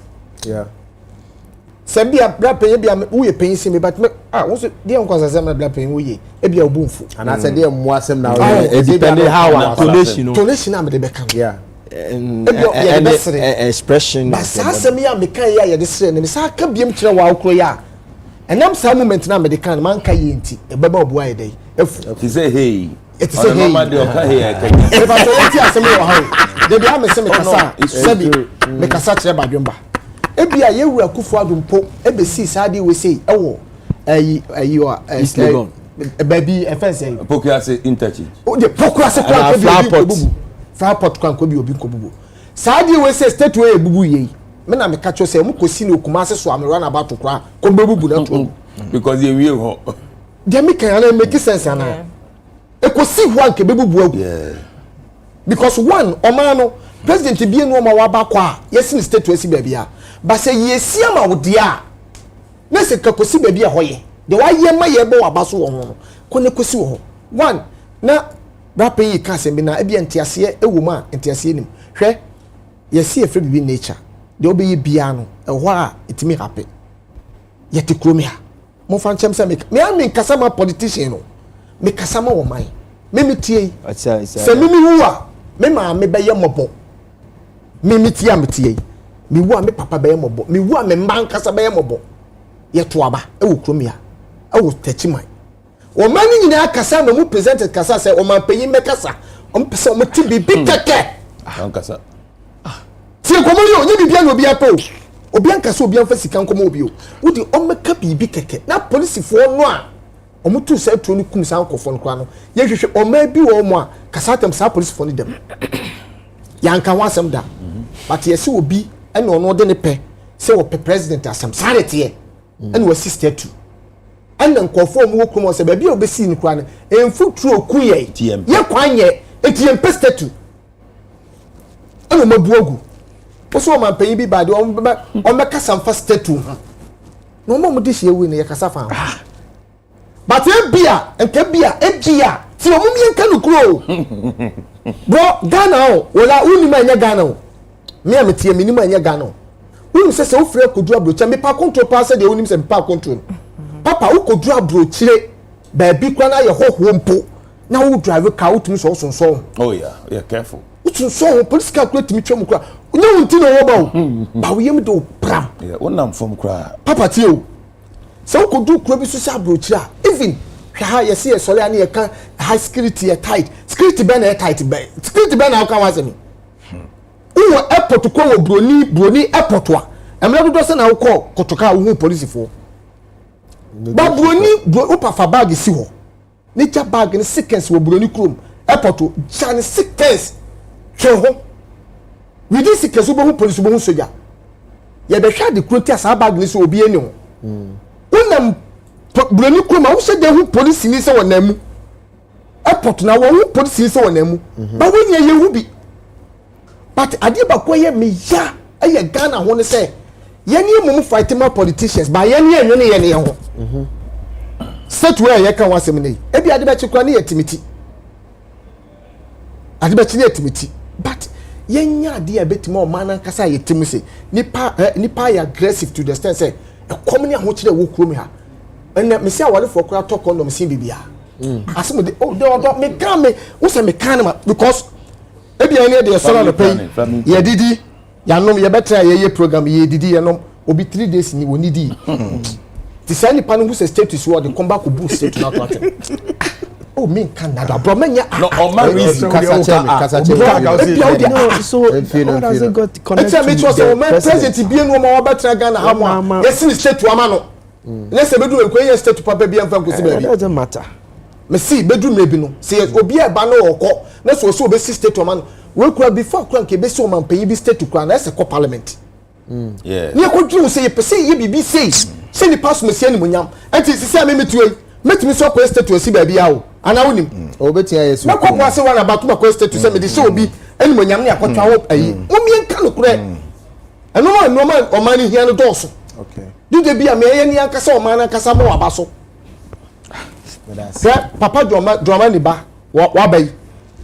yeah Sambia bra penye bia wo ye penye sime but wo so de on kwasa sem na bra penye wo ye e bia obunfu ana se de mo asem na it depending how donation am de beka yeah and expression but asem ya me kan ya ye de sere ne sa ka biem kire wa okro ya enam sa moment na me de kan man ka ye nti e beba obo aye dey efu it say hey it say hey normal de oka hey e ba so yeti asem yo ha de bia me se me kasa sabi me kasa kire ba dwemba ebia ye wura kufu adumpo ebe si saade we sei ewo ayi o baby offense ayi pokia say interchange o de pokia say kwa flowerpot kwa ko bi obi ko bubu saade we sei state we bubu ye me na me ka cho say mu kosi ne okuma ase so amero na ba to kwa ko bubu na to because ye wie ho de me kan na make sense ana e kosi ho anke bubu agu because one omano president bi enu o ma wa ba kwa yes ni state we si ba bia ba say yesi ama wo dia na se ka kosi ba bi a hoye de wa ye ma ye bo abaso wo ho ko ne kosi wo ho one na rapper yi ka se bi na e bi entiase e wo ma entiase nim hwe ye see efre bibi nature de obeyi bia no e ho a etimi happy ye te kromi ha mo fan chem se me am kasa ma politician no me kasa ma wo man me tie se me wu a me ma me be ye mobo me tie am tie me wu a me papa be ye mobo me wu a me man kasa be ye mobo ye to aba e wo kromi ha e wo techiman o man ni nyina kasa ma mu present kasa se o man peyin me kasa o pese o ti bibi keke an kasa tie komo yo nyi bibia no bia po obi anka so obi anfa sika nkomo obi o wodi o meka bibi keke na police fo no a o mutu sa tuo ni kum sa nkofo no kwa no ye hwehwe o ma bi wo mo a kasa tem sa police fo ni dem ya nka wasem da but ye se obi ene ono de ne pe se wo pe president asem sa de tie ene wo sister tu ene nkofo mu kum se ba bi obesi ni kwa no emfu tu oku ye ye kwanye etiem pester tu ene mabuogu oso man payin bi ba de o me kasa mfa statue no mo de hie wi ne yakasa fa but ebia ti o mu mi nka no kuro bro Ghana o wala uni ma nya Ghana o me am tie me ni ma nya Ghana o uni se o frɛ kodu abrocha me pa control pa se de uni se pa control papa wo kodu abrochire ba bi kwa na ye hoho mpo na wo drive car utumi so sonso oh yeah careful utun police calculate mi twem kra onye wunti no wo ba o ba wo yem do pram yeah wonam fom kra papa tie o se wo kodu kro bi so sa abrochira even ha ye see sole ani ye kan high security ye tight security be na tight be security be na kan wasemi wo airport ko wo broni airport wa emla do se na wo ko kotoka wo police fo ba broni wo pa bag si ho ni ja bag ni seconds wo broni krom airport jan seconds ho within seconds wo police wo soja ye be hwa de kroti asa bag ni so obi eni ho unam broni krom a wo se de hu police ni se wonamu airport na wo hu police ni se wonamu ba wo nya ye hu bi but ade ba ko ye me ya aye Ghana ho ne se ye ni mu fight ma politicians ba ye ni enwe ne ye ne ho set where ye kan wasem ne e bi ade ba chikwa ne yatimiti ade ba chi ne yatimiti but ye nya ade ya betima o man kasa yetimu se nipa ya aggressive to the extent say e kom ne ho kire wo kurom ha ene me se awale for kura talk on sin bibia asem de oh do me kan me wo se me kan ma because ebi ene de so na pay ye didi ya nom ye betra ye program ye didi ye nom obi 3 days ni woni di ti say ni panu se status wo de come back boost state na to atem oh me kan na da bro menya no o man reason kasa che so what has it got connection me to say man president bi enu ma wo betra Ghana ha mo ye sin state wa ma no ne se bedu enko ye state papa bi amfa nkosi ba bi doesn't matter me see bedu me bi no se obi e ba no okọ na so obi state wa ma no we kura before kura nke be so man pay bi state kura na se ko parliament yeah ni ko dru se ye pese ye bibi se ni pass me se ni munyam enti se se me tuwe metimi so ko state osi ba bi a o ana wonim obetia yesu na ko kwa se wana ba to ko state se me de se obi eni munyam ni akotwa wo ayi mo mi enka no kura eno ma o man hia no doso okay dude bia me ye ni ankasa o man ankasa mo abaso papa drama ni ba wa bai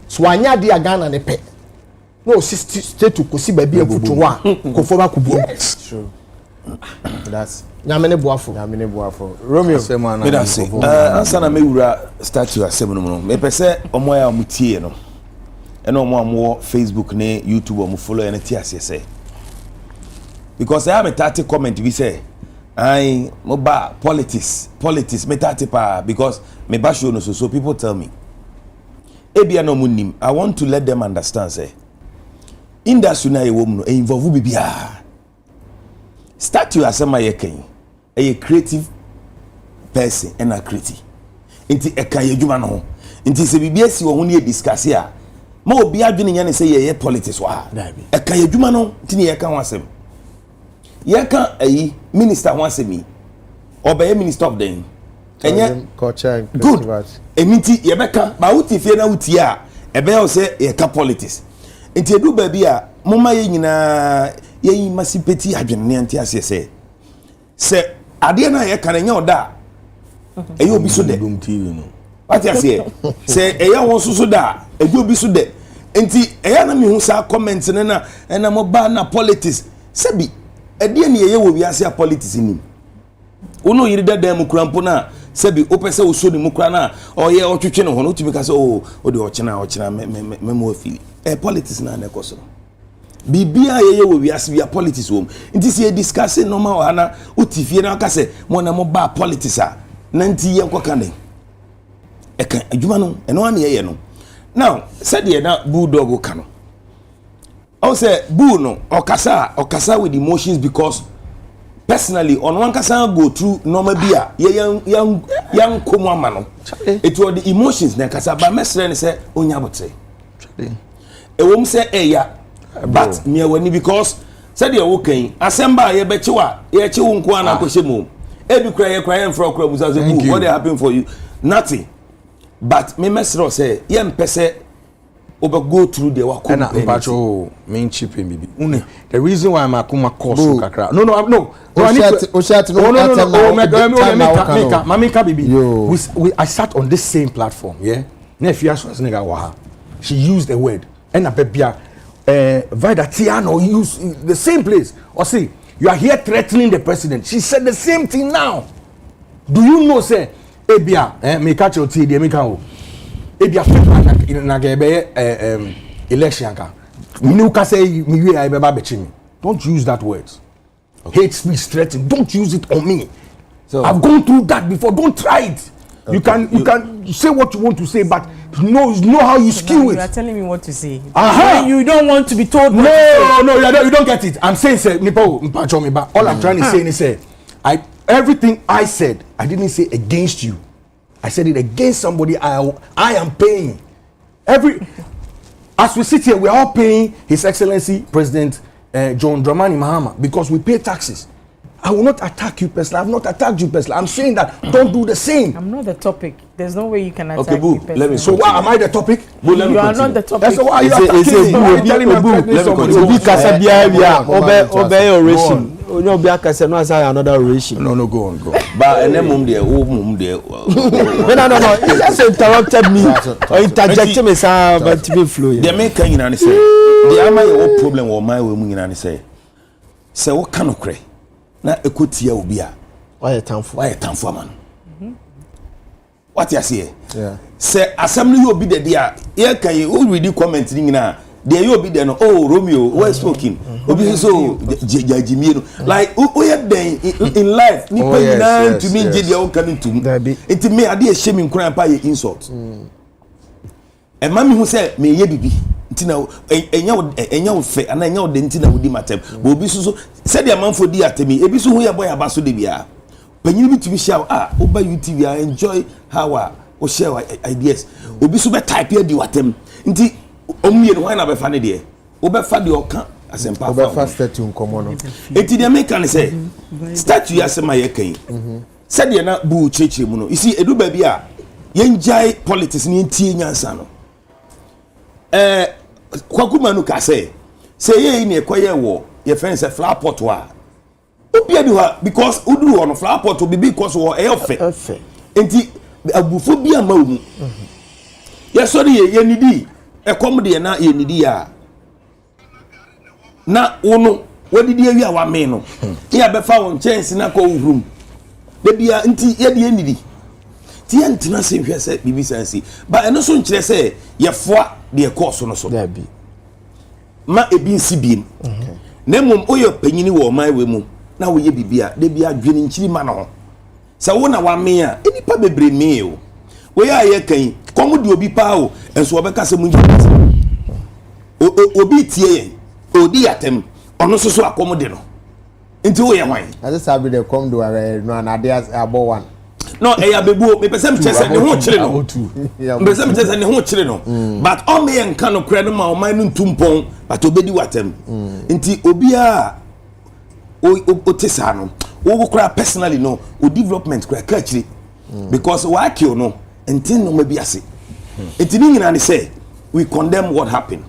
so anya de Ghana ne pe no state ko si ba bia futu wa ko fo ba kubu true that's nyame ne boafo Romeo me da say ansa na mewura statue asem no me pese omo ya mutie no ena omo amwo Facebook ne YouTube omo follow ene ti asese because I have a 30 comment we say I moba politics me 30 pa because me ba show no so people tell me ebia no munim I want to let them understand say industry na ewo mu no involve bibia statue asema ye kan a creative person and a critic inti eka yedwuma no inti se bibia si wo ho ne discuss a ma obi adwene nya ne say ye politics wa eka yedwuma no tini ye kan wasem ye kan ayi minister wasemi obey minister of them enye culture good eminti ye beka ba wuti fie na wuti a ebe o say ye ka politics inti edu ba bi a moma ye nyina ye masipeti adwene ne anti ase se ade na ye kan nya oda eyo obi so de what you say say eya won so da eyo obi so de enti eya na me hu sa comment na mo ba na politics sebi ade ne ye wo wiase a politics ni uno yiri da mu kurampo na sebi opese wo so ni mu kura na oye otwetwe no ho no tumi ka se o de ochina me mo afili politics na na koso bibia ye wo wiase bia politics wo nti se discuss normal ana utifie na ka se mo na mo ba politics a nanti ye nkoka ne eka adwuma no eno an ye no now said ye na bulldog ka no I say boo no okasa with emotions because personally on one kasa go through normal bia young komo ama no it was the emotions na kasa ba mesre ne say onya botre e wom say eya but me wani because said ye wo kan asemba ye be chewa ye chewo nko ana ko shemu e bi kra ye mfro kra musa say boo what dey happen for you nothing but me mesre say ye mpese over go through the work and mpacho main chip in bibi the reason why I'm akuma course kakra no Mamika bibi I sat on this same platform yeah na if you ask us nigga wa she used the word and abebia vida tiano use the same place or say you are here threatening the president she said the same thing now do you know say ebia me catch your tea dey make am ebia na gebe election ka minu ka say mi we ai beba bechi me don't use that word hate speech threatening don't use it on me so I've gone through that before don't try it you can say what you want to say but know how you skew it you are telling me what to say you don't want to be told no you don't get it I'm saying say nipo mpacho me ba all I'm trying to say is say everything I said I didn't say against you I said it against somebody I am paying. As we sit here, we are all paying His Excellency President John Dramani Mahama because we pay taxes. I will not attack you personally. I have not attacked you personally. I'm saying that don't do the same. I'm not the topic. There's no way you can attack me personally. Let me so why am I the topic? You are not the topic. That's why you are telling me Obi kasa bia obey oration. Onye obi akasa no asa another oration. No, go on. But and then mum there. No. He just interrupted me or interjected me sir but to be flowing. The make kan nyina ne say. The am my problem or my way mu nyina ne say. Say what kind of cray? Na ekotia obi a. Why tamfo man. What you say? Yeah. Say assembly you be the dia. Here can you read the comment nyina. There you be there no oh Romeo well spoken obi so jajimi no like who you then in life ni pay na to me je dia o kan to it me ade shame nkran pa ye insult e ma me hu say me ye bibi ntina enya wo fe ana enya wo de ntina wo di matem bo obi so say dia manfo di atemi ebi so hu ye boy aba so de bia panyin bi timi share oba YouTube enjoy how o share ideas obi so be type here di watem nti omie no na be fa ne de o be fa de oka asempa o be fa statue nkomo no enti de make an say statue asema ye kan said de na bu chechire mu no you see edu ba bi a yenjai politics ni entie nyansa no kwakuma no ka say ye ni ekoye wo ye friend say flower pot wa obi adu ha because udu no flower pot obi because wo e ofe enti abufo bi ama mu ye sorry ye nidi ekom de na ye nidi ya na wono wadidi awi awa me no ya be fa won chance na ko uhrum de bia nti ye de nidi ti antina se hwe se bibi sansi ba eno so nkire se ye foa de course no so da bi ma ebi nsi biem na mum oyo panyini wo man we mu na wo ye bibia de bia dwene nkiri ma no se wo na wa me a enipa bebre me o wo ya ye kan komo de obi pa o enso obeka se mu obi tie ye odi atem ono so akomo de no nti wo ye hwan ase sabi de come do no anade abo one no eya bebu me pese me chese ne ho kire no me pese me chese ne ho kire no but o me enka no kure no ma o man no ntumpon but obedi watem nti obi a o tesa no wo kura personally no o development kura ka kire because wa kill no nti no ma bi ase nti ni nyina ne say we condemn what happened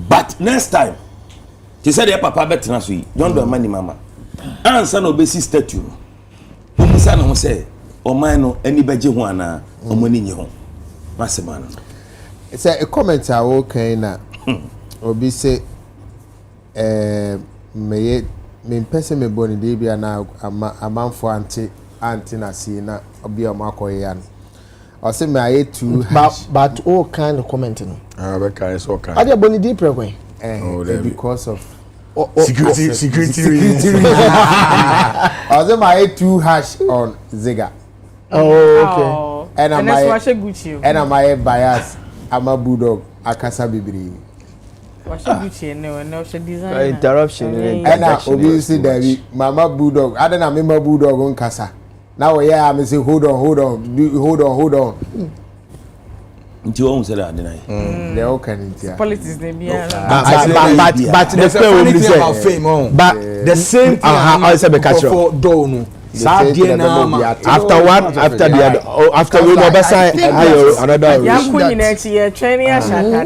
but next time she said your papa better so yi don't do money mama answer no basic statue omusa no say o man no ani beje ho ana o mani nyi ho masema no say a comment a wo kan na obi say me pese me boni de bia na amanfo anti na si na obi o makoye no o say me aye too but all kind of comment no be kai so kai ade boni de prekwen because of security reasons. I was my too harsh on Ziga. Oh, okay. And I'm my bias. I'm a bulldog. Akasa bibiri. What's Gucci? No, she design. Interruption. And I obviously that Mama bulldog. I don't know me bulldog on casa. Now yeah, I'm say hold on. Nti o say that deny. They all can intia. Politics they be. But the funny thing about fame but the same thing I say be catch for do no. After the other after we know better another Yankun next year training ashaka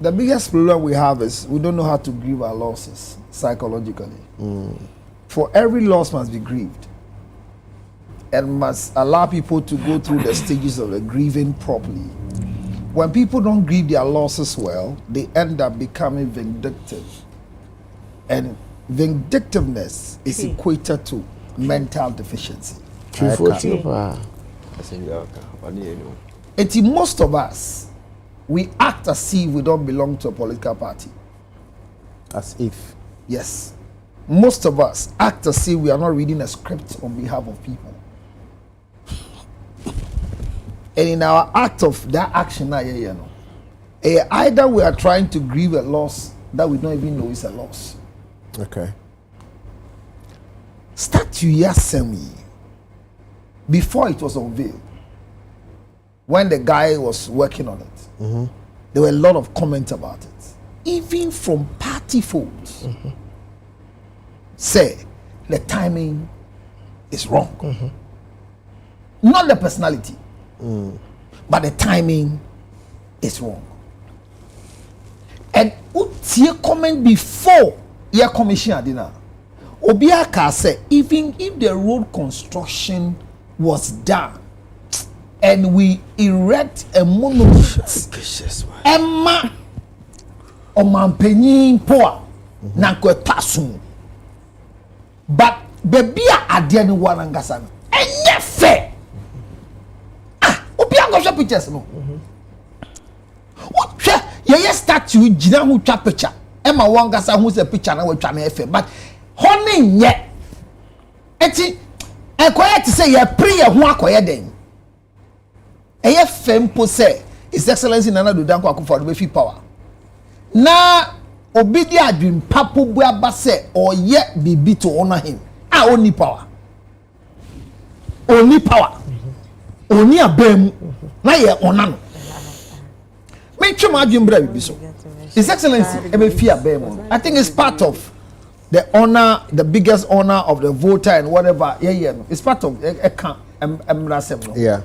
the biggest problem we have is we don't know how to grieve our losses psychologically. For every loss must be grieved and must allow people to go through the stages of the grieving properly. When people don't grieve their losses well, they end up becoming vindictive. And vindictiveness is equated to mental deficiency. And most of us, we act as if we don't belong to a political party. As if? Yes. Most of us act as if we are not reading a script on behalf of people. And in our act of that action, either we are trying to grieve a loss that we don't even know is a loss. Okay. Statue Yasemi, before it was unveiled, when the guy was working on it, there were a lot of comments about it, even from party folks. Say the timing is wrong, not the personality. But the timing is wrong. And utie comment before your commission adina. Obiaka said even if the road construction was done and we erect a monument, Emma Omanpenyin poa nankwe pasum. But bebia adiani wanangasana. Enye fair. Go pictures no. What ye statue jina hu twa picture. Emma wangasa hu se picture na we twa na efe but honey nye. Eti ekoye ti say ye pre ye hu akoye den. Eye fempo say His Excellency Nana Dodanko Akufo-Addo be fi power. Na obidi adwin papo bu abase or ye bibi to honor him. Only power. Only power. Only a bem. Na ye onano. Me twem adwin bra bibi so. His Excellency e be fear bem. I think it's part of the honor, the biggest honor of the voter and whatever. Yeah. It's part of emrasem no. Yeah.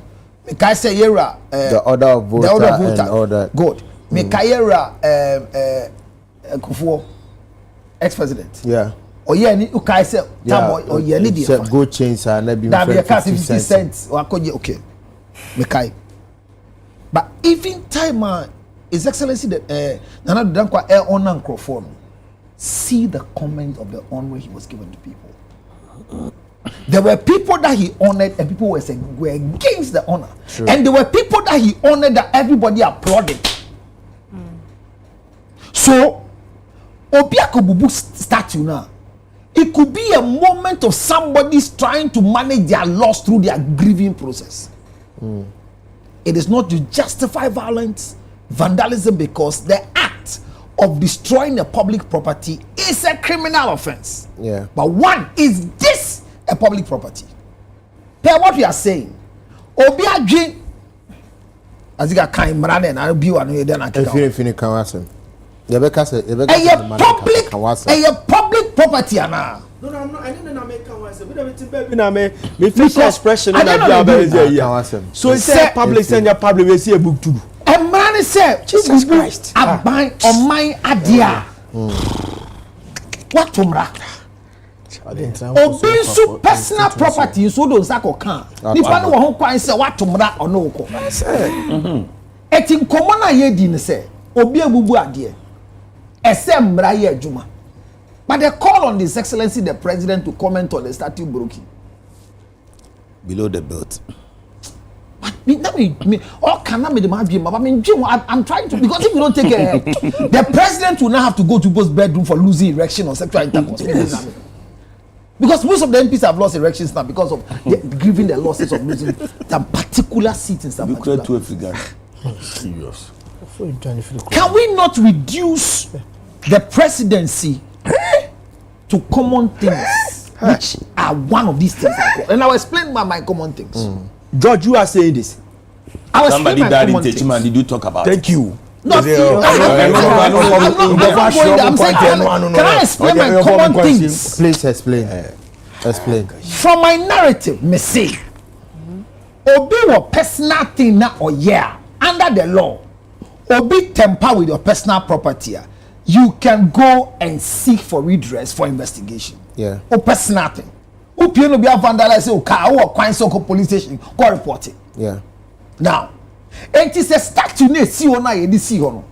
Me kai say yera the order of voter, and order. Good. Me kai yera Kufuor ex-president. Yeah. Oye ni ukai say tam oye ni dia. Go change na be 50 cents. Okay. Me kai. But even time His Excellency Nana Dodanko honor Nkrofo no. See the comment of the honor he was given to people. There were people that he honored and people were against the honor. True. And there were people that he honored that everybody applauded. So, Obiako Bubu statue now, it could be a moment of somebody's trying to manage their loss through their grieving process. It is not to justify violence, vandalism, because the act of destroying a public property is a criminal offense. Yeah. But one is this a public property. Hear what we are saying. Obiagye as you got kind mrane na bi wa no ye den akeka. Fini kan wasen. Ye be kase a public property ana. No, I'm not. I didn't know make kan wasen. We na me facial expression na bi abere here. So it's a public send your public we see a book too. Emrane ne say Jesus Christ aban oman adia what umra obi nso personal property nso do nsa kokan nipa no wo ho kwan say what umra ono ko eti nkomo na ye di ne say obi abubu ade ese mra ye adwuma. But they call on His Excellency the President to comment on the statue broken below the belt. All cannot be the man. I'm trying to, because if you don't take care, the president will not have to go to both bedroom for losing erection or sexual intercourse. Yes. Because most of the MPs have lost erections now because of grieving the losses of losing some particular seats in some particular. Serious. Can we not reduce the presidency to common things, which are one of these things? And I'll explain my common things. George, you are saying this. Somebody died in Techiman. Did you talk about? Thank you. I'm saying, can I explain my common things? Please explain. Explain. From my narrative, me say, obi wa personal thing na or yeah under the law. Obi temper with your personal property. You can go and seek for redress for investigation. Yeah. Or personal thing. Who pay no be vandalize o car or crime so police station go report it. Yeah. Now, it is a statue ne si ona ye di si hono.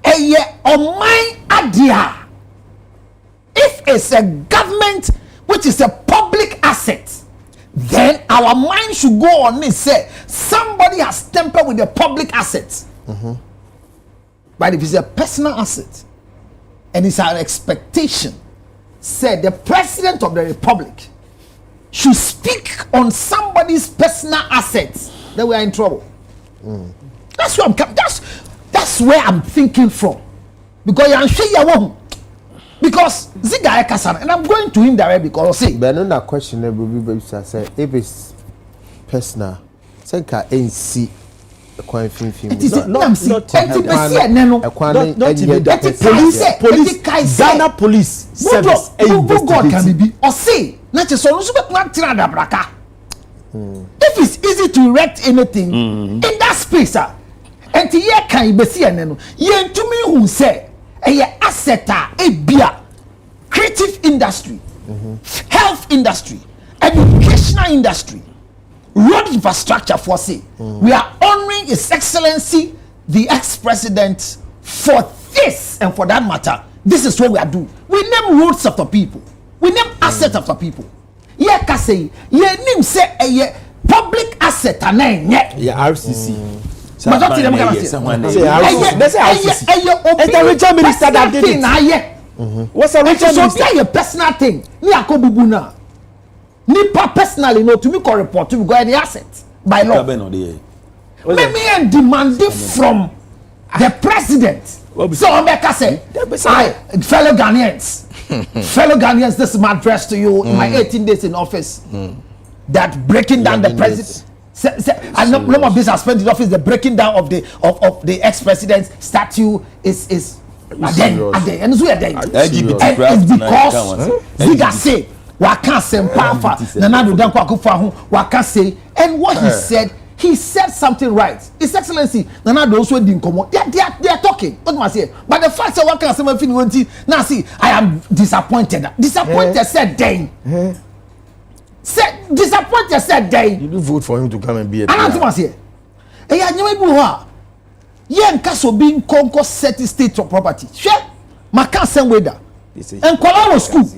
Eye oman adia. If it's a government which is a public asset, then our mind should go on and say somebody has tampered with the public assets. But if it's a personal asset and it's our expectation, said the president of the republic should speak on somebody's personal assets, then we are in trouble. That's where I'm coming. That's where I'm thinking from. Because I'm sure you won't. Because Ziga Ekasana, and I'm going to him direct because I'll say. But no questionable. Say if it's personal, say can NC the coin film. It is not even that. Police, Ghana police service. God can be or say. Not just so not braka. If it's easy to erect anything in that space, and to ye can be see and ye to me who say a asset a beer, creative industry, health industry, educational industry, road infrastructure for say. We are honoring His Excellency the ex-president for this, and for that matter, this is what we are doing. We name roads after people. We name assets after people. Ye ka say, ye name say a public asset and yeah, RCC. But don't tell them can say RCC. It's the regional minister that did it. What's a regional minister? So a personal thing. Ni akobubu na. Nipa personally no to me call report to go any asset by law. Me and demand it from the president. So Omeka say, fellow Ghanaians, this is my address to you in my 18 days in office. That breaking down the president. I know no more business I spent in office. The breaking down of the ex-president's statue is again. And so it's because Ziga say waka sempa Nanado Danko Akufo ho waka say, and what he said something right. His Excellency Nanado also didn't come. They are talking. What must I say? But the fact that waka say now see, I am disappointed. Disappointed said then. Said disappointed said day. You do vote for him to come and be a say. Yen kaso being conquer certain state of property. Share Maka same weather. And Kuala school.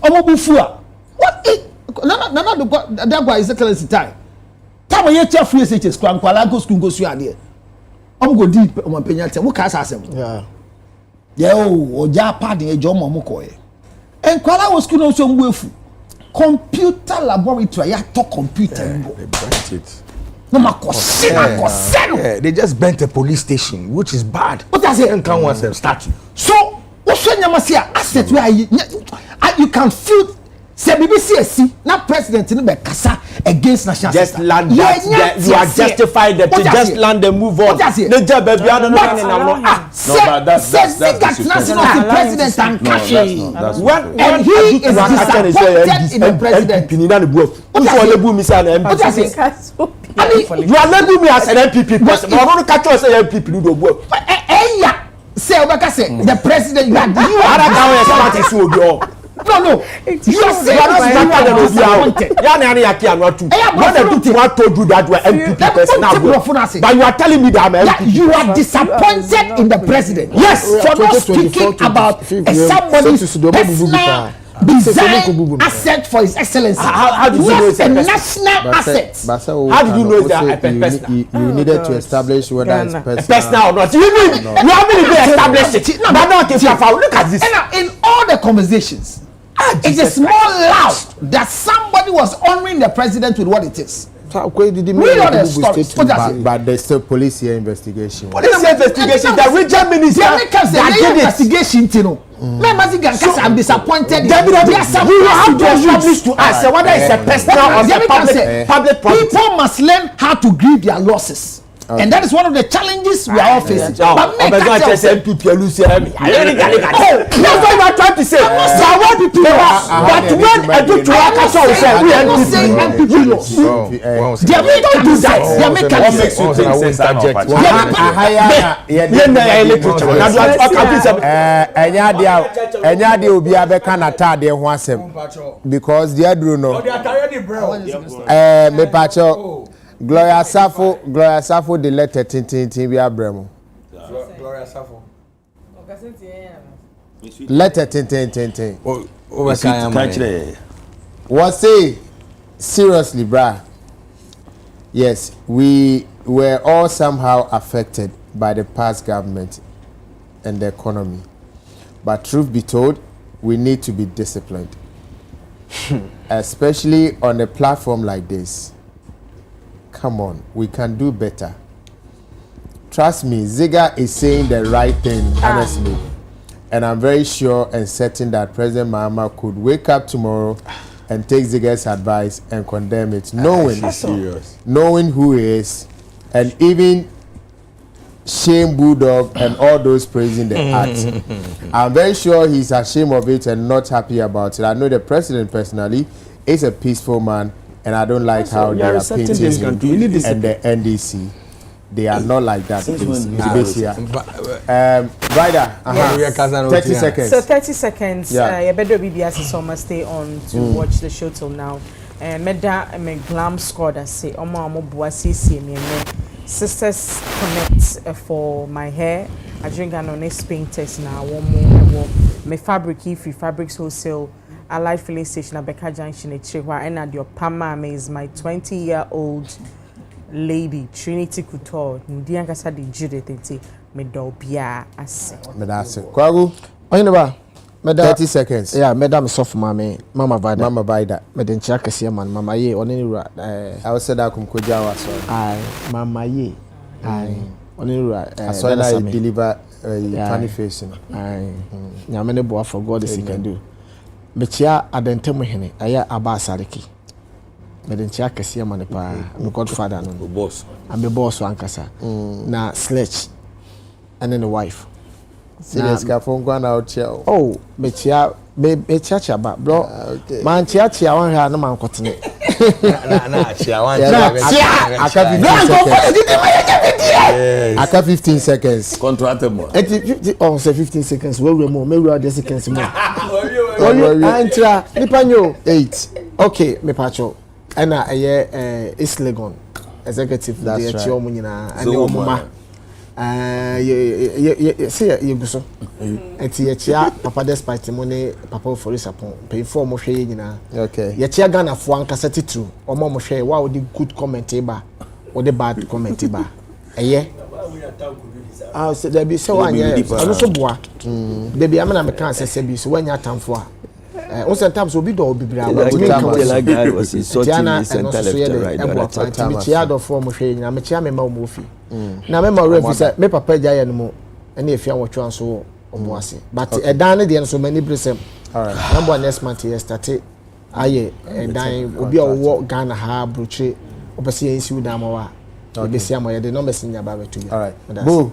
Omobufua. What it Nana that guy is Excellency time. Time when you tell free SHS Kuala go school go there. Go deep on penyate. What can I say? Yeah. Oja pardon e jo mo ko e. And Kuala school no so mwefu. Computer laboratory ya to computer. They burnt it. No They just burnt a police station, which is bad. What does it? And can one statue. So, what's your name? Asset where you can feel say BBC na president no be kasa against national just land that you are justified that just land and move on no job baby I don't know but that's national president and cash and he is disappointed in the president who for label me say an MP you are labeling me as an MPP person but I don't catch you say MPP no go say Obaka say the president you are no you are saying what told you that you are MPP person now but you are telling me that I'm MPP you are disappointed in the president yes for not speaking about somebody's personal design asset for his excellency. How did you know it's a national asset? How did you know it's a personal? You needed to establish whether it's personal or not. You haven't even established it. But now, look at this. In all the conversations, it is more loud that somebody was honoring the president with what it is. But there's still police here investigation. Police investigation. The regional minister that did investigation. I'm disappointed. You have to establish to us whether it's a personal or public property. People must learn how to grieve their losses. Okay. And that is one of the challenges we are all facing. But that's what you are trying to say. But when I do to our castle, we are not saying MPP loss. They don't do that. They are making because they are doing no. Gloria Safo the letter tin we abramo. Gloria Safo. Letter tin. What say seriously, brah? Yes, we were all somehow affected by the past government and the economy. But truth be told, we need to be disciplined. Especially on a platform like this. Come on, we can do better. Trust me, Ziga is saying the right thing, honestly. And I'm very sure and certain that President Mahama could wake up tomorrow and take Ziga's advice and condemn it, knowing who he is, and even shame Bulldog and all those praising the act. I'm very sure he's ashamed of it and not happy about it. I know the president personally is a peaceful man. And I don't like how they are painting him and the NDC. They are not like that. Ryder, 30 seconds. So 30 seconds. You better be so stay on to watch the show till now. Meda me glam squad I say omo buasi me Sisters Connect for my hair. I drink an honest painters now. One more me fabric free fabrics wholesale. Allied filling station at Becca Junction in Chihuahua, and at your Pama is my 20-year-old lady Trinity Couture. Ndianga Sadi Judith Medobia Ase. Medase. Kwagu. Oyinba. 30 seconds. Yeah, Madam Soft Mama Vida. Mama Vida. Meden Chaka Siaman, Mama Ye, Onira. I was said I come Kojawa, sorry. Aye, Mama Ye. Aye, Onira. I saw that I deliver funny facing. Aye, Yamene Boa for God is he can do. Bechia adentemu hene aya abasariki medenchia kese amane pa my godfather no boss I'm the boss ankasa na sledge and then the wife serious ka phone go na ochia oh bechia chaba bro man chia wan ha no man kotene na chia wan aka 15 seconds contract more oh say 15 seconds we more me we are seconds more Antra Nipanyo 8. Okay, me pacho. Ana East Legon executive that's the right. Nyina and your mama. Say you guso. Enti ye chia papa despite money papa for support. Pay for mo hwe nyina. Okay. Ye chia Ghana fo ankasa titru. Omo mo hwe wa the good comment ba. Or the bad comment ba. I said there be so one year. Also boa. There be amana me can say be so when you atamfo a. Sometimes we do bibira. Like that was insulting me center left right. Me chia do for mo hwe nyina me chia me ma mo fi. Na me ma refi say me papa gya ye no mo ene efia wotwa nso obo ase. But e dan ne de no so many brisem. All right. Number next month here start aye dan obi a wo Ghana ha broche opese yensi udamawa obese amoye de no messenger ba betu ya. All right. Boo.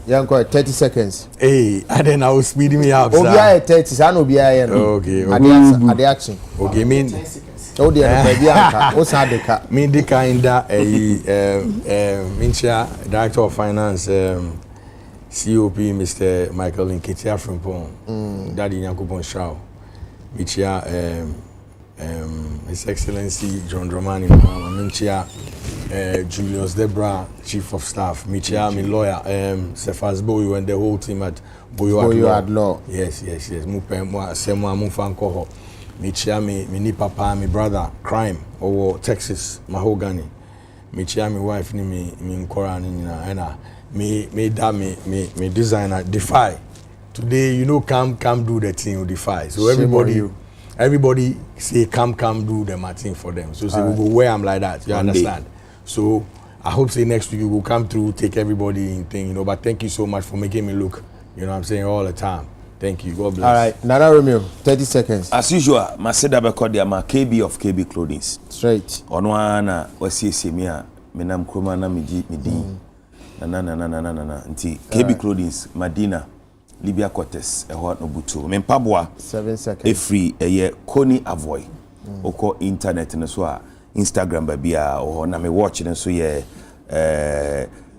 Yanko 30 seconds. Hey, and then I was speeding me up. Obi a 30 sa no obi a Okay. Ade action. Okay, mean o de baby anka o sa de ka. Me de kinda Minchia Director of Finance COP Mr. Michael Nketia Frimpong. Daddy Yankopon Shaw. Michia His Excellency John Dramani Minchia Julius Debra, Chief of Staff, Michia, my lawyer, Cephas Boyu and the whole team at Boyu at Law. Yes. Semwa Mufankoho. Michia, me ni papa, my brother, Crime, or Texas, Mahogany. Michia, my wife, me Nkora, and me designer, Defy. Today, you know, come do the thing you Defy. So everybody say come do the thing for them. So say we go where I'm like that. You understand? So I hope say next week you will come through, take everybody in thing, But thank you so much for making me look, what I'm saying, all the time. Thank you. God bless. All right, Nana Romeo, 30 seconds. As usual, my said about the KB of KB Clothing. Straight. Onwana wasi mia menam kroma na midi na. Nti KB Clothing Madina Libya Cortes ehot no butu. Mempabwa 7 seconds. Free Koni Avoy. Oko internet no so a Instagram ba bia o na me watch no so ye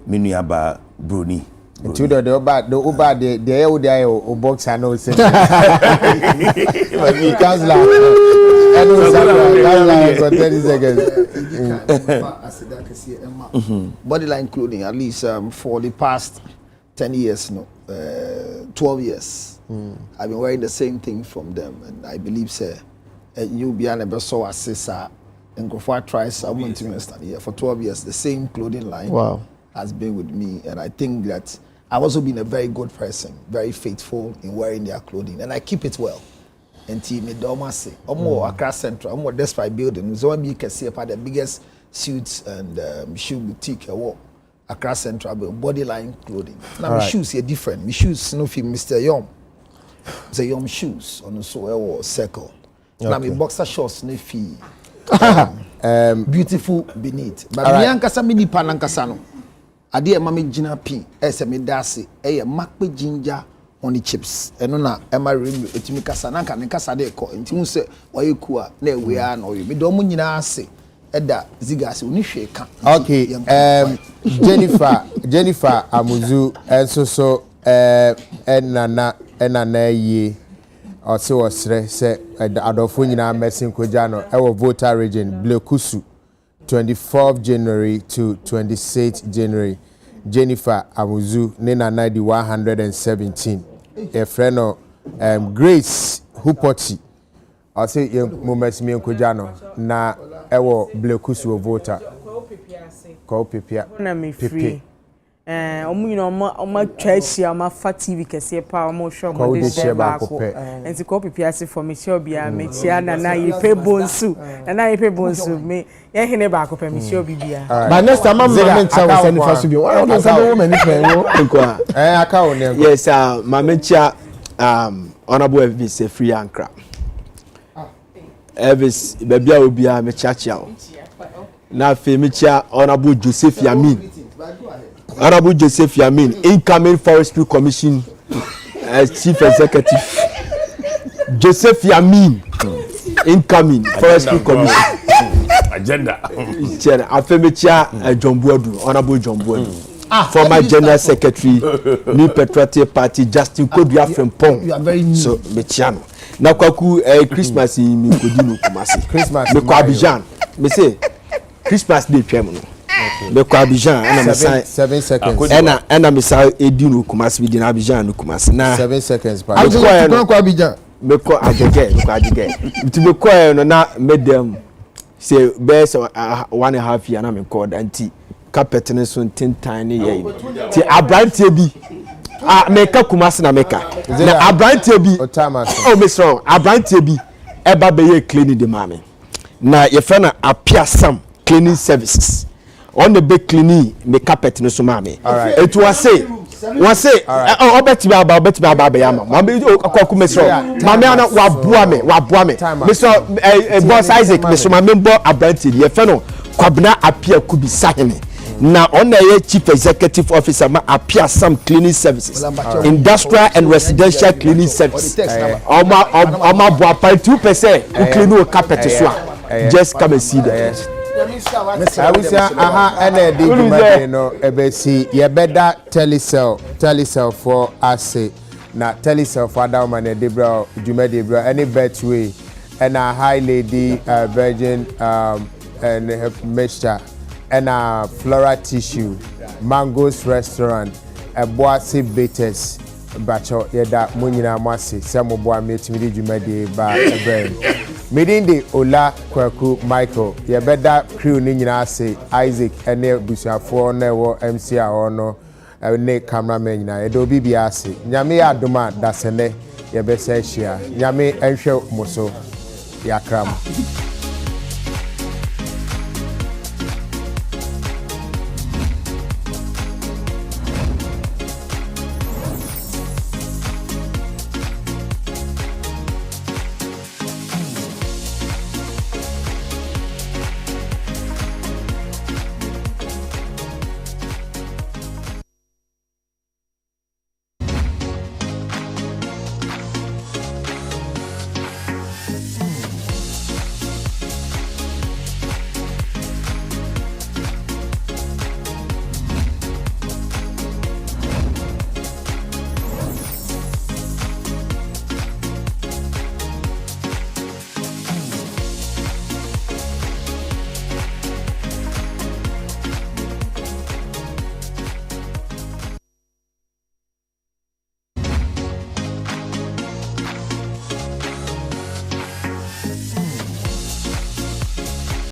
menuaba Bruni. Nti the boxer no say. Kansler. For 30 seconds. Bodyline Clothing, at least for the past 10 years, 12 years. I've been wearing the same thing from them, and I believe, sir, you be an so assessor and go for tries. I went to here for 12 years. The same clothing line has been with me, and I think that I've also been a very good person, very faithful in wearing their clothing, and I keep it well. And team me domasi, Accra Central, more despite building. So you can see about the biggest suits and shoe boutique Accra Central, Bodyline Clothing. Now my shoes are different. My shoes no fit Mr. Yom. The Yom shoes on the soil circle. Now my boxer shorts no fit. Beautiful beneath. But me ankasa mini panankasa no. Ade mama gina pin ese me dase makpe ginger honey chips eno na ema remi etimi kasa na nka ne kasa de ko nti hu se waye ku a na ewe a na oyo me do mo nyina ase eda zigase oni hwe ka. Okay, Jennifer Amuzu so enana ye o se osre se adofo nyina mesin koja no e wo voter region Blekusu 24th January to 26th January. Jennifer Amuzu Nina 117. A friend of Grace Hupoti. I say moments me Kujano na ewo Blekusu voter. Ko pipia. Na me free. Oma twashi ama fa TV kese pa oma show mo de share ba ko. Enti ko pipia se for me sure bia me tia na yepe bonsu. Na yepe bonsu me ye hene ba ko pe me sure bibia. But next time I'm mentia we send first be. Why don't say woman ni pe wo nko a. Aka o ne. Yes, my mentia honorable Elvis free ankra. Elvis bebia obi a me chiachia o. Na fe me chia honorable Joseph Yamin. Honorable Joseph Yamin, incoming Forestry Commission Chief Executive. Joseph Yamin, incoming Forestry Commission. Agenda. Afemicha John Boadu, Honorable John Boadu. Former General Secretary, New Patriotic Party, Justin Kodria Frimpong. You are very new. So, Mechiano. Na kwaku Christmas in Mikodino Kumasi. Christmas. Me kwa Abidjan. Me say Christmas Day twem no. Me kwa Abidjan and me say 7 seconds. And me say Edino Kumasi bi na Abidjan no Kumasi. Na 7 seconds pa. I just kwa Abidjan. Me kwa agege. Nti me kwa no na medem say best 1.5 year na me call anti carpet ne so tintan ne ye. Ti abrantie bi meka Kumasi na meka. Na abrantie bi oh me strong abrantie bi eba be ye cleaning the mame. Na ye friend na appear some cleaning services on the big cleaning me carpet no so mame. All right. It was say One say, oh, bet me about Bayama. Mammy, Kwaku Mesro. Mamma, Wabuame. Mr. Boss Isaac, Mr. Mambo, Abented, Yefeno, Kwabna appear could be Sahini. Now, on the chief executive officer, appear some cleaning services, industrial and residential cleaning services. Oma 2% who clean no carpet just come and see them. I will say, aha, and you know, ebesi, ye better telecell for us, na telecell for Adam and Debra, Jume Debra, any bet way, and a high lady, virgin, and mixture, and a flora tissue, Mango's restaurant, a boissy bitters, bacho, yeda, munina masi, samo boa meet me, Jume de ba, a brain. Medindi Ola Kwaku Michael yebeda crew ni nyina say Isaac ene busuafo na wo MC a ono ne cameraman nyina edo bibia ase nyame adoma dasene yebese hia nyame enhwe muso yakram